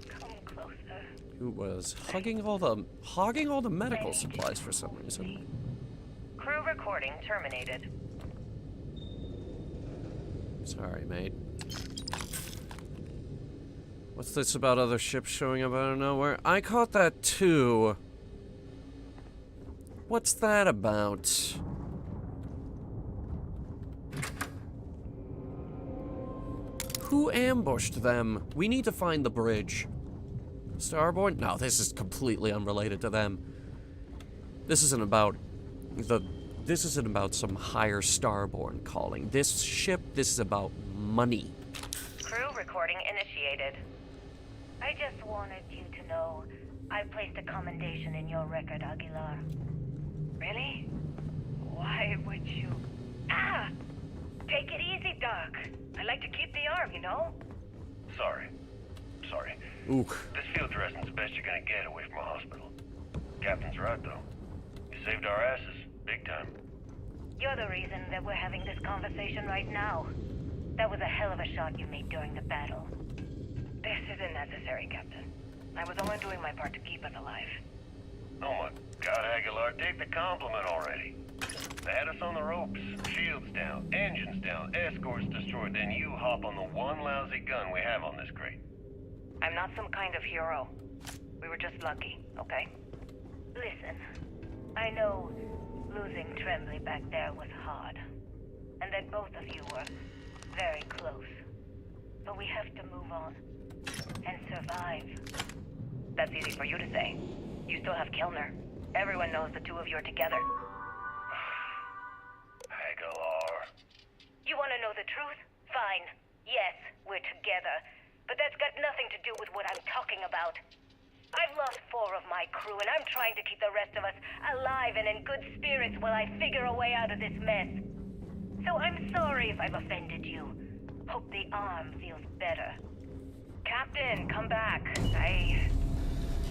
Come closer. Who was hogging all the medical supplies for some reason. Crew recording terminated. Sorry, mate. What's this about other ships showing up out of nowhere? I caught that too. What's that about? Who ambushed them? We need to find the bridge. Starboard? No, this is completely unrelated to them. This isn't about some higher starborn calling. This ship, this is about money. Crew recording initiated. I just wanted you to know I placed a commendation in your record, Aguilar. Really? Why would you? Ah! Take it easy, Doc. I like to keep the arm, you know? Sorry. Ook. This field dressing's the best you're gonna get away from a hospital. Captain's right, though. You saved our asses. Big time. You're the reason that we're having this conversation right now. That was a hell of a shot you made during the battle. This isn't necessary, Captain. I was only doing my part to keep us alive. Oh my God, Aguilar, take the compliment already. They had us on the ropes. Shields down, engines down, escorts destroyed. Then you hop on the one lousy gun we have on this crate. I'm not some kind of hero. We were just lucky, okay? Listen, I know losing Tremblay back there was hard, and that both of you were very close. But we have to move on and survive. That's easy for you to say. You still have Kilner. Everyone knows the two of you are together. Aguilar. You want to know the truth? Fine. Yes, we're together. But that's got nothing to do with what I'm talking about. I've lost 4 of my crew, and I'm trying to keep the rest of us alive and in good spirits while I figure a way out of this mess. So I'm sorry if I've offended you. Hope the arm feels better. Captain, come back.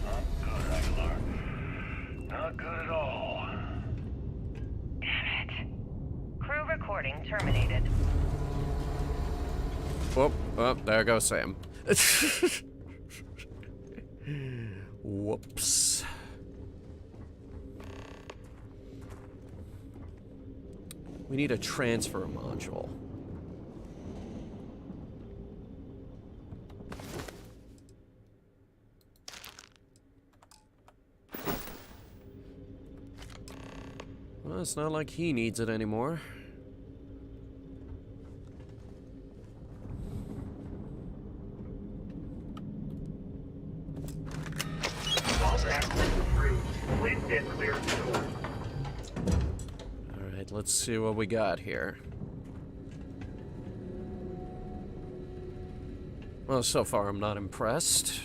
Not good, Aguilar. Not good at all. Damn it. Crew recording terminated. Whoop, oh, there goes Sam. Whoops. We need a transfer module. Well, it's not like he needs it anymore. Alright, let's see what we got here. Well, so far I'm not impressed.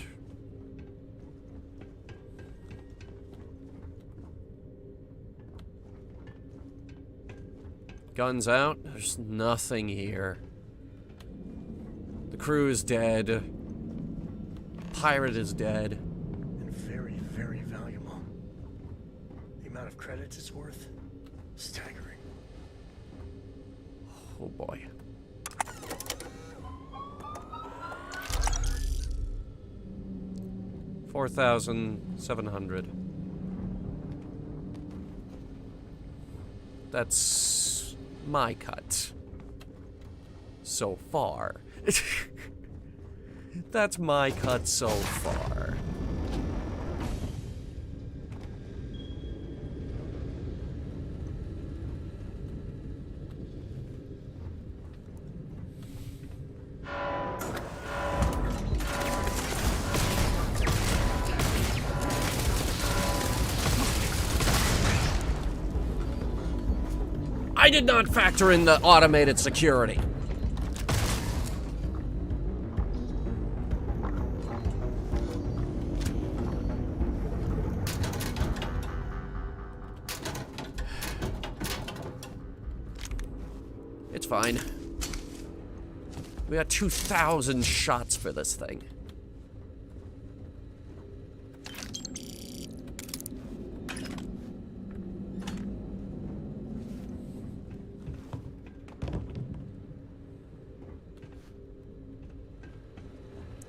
Guns out. There's nothing here. The crew is dead. Pirate is dead. And very, very valuable. The amount of credits it's worth, staggering. Oh boy. $4,700. That's my cut. So far. That's my cut so far. I did not factor in the automated security. It's fine. We got 2,000 shots for this thing.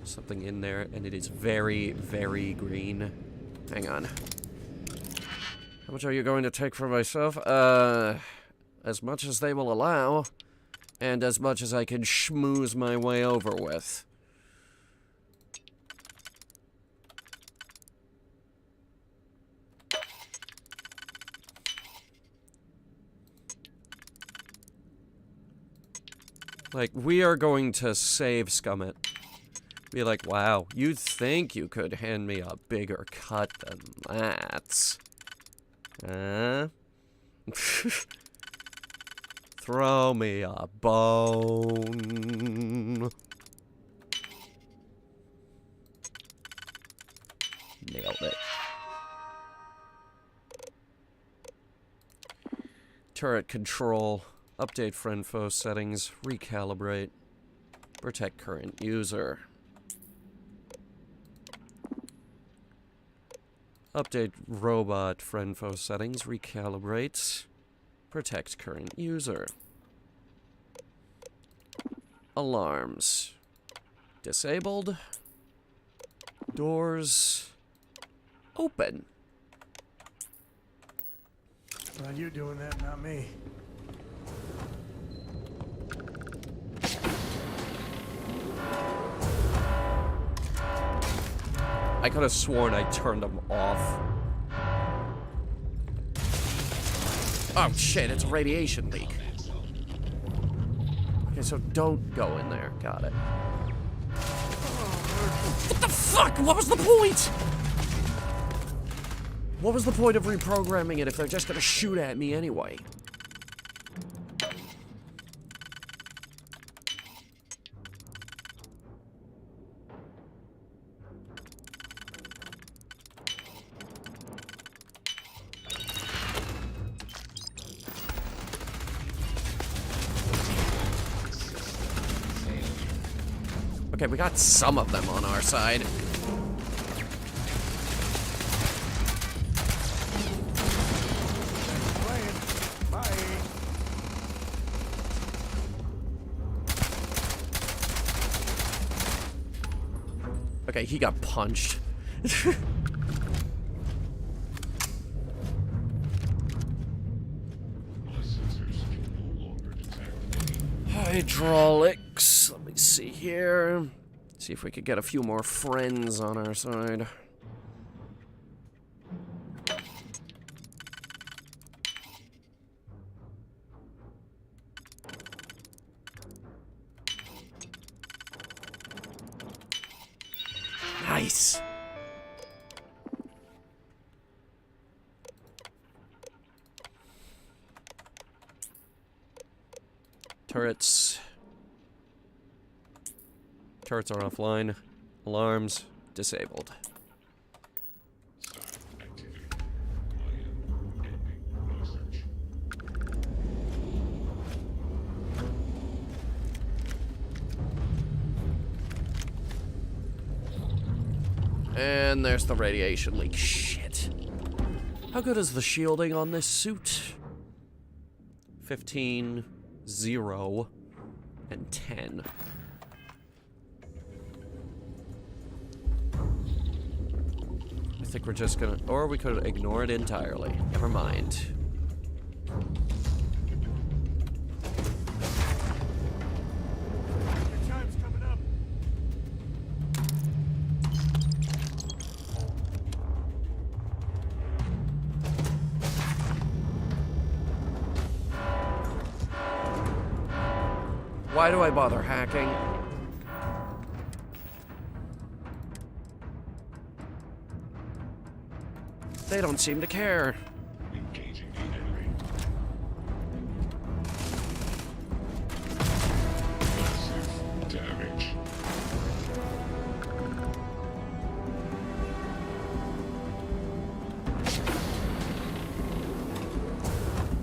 Something in there, and it is very, very green. Hang on. How much are you going to take for myself? As much as they will allow, and as much as I can schmooze my way over with. Like, we are going to save Scummit. Be like, wow, you'd think you could hand me a bigger cut than that. Huh? Throw me a bone. Nailed it. Turret control. Update friend foe settings. Recalibrate. Protect current user. Update robot friend foe settings. Recalibrate. Protect current user. Alarms. Disabled. Doors. Open. Well, you doing that, not me. I could have sworn I turned them off. Oh shit, it's a radiation leak. Okay, so don't go in there. Got it. What the fuck? What was the point? What was the point of reprogramming it if they're just gonna shoot at me anyway? Okay, we got some of them on our side. Okay, he got punched. Hydraulics. Let me see here. See if we could get a few more friends on our side. Nice. Turrets. Turrets are offline. Alarms disabled. And there's the radiation leak. Shit. How good is the shielding on this suit? 15, 0, and 10. I think we're just gonna... Or we could ignore it entirely. Never mind. Why do I bother hacking? They don't seem to care. Engaging the enemy. Massive damage.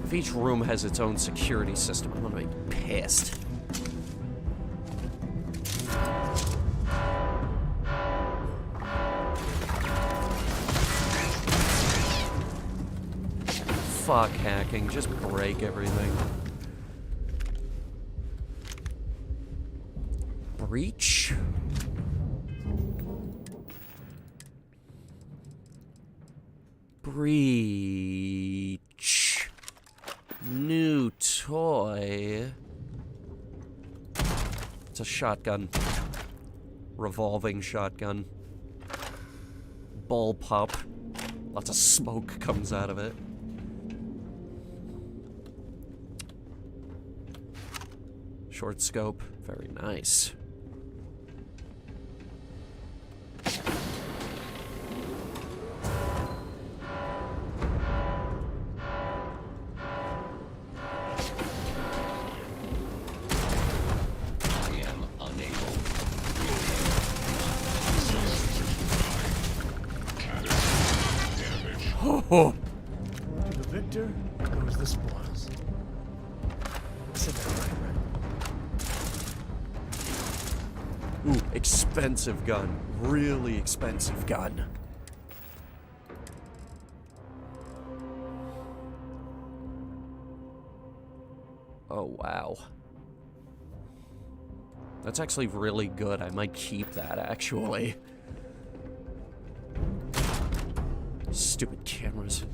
If each room has its own security system, I'm gonna be pissed. Fuck hacking, just break everything. Breach? Breach. New toy. It's a shotgun. Revolving shotgun. Bullpup. Lots of smoke comes out of it. Short scope, very nice. To the victor goes the spoils. Said that right? Ooh, expensive gun. Really expensive gun. Oh, wow. That's actually really good. I might keep that, actually. Stupid cameras.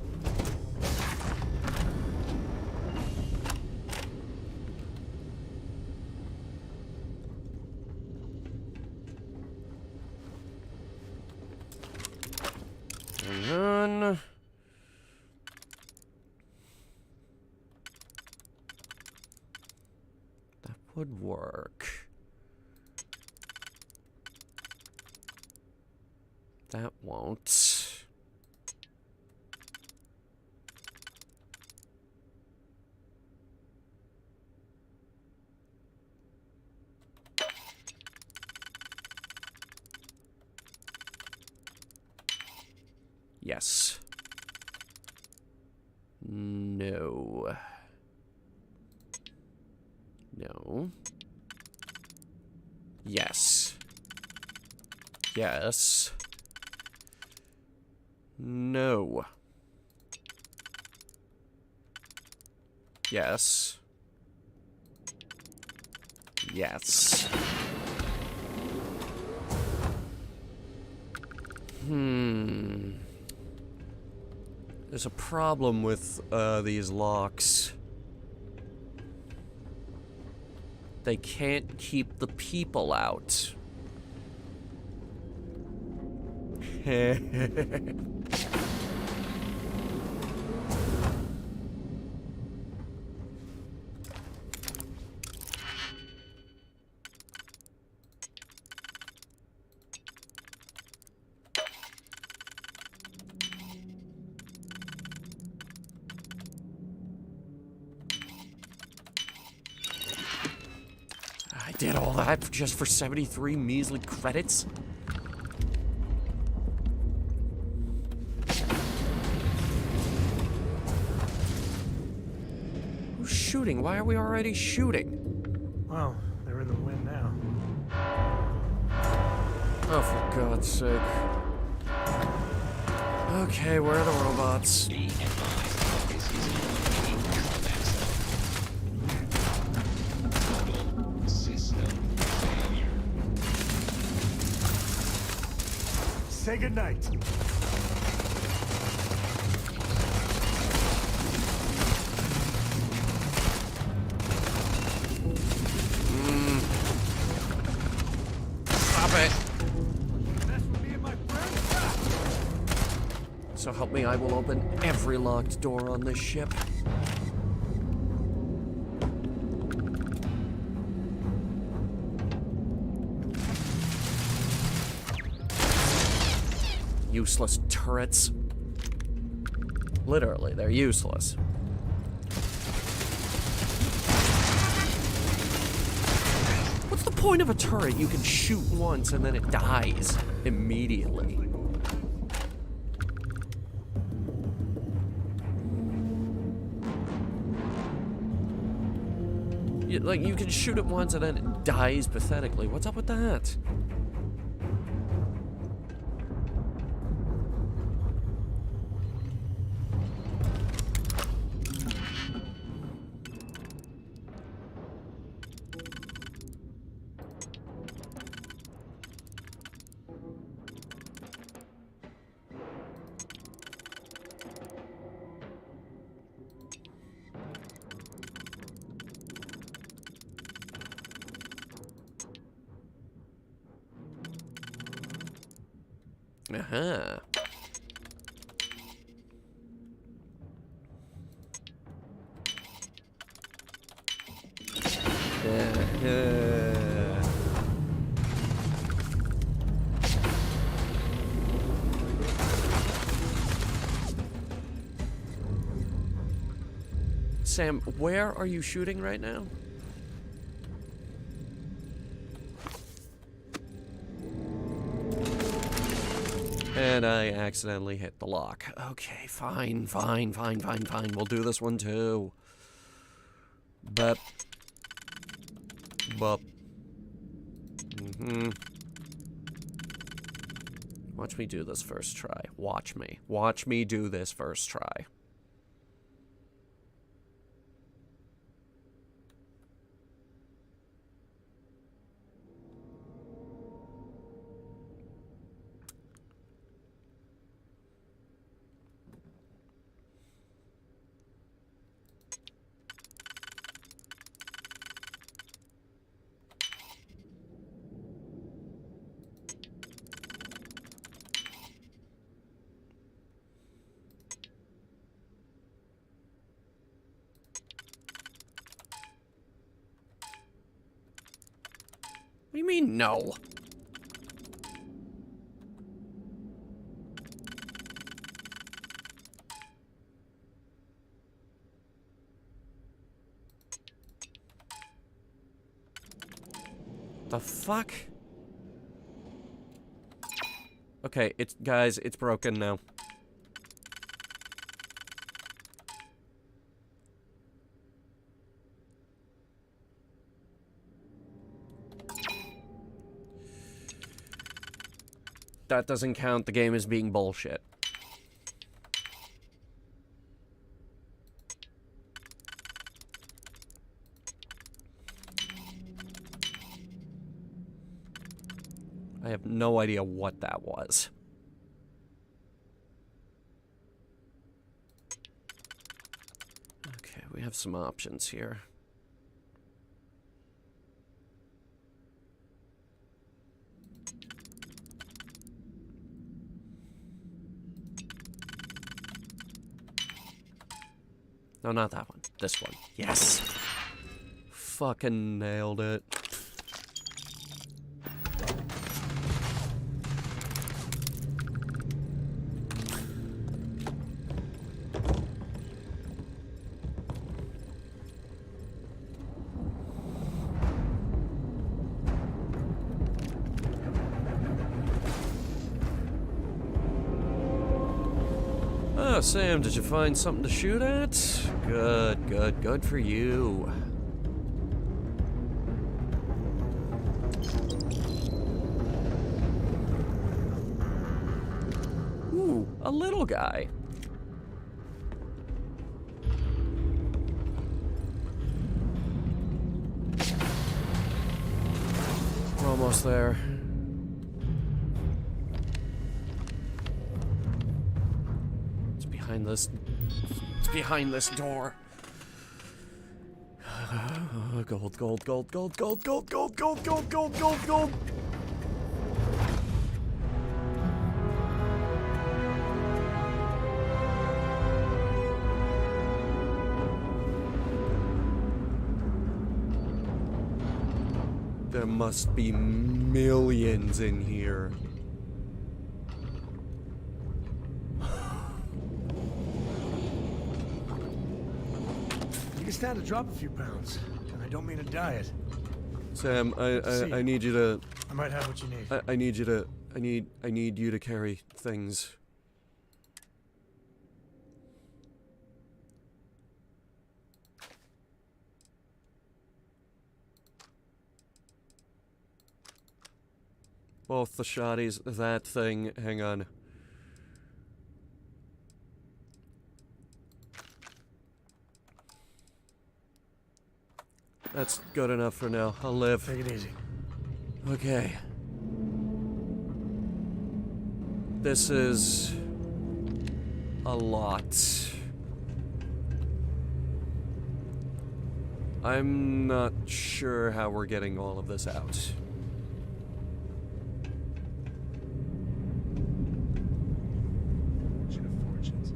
And then... that would work. That won't. Yes. No. No. Yes. Yes. No. Yes. Yes. There's a problem with these locks. They can't keep the people out. I did all that just for 73 measly credits? Who's shooting? Why are we already shooting? Well, they're in the wind now. Oh, for God's sake. Okay, where are the robots? Say goodnight. Stop it. So help me, I will open every locked door on this ship. Useless turrets. Literally, they're useless. What's the point of a turret? You can shoot once and then it dies immediately. Like, you can shoot it once and then it dies pathetically. What's up with that? Uh-huh. Sam, where are you shooting right now? And I accidentally hit the lock. Okay, fine. We'll do this one too. But. Watch me do this first try. Watch me. Watch me do this first try. What do you mean, no? The fuck? Okay, guys, it's broken now. That doesn't count. The game is being bullshit. I have no idea what that was. Okay, we have some options here. No, not that one. This one. Yes! Fucking nailed it. Oh, Sam, did you find something to shoot at? Good for you. Ooh, a little guy. We're almost there. It's behind this door. Gold. There must be millions in here. You stand to drop a few pounds, and I don't mean a diet. Sam, I need you to. I might have what you need. I need you to. I need you to carry things. Both the shotties, that thing. Hang on. That's good enough for now. I'll live. Take it easy. Okay. This is a lot. I'm not sure how we're getting all of this out. Fortunes.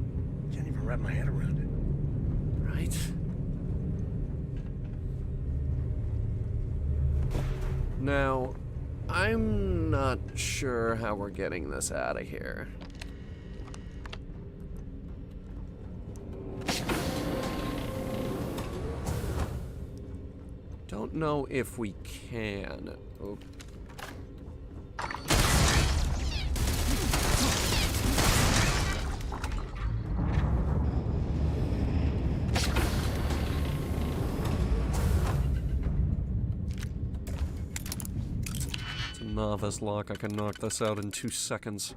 Can't even wrap my head around it. Right? Now, I'm not sure how we're getting this out of here. Don't know if we can. Oh. Novice lock. I can knock this out in 2 seconds.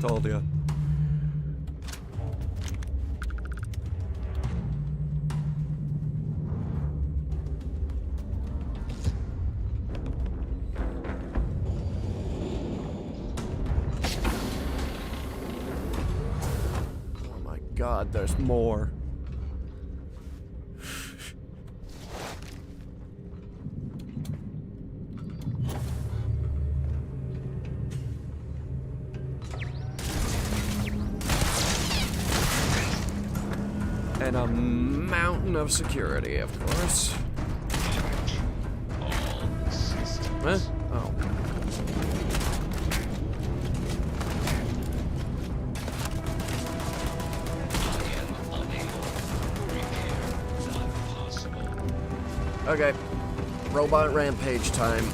Told ya. Oh my God, there's more. And a mountain of security, of course. Huh? Oh. Okay. Robot rampage time.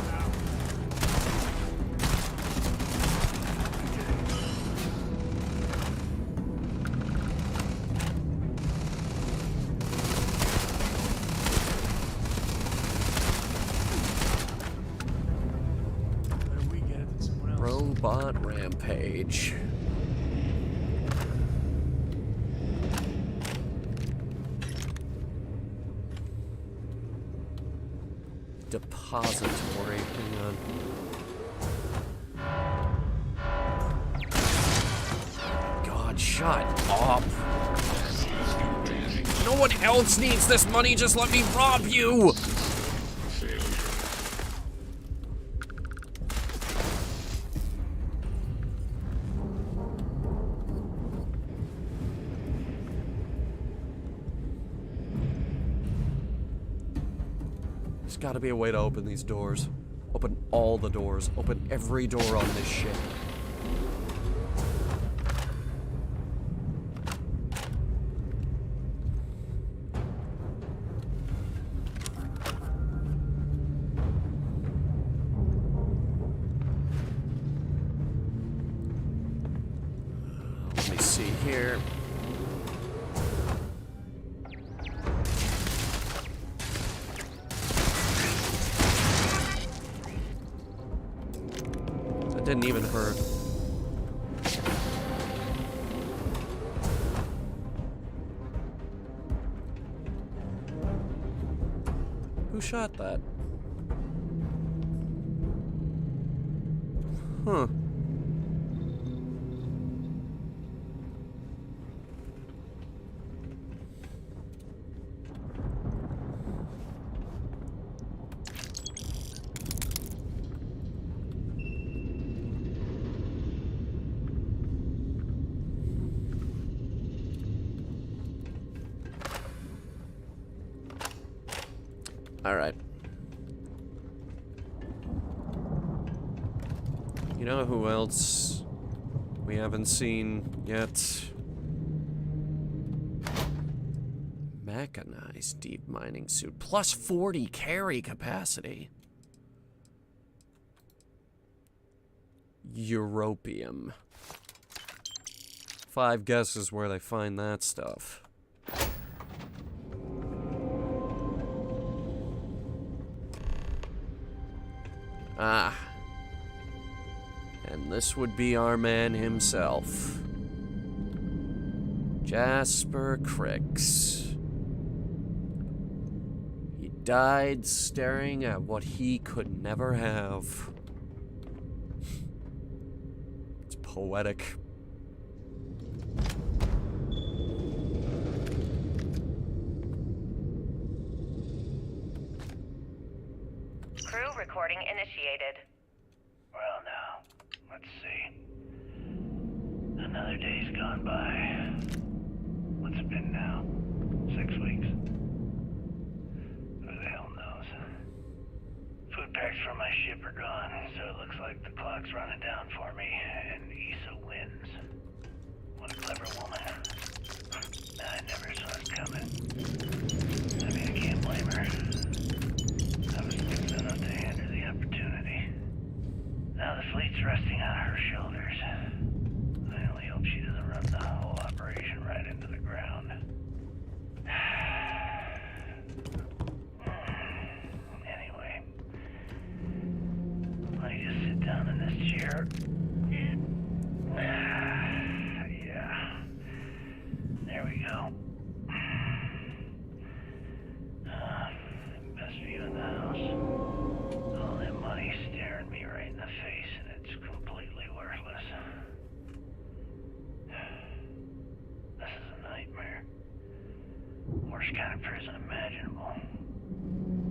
Robot rampage. Depository. Hang on. God, shut up. No one else needs this money. Just let me rob you. There's gotta be a way to open these doors. Open all the doors. Open every door on this ship. Let me see here. Didn't even hurt. Who shot that? Huh. All right. You know who else we haven't seen yet? Mechanized deep mining suit. Plus 40 carry capacity. Europium. 5 guesses where they find that stuff. Ah. And this would be our man himself. Jasper Cricks. He died staring at what he could never have. It's poetic. Crew recording initiated. Well, now, let's see. Another day's gone by. What's it been now? 6 weeks? Who the hell knows? Food packs from my ship are gone, so it looks like the clock's running down for me, and Issa wins. What a clever woman. I never saw it coming. I mean, I can't blame her. I was stupid enough to hand her the opportunity. Now the fleet's resting on her shoulders. I only hope she doesn't here. Yeah. There we go. Best view in the house. All that money staring me right in the face, and it's completely worthless. This is a nightmare. Worst kind of prison imaginable.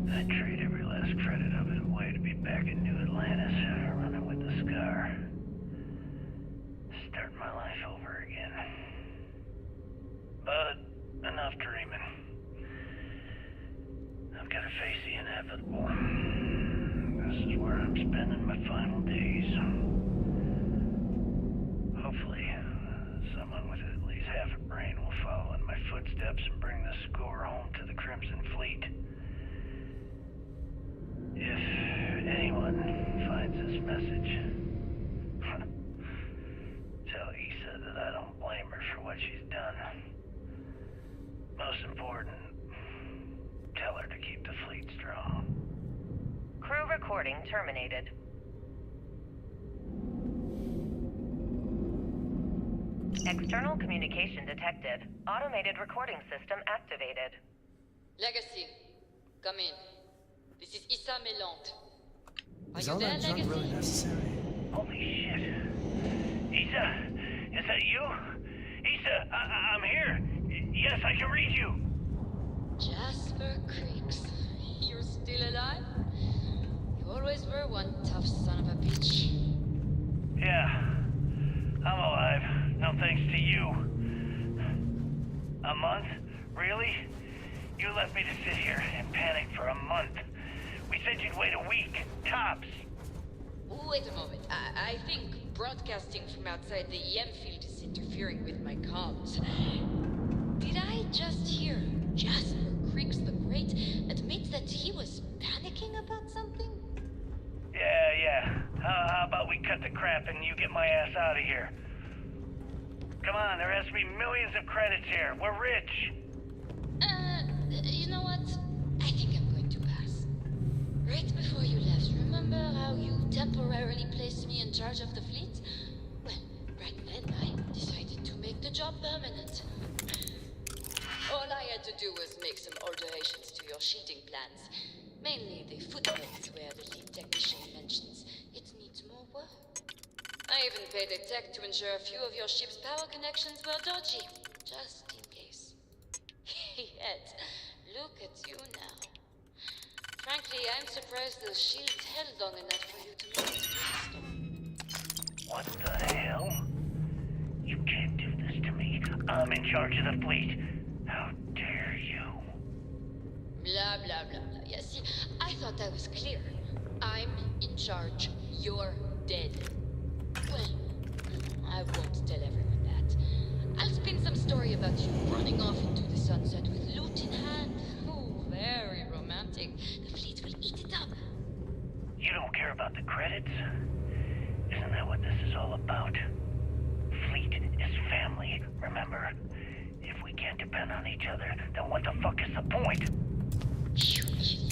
I'd trade every last credit of it away to be back in New Atlantis, running with the scar. Starting my life over again. But enough dreaming. I've got to face the inevitable. This is where I'm spending my final days. Hopefully, someone with at least half a brain will follow in my footsteps and bring the score home to the Crimson Fleet. If anyone finds this message, tell Issa that I don't blame her for what she's done. Most important, tell her to keep the fleet strong. Crew recording terminated. External communication detected. Automated recording system activated. Legacy, come in. This is Issa Melant. Is all that junk really necessary? Holy shit. Issa, is that you? Issa, I'm here. Yes, I can read you. Jasper Creeks, you're still alive? You always were one tough son of a bitch. Yeah, I'm alive. No thanks to you. A month? Really? You left me to sit here and panic for a month. We said you'd wait a week, tops. Wait a moment. I think broadcasting from outside the EM field is interfering with my comms. Did I just hear Jasper Creeks the Great admit that he was panicking about something? Yeah. How about we cut the crap and you get my ass out of here? Come on, there has to be millions of credits here. We're rich. You know what? I think I'm going to pass. Right before you left, remember how you temporarily placed me in charge of the fleet? Well, right then I decided to make the job permanent. All I had to do was make some alterations to your sheeting plans. Mainly the footnotes where the lead technician mentions it needs more work. I even paid a tech to ensure a few of your ship's power connections were dodgy, just in case. Yet, look at you now. Frankly, I'm surprised those shields held long enough for you to make it through the storm. What the hell? You can't do this to me. I'm in charge of the fleet. How dare you? Blah, blah, blah, blah. Yeah, see, I thought that was clear. I'm in charge. You're dead. Well, I won't tell everyone that. I'll spin some story about you running off into the sunset with loot in hand. Oh, very romantic. The fleet will eat it up. You don't care about the credits? Isn't that what this is all about? Fleet is family, remember? If we can't depend on each other, then what the fuck is the point? You idiot.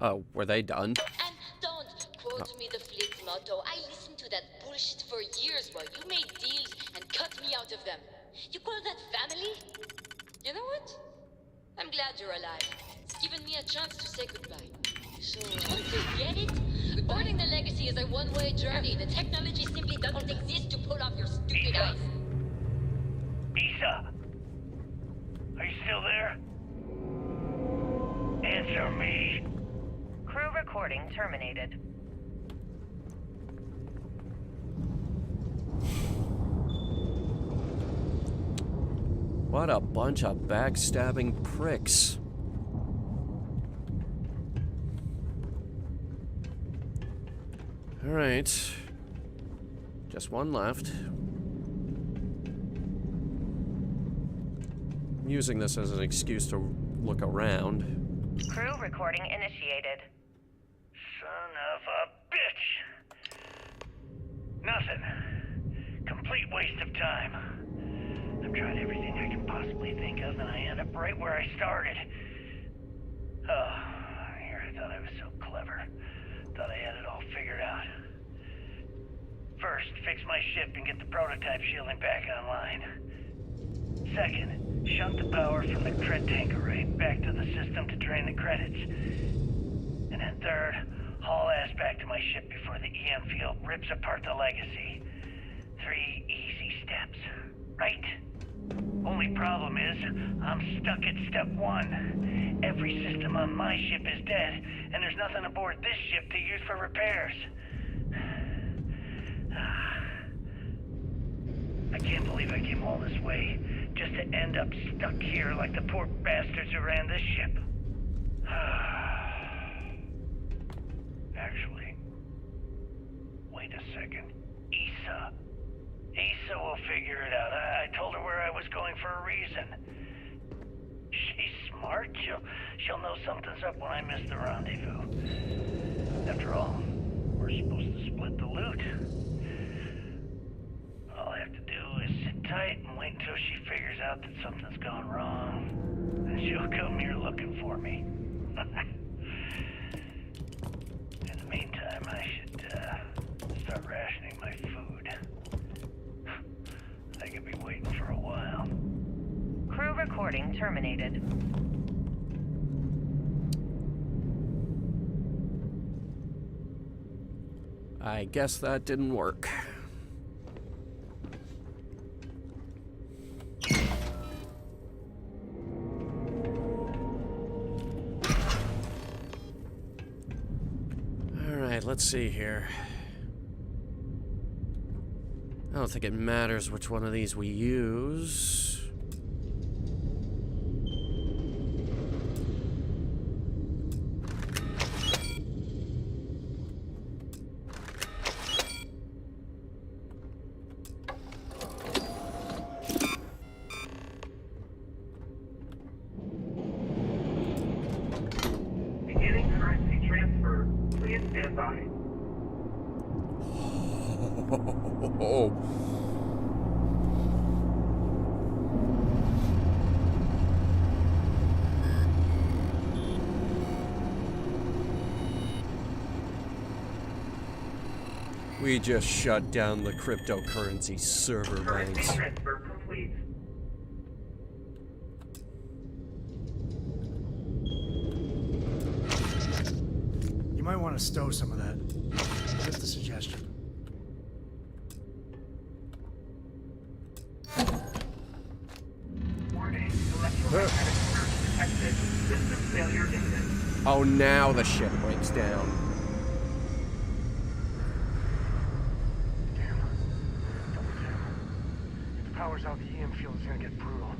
Oh, were they done? And don't quote me the fleet motto. I listened to that bullshit for years while you made deals and cut me out of them. You call that family? You know what? I'm glad you're alive. It's given me a chance to say goodbye. So, don't you get it? Boarding the Legacy is a one-way journey. The technology simply doesn't exist to pull off your stupid eyes. Issa! Are you still there? Answer me. Crew recording terminated. What a bunch of backstabbing pricks. All right. Just one left. I'm using this as an excuse to look around. Crew recording initiated. Son of a bitch! Nothing. Complete waste of time. I've tried everything I can possibly think of, and I end up right where I started. Oh, here I thought I was so clever. Thought I had it all figured out. First, fix my ship and get the prototype shielding back online. Second, shunt the power from the cred tank array back to the system to drain the credits. And then third, haul ass back to my ship before the EM field rips apart the legacy. 3 easy steps, right? Only problem is, I'm stuck at step 1. Every system on my ship is dead, and there's nothing aboard this ship to use for repairs. I can't believe I came all this way, just to end up stuck here like the poor bastards who ran this ship. Actually, wait a second. Issa will figure it out. I told her where I was going for a reason. She's smart. She'll know something's up when I miss the rendezvous. After all, we're supposed to split the loot. All I have to do is sit tight and wait until she figures out that something's gone wrong. Then she'll come here looking for me. In the meantime, I should start rationing my food. I could be waiting for a while. Crew recording terminated. I guess that didn't work. Alright, let's see here. I don't think it matters which one of these we use. Beginning currency transfer. Please stand by. Oh. We just shut down the cryptocurrency server banks. Transfer complete. You might want to stow some of that. Just a suggestion. Warning, electromagnetic surge detected. System failure imminent. Oh, now the ship breaks down. Powers out, the EM field is gonna get brutal.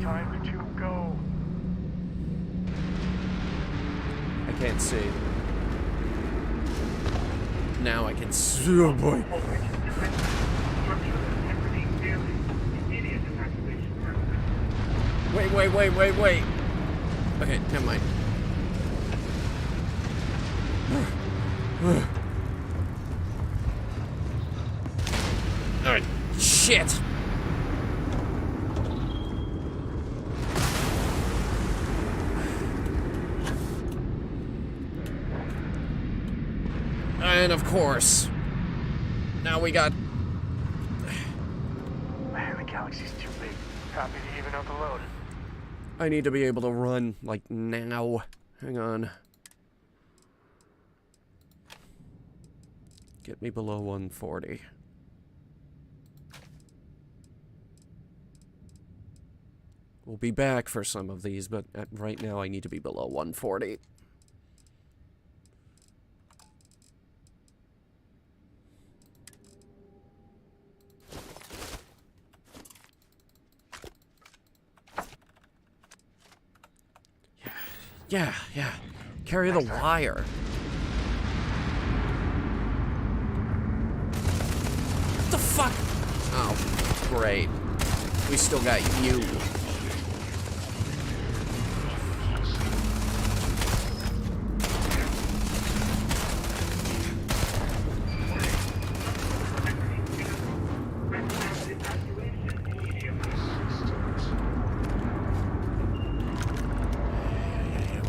Time to go. I can't see. Now I can see. Oh boy. Wait. Okay, never mind. Alright, shit. And of course, now we got... Man, the galaxy's too big. Happy to even out the load. I need to be able to run, like, now. Hang on. Get me below 140. We'll be back for some of these, but right now I need to be below 140. Yeah. Carry the wire. What the fuck? Oh, great. We still got you.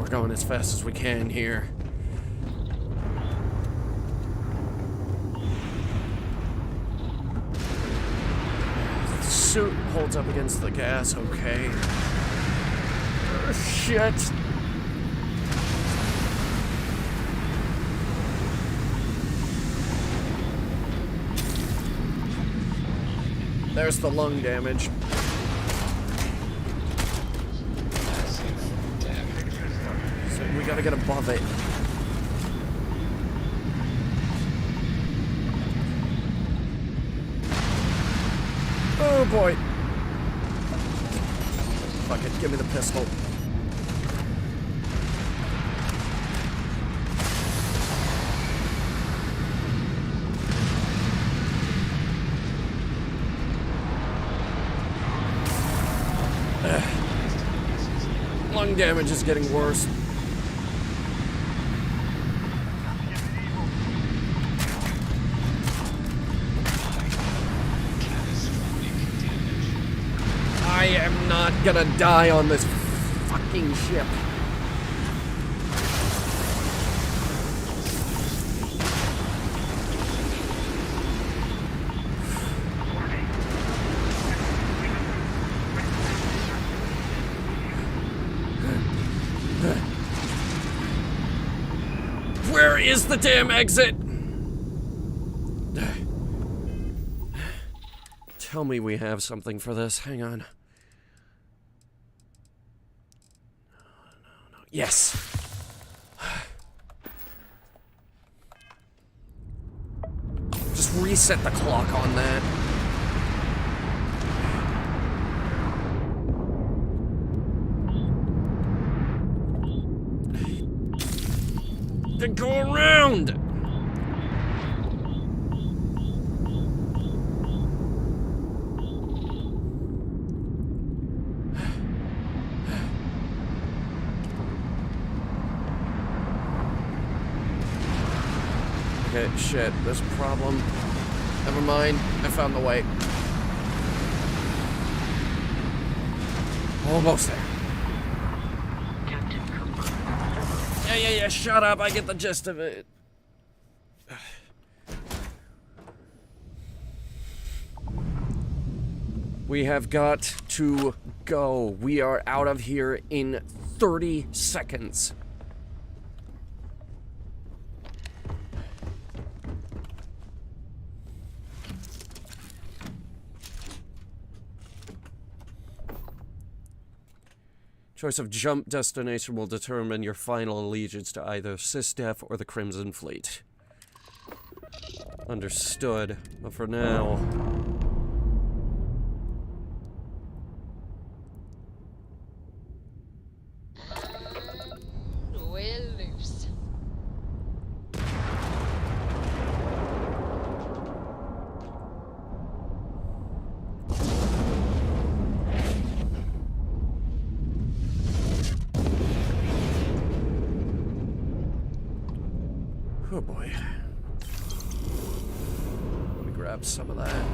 We're going as fast as we can here. The suit holds up against the gas, okay. Oh, shit. There's the lung damage. So we gotta get above it. Oh boy. Fuck it, give me the pistol. Lung damage is getting worse. I am not gonna die on this fucking ship. Where is the damn exit? Tell me we have something for this. Hang on. No. Yes! Just reset the clock on that. Then go around! Okay, shit, there's a problem. Never mind, I found the way. Almost there. Yeah, shut up, I get the gist of it. We have got to go. We are out of here in 30 seconds. Choice of jump destination will determine your final allegiance to either SysDef or the Crimson Fleet. Understood. But for now... We're loose. Oh boy. Let me grab some of that.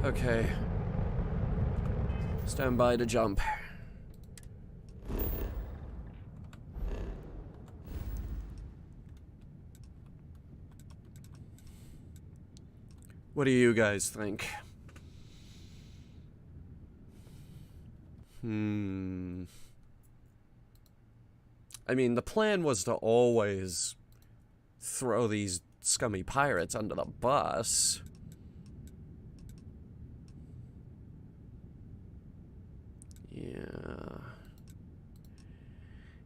Okay. Stand by to jump. What do you guys think? I mean, the plan was to always throw these scummy pirates under the bus.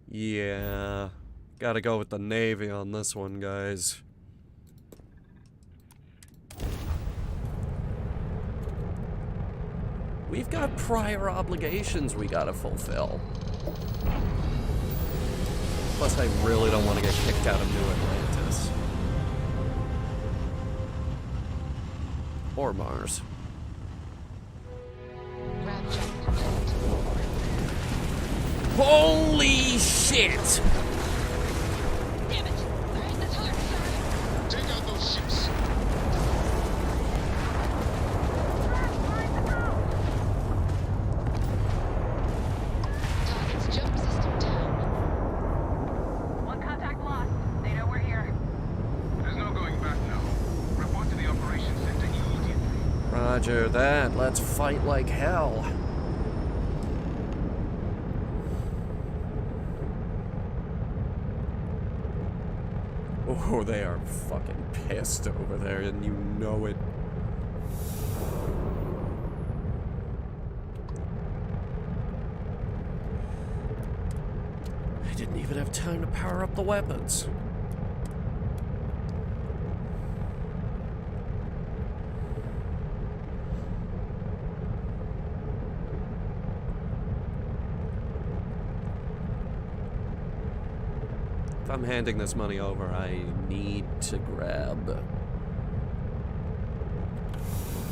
Yeah. Gotta go with the Navy on this one, guys. We've got prior obligations we gotta fulfill. Plus, I really don't want to get kicked out of New Atlantis. Or Mars. Holy shit! Damn it! Alright, that's hard. Take out those ships. Roger that. Let's fight like hell. Oh, they are fucking pissed over there, and you know it. I didn't even have time to power up the weapons. If I'm handing this money over, I need to grab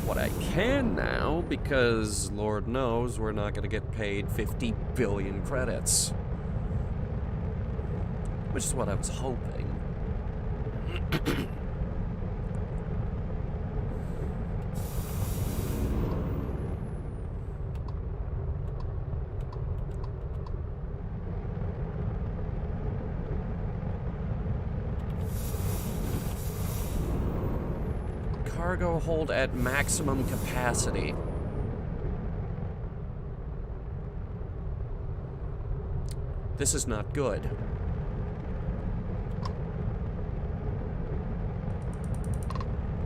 what I can now, because Lord knows we're not going to get paid 50 billion credits. Which is what I was hoping. Cargo hold at maximum capacity. This is not good.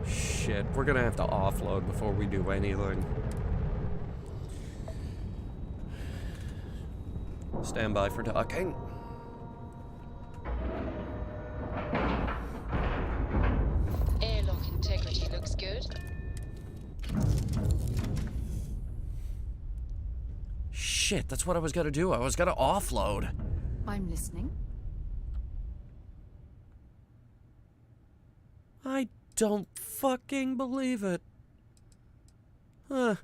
Shit, we're gonna have to offload before we do anything. Stand by for docking. Airlock integrity looks good. Shit, that's what I was gonna do. I was gonna offload. I'm listening. I don't fucking believe it. Huh.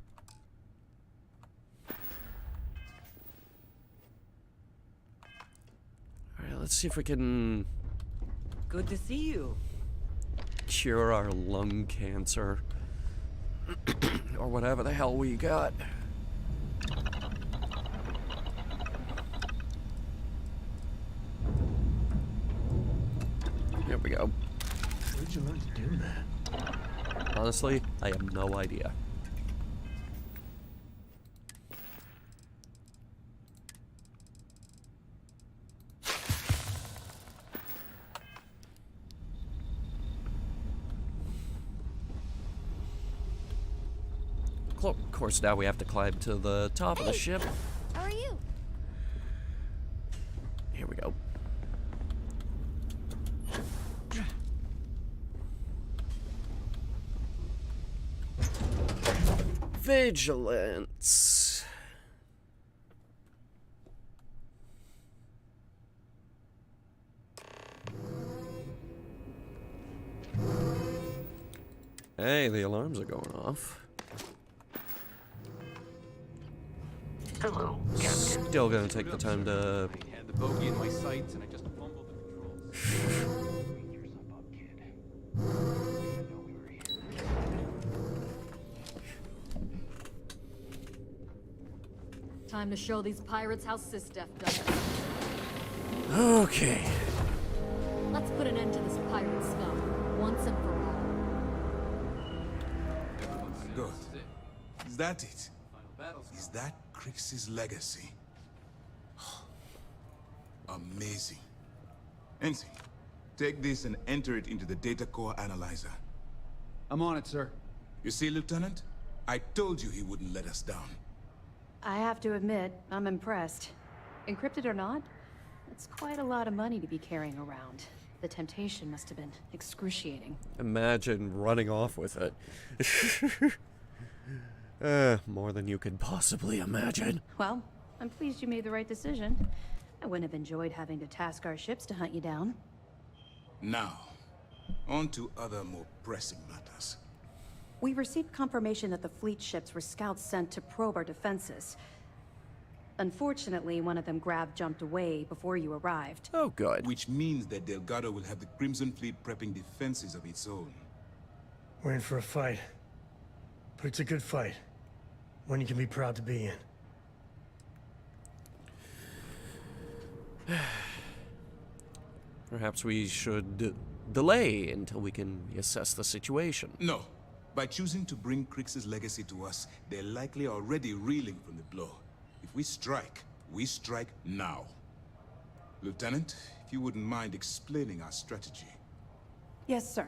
Alright, let's see if we can... Good to see you. Cure our lung cancer. Or whatever the hell we got. Here we go. Where'd you learn to do that? Honestly, I have no idea. Of course, now we have to climb to the top of the ship. How are you? Here we go. Vigilance. Hey, the alarms are going off. Hello, Still gonna take the time to... I had the bogey in my sights and I just fumbled the controls. Time to show these pirates how SysDef does it. Okay. Let's put an end to this pirate scum, once and for all. Good. Is that it? Is that Crix's legacy? Amazing. Ensign, take this and enter it into the data core analyzer. I'm on it, sir. You see, Lieutenant? I told you he wouldn't let us down. I have to admit, I'm impressed. Encrypted or not, it's quite a lot of money to be carrying around. The temptation must have been excruciating. Imagine running off with it. More than you could possibly imagine. Well, I'm pleased you made the right decision. I wouldn't have enjoyed having to task our ships to hunt you down. Now, on to other more pressing matters. We received confirmation that the fleet ships were scouts sent to probe our defenses. Unfortunately, one of them jumped away before you arrived. Oh, good. Which means that Delgado will have the Crimson Fleet prepping defenses of its own. We're in for a fight. But it's a good fight. One you can be proud to be in. Perhaps we should delay until we can reassess the situation. No. By choosing to bring Krix's legacy to us, they're likely already reeling from the blow. If we strike now. Lieutenant, if you wouldn't mind explaining our strategy. Yes, sir.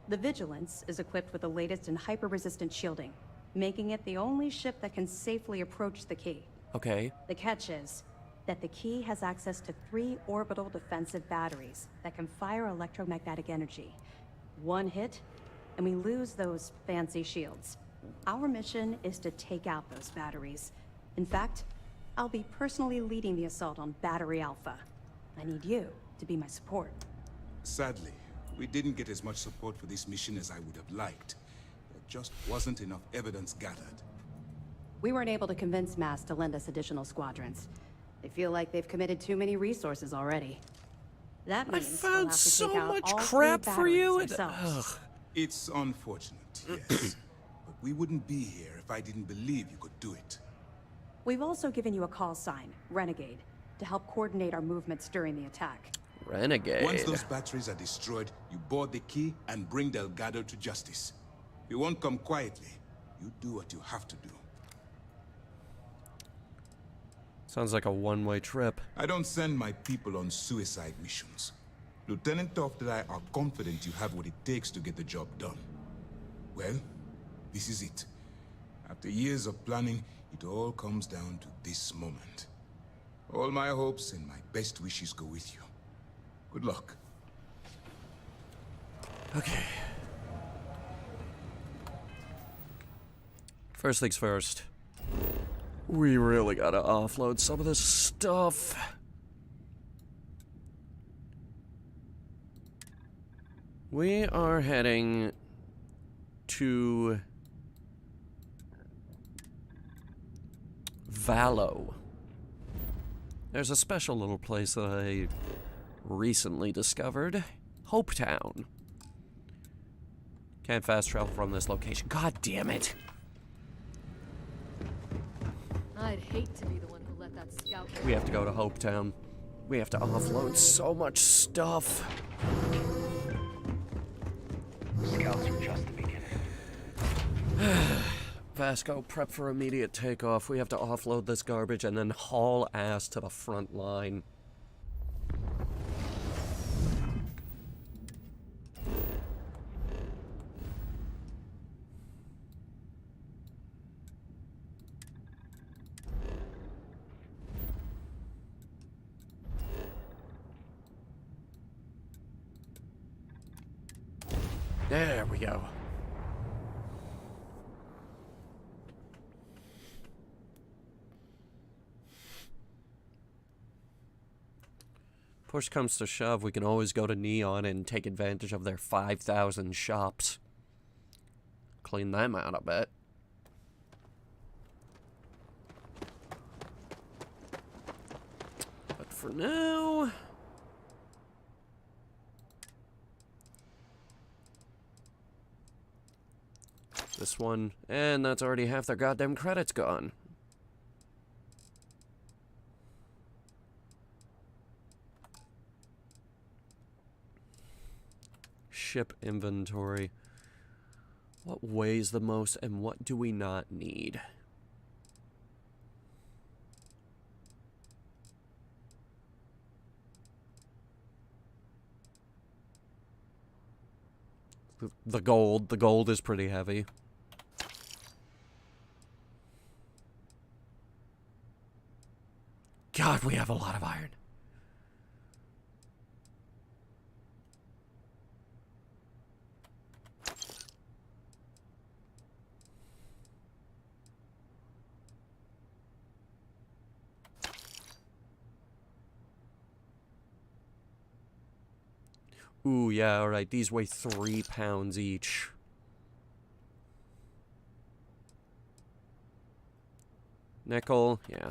The Vigilance is equipped with the latest in hyper-resistant shielding, making it the only ship that can safely approach the key. Okay. The catch is that the key has access to 3 orbital defensive batteries that can fire electromagnetic energy. One hit, and we lose those fancy shields. Our mission is to take out those batteries. In fact, I'll be personally leading the assault on Battery Alpha. I need you to be my support. Sadly, we didn't get as much support for this mission as I would have liked. There just wasn't enough evidence gathered. We weren't able to convince MAS to lend us additional squadrons. They feel like they've committed too many resources already. That means I found so much crap for you. It's unfortunate, yes. But we wouldn't be here if I didn't believe you could do it. We've also given you a call sign, Renegade, to help coordinate our movements during the attack. Renegade. Once those batteries are destroyed, you board the key and bring Delgado to justice. You won't come quietly. You do what you have to do. Sounds like a one-way trip. I don't send my people on suicide missions. Lieutenant Toft and I are confident you have what it takes to get the job done. Well, this is it. After years of planning, it all comes down to this moment. All my hopes and my best wishes go with you. Good luck. Okay. First things first. We really gotta offload some of this stuff. We are heading to Valo. There's a special little place that I recently discovered. Hopetown. Can't fast travel from this location. God damn it. I'd hate to be the one who let that scout... We have to go to Hopetown. We have to offload so much stuff. Scouts are just the beginning. Vasco, prep for immediate takeoff. We have to offload this garbage and then haul ass to the front line. There we go. Push comes to shove, we can always go to Neon and take advantage of their 5,000 shops. Clean them out a bit. But for now... this one, and that's already half their goddamn credits gone. Ship inventory. What weighs the most and what do we not need? The gold is pretty heavy. God, we have a lot of iron. Ooh, yeah, alright, these weigh 3 pounds each. Nickel, yeah.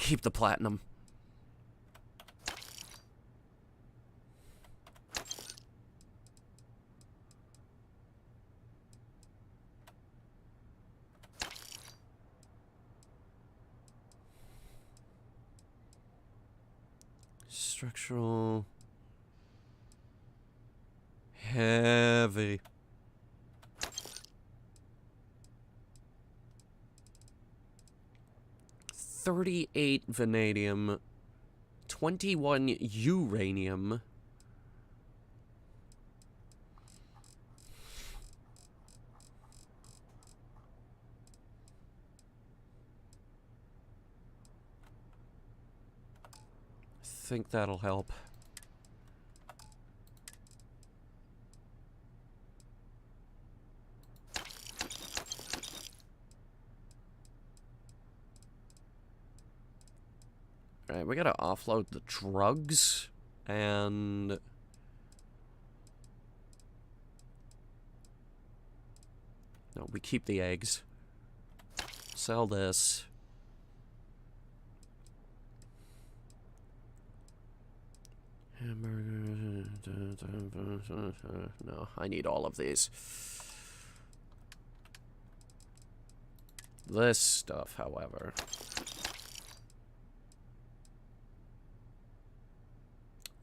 Keep the platinum. Structural. Heavy. $38 vanadium, 21 uranium. I think that'll help. Alright, we gotta offload the drugs, and... no, we keep the eggs. Sell this. Hamburger... no, I need all of these. This stuff, however...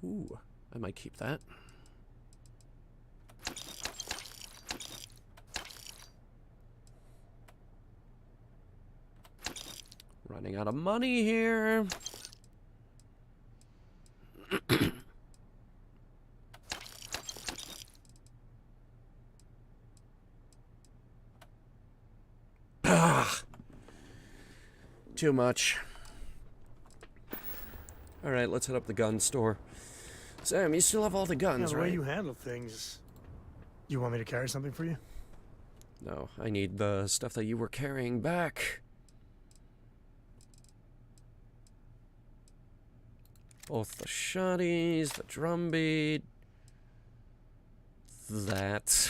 ooh, I might keep that. Running out of money here. Too much. Alright, let's hit up the gun store. Sam, you still have all the guns, yeah, right? The way you handle things. You want me to carry something for you? No, I need the stuff that you were carrying back. Both the shotties, the drumbeat, that.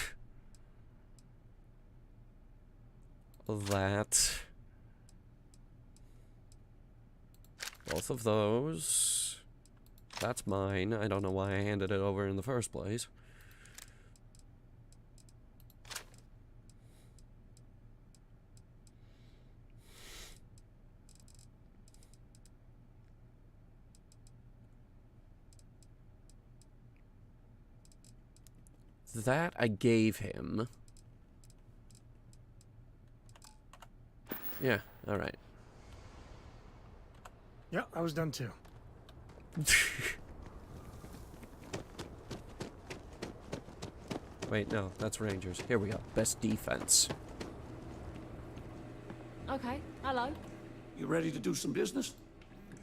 Both of those. That's mine. I don't know why I handed it over in the first place. That I gave him. Yeah, alright. Yeah, I was done too. Wait, no, that's Rangers. Here we go. Best defense. Okay, hello. You ready to do some business?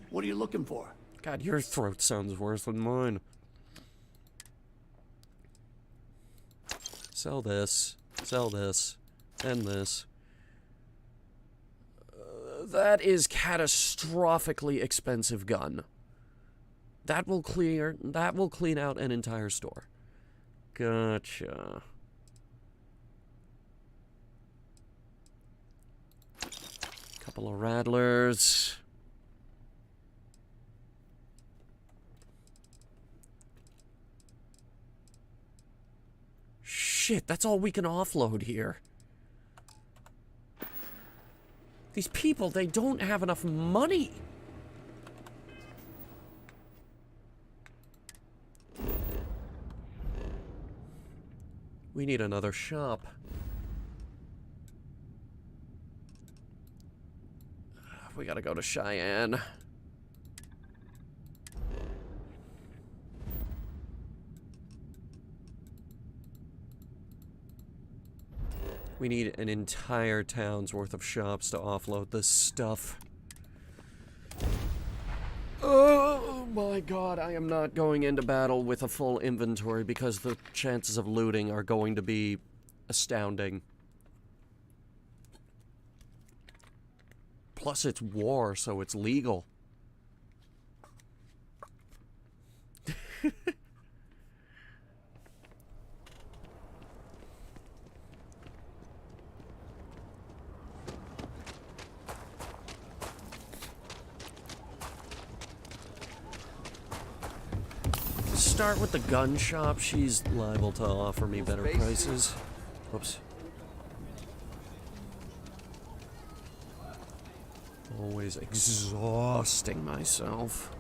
What are you looking for? God, your throat sounds worse than mine. Sell this, and this. That is catastrophically expensive gun. That will clean out an entire store. Gotcha. Couple of rattlers. Shit, that's all we can offload here. These people, they don't have enough money. We need another shop. We gotta go to Cheyenne. We need an entire town's worth of shops to offload this stuff. Oh my god, I am not going into battle with a full inventory because the chances of looting are going to be astounding. Plus it's war, so it's legal. Start with the gun shop. She's liable to offer me better prices. Whoops. Always exhausting myself.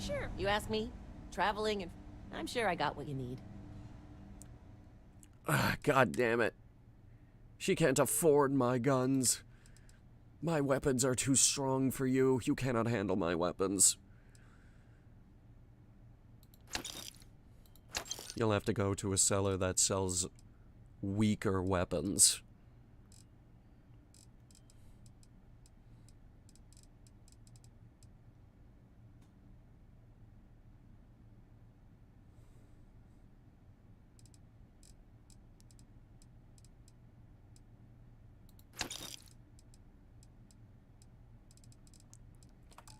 Sure, you ask me, traveling, and I'm sure I got what you need. God damn it. She can't afford my guns. My weapons are too strong for you. You cannot handle my weapons. You'll have to go to a seller that sells weaker weapons.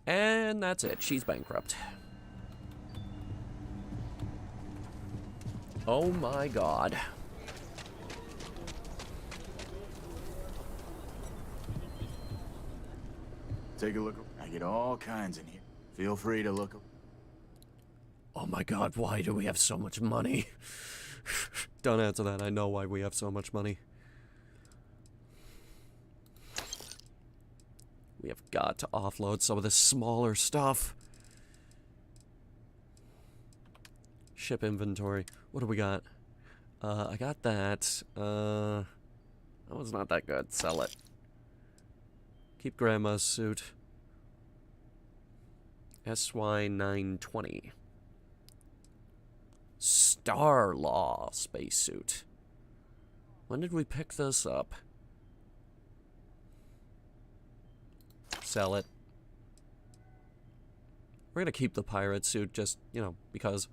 And that's it. She's bankrupt. Oh my god. Take a look. I get all kinds in here. Feel free to look. Oh my god, why do we have so much money? Don't answer that. I know why we have so much money. We have got to offload some of this smaller stuff. Ship inventory. What do we got? I got that. That was not that good. Sell it. Keep Grandma's suit. SY920. Star Law spacesuit. When did we pick this up? Sell it. We're gonna keep the pirate suit just, you know, because...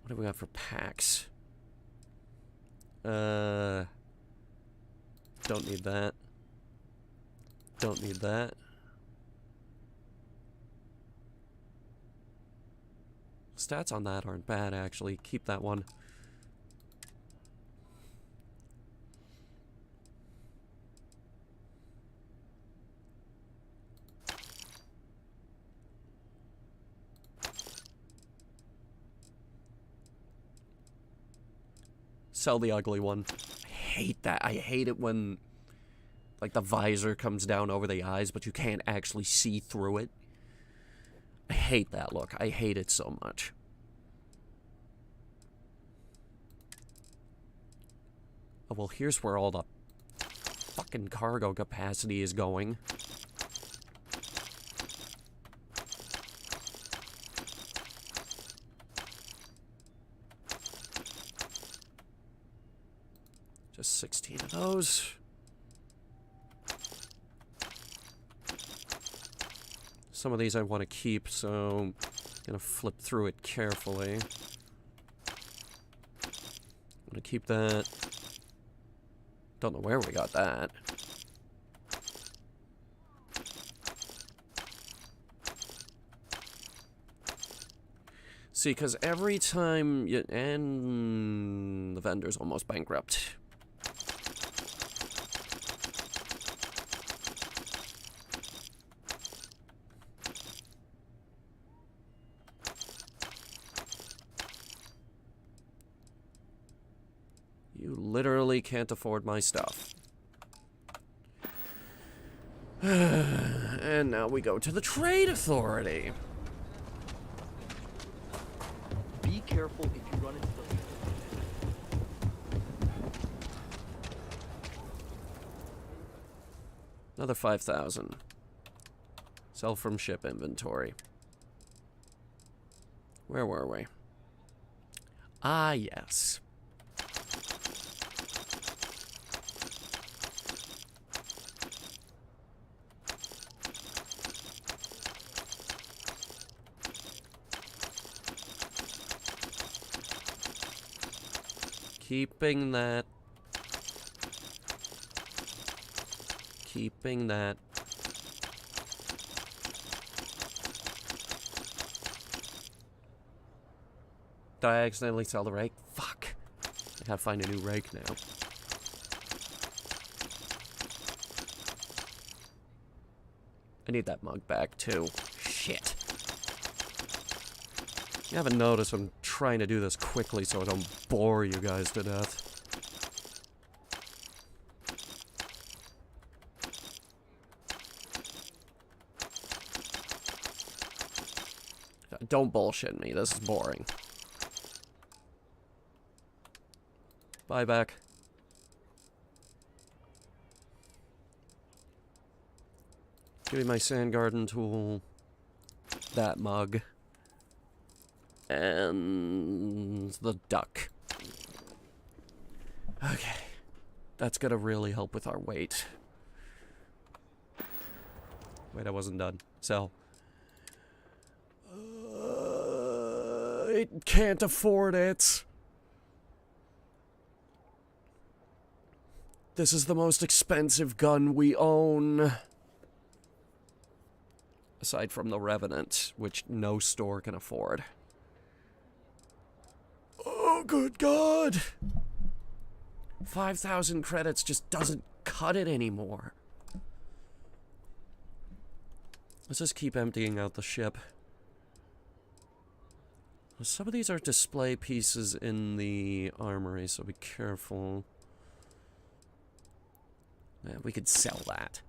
What do we got for packs? Don't need that. Don't need that. Stats on that aren't bad, actually. Keep that one. Sell the ugly one. I hate that. I hate it when, like, the visor comes down over the eyes, but you can't actually see through it. I hate that look. I hate it so much. Oh, well, here's where all the fucking cargo capacity is going. Just 16 of those. Some of these I want to keep, so I'm gonna flip through it carefully. I'm gonna keep that. Don't know where we got that. See, because every time you... And the vendor's almost bankrupt. You literally can't afford my stuff. And now we go to the Trade Authority. Be careful if you run into the... Another 5,000. Sell from ship inventory. Where were we? Ah, yes. Keeping that. Keeping that. Did I accidentally sell the rake? Fuck. I gotta find a new rake now. I need that mug back too. Shit. You haven't noticed I'm trying to do this quickly so I don't bore you guys to death. Don't bullshit me. This is boring. Bye back. Give me my sand garden tool. That mug. And the duck. Okay. That's gonna really help with our weight. Wait, I wasn't done. Sell. It can't afford it. This is the most expensive gun we own. Aside from the Revenant, which no store can afford. Oh, good God! 5,000 credits just doesn't cut it anymore. Let's just keep emptying out the ship. Some of these are display pieces in the armory, so be careful. Yeah, we could sell that.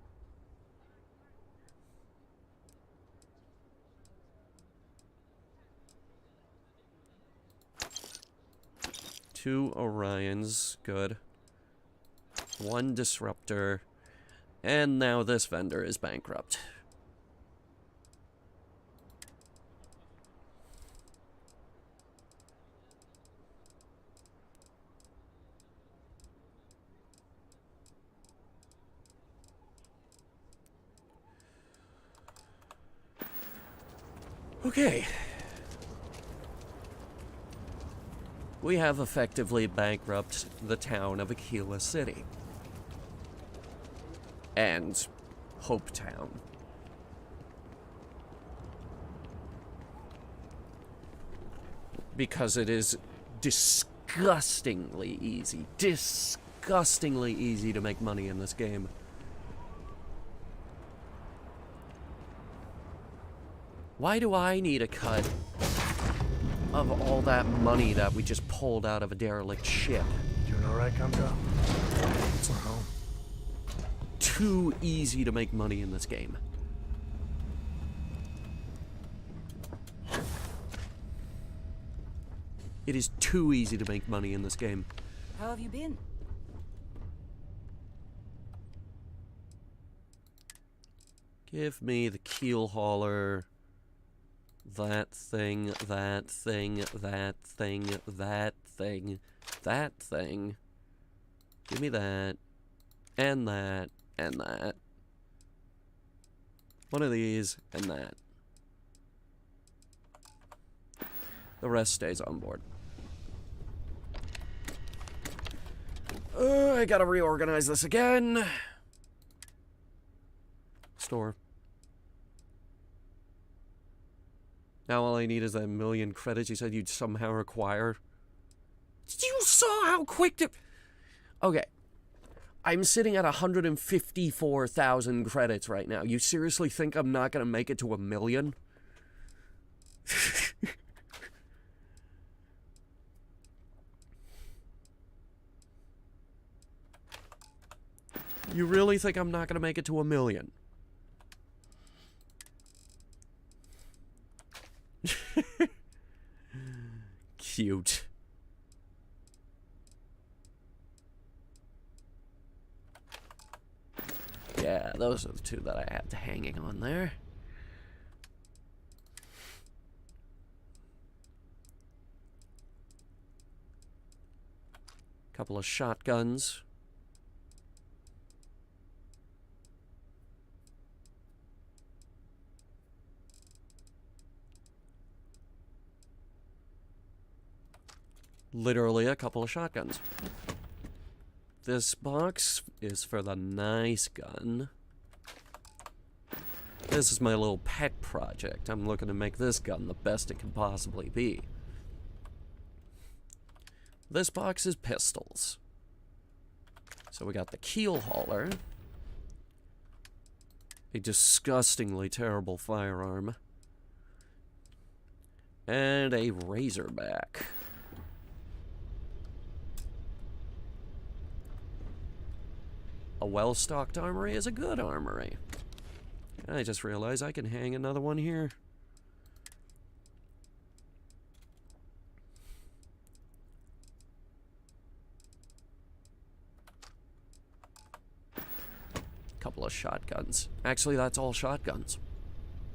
Two Orions, good. One Disruptor. And now this vendor is bankrupt. Okay. We have effectively bankrupted the town of Aquila City. And Hope Town. Because it is disgustingly easy to make money in this game. Why do I need a cut of all that money that we just pulled out of a derelict ship? Doing alright, Gumdrop? We're home. Too easy to make money in this game. It is too easy to make money in this game. How have you been? Give me the keel hauler. That thing, that thing, that thing, that thing, that thing. Give me that. And that. And that. One of these, and that. The rest stays on board. I gotta reorganize this again. Store. Now all I need is that million credits you said you'd somehow require. You saw how quick to... Okay. I'm sitting at 154,000 credits right now. You seriously think I'm not gonna make it to 1 million? You really think I'm not gonna make it to 1 million? Cute. Yeah, those are the two that I had hanging on there. Couple of shotguns. Literally a couple of shotguns. This box is for the nice gun. This is my little pet project. I'm looking to make this gun the best it can possibly be. This box is pistols. So we got the keel hauler. A disgustingly terrible firearm. And a razorback. A well-stocked armory is a good armory. I just realized I can hang another one here. couple of shotguns. Actually, that's all shotguns.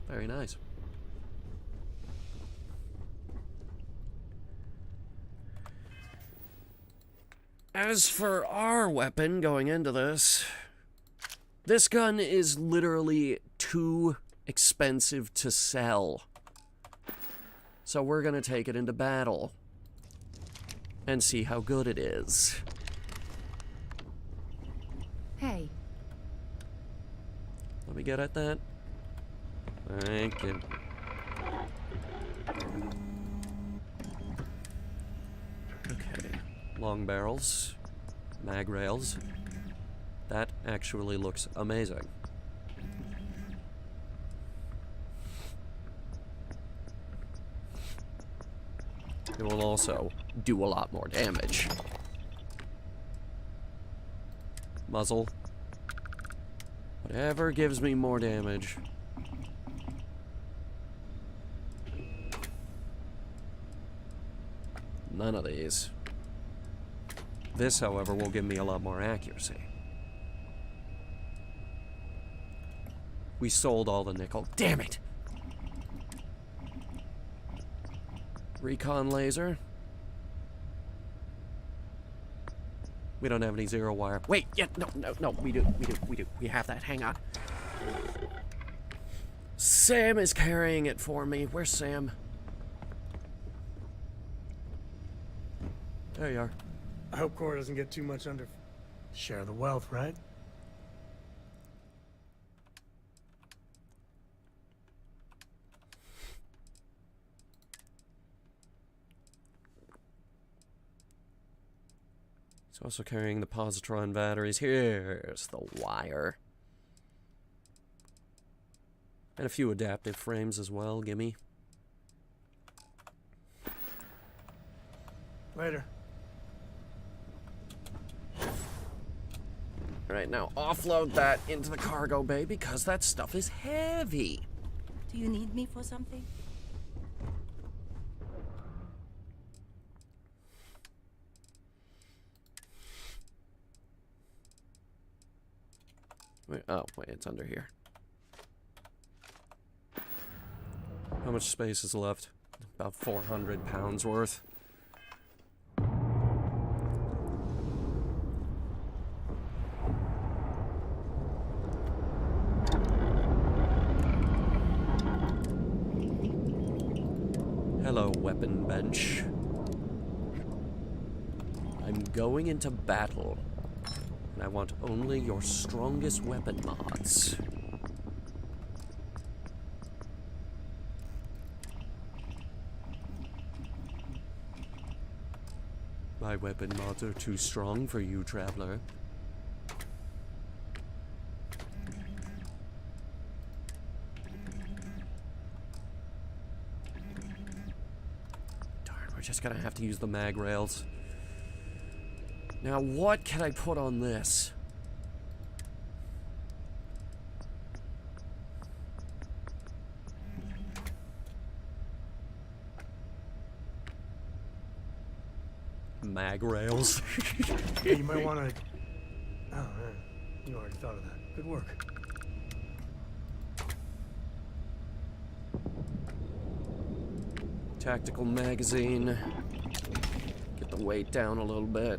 Very nice. As for our weapon going into this, this gun is literally too expensive to sell. So we're gonna take it into battle and see how good it is. Hey. Let me get at that. Thank you. Okay. Long barrels. Mag rails. That actually looks amazing. It will also do a lot more damage. Muzzle. Whatever gives me more damage. None of these. This, however, will give me a lot more accuracy. We sold all the nickel. Damn it! Recon laser. We don't have any zero wire. Wait, yeah, no, we do. We have that, hang on. Sam is carrying it for me. Where's Sam? There you are. I hope Cora doesn't get too much under... Share the wealth, right? He's also carrying the positron batteries. Here's the wire. And a few adaptive frames as well, gimme. Later. Alright, now offload that into the cargo bay because that stuff is heavy. Do you need me for something? Wait, oh, wait, it's under here. How much space is left? About 400 pounds worth. Hello, weapon bench. I'm going into battle, and I want only your strongest weapon mods. My weapon mods are too strong for you, traveler. We're just gonna have to use the mag rails. Now, what can I put on this? Mag rails. Hey, you might want to... Oh, man. You already thought of that. Good work. Tactical magazine. Get the weight down a little bit.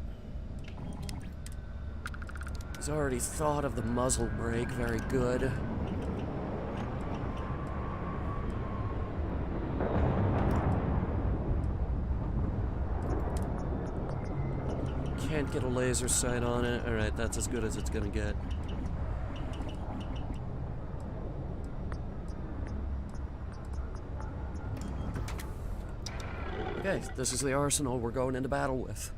He's already thought of the muzzle brake. Very good. Can't get a laser sight on it. Alright, that's as good as it's gonna get. Okay, this is the arsenal we're going into battle with.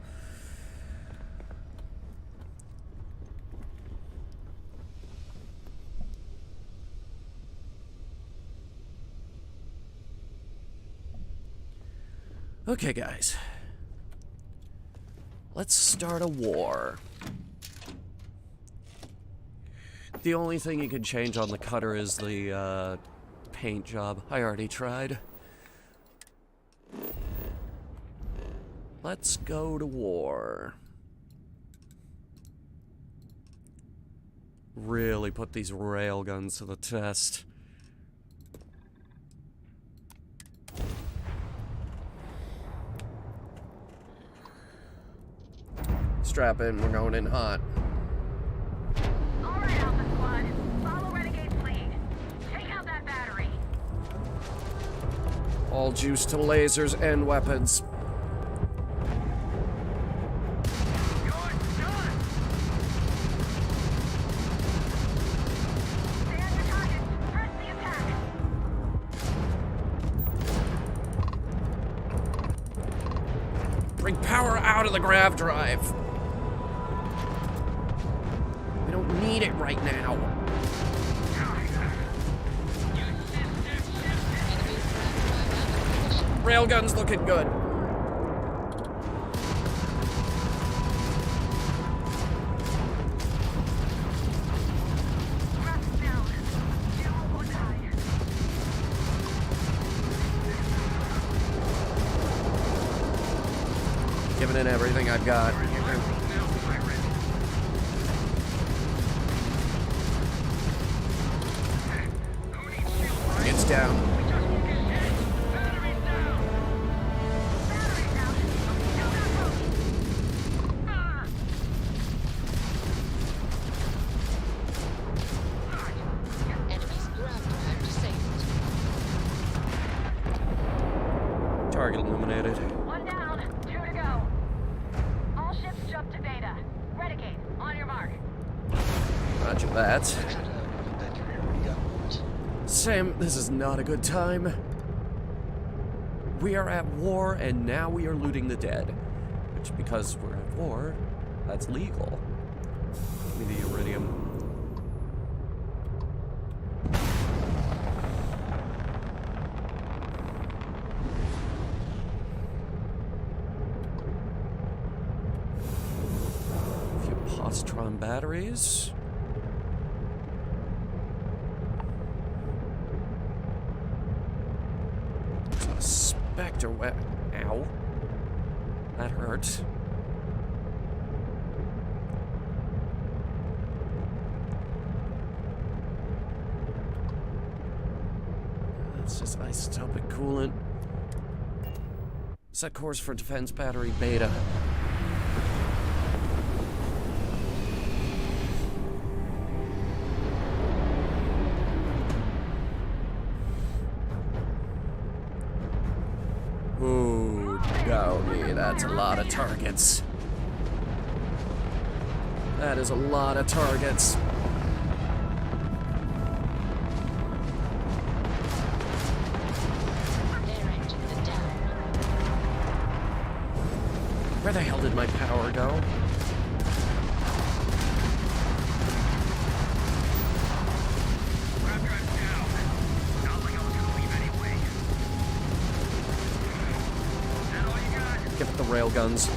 Okay, guys. Let's start a war. The only thing you can change on the cutter is the paint job. I already tried. Let's go to war. really put these railguns to the test. Strap in, we're going in hot. Alright, Alpha Squad. Follow Renegade's lead. Take out that battery. All juice to lasers and weapons. Bring power out of the grav drive. We don't need it right now. Railgun's looking good. Giving it everything I've got. It's down. Target eliminated. One down, 2 to go. All ships jump to Beta. Renegade, on your mark. Roger that. Sam, this is not a good time. We are at war, and now we are looting the dead. Which, because we're at war, that's legal. Give me the iridium. A few positron batteries. Spectre web. Ow. That hurt. That's just isotopic coolant. Set course for defense battery Beta. Ooh, golly, that's a lot of targets. That is a lot of targets. Where the hell did my power go? Give it the railguns.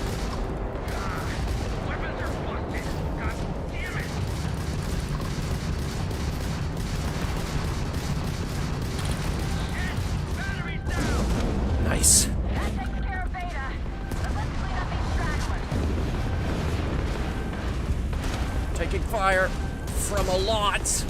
Nice. Taking fire from a lot.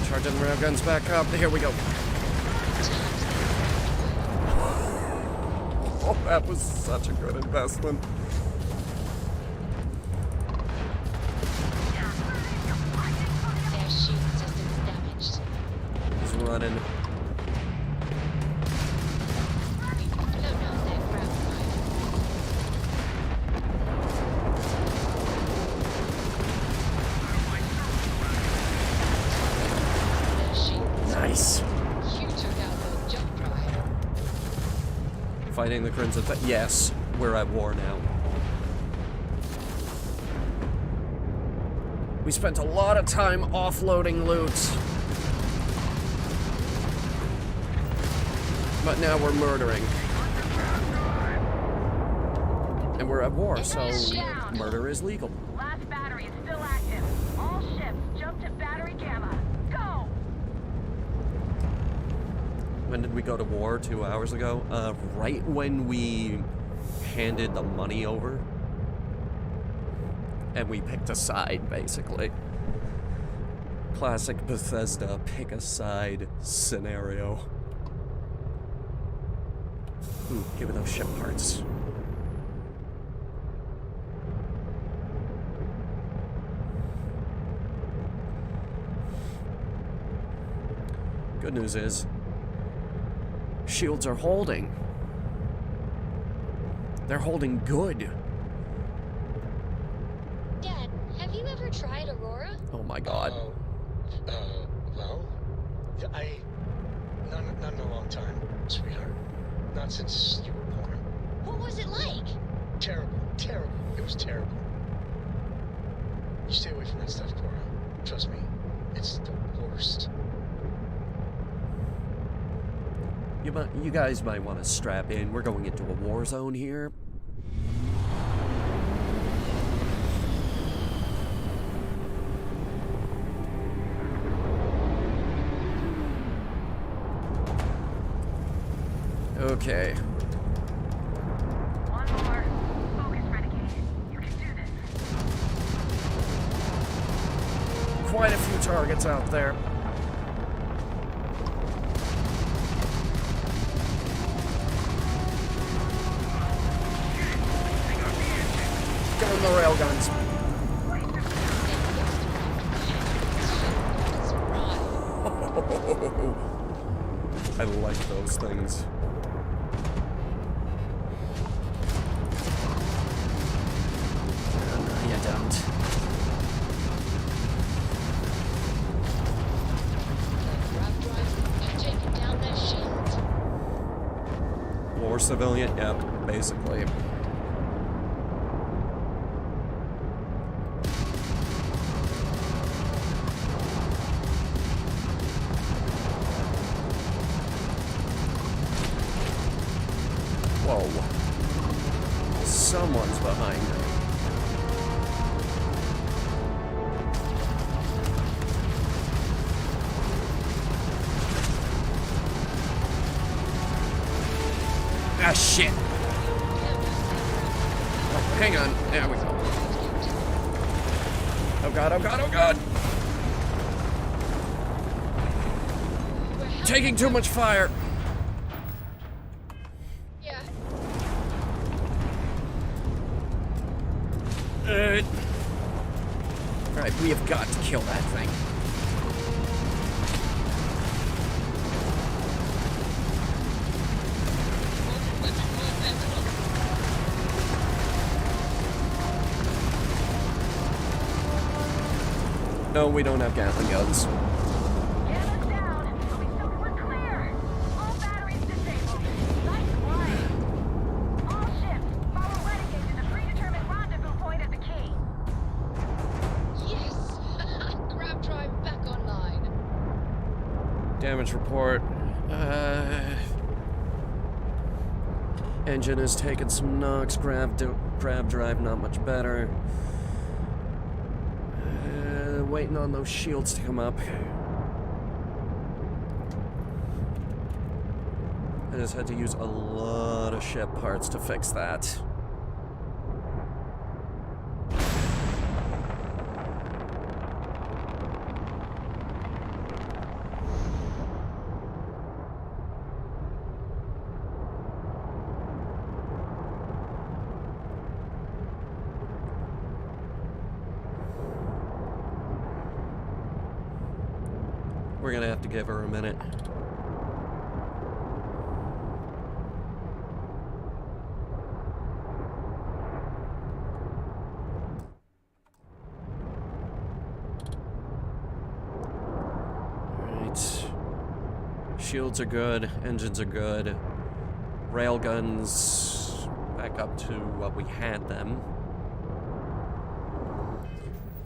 Charging railguns back up. Here we go. Oh, that was such a good investment. Their shield system's damaged. He's running. Nice. You took out the jump drive. Fighting the Crimson. Yes, we're at war now. We spent a lot of time offloading loot. But now we're murdering. And we're at war, so murder is legal. Last battery is still active. All ships jump to battery Gamma. Go! When did we go to war? 2 hours ago? Right when we handed the money over. And we picked a side, basically. Classic Bethesda pick a side scenario. Ooh, give me those ship parts. Good news is, shields are holding. They're holding good. Dad, have you ever tried Aurora? Oh my god. Well, not in a long time, sweetheart. Not since you were born. What was it like? Terrible. It was terrible. You stay away from that stuff, Cora. Trust me, it's the worst. You guys might want to strap in. We're going into a war zone here. Okay. One more. Focus, Renegade. You can do this. Quite a few targets out there. Get on the railguns. I like those things. No, you don't. War civilian? Yep, basically. Whoa. Someone's behind me. Ah, shit. Oh, hang on. There we go. Oh god, oh god, oh god! Taking too much fire. Alright, we have got to kill that thing. No, we don't have Gatling guns. Damage report. Engine has taken some knocks. Grab drive, not much better. Waiting on those shields to come up. I just had to use a lot of ship parts to fix that. We're gonna have to give her a minute. Alright. Shields are good, engines are good. Railguns back up to what we had them.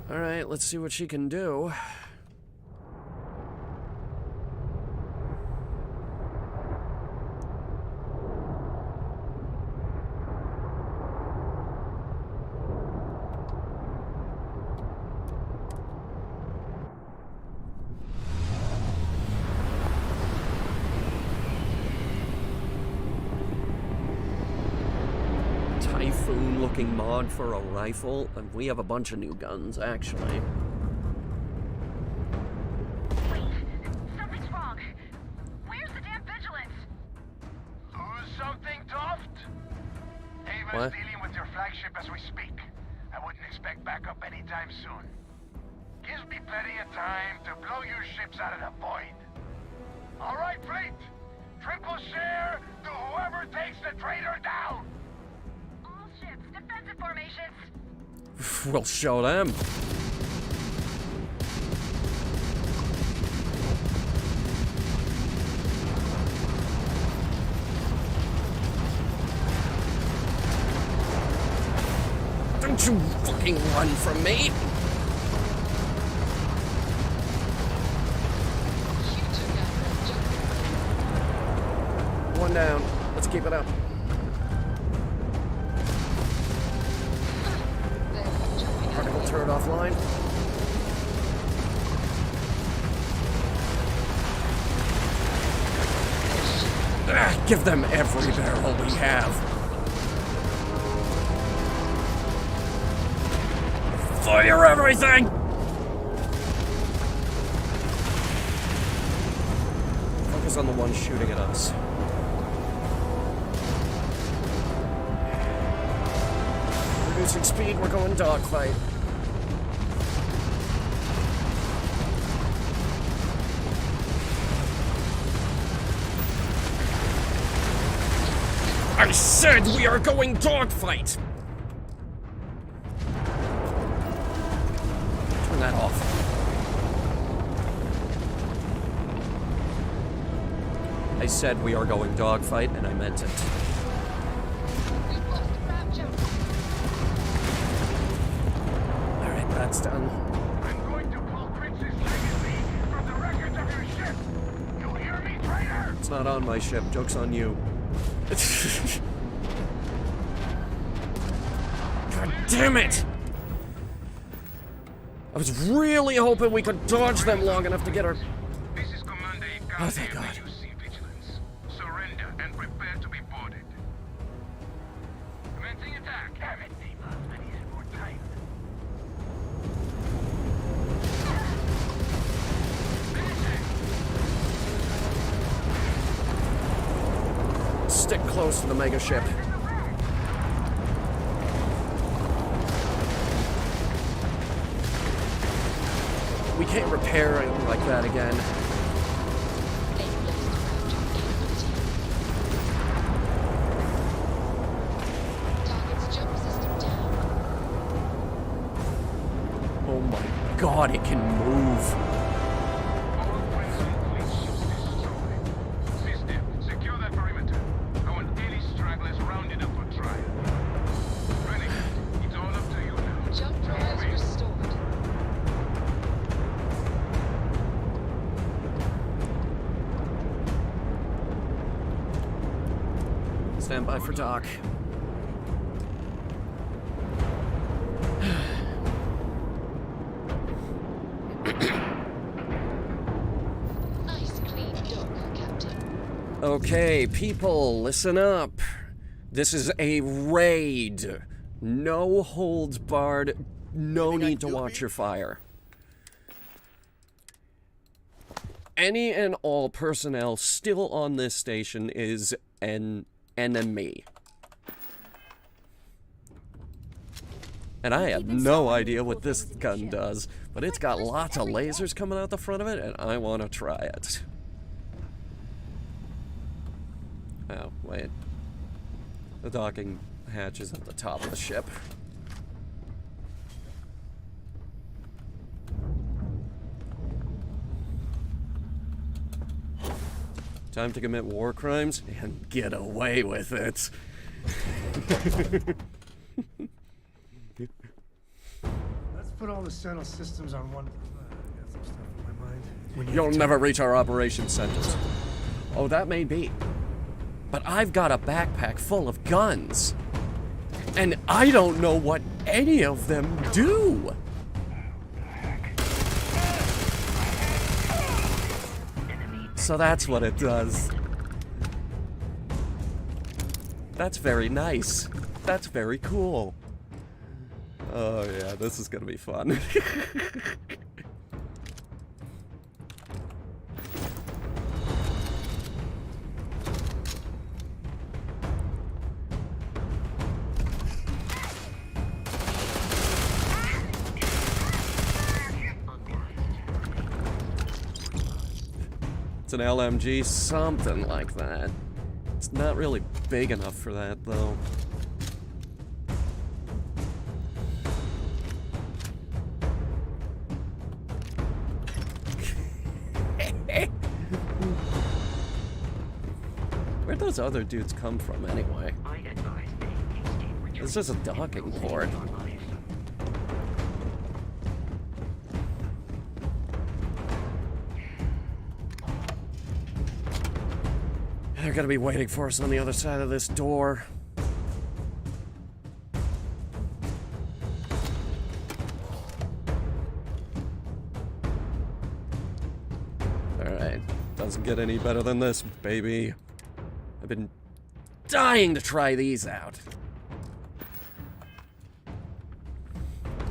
Alright, let's see what she can do. buffoon-looking mod for a rifle, and we have a bunch of new guns, actually. Wait, something's wrong. Where's the damn vigilance? Who's something, Toft? Haven's What? dealing with your flagship as we speak. I wouldn't expect backup anytime soon. Gives me plenty of time to blow your ships out of the void. All right, fleet. Triple share to whoever takes the traitor down. All ships, defensive formations. We'll show them. Don't you fucking run from me! One down. Let's keep it up. Particle turret offline. Give them every barrel we have. Fire everything! Focus on the one shooting at us. Reducing speed, we're going dogfight. I said we are going dogfight! Turn that off. I said we are going dogfight, and I meant it. Alright, that's done. I'm going to pull Prince's legacy from the records of your ship. You hear me, traitor? It's not on my ship. Joke's on you. God damn it! I was really hoping we could dodge them long enough to get our... Oh, thank God. Surrender and prepare to be boarded. Commencing attack. Damn it, Nemo. I needed more time. Stick close to the mega ship. We can't repair anything like that again. Oh my God, it can move. Secure that perimeter. I want any stragglers rounded up for trial. Renegade, it's all up to you now. Jump drives restored. Stand by for dock. Nice clean dock, Captain. Okay, people, listen up. This is a raid. No holds barred. No need to watch your fire. Any and all personnel still on this station is an enemy. And I have no idea what this gun does, but it's got lots of lasers coming out the front of it, and I want to try it. Oh, wait. The docking hatch is at the top of the ship. Time to commit war crimes and get away with it. Let's put all the central systems on one. I got some stuff in my mind. You'll never reach our operations centers. Oh, that may be. But I've got a backpack full of guns. And I don't know what any of them do. So that's what it does. That's very nice. That's very cool. Oh yeah, this is gonna be fun. It's an LMG, something like that. It's not really big enough for that, though. Where'd those other dudes come from, anyway? It's just a docking port. They're gonna be waiting for us on the other side of this door. Alright, doesn't get any better than this, baby. I've been dying to try these out.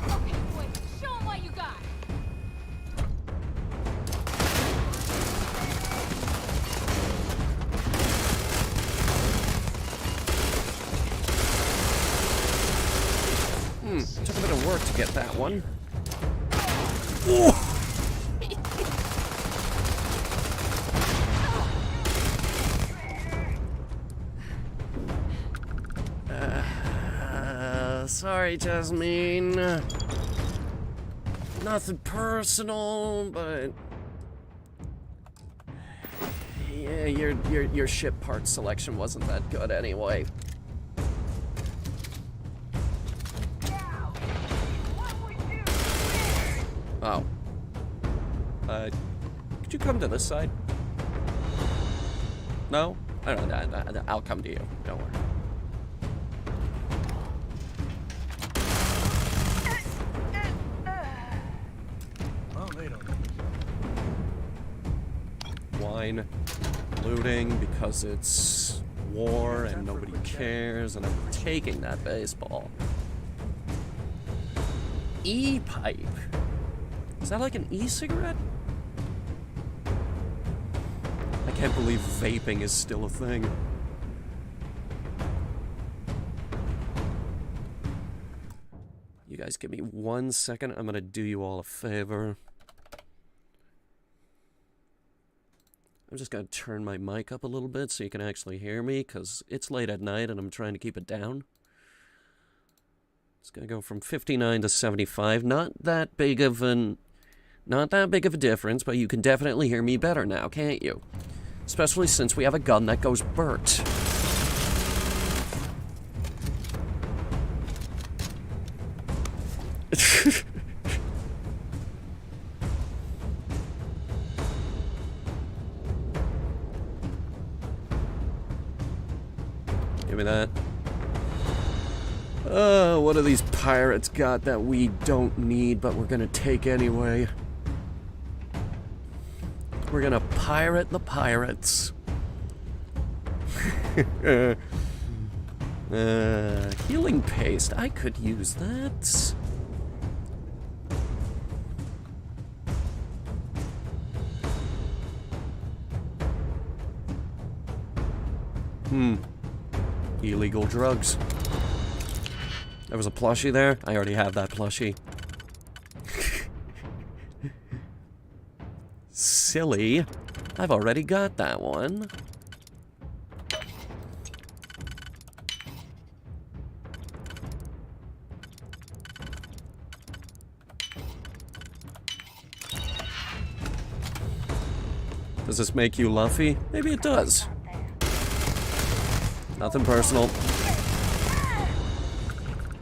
Okay, boy, show 'em what you got. Took a bit of work to get that one. Ooh. Sorry, Jasmine. Nothing personal, but yeah, your ship part selection wasn't that good anyway. Oh. Could you come to this side? No? I don't know. I'll come to you. Don't worry. Well, they don't. Wine. Looting because it's war and nobody cares, and I'm taking that baseball. E-pipe. Is that like an e-cigarette? I can't believe vaping is still a thing. You guys give me 1 second. I'm gonna do you all a favor. I'm just gonna turn my mic up a little bit so you can actually hear me, because it's late at night and I'm trying to keep it down. It's gonna go from 59 to 75. Not that big of a difference, but you can definitely hear me better now, can't you? Especially since we have a gun that goes burnt. Give me that. What do these pirates got that we don't need, but we're gonna take anyway? We're gonna pirate the pirates. Healing paste. I could use that. Illegal drugs. There was a plushie there. I already have that plushie. Silly. I've already got that one. Does this make you Luffy? Maybe it does. Nothing personal.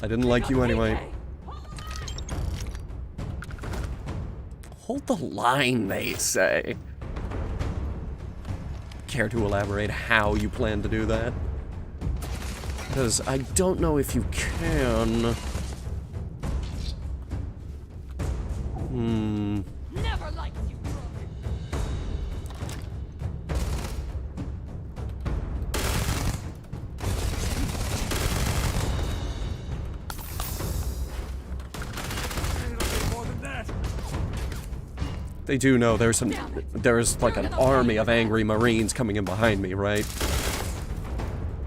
I didn't like you anyway. Hold the line, they say. Care to elaborate how you plan to do that? Because I don't know if you can. Never liked you, They do know there's like an army of angry Marines coming in behind me, right?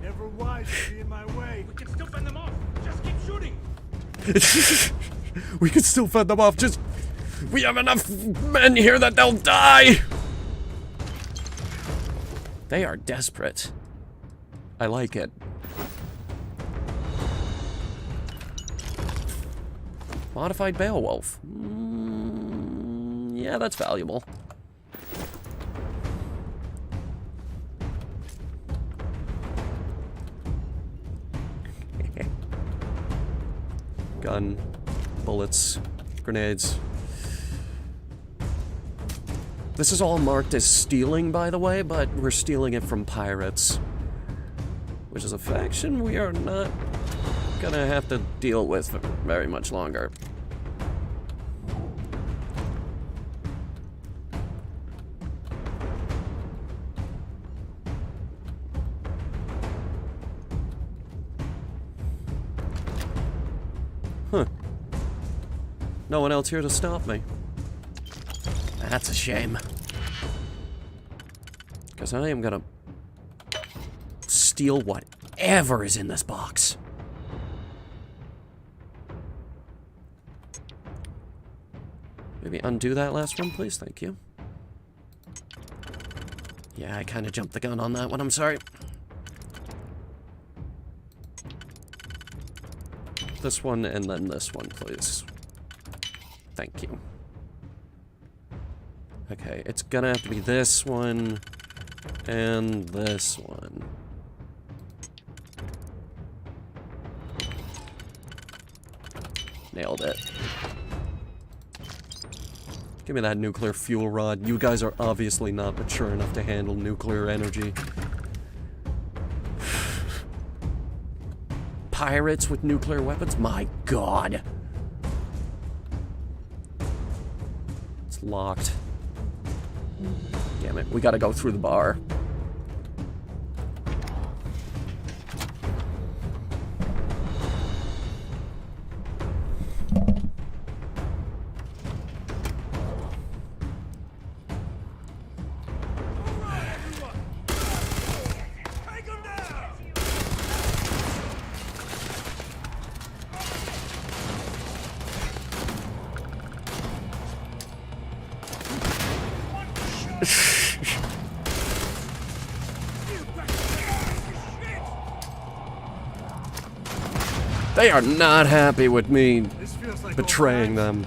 Never wise to be in my way. We can still fend them off. Just keep shooting. We can still fend them off. Just we have enough men here that they'll die. They are desperate. I like it. Modified Beowulf. Yeah, that's valuable. Gun, bullets, grenades. This is all marked as stealing, by the way, but we're stealing it from pirates. Which is a faction we are not gonna have to deal with for very much longer. Huh. No one else here to stop me. That's a shame. Because I am gonna steal whatever is in this box. Maybe undo that last one, please. Thank you. Yeah, I kind of jumped the gun on that one. I'm sorry. This one and then this one, please. Thank you. Okay, it's gonna have to be this one and this one. Nailed it. Give me that nuclear fuel rod. You guys are obviously not mature enough to handle nuclear energy. Pirates with nuclear weapons? My god. It's locked. Damn it, we gotta go through the bar. They are not happy with me betraying them.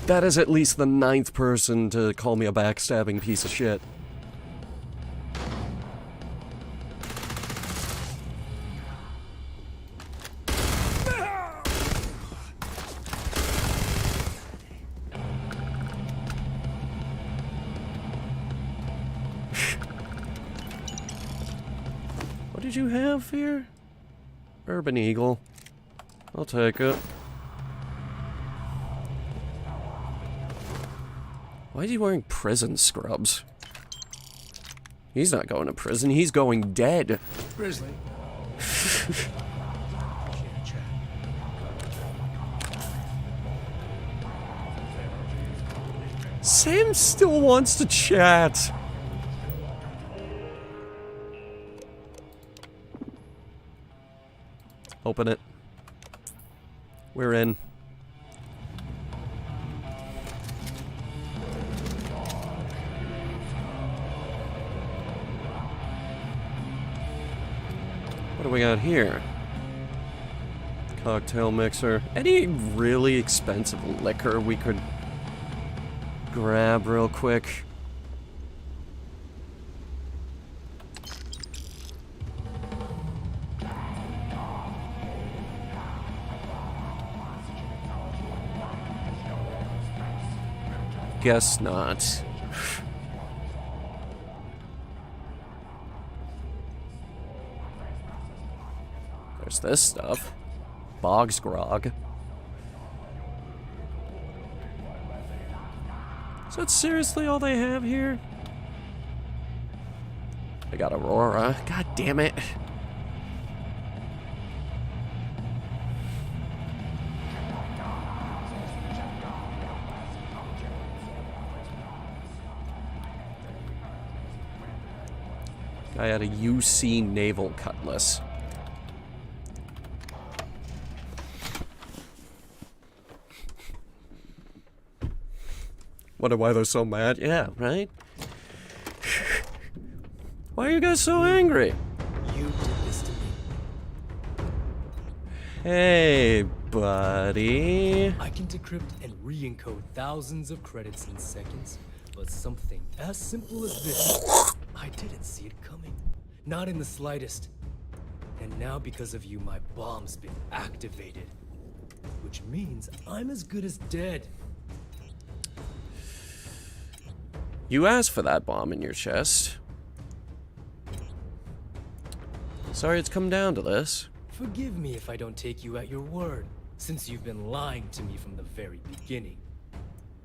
That is at least the 9th person to call me a backstabbing piece of shit. What did you have here? Urban Eagle. I'll take it. Why is he wearing prison scrubs? He's not going to prison, he's going dead. Grizzly. Sam still wants to chat. Open it. We're in. What do we got here? Cocktail mixer. Any really expensive liquor we could grab real quick? Guess not. There's this stuff. Bog's grog. Is that seriously all they have here? They got Aurora. God damn it. Guy had a UC naval cutlass. Wonder why they're so mad? Yeah, right? Why are you guys so angry? You did this to me. Hey, buddy. I can decrypt and re-encode thousands of credits in seconds, but something as simple as this, I didn't see it coming. Not in the slightest. And now because of you, my bomb's been activated. Which means I'm as good as dead. You asked for that bomb in your chest. Sorry it's come down to this. Forgive me if I don't take you at your word, since you've been lying to me from the very beginning.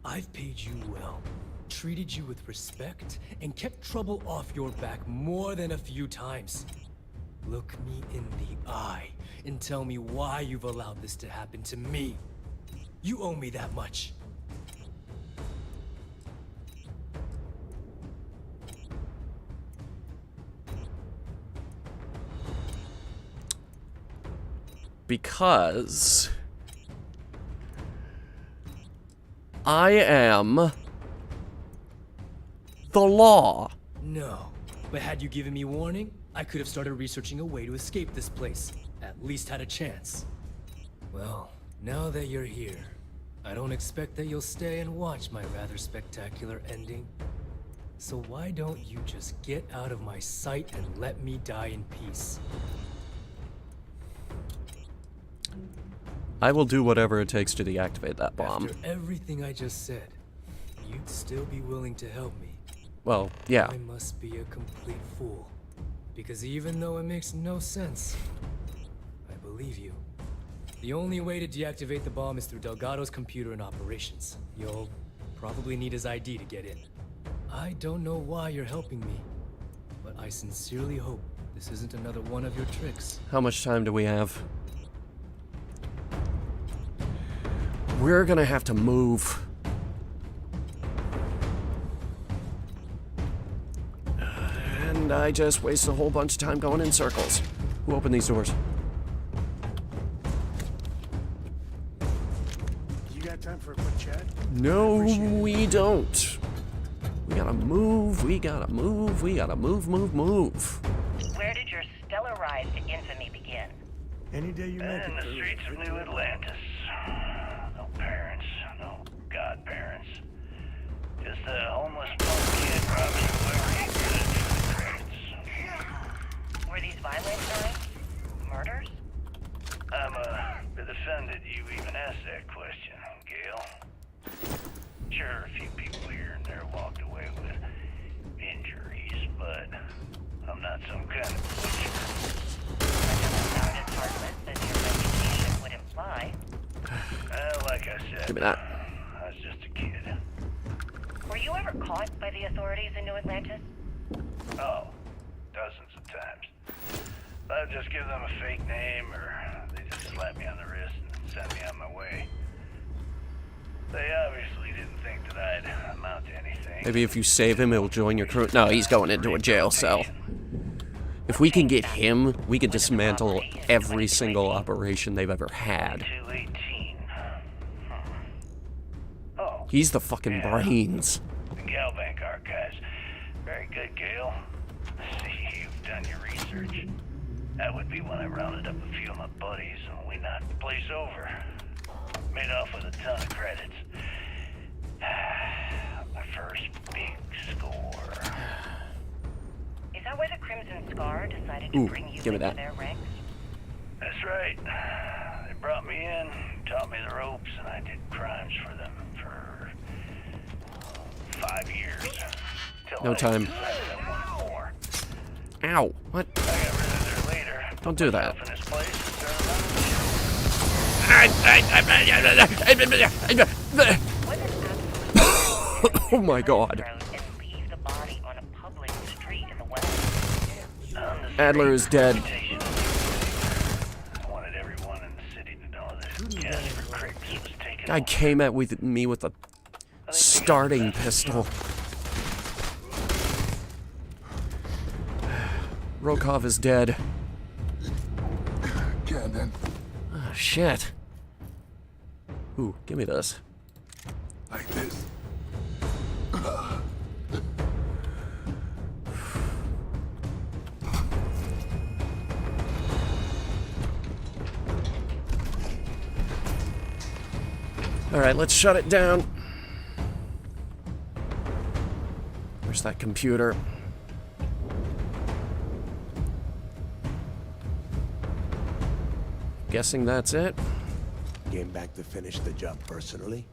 I've paid you well, treated you with respect, and kept trouble off your back more than a few times. Look me in the eye and tell me why you've allowed this to happen to me. You owe me that much. Because I am the law. No, but had you given me warning, I could have started researching a way to escape this place. At least had a chance. Well, now that you're here, I don't expect that you'll stay and watch my rather spectacular ending. So why don't you just get out of my sight and let me die in peace? I will do whatever it takes to deactivate that bomb. After everything I just said, you'd still be willing to help me. Well, yeah. I must be a complete fool. Because even though it makes no sense, I believe you. The only way to deactivate the bomb is through Delgado's computer and operations. You'll probably need his ID to get in. I don't know why you're helping me, but I sincerely hope this isn't another one of your tricks. How much time do we have? We're gonna have to move. And I just wasted a whole bunch of time going in circles. Who opened these doors? You got time for a quick chat? No, we don't. We gotta move, we gotta move, we gotta move. Where did your stellar rise to infamy begin? Any day you make it. In the streets of New Atlantis. No parents, no godparents. Just a homeless punk kid robbing whoever he could for the credits. Were these violent crimes? Murders? I'm a bit offended you even asked that question, Gale. Sure, a few people here and there walked away with injuries, but I'm not some kind of butcher. That doesn't sound as heartless as your reputation would imply. Like I said, give me that. I was just a kid. Were you ever caught by the authorities in New Atlantis? Oh, dozens of times. I'd just give them a fake name, or they just slap me on the wrist and send me on my way. They obviously didn't think that I'd amount to anything. Maybe if you save him, he'll join your crew. No, he's going into a jail cell. If we can get him, we can dismantle every single operation they've ever had. He's the fucking brains. The Galbank archives. Very good, Gale. See, you've done your research. That would be when I rounded up a few of my buddies and we knocked the place over. Made off with a ton of credits. My first big score. Is that why the Crimson Scar decided to bring you into their ranks? That's right. They brought me in, taught me the ropes, and I did crimes for them for 5 years. No time. Ow! What? I got rid of there later. Don't do that. Oh my god. Adler is dead. Guy came at with me with a starting pistol. Rokov is dead. Cannon. Ah, shit. Ooh, give me this. Like this. Alright, let's shut it down. Where's that computer? Guessing that's it. Came back to finish the job personally.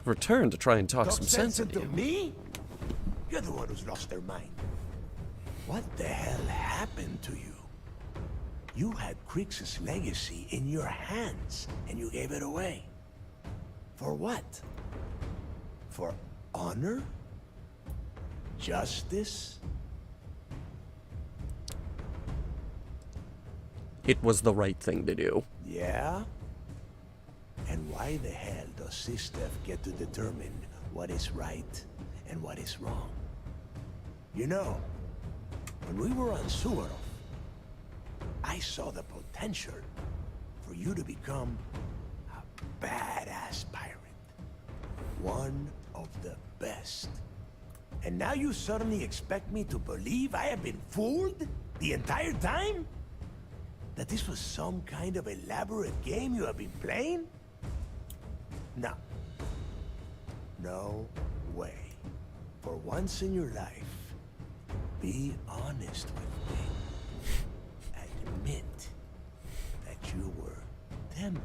Returned to try and talk some sense into into you. me? You're the one who's lost their mind. What the hell happened to you? You had Kriegs's legacy in your hands, and you gave it away. For what? For honor? Justice? It was the right thing to do. Yeah? And why the hell does Sistev get to determine what is right and what is wrong? You know, when we were on Suvorov, I saw the potential for you to become a badass pirate. One of the best. And now you suddenly expect me to believe I have been fooled the entire time? That this was some kind of elaborate game you have been playing? No. No way. For once in your life, be honest with me. Admit that you were tempted.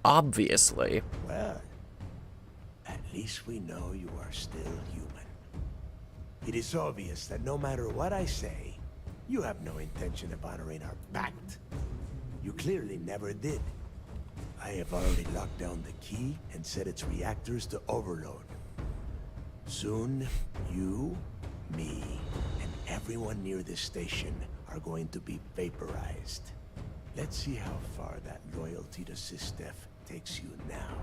Obviously. Well, at least we know you are still human. It is obvious that no matter what I say, you have no intention of honoring our pact. You clearly never did. I have already locked down the key and set its reactors to overload. Soon, you, me, and everyone near this station are going to be vaporized. Let's see how far that loyalty to Sistev takes you now.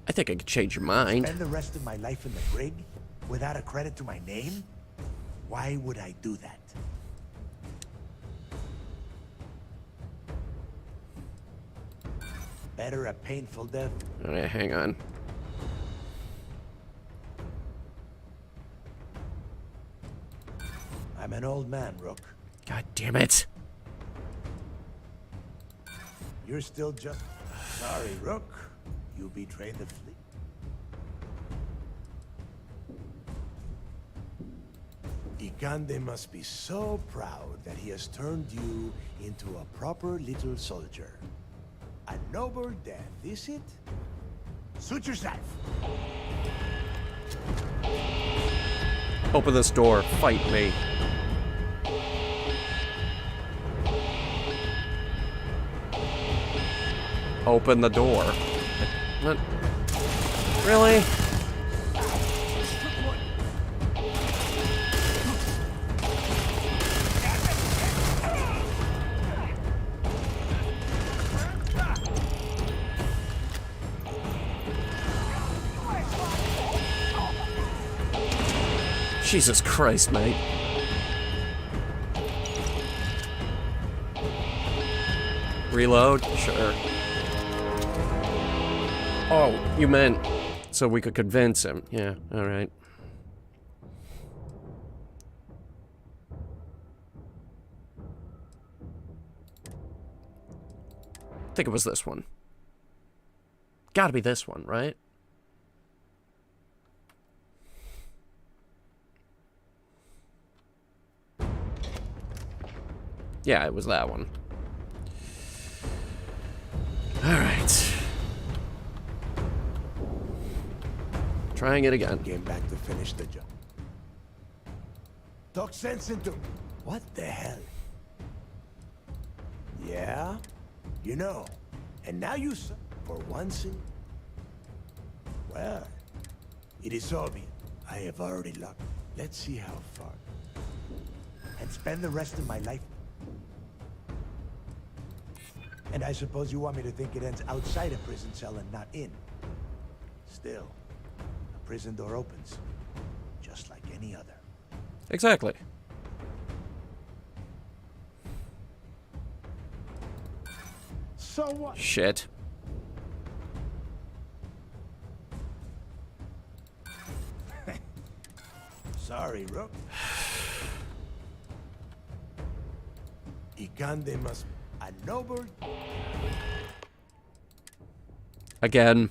I think I could change your mind. Spend the rest of my life in the brig without a credit to my name? Why would I do that? Better a painful death. Alright, hang on. I'm an old man, Rook. God damn it. You're still just... Sorry, Rook. You betrayed the fleet. Ikande must be so proud that he has turned you into a proper little soldier. A noble death, is it? Suit yourself. Open this door. Fight me. Open the door. What? Really? Jesus Christ, mate. Reload? Sure. Oh, you meant so we could convince him. Yeah, alright. I think it was this one. Gotta be this one, right? Yeah, it was that one. Alright. Trying it again. Came back to finish the job. Talk sense into... What the hell? Yeah? You know. And now you... For once in... Well... It is obvious. I have already locked. Let's see how far. And spend the rest of my life... And I suppose you want me to think it ends outside a prison cell and not in. Still, a prison door opens, just like any other. Exactly. So what? Shit. Sorry, Rook. Ikande must a noble. Again.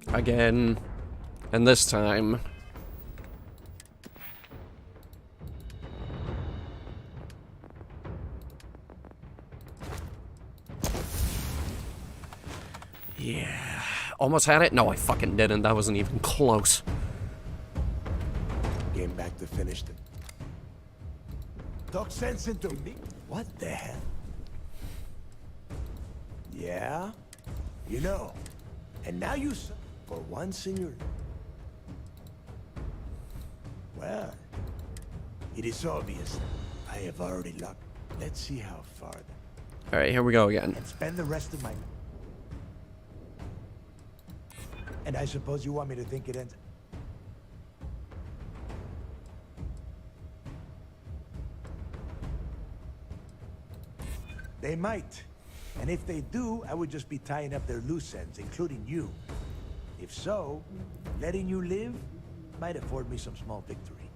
Again. And this time. Yeah. Almost had it? No, I fucking didn't. That wasn't even close. Came back to finish it. Talk sense into me. What the hell? Yeah? You know. And now you for once in your... Well, it is obvious. I have already locked. Let's see how far then. Alright, here we go again. And spend the rest of my... And I suppose you want me to think it ends... They might. And if they do, I would just be tying up their loose ends, including you. If so, letting you live might afford me some small victory.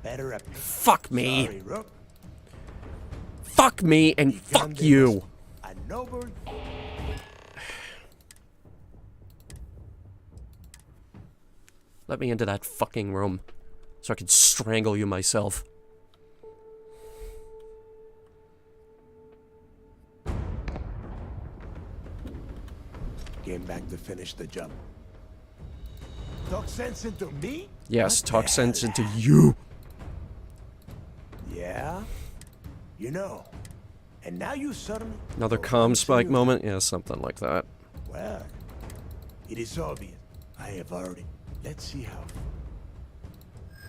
Better up. Fuck me. Sorry, Rook. Fuck me and fuck you. A noble. Let me into that fucking room so I can strangle you myself. Came back to finish the job. Talk sense into me? Yes, talk sense into you. Yeah? You know. And now you suddenly... Another comm spike moment? Yeah, something like that. Well, it is obvious. I have already... Let's see how...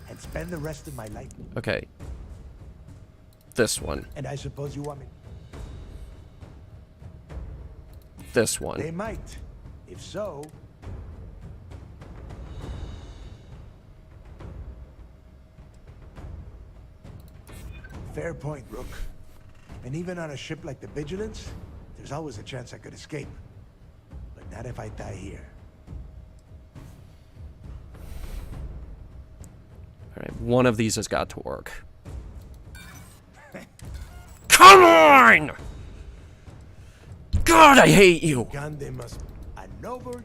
And spend the rest of my life... Okay. This one. And I suppose you want me... This one. They might. If so... Fair point, Rook. And even on a ship like the Vigilance, there's always a chance I could escape. But not if I die here. Alright, one of these has got to work. Come on! God, I hate you! Gandhi must... A noble...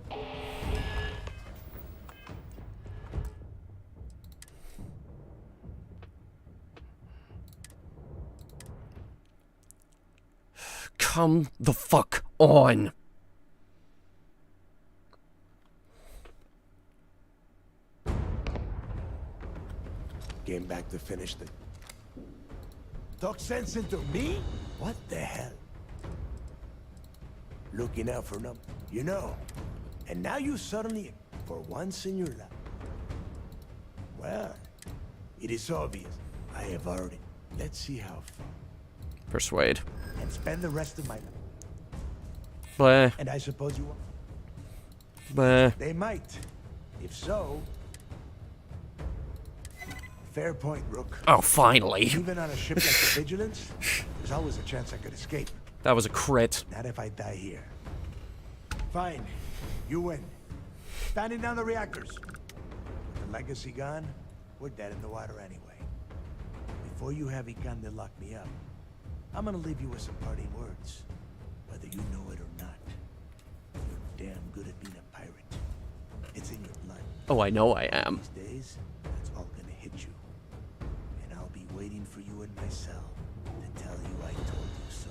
Come the fuck on! Came back to finish the... Talk sense into me? What the hell? Looking out for them, you know. And now you suddenly, for once in your life... Well, it is obvious. I have already... Let's see how far. Persuade. And spend the rest of my life. Blah. And I suppose you want... Blah. They might. If so... Fair point, Rook. Oh, finally. Even on a ship like the Vigilance, there's always a chance I could escape. That was a crit. Not if I die here. Fine. You win. Standing down the reactors. With the legacy gone, we're dead in the water anyway. Before you have Ikande lock me up, I'm gonna leave you with some parting words. Whether you know it or not. You're damn good at being a pirate. It's in your blood. Oh, I know I am. These days, that's all gonna hit you. And I'll be waiting for you in my cell to tell you I told you so.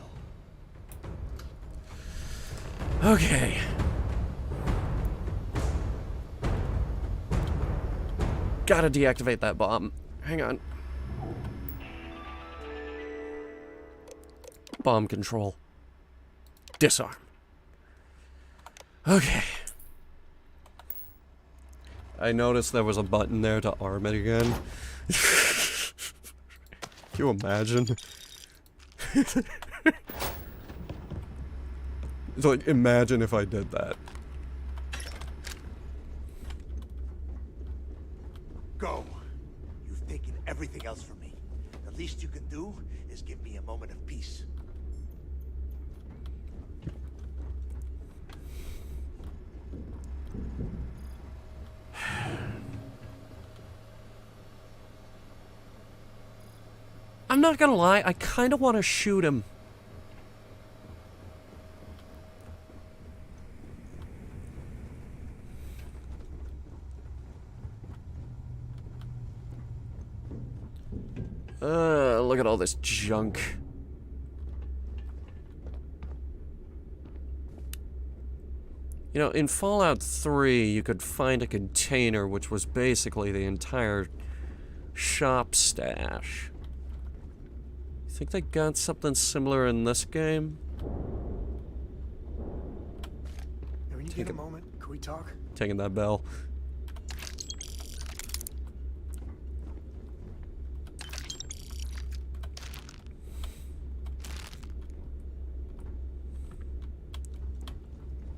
Okay. Gotta deactivate that bomb. Hang on. Bomb control. Disarm. Okay. I noticed there was a button there to arm it again. Can you imagine? It's like, imagine if I did that. Go. You've taken everything else from me. The least you can do is give me a moment of peace. I'm not gonna lie, I kind of want to shoot him. Look at all this junk. You know, in Fallout 3, you could find a container which was basically the entire shop stash. You think they got something similar in this game? When you get a moment, can we talk? Taking that bell.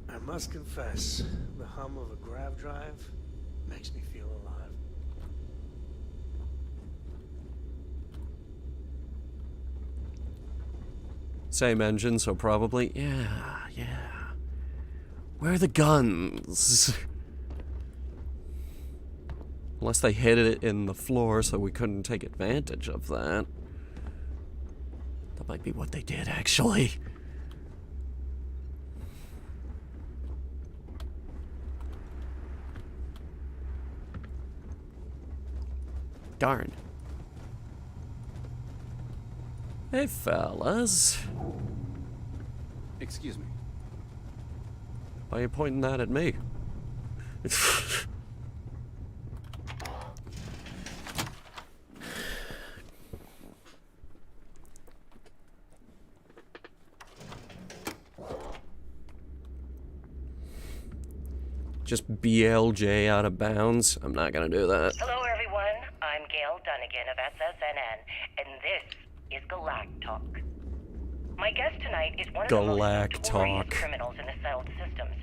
I must confess, the hum of a grav drive makes me feel alive. Same engine, so probably. Yeah. Where are the guns? Unless they hid it in the floor so we couldn't take advantage of that. That might be what they did, actually. Darn. Hey, fellas. Excuse me. Why are you pointing that at me? Just BLJ out of bounds? I'm not gonna do that. Hello, everyone. I'm Gail Dunnigan of SSNN, and this is Galactalk. My guest tonight is one of the most notorious criminals in the settled systems.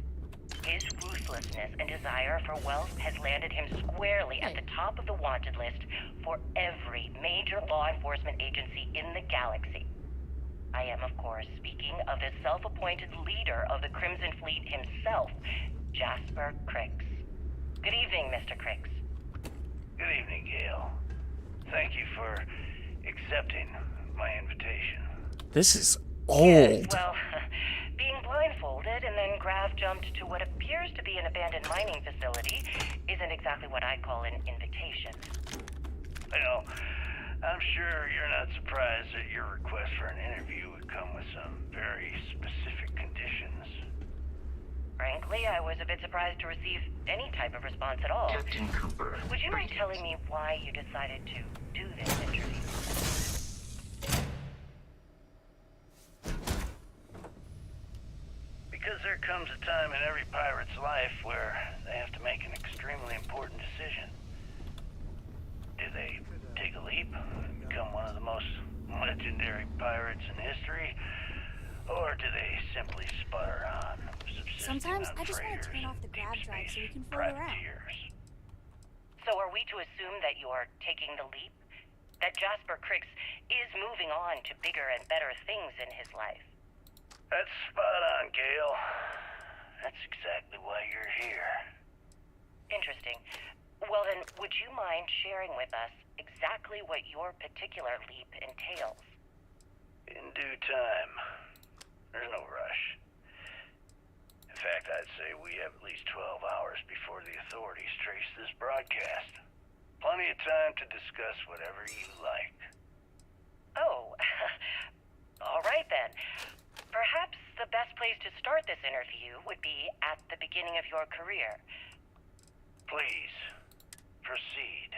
His ruthlessness and desire for wealth has landed him squarely at the top of the wanted list for every major law enforcement agency in the galaxy. I am, of course, speaking of the self-appointed leader of the Crimson Fleet himself, Jasper Crix. Good evening, Mr. Crix. Good evening, Gail. Thank you for accepting my invitation. This is old. Yes, well, being blindfolded and then grav-jumped to what appears to be an abandoned mining facility isn't exactly what I'd call an invitation. Well, I'm sure you're not surprised that your request for an interview would come with some very specific conditions. Frankly, I was a bit surprised to receive any type of response at all. Captain Cooper. Would you mind telling me why you decided to do this interview? Because there comes a time in every pirate's life where they have to make an extremely important decision. Do they take a leap and become one of the most legendary pirates in history? Or do they simply sputter on? Sometimes I just want to turn off the grav drive so we can float around. So are we to assume that you're taking the leap? That Jasper Crix is moving on to bigger and better things in his life? That's spot on, Gail. That's exactly why you're here. Interesting. Well then, would you mind sharing with us exactly what your particular leap entails? In due time. There's no rush. In fact, I'd say we have at least 12 hours before the authorities trace this broadcast. Plenty of time to discuss whatever you like. Oh, all right then. Perhaps the best place to start this interview would be at the beginning of your career. Please, proceed.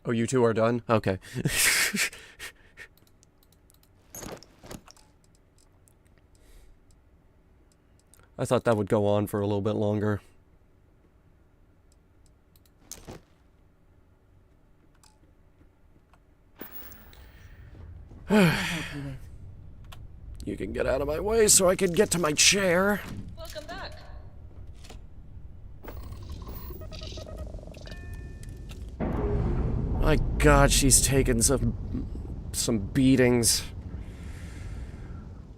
Oh, you two are done? Okay. I thought that would go on for a little bit longer. You can get out of my way so I can get to my chair. Welcome back. My God, she's taken some beatings.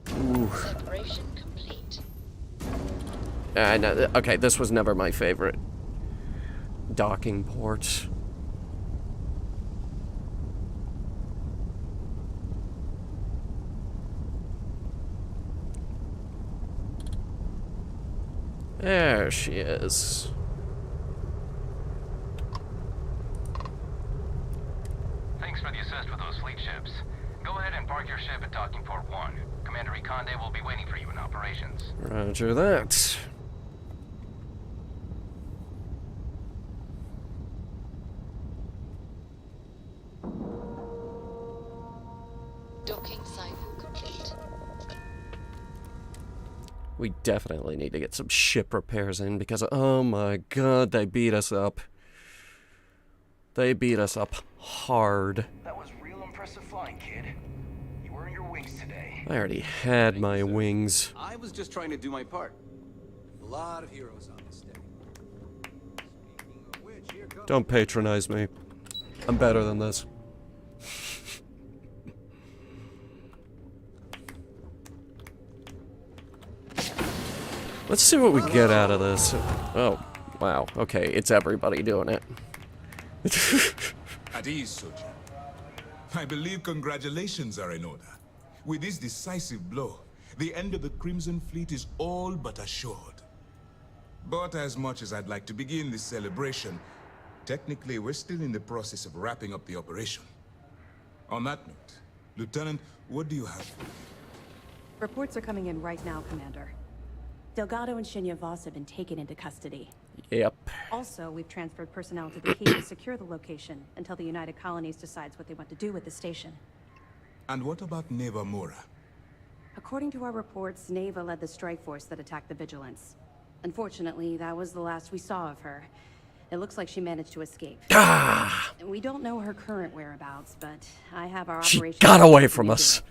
Ooh. Separation complete. No, okay, this was never my favorite. Docking port. There she is. Thanks for the assist with those fleet ships. Go ahead and park your ship at Docking Port 1. Commander Ikonde will be waiting for you in operations. Roger that. Docking cycle complete. We definitely need to get some ship repairs in because, oh my God, they beat us up. They beat us up hard. That was real impressive flying, kid. You earned your wings today. I already had my wings. I was just trying to do my part. A lot of heroes on this day. Speaking of which, here comes... Don't patronize me. I'm better than this. Let's see what we get out of this. Oh, wow. Okay, it's everybody doing it. At ease, soldier. I believe congratulations are in order. With this decisive blow, the end of the Crimson Fleet is all but assured. But as much as I'd like to begin this celebration, technically we're still in the process of wrapping up the operation. On that note, Lieutenant, what do you have for me? Reports are coming in right now, Commander. Delgado and Shinya Voss have been taken into custody. Yep. Also, we've transferred personnel to the key to secure the location until the United Colonies decides what they want to do with the station. And what about Neva Mora? According to our reports, Neva led the strike force that attacked the Vigilance. Unfortunately, that was the last we saw of her. It looks like she managed to escape. Ah! We don't know her current whereabouts, but I have our She operation... got away from us.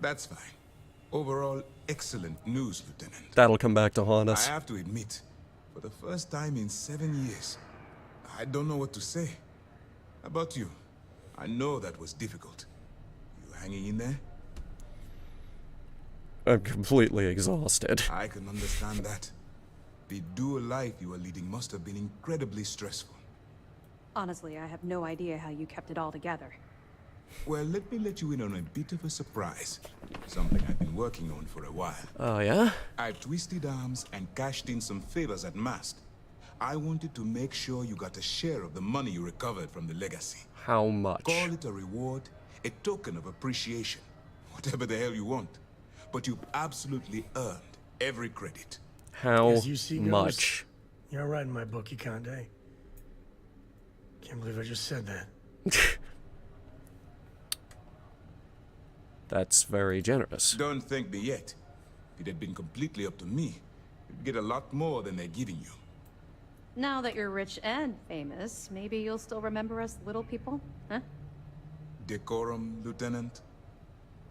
That's fine. Overall, excellent news, Lieutenant. That'll come back to haunt us. I have to admit, for the first time in 7 years, I don't know what to say. How about you? I know that was difficult. You hanging in there? I'm completely exhausted. I can understand that. The dual life you were leading must have been incredibly stressful. Honestly, I have no idea how you kept it all together. Well, let me let you in on a bit of a surprise. Something I've been working on for a while. Oh, yeah? I've twisted arms and cashed in some favors at Mast. I wanted to make sure you got a share of the money you recovered from the legacy. How much? Call it a reward, a token of appreciation. Whatever the hell you want. But you've absolutely earned every credit. How As you see, much? You're right in my book, Ikonde. Can't believe I just said that. That's very generous. Don't thank me yet. If it had been completely up to me, you'd get a lot more than they're giving you. Now that you're rich and famous, maybe you'll still remember us little people, huh? Decorum, Lieutenant?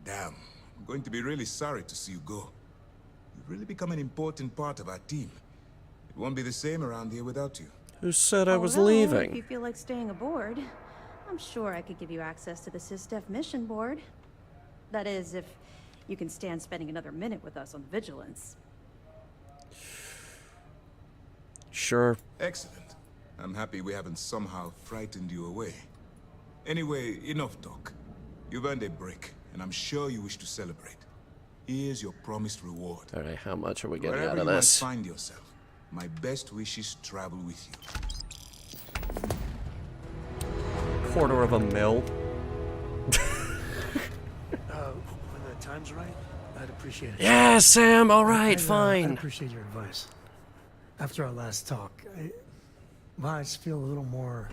Damn, I'm going to be really sorry to see you go. You've really become an important part of our team. It won't be the same around here without you. Who said I was Although, leaving? If you feel like staying aboard, I'm sure I could give you access to the SysDef mission board. That is, if you can stand spending another minute with us on Vigilance. Sure. Excellent. I'm happy we haven't somehow frightened you away. Anyway, enough talk. You've earned a break, and I'm sure you wish to celebrate. Here's your promised reward. Alright, how much are we getting Wherever out of you this? might find yourself, my best wishes travel with you. $250,000. When the time's right, I'd appreciate it. Yeah, Sam, alright, fine. I appreciate your advice. After our last talk, I just feel a little more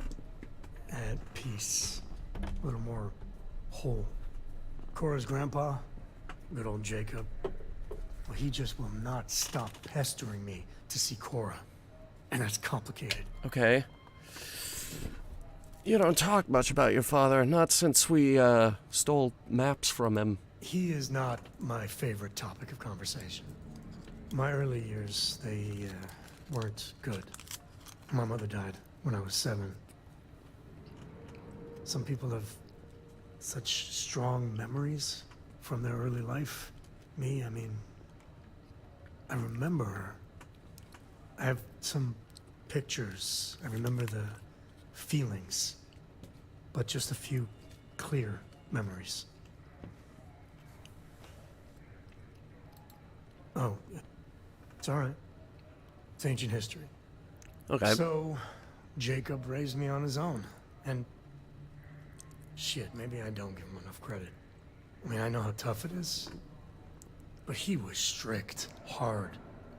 at peace. A little more whole. Cora's grandpa, good old Jacob, well, he just will not stop pestering me to see Cora. And that's complicated. Okay. You don't talk much about your father, not since we, stole maps from him. He is not my favorite topic of conversation. My early years, they, weren't good. My mother died when I was 7. Some people have such strong memories from their early life. Me, I mean, I remember her. I have some pictures. I remember the feelings, but just a few clear memories. Oh, it's all right. It's ancient history. Okay. So, Jacob raised me on his own, and shit, maybe I don't give him enough credit. I mean, I know how tough it is, but he was strict, hard.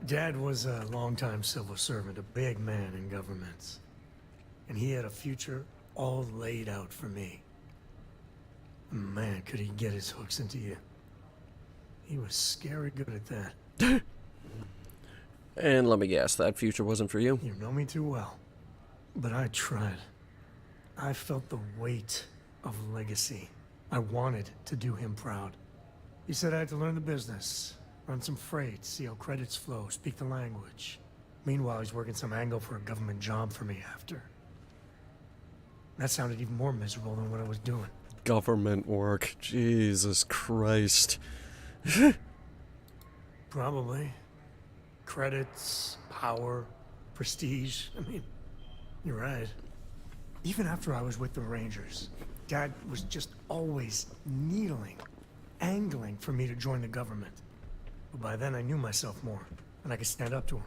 Dad was a longtime civil servant, a big man in government, and he had a future all laid out for me. Man, could he get his hooks into you. He was scary good at that. And let me guess, that future wasn't for you? You know me too well. But I tried. I felt the weight of legacy. I wanted to do him proud. He said I had to learn the business, run some freight, see how credits flow, speak the language. Meanwhile, he's working some angle for a government job for me after. That sounded even more miserable than what I was doing. Government work. Jesus Christ. Probably. Credits, power, prestige. I mean, you're right. Even after I was with the Rangers, Dad was just always needling, angling for me to join the government. But by then I knew myself more, and I could stand up to him.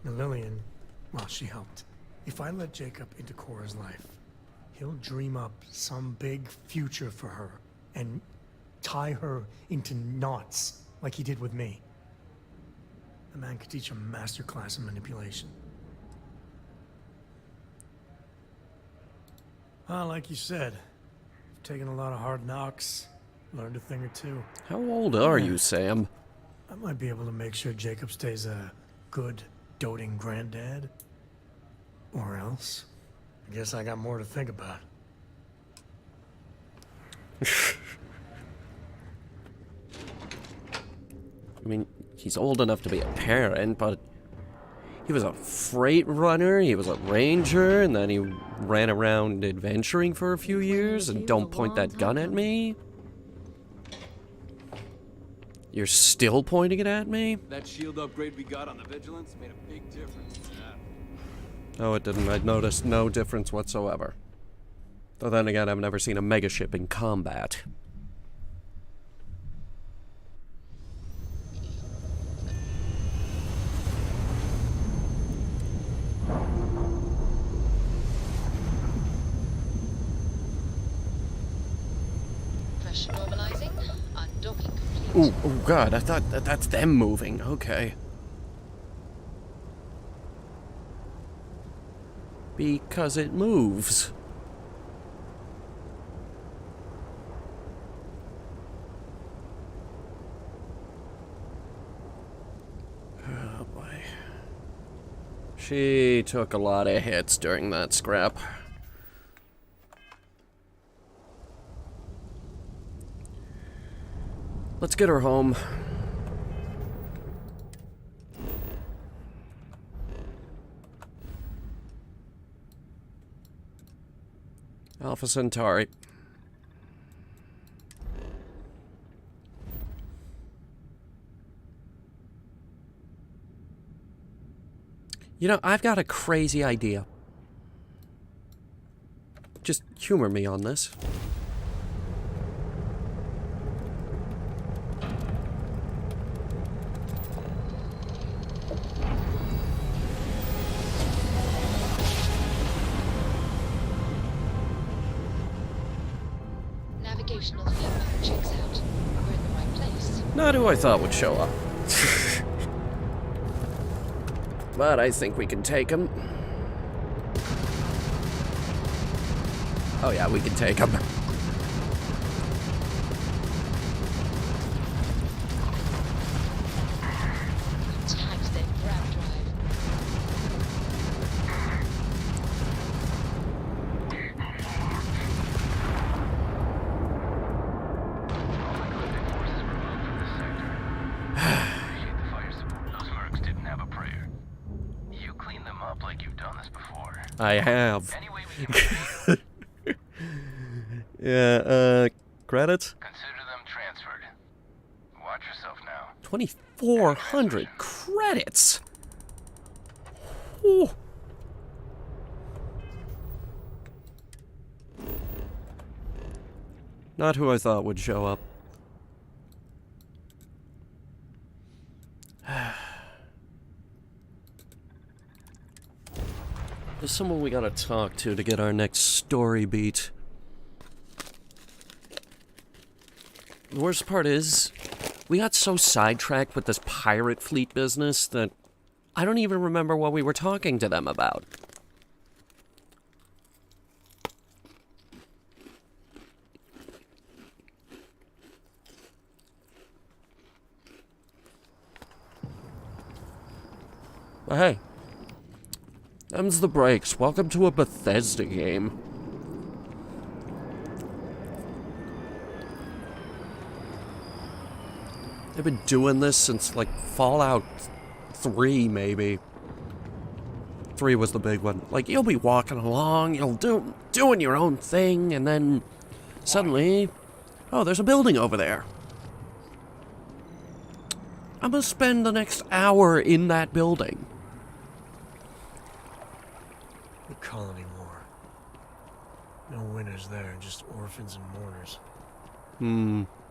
And Lillian, well, she helped. If I let Jacob into Cora's life, he'll dream up some big future for her and tie her into knots like he did with me. The man could teach a master class in manipulation. Well, like you said, I've taken a lot of hard knocks, learned a thing or two. How old are you, Sam? I might be able to make sure Jacob stays a good, doting granddad. Or else, I guess I got more to think about. I mean, he's old enough to be a parent, but he was a freight runner, he was a ranger, and then he ran around adventuring for a few years, and don't point that gun at me. You're still pointing it at me? That shield upgrade we got on the Vigilance made a big difference in that. No, it didn't. I noticed no difference whatsoever. Though then again, I've never seen a megaship in combat. Pressure normalizing. Undocking complete. Ooh, oh god, I thought that's them moving. Okay. Because it moves. Oh boy. She took a lot of hits during that scrap. Let's get her home. Alpha Centauri. You know, I've got a crazy idea. Just humor me on this. Navigational feedback checks out. We're in the right place. Not who I thought would show up. But I think we can take him. Oh yeah, we can take him. I have. Yeah, credits? Consider them transferred. Watch yourself now. 2,400 credits! Ooh. Not who I thought would show up. There's someone we gotta talk to get our next story beat. The worst part is, we got so sidetracked with this pirate fleet business that I don't even remember what we were talking to them about. But hey, them's the breaks. Welcome to a Bethesda game. They've been doing this since, like, Fallout 3, maybe. 3 was the big one. Like, you'll be walking along, you'll doing your own thing, and then suddenly, oh, there's a building over there. I'm gonna spend the next hour in that building. The Colony War. No winners there, just orphans and mourners.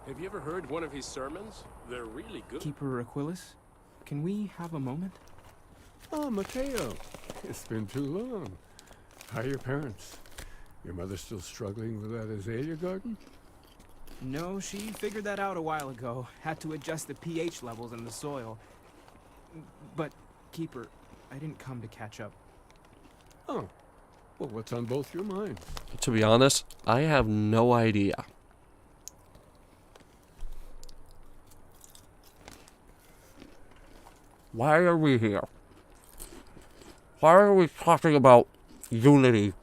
Have you ever heard one of his sermons? They're really good. Keeper Aquilus, can we have a moment? Oh, Mateo. It's been too long. How are your parents? Your mother still struggling with that azalea garden? No, she figured that out a while ago. Had to adjust the pH levels in the soil. But, Keeper, I didn't come to catch up. Oh. Well, what's on both your minds? To be honest, I have no idea. Why are we here? Why are we talking about unity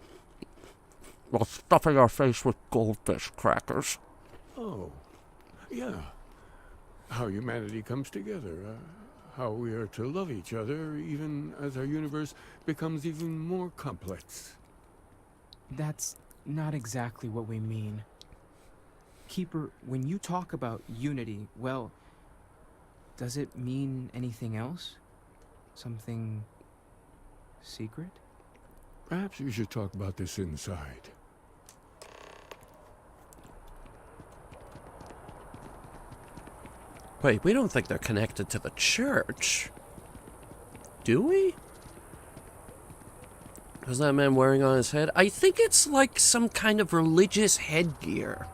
while stuffing our face with goldfish crackers? Oh, yeah. How humanity comes together. How we are to love each other even as our universe becomes even more complex. That's not exactly what we mean. Keeper, when you talk about unity, well, does it mean anything else? Something secret? Perhaps we should talk about this inside. Wait, we don't think they're connected to the church. Do we? What's that man wearing on his head? I think it's like some kind of religious headgear.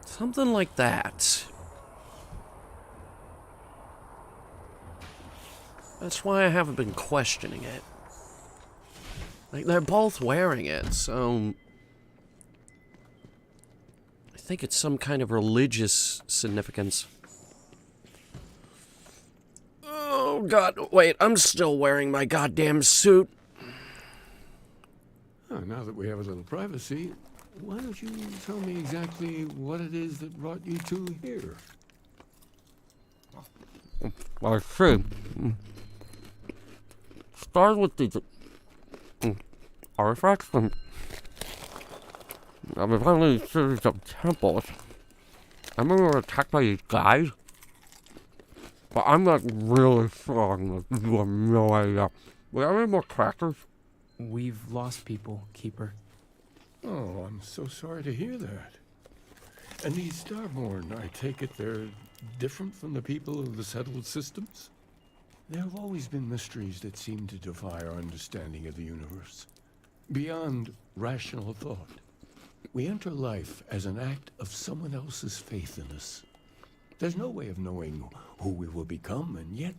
Something like that. That's why I haven't been questioning it. Like, they're both wearing it, so I think it's some kind of religious significance. Oh, God, wait, I'm still wearing my goddamn suit. Oh, now that we have a little privacy, why don't you tell me exactly what it is that brought you two here? I see. Start with the artifacts and we finally a series of temples. I remember we were attacked by these guys, but I'm like really strong. Like, you have no idea. We have any more crackers? We've lost people, Keeper. Oh, I'm so sorry to hear that. And these Starborn, I take it they're different from the people of the settled systems? There have always been mysteries that seem to defy our understanding of the universe. Beyond rational thought. We enter life as an act of someone else's faith in us. There's no way of knowing who we will become, and yet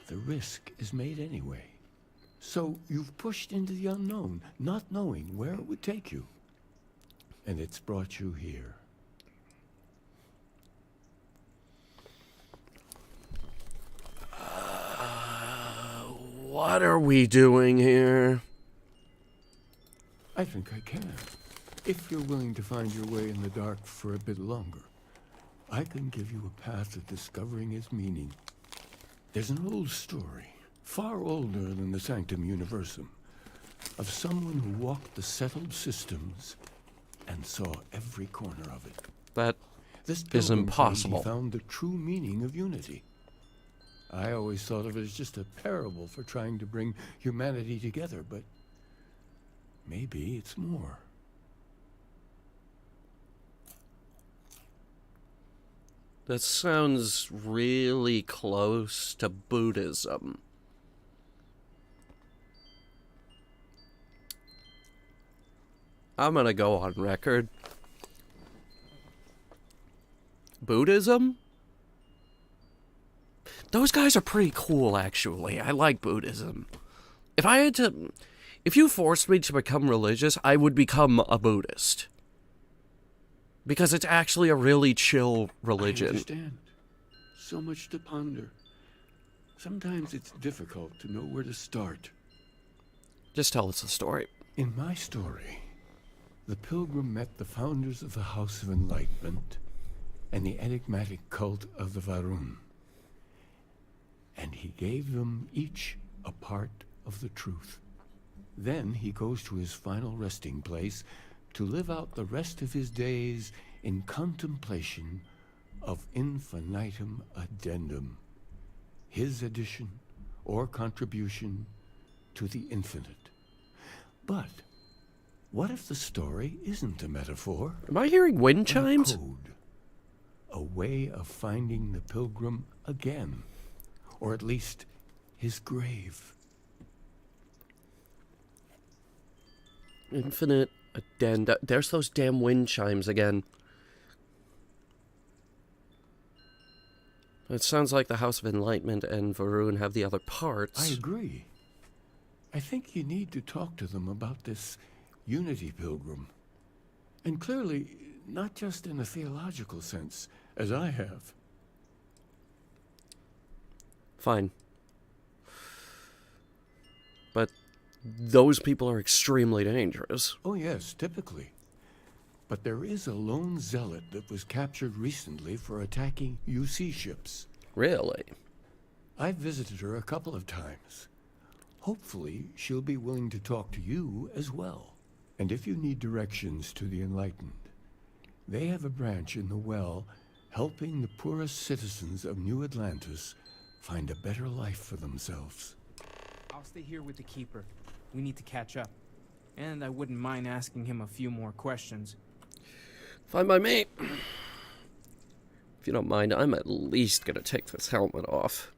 the risk is made anyway. So you've pushed into the unknown, not knowing where it would take you. And it's brought you here. What are we doing here? I think I can. If you're willing to find your way in the dark for a bit longer, I can give you a path to discovering its meaning. There's an old story, far older than the Sanctum Universum, of someone who walked the settled systems and saw every corner of it. That this is impossible. He found the true meaning of unity. I always thought of it as just a parable for trying to bring humanity together, but maybe it's more. That sounds really close to Buddhism. I'm gonna go on record. Buddhism? Those guys are pretty cool, actually. I like Buddhism. If you forced me to become religious, I would become a Buddhist. Because it's actually a really chill religion. I understand. So much to ponder. Sometimes it's difficult to know where to start. Just tell us the story. In my story, the pilgrim met the founders of the House of Enlightenment and the enigmatic cult of the Varun. And he gave them each a part of the truth. Then he goes to his final resting place to live out the rest of his days in contemplation of infinitum addendum, his addition or contribution to the infinite. But what if the story isn't a metaphor? Am I hearing wind chimes? A code, a way of finding the pilgrim again, or at least his grave. Infinite addenda. There's those damn wind chimes again. It sounds like the House of Enlightenment and Varun have the other parts. I agree. I think you need to talk to them about this unity pilgrim. And clearly, not just in a theological sense, as I have. Fine. But those people are extremely dangerous. Oh yes, typically. But there is a lone zealot that was captured recently for attacking UC ships. Really? I've visited her a couple of times. Hopefully, she'll be willing to talk to you as well. And if you need directions to the Enlightened, they have a branch in the Well helping the poorest citizens of New Atlantis find a better life for themselves. I'll stay here with the Keeper. We need to catch up. And I wouldn't mind asking him a few more questions. Fine by me. If you don't mind, I'm at least gonna take this helmet off.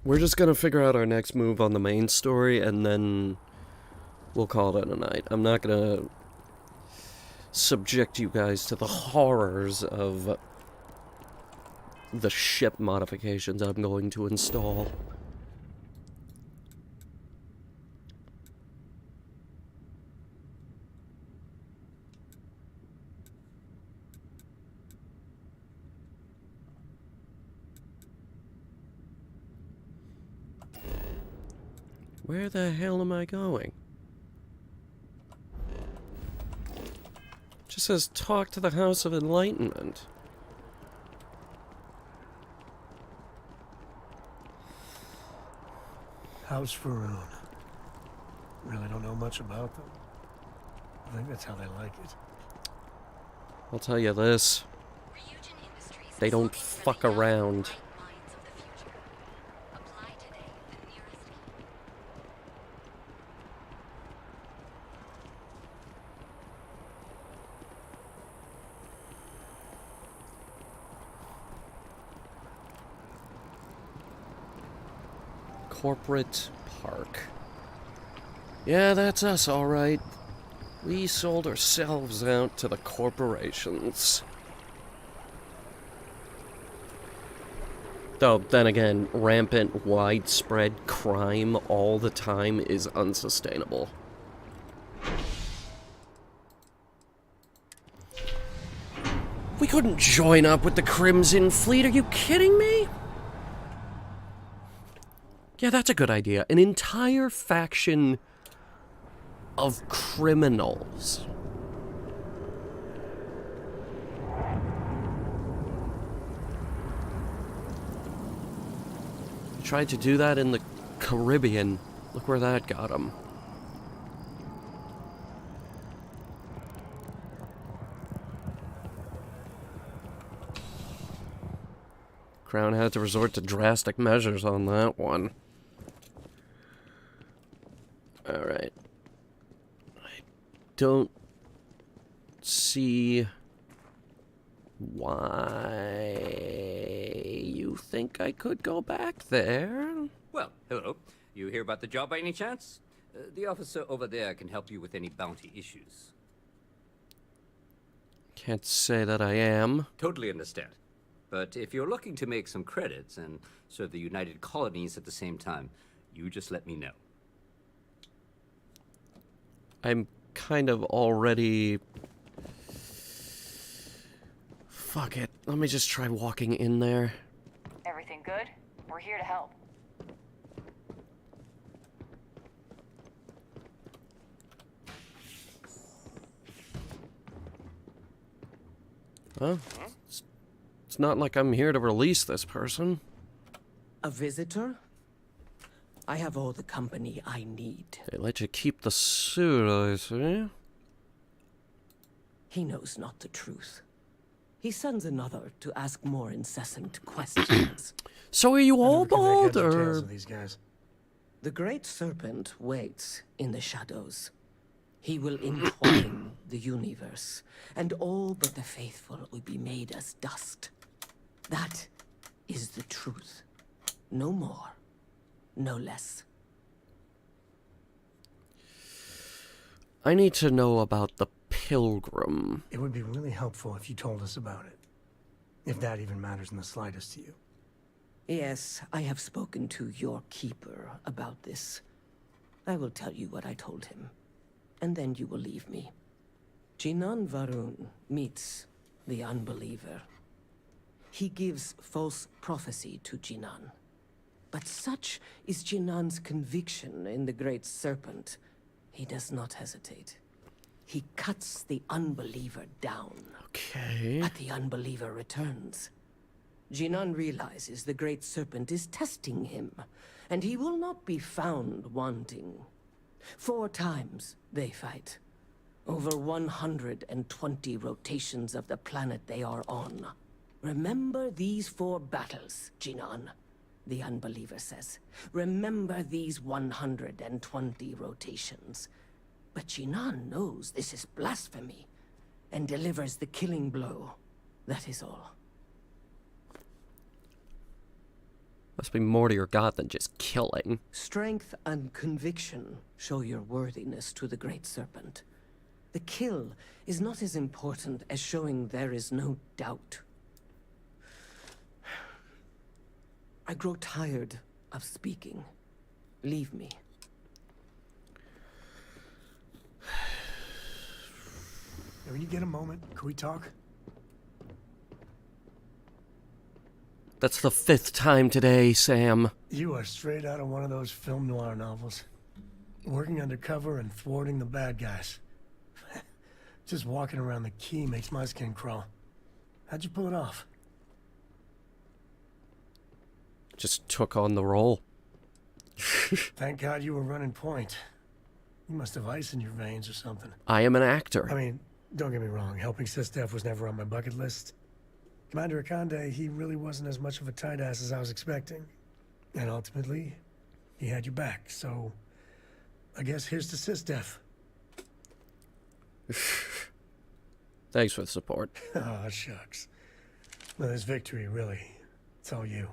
We're just gonna figure out our next move on the main story, and then we'll call it a night. I'm not gonna subject you guys to the horrors of the ship modifications I'm going to install. Where the hell am I going? It just says talk to the House of Enlightenment. House Varun. Really don't know much about them. I think that's how they like it. I'll tell you this. They don't fuck around. Corporate Park. Yeah, that's us, all right. We sold ourselves out to the corporations. Though, then again, rampant, widespread crime all the time is unsustainable. We couldn't join up with the Crimson Fleet, are you kidding me? Yeah, that's a good idea. An entire faction of criminals. Tried to do that in the Caribbean. Look where that got him. Crown had to resort to drastic measures on that one. Alright. I don't see why you think I could go back there. Well, hello. You hear about the job by any chance? The officer over there can help you with any bounty issues. Can't say that I am. Totally understand. But if you're looking to make some credits and serve the United Colonies at the same time, you just let me know. I'm kind of already... Fuck it. Let me just try walking in there. Everything good? We're here to help. Huh? It's not like I'm here to release this person. A visitor? I have all the company I need. They let you keep the suit, I see. He knows not the truth. He sends another to ask more incessant questions. So are you all bald, or...? These guys. The Great Serpent waits in the shadows. He will entwine the universe, and all but the faithful will be made as dust. That is the truth. No more, no less. I need to know about the Pilgrim. It would be really helpful if you told us about it. If that even matters in the slightest to you. Yes, I have spoken to your keeper about this. I will tell you what I told him, and then you will leave me. Jinan Varun meets the unbeliever. He gives false prophecy to Jinan. But such is Jinan's conviction in the Great Serpent, he does not hesitate. He cuts the unbeliever down. Okay. But the unbeliever returns. Jinan realizes the Great Serpent is testing him, and he will not be found wanting. 4 times they fight. Over 120 rotations of the planet they are on. Remember these 4 battles, Jinan, the unbeliever says. Remember these 120 rotations. But Jinan knows this is blasphemy, and delivers the killing blow. That is all. Must be more to your god than just killing. Strength and conviction show your worthiness to the Great Serpent. The kill is not as important as showing there is no doubt. I grow tired of speaking. Leave me. When you get a moment, can we talk? That's the 5th time today, Sam. You are straight out of one of those film noir novels. Working undercover and thwarting the bad guys. Just walking around the key makes my skin crawl. How'd you pull it off? Just took on the role. Thank God you were running point. You must have ice in your veins or something. I am an actor. I mean, don't get me wrong, helping Sistef was never on my bucket list. Commander Akande, he really wasn't as much of a tight ass as I was expecting. And ultimately, he had you back, so I guess here's to Sistef. Thanks for the support. Oh, shucks. Well, this victory, really, it's all you.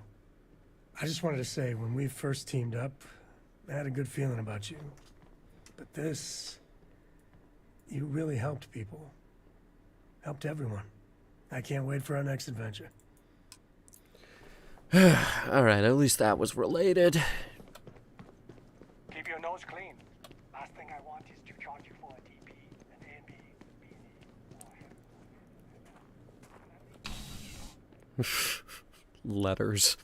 I just wanted to say, when we first teamed up, I had a good feeling about you. but this... You really helped people. Helped everyone. I can't wait for our next adventure. Alright, at least that was related. Keep your nose clean. Last thing I want is to charge you for a DP, an A&B, Letters.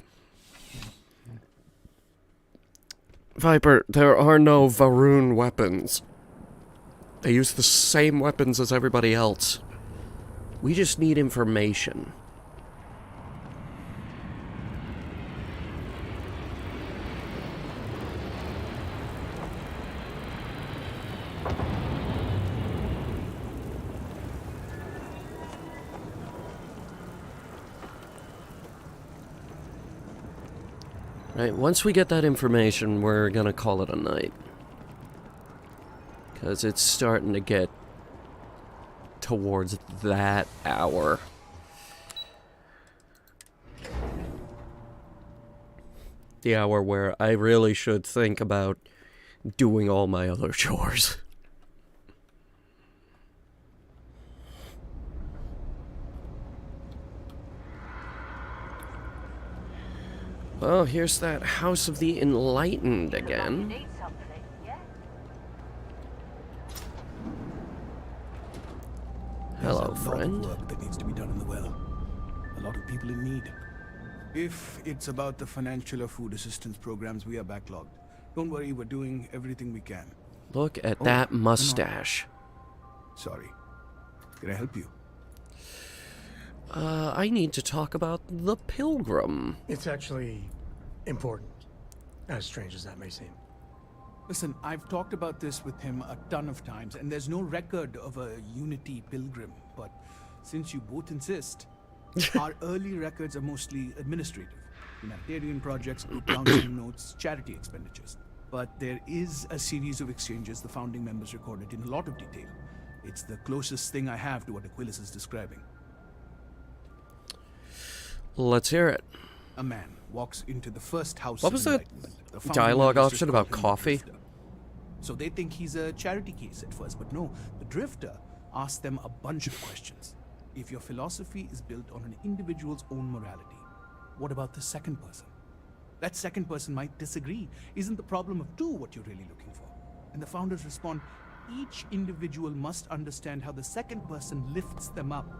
Viper, there are no Varun weapons. They use the same weapons as everybody else. We just need information. Right, once we get that information, we're gonna call it a night. Because it's starting to get towards that hour. The hour where I really should think about doing all my other chores. Well, here's that House of the Enlightened again. Hello, friend. There's a lot of work that needs to be done in the well. A lot of people in need. If it's about the financial or food assistance programs, we are backlogged. Don't worry, we're doing everything we can. Look at that mustache. Sorry. Can I help you? I need to talk about the Pilgrim. It's actually important, as strange as that may seem. Listen, I've talked about this with him a ton of times, and there's no record of a Unity Pilgrim. But since you both insist, our early records are mostly administrative. Humanitarian projects, group counseling notes, charity expenditures. But there is a series of exchanges the founding members recorded in a lot of detail. It's the closest thing I have to what Aquilus is describing. Let's hear it. A man walks into the first house. What was that dialogue option about coffee? So they think he's a charity case at first, but no. The Drifter asks them a bunch of questions. If your philosophy is built on an individual's own morality, what about the second person? That second person might disagree. Isn't the problem of two what you're really looking for? And the founders respond, each individual must understand how the second person lifts them up.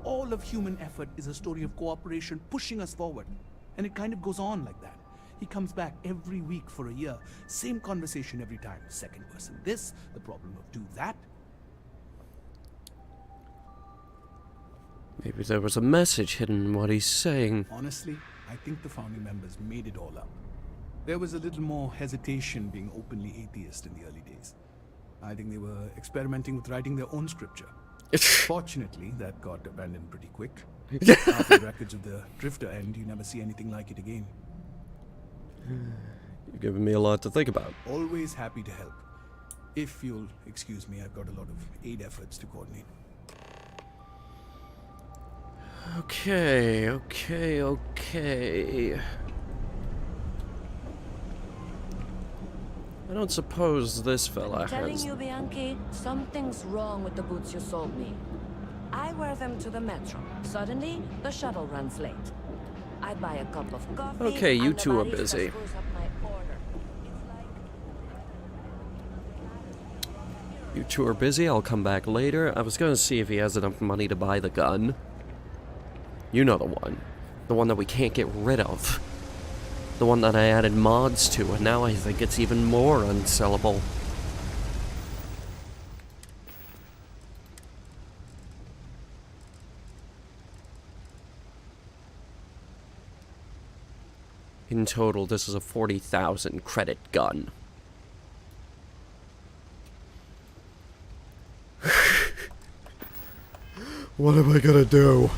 All of human effort is a story of cooperation pushing us forward. And it kind of goes on like that. He comes back every week for a year. Same conversation every time. Second person this, the problem of do that. Maybe there was a message hidden in what he's saying. Honestly, I think the founding members made it all up. There was a little more hesitation being openly atheist in the early days. I think they were experimenting with writing their own scripture. Fortunately, that got abandoned pretty quick. After the records of the Drifter end, you never see anything like it again. You've given me a lot to think about. Always happy to help. If you'll excuse me, I've got a lot of aid efforts to coordinate. Okay. I don't suppose this fella has... Telling you, Bianchi, something's wrong with the boots you sold me. I wear them to the metro. Suddenly, the shuttle runs late. I buy a cup of coffee. Okay, you two are busy. You two are busy, I'll come back later. I was gonna see if he has enough money to buy the gun. You know the one. The one that we can't get rid of. The one that I added mods to, and now I think it's even more unsellable. In total, this is a 40,000 credit gun. What am I gonna do?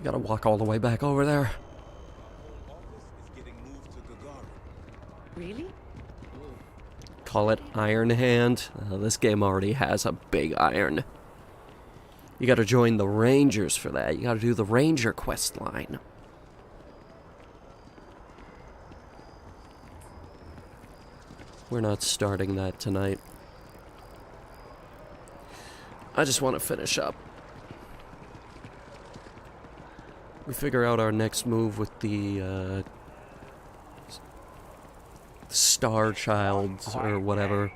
You gotta walk all the way back over there. Really? Call it Iron Hand. This game already has a big iron. You gotta join the Rangers for that. You gotta do the Ranger quest line. We're not starting that tonight. I just want to finish up. We figure out our next move with the Star Child or whatever.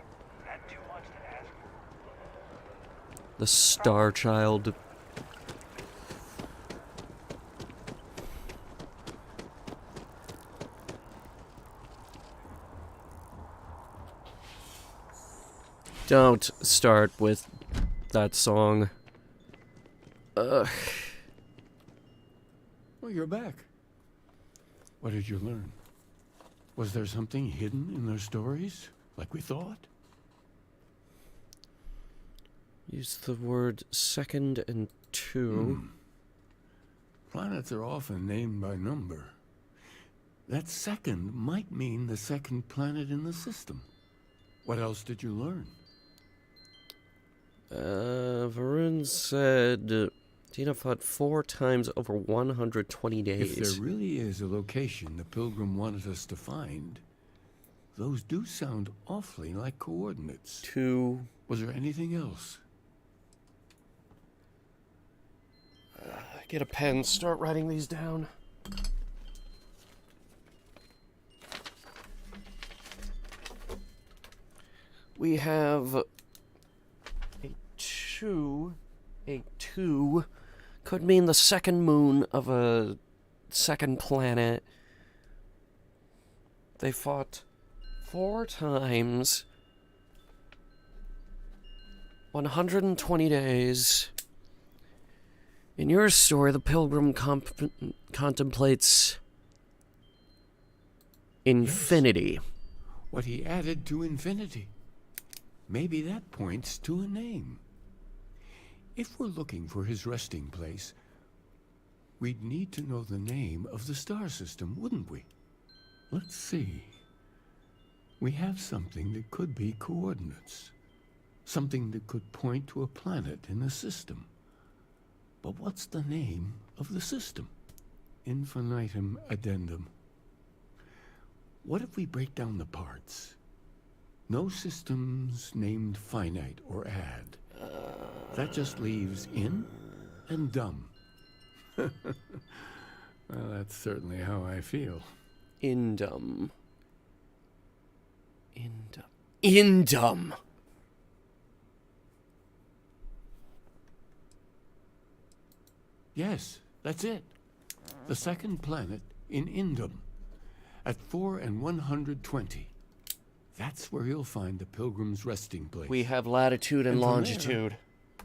The Star Child. Don't start with that song. Ugh. Well, you're back. What did you learn? Was there something hidden in their stories, like we thought? Use the word second and two. Planets are often named by number. That second might mean the second planet in the system. What else did you learn? Varun said Tina fought 4 times over 120 days. If there really is a location the Pilgrim wanted us to find, those do sound awfully like coordinates. 2. Was there anything else? Get a pen, start writing these down. We have a 2. A 2 could mean the second moon of a second planet. They fought 4 times, 120 days. In your story, the Pilgrim contemplates infinity. Yes. What he added to infinity. Maybe that points to a name. If we're looking for his resting place, we'd need to know the name of the star system, wouldn't we? Let's see. We have something that could be coordinates. Something that could point to a planet in the system. But what's the name of the system? Infinitum addendum. What if we break down the parts? No systems named finite or add. That just leaves in and dumb. Well, that's certainly how I feel. Indum. Indum. Indum! Yes, that's it. The second planet in Indum. At 4 and 120. That's where you'll find the Pilgrim's resting place. We have latitude and longitude. There,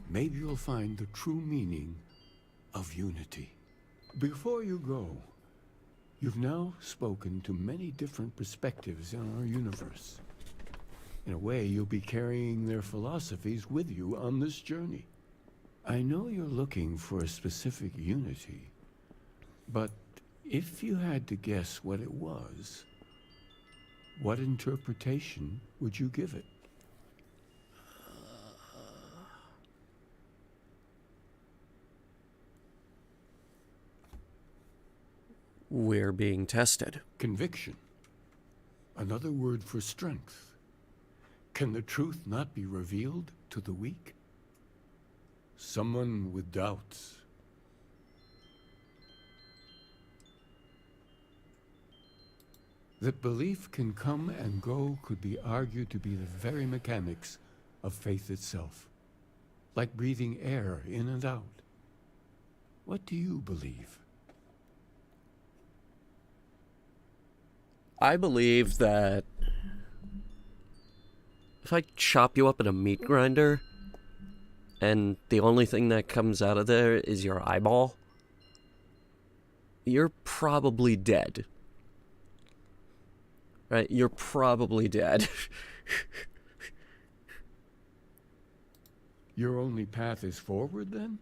maybe you'll find the true meaning of unity. Before you go, you've now spoken to many different perspectives in our universe. In a way, you'll be carrying their philosophies with you on this journey. I know you're looking for a specific unity, but if you had to guess what it was, what interpretation would you give it? We're being tested. Conviction. Another word for strength. Can the truth not be revealed to the weak? Someone with doubts. That belief can come and go could be argued to be the very mechanics of faith itself. Like breathing air in and out. What do you believe? I believe that if I chop you up in a meat grinder and the only thing that comes out of there is your eyeball, you're probably dead. Right? You're probably dead. Your only path is forward, then?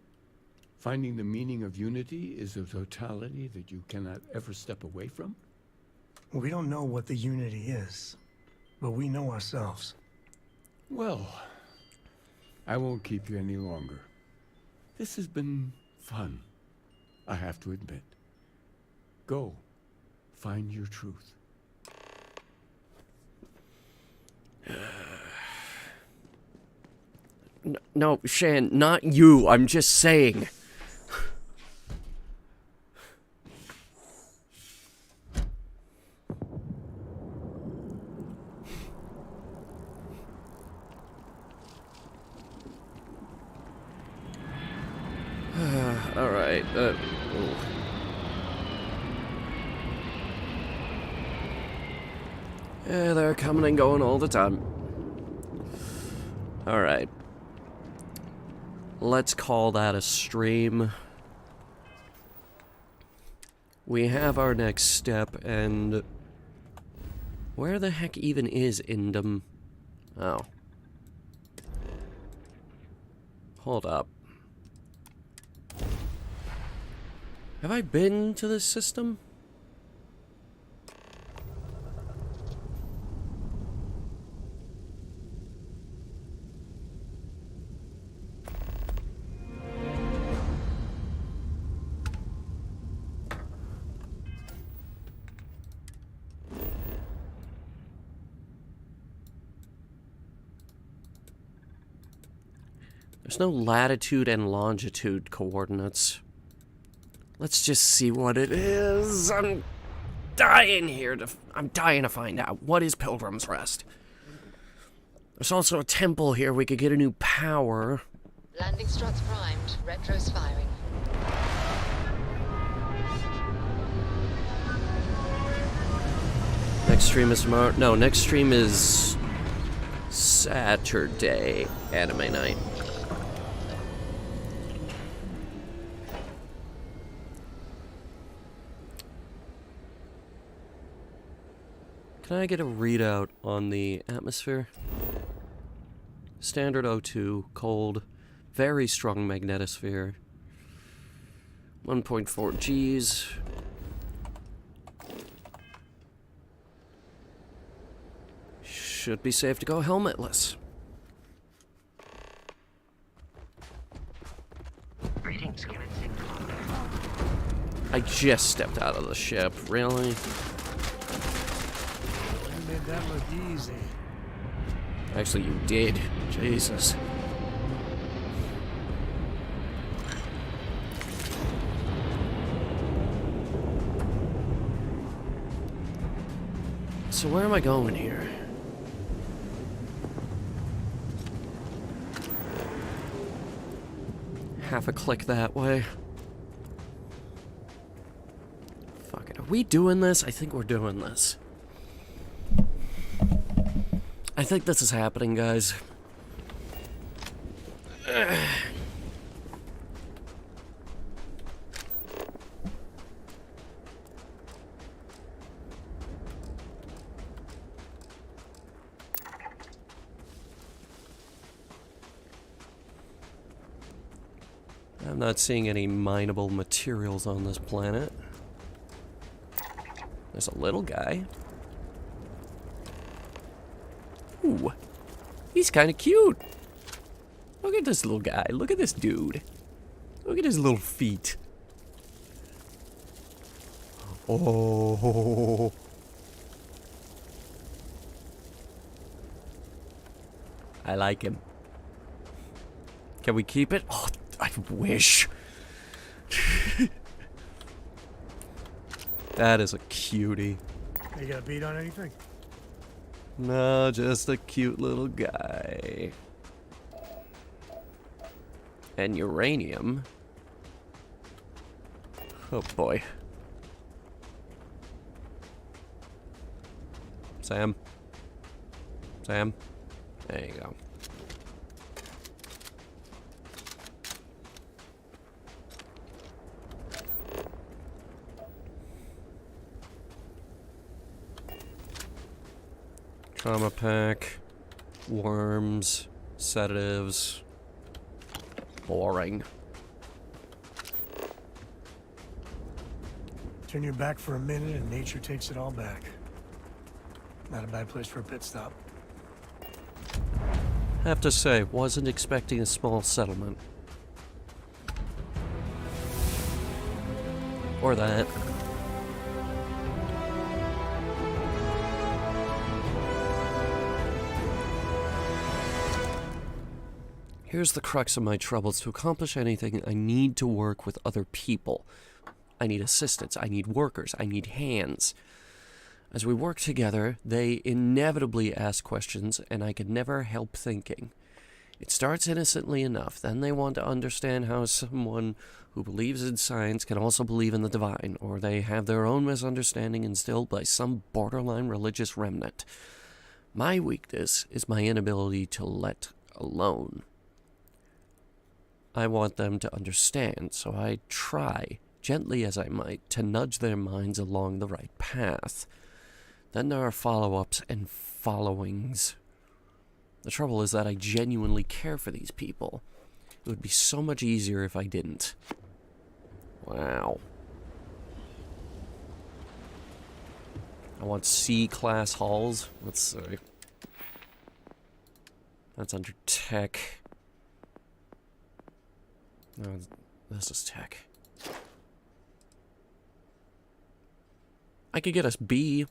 Finding the meaning of unity is a totality that you cannot ever step away from? We don't know what the unity is, but we know ourselves. Well, I won't keep you any longer. This has been fun, I have to admit. Go, find your truth. No, Shan, not you. I'm just saying. All right. Yeah, they're coming and going all the time. All right. Let's call that a stream. We have our next step, and where the heck even is Indum? Oh. Hold up. Have I been to this system? There's no latitude and longitude coordinates. Let's just see what it is. I'm dying to find out. What is Pilgrim's Rest? There's also a temple here. We could get a new power. Landing struts primed. Retros firing. Next stream is tomorrow. No, next stream is Saturday, anime night. Can I get a readout on the atmosphere? Standard O2, cold, very strong magnetosphere. 1.4 Gs. Should be safe to go helmetless. Greetings, Captain. I just stepped out of the ship, really? You made that look easy. Actually, you did. Jesus. So where am I going here? Half a click that way. Fuck it. Are we doing this? I think we're doing this. I think this is happening, guys. I'm not seeing any mineable materials on this planet. There's a little guy. Ooh, he's kind of cute. Look at this little guy. Look at this dude. Look at his little feet. Oh. I like him. Can we keep it? Oh, I wish. That is a cutie. You got a beat on anything? No, just a cute little guy. And uranium. Oh boy. Sam. Sam. There you go. Trauma pack, worms, sedatives. Boring. Turn your back for a minute and nature takes it all back. Not a bad place for a pit stop. Have to say, wasn't expecting a small settlement. Or that. Here's the crux of my troubles. To accomplish anything, I need to work with other people. I need assistants, I need workers, I need hands. As we work together, they inevitably ask questions, and I can never help thinking. It starts innocently enough, then they want to understand how someone who believes in science can also believe in the divine, or they have their own misunderstanding instilled by some borderline religious remnant. My weakness is my inability to let alone. I want them to understand, so I try, gently as I might, to nudge their minds along the right path. Then there are follow-ups and followings. The trouble is that I genuinely care for these people. It would be so much easier if I didn't. Wow. I want C-class halls. Let's see. That's under tech. No, this is tech. I could get us B.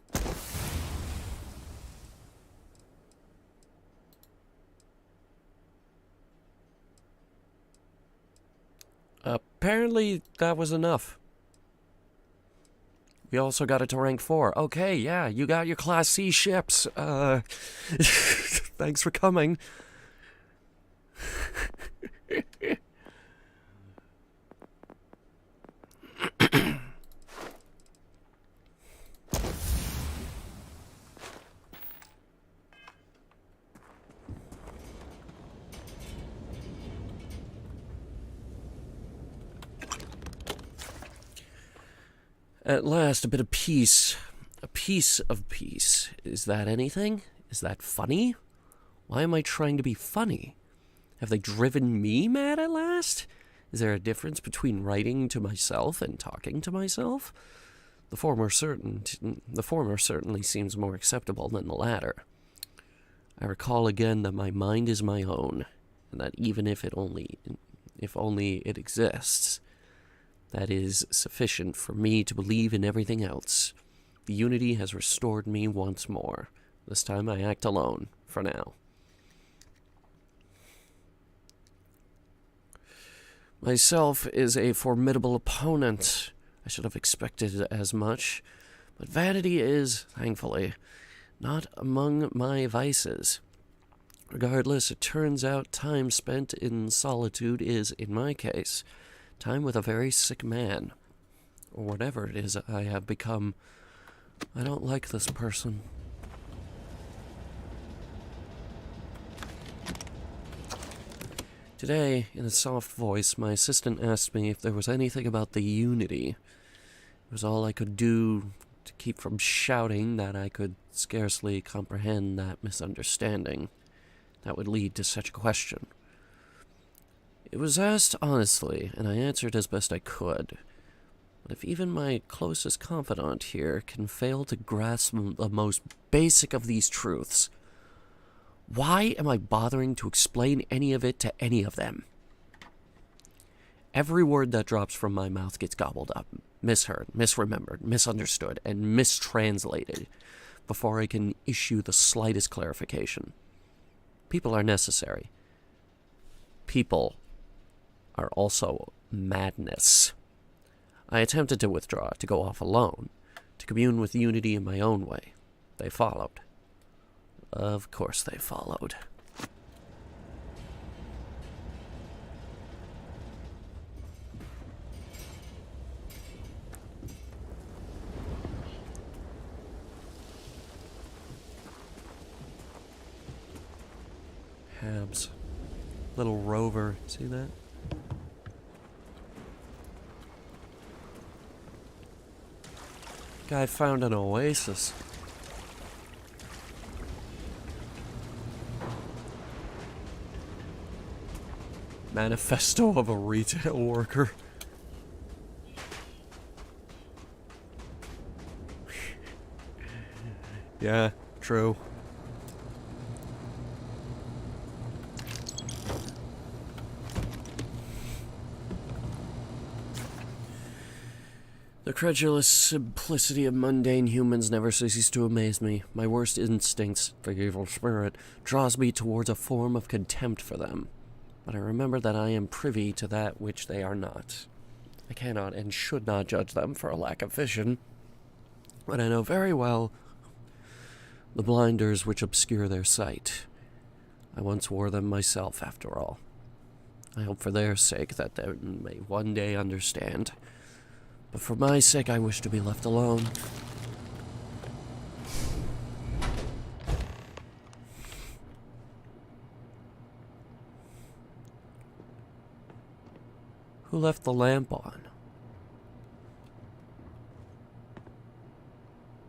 Apparently, that was enough. We also got it to rank 4. Okay, yeah, you got your Class C ships. Thanks for coming. At last, a bit of peace. A piece of peace. Is that anything? Is that funny? Why am I trying to be funny? Have they driven me mad at last? Is there a difference between writing to myself and talking to myself? The former certainly seems more acceptable than the latter. I recall again that my mind is my own, and that even if only it exists, that is sufficient for me to believe in everything else. The unity has restored me once more. This time I act alone, for now. Myself is a formidable opponent. I should have expected as much. But vanity is, thankfully, not among my vices. Regardless, it turns out time spent in solitude is, in my case, time with a very sick man. Or whatever it is I have become. I don't like this person. Today, in a soft voice, my assistant asked me if there was anything about the Unity. It was all I could do to keep from shouting that I could scarcely comprehend that misunderstanding that would lead to such a question. It was asked honestly, and I answered as best I could. But if even my closest confidant here can fail to grasp the most basic of these truths, why am I bothering to explain any of it to any of them? Every word that drops from my mouth gets gobbled up, misheard, misremembered, misunderstood, and mistranslated before I can issue the slightest clarification. People are necessary. People are also madness. I attempted to withdraw, to go off alone, to commune with Unity in my own way. They followed. Of course they followed. Habs. Little rover. See that? Guy found an oasis. Manifesto of a retail worker. Yeah, true. The credulous simplicity of mundane humans never ceases to amaze me. My worst instincts, the evil spirit, draws me towards a form of contempt for them. But I remember that I am privy to that which they are not. I cannot and should not judge them for a lack of vision, but I know very well the blinders which obscure their sight. I once wore them myself, after all. I hope for their sake that they may one day understand. But for my sake, I wish to be left alone. Who left the lamp on?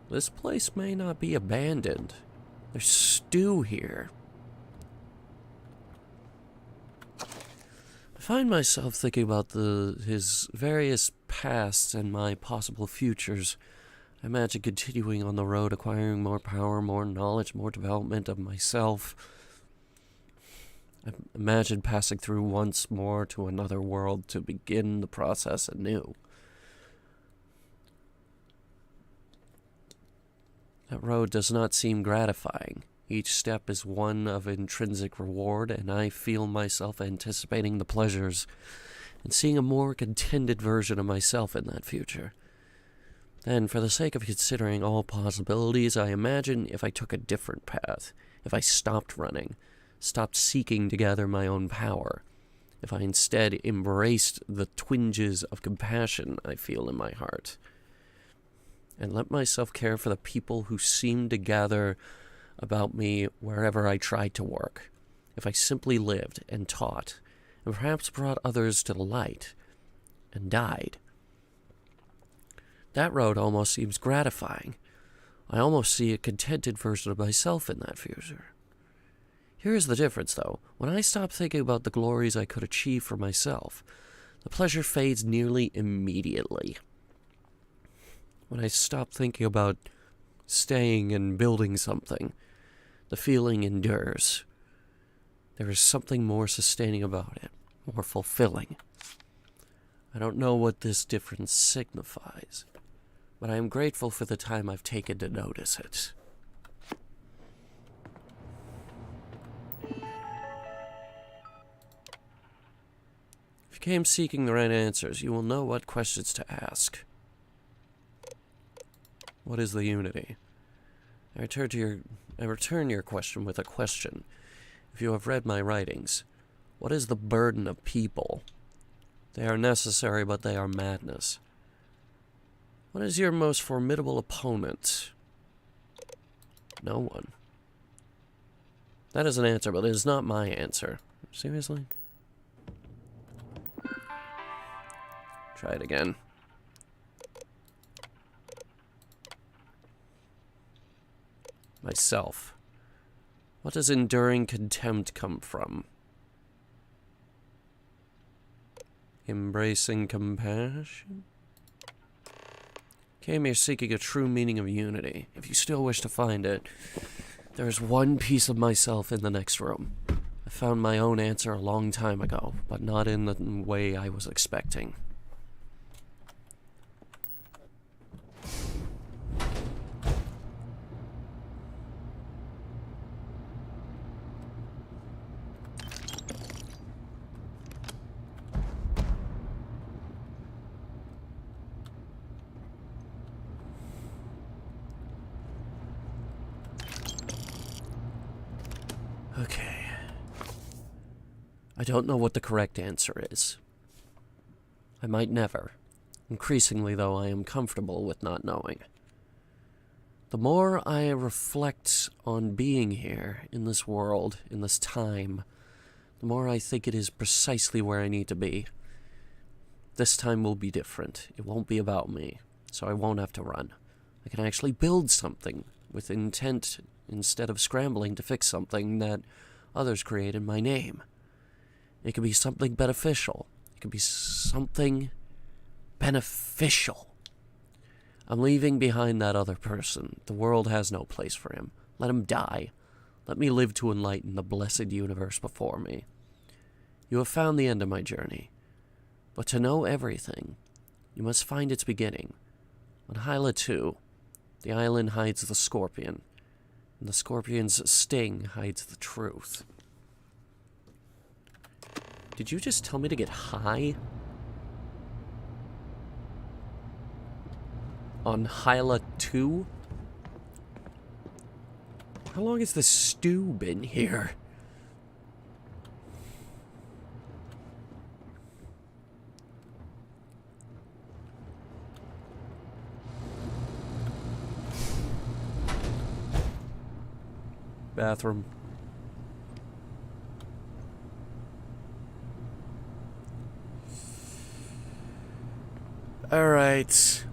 This place may not be abandoned. There's stew here. I find myself thinking about his various pasts and my possible futures. I imagine continuing on the road, acquiring more power, more knowledge, more development of myself. I imagine passing through once more to another world to begin the process anew. That road does not seem gratifying. Each step is one of intrinsic reward, and I feel myself anticipating the pleasures and seeing a more contented version of myself in that future. Then, for the sake of considering all possibilities, I imagine if I took a different path, if I stopped running, stopped seeking to gather my own power, if I instead embraced the twinges of compassion I feel in my heart, and let myself care for the people who seem to gather about me wherever I tried to work, if I simply lived and taught, and perhaps brought others to the light, and died. That road almost seems gratifying. I almost see a contented version of myself in that future. Here is the difference, though. When I stop thinking about the glories I could achieve for myself, the pleasure fades nearly immediately. When I stop thinking about staying and building something, the feeling endures. There is something more sustaining about it, more fulfilling. I don't know what this difference signifies, but I am grateful for the time I've taken to notice it. If you came seeking the right answers, you will know what questions to ask. What is the unity? I return your question with a question. If you have read my writings, what is the burden of people? They are necessary, but they are madness. What is your most formidable opponent? No one. That is an answer, but it is not my answer. Seriously? Try it again. Myself. What does enduring contempt come from? Embracing compassion? Came here seeking a true meaning of unity. If you still wish to find it, there is one piece of myself in the next room. I found my own answer a long time ago, but not in the way I was expecting. Okay. I don't know what the correct answer is. I might never. Increasingly, though, I am comfortable with not knowing. The more I reflect on being here, in this world, in this time, the more I think it is precisely where I need to be. This time will be different. It won't be about me, so I won't have to run. I can actually build something with intent instead of scrambling to fix something that others create in my name. It could be something beneficial. It could be something beneficial. I'm leaving behind that other person. The world has no place for him. Let him die. Let me live to enlighten the blessed universe before me. You have found the end of my journey. But to know everything, you must find its beginning. On Hyla 2, the island hides the scorpion, and the scorpion's sting hides the truth. Did you just tell me to get high? On Hyla 2? How long has this stew been here? Bathroom. All right.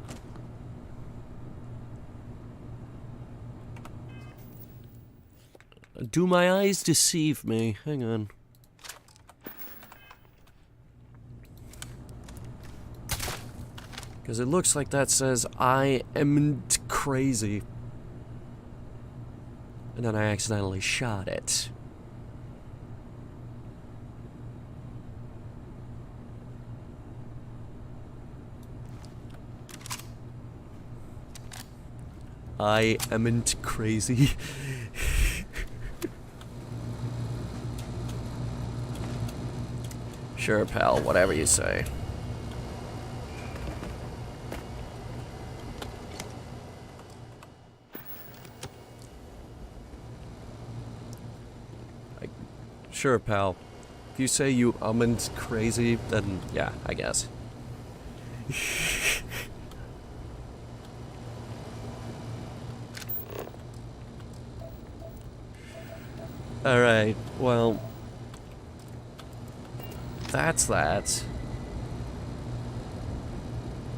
Do my eyes deceive me? Hang on. Because it looks like that says, I am crazy. And then I accidentally shot it. I amn't crazy. Sure, pal, whatever you say. Sure, pal. If you say you amn't crazy, then yeah, I guess. Alright, well... that's that.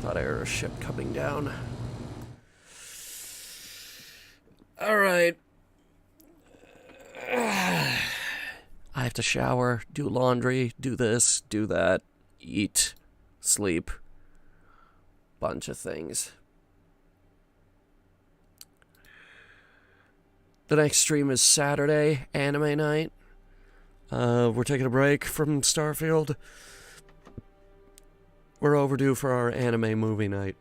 Thought I heard a ship coming down. Alright. I have to shower, do laundry, do this, do that, eat, sleep. Bunch of things. The next stream is Saturday, anime night. We're taking a break from Starfield. We're overdue for our anime movie night.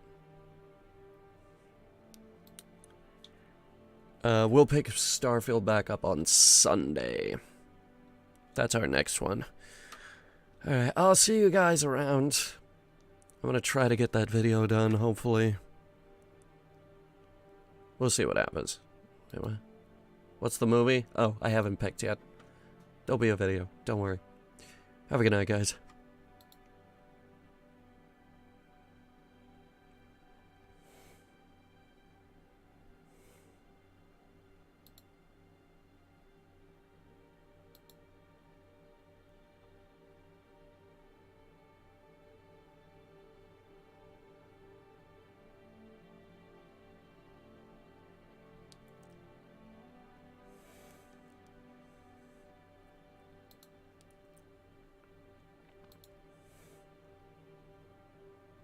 We'll pick Starfield back up on Sunday. That's our next one. Alright, I'll see you guys around. I'm gonna try to get that video done, hopefully. We'll see what happens. Anyway. What's the movie? Oh, I haven't picked yet. There'll be a video. Don't worry. Have a good night, guys.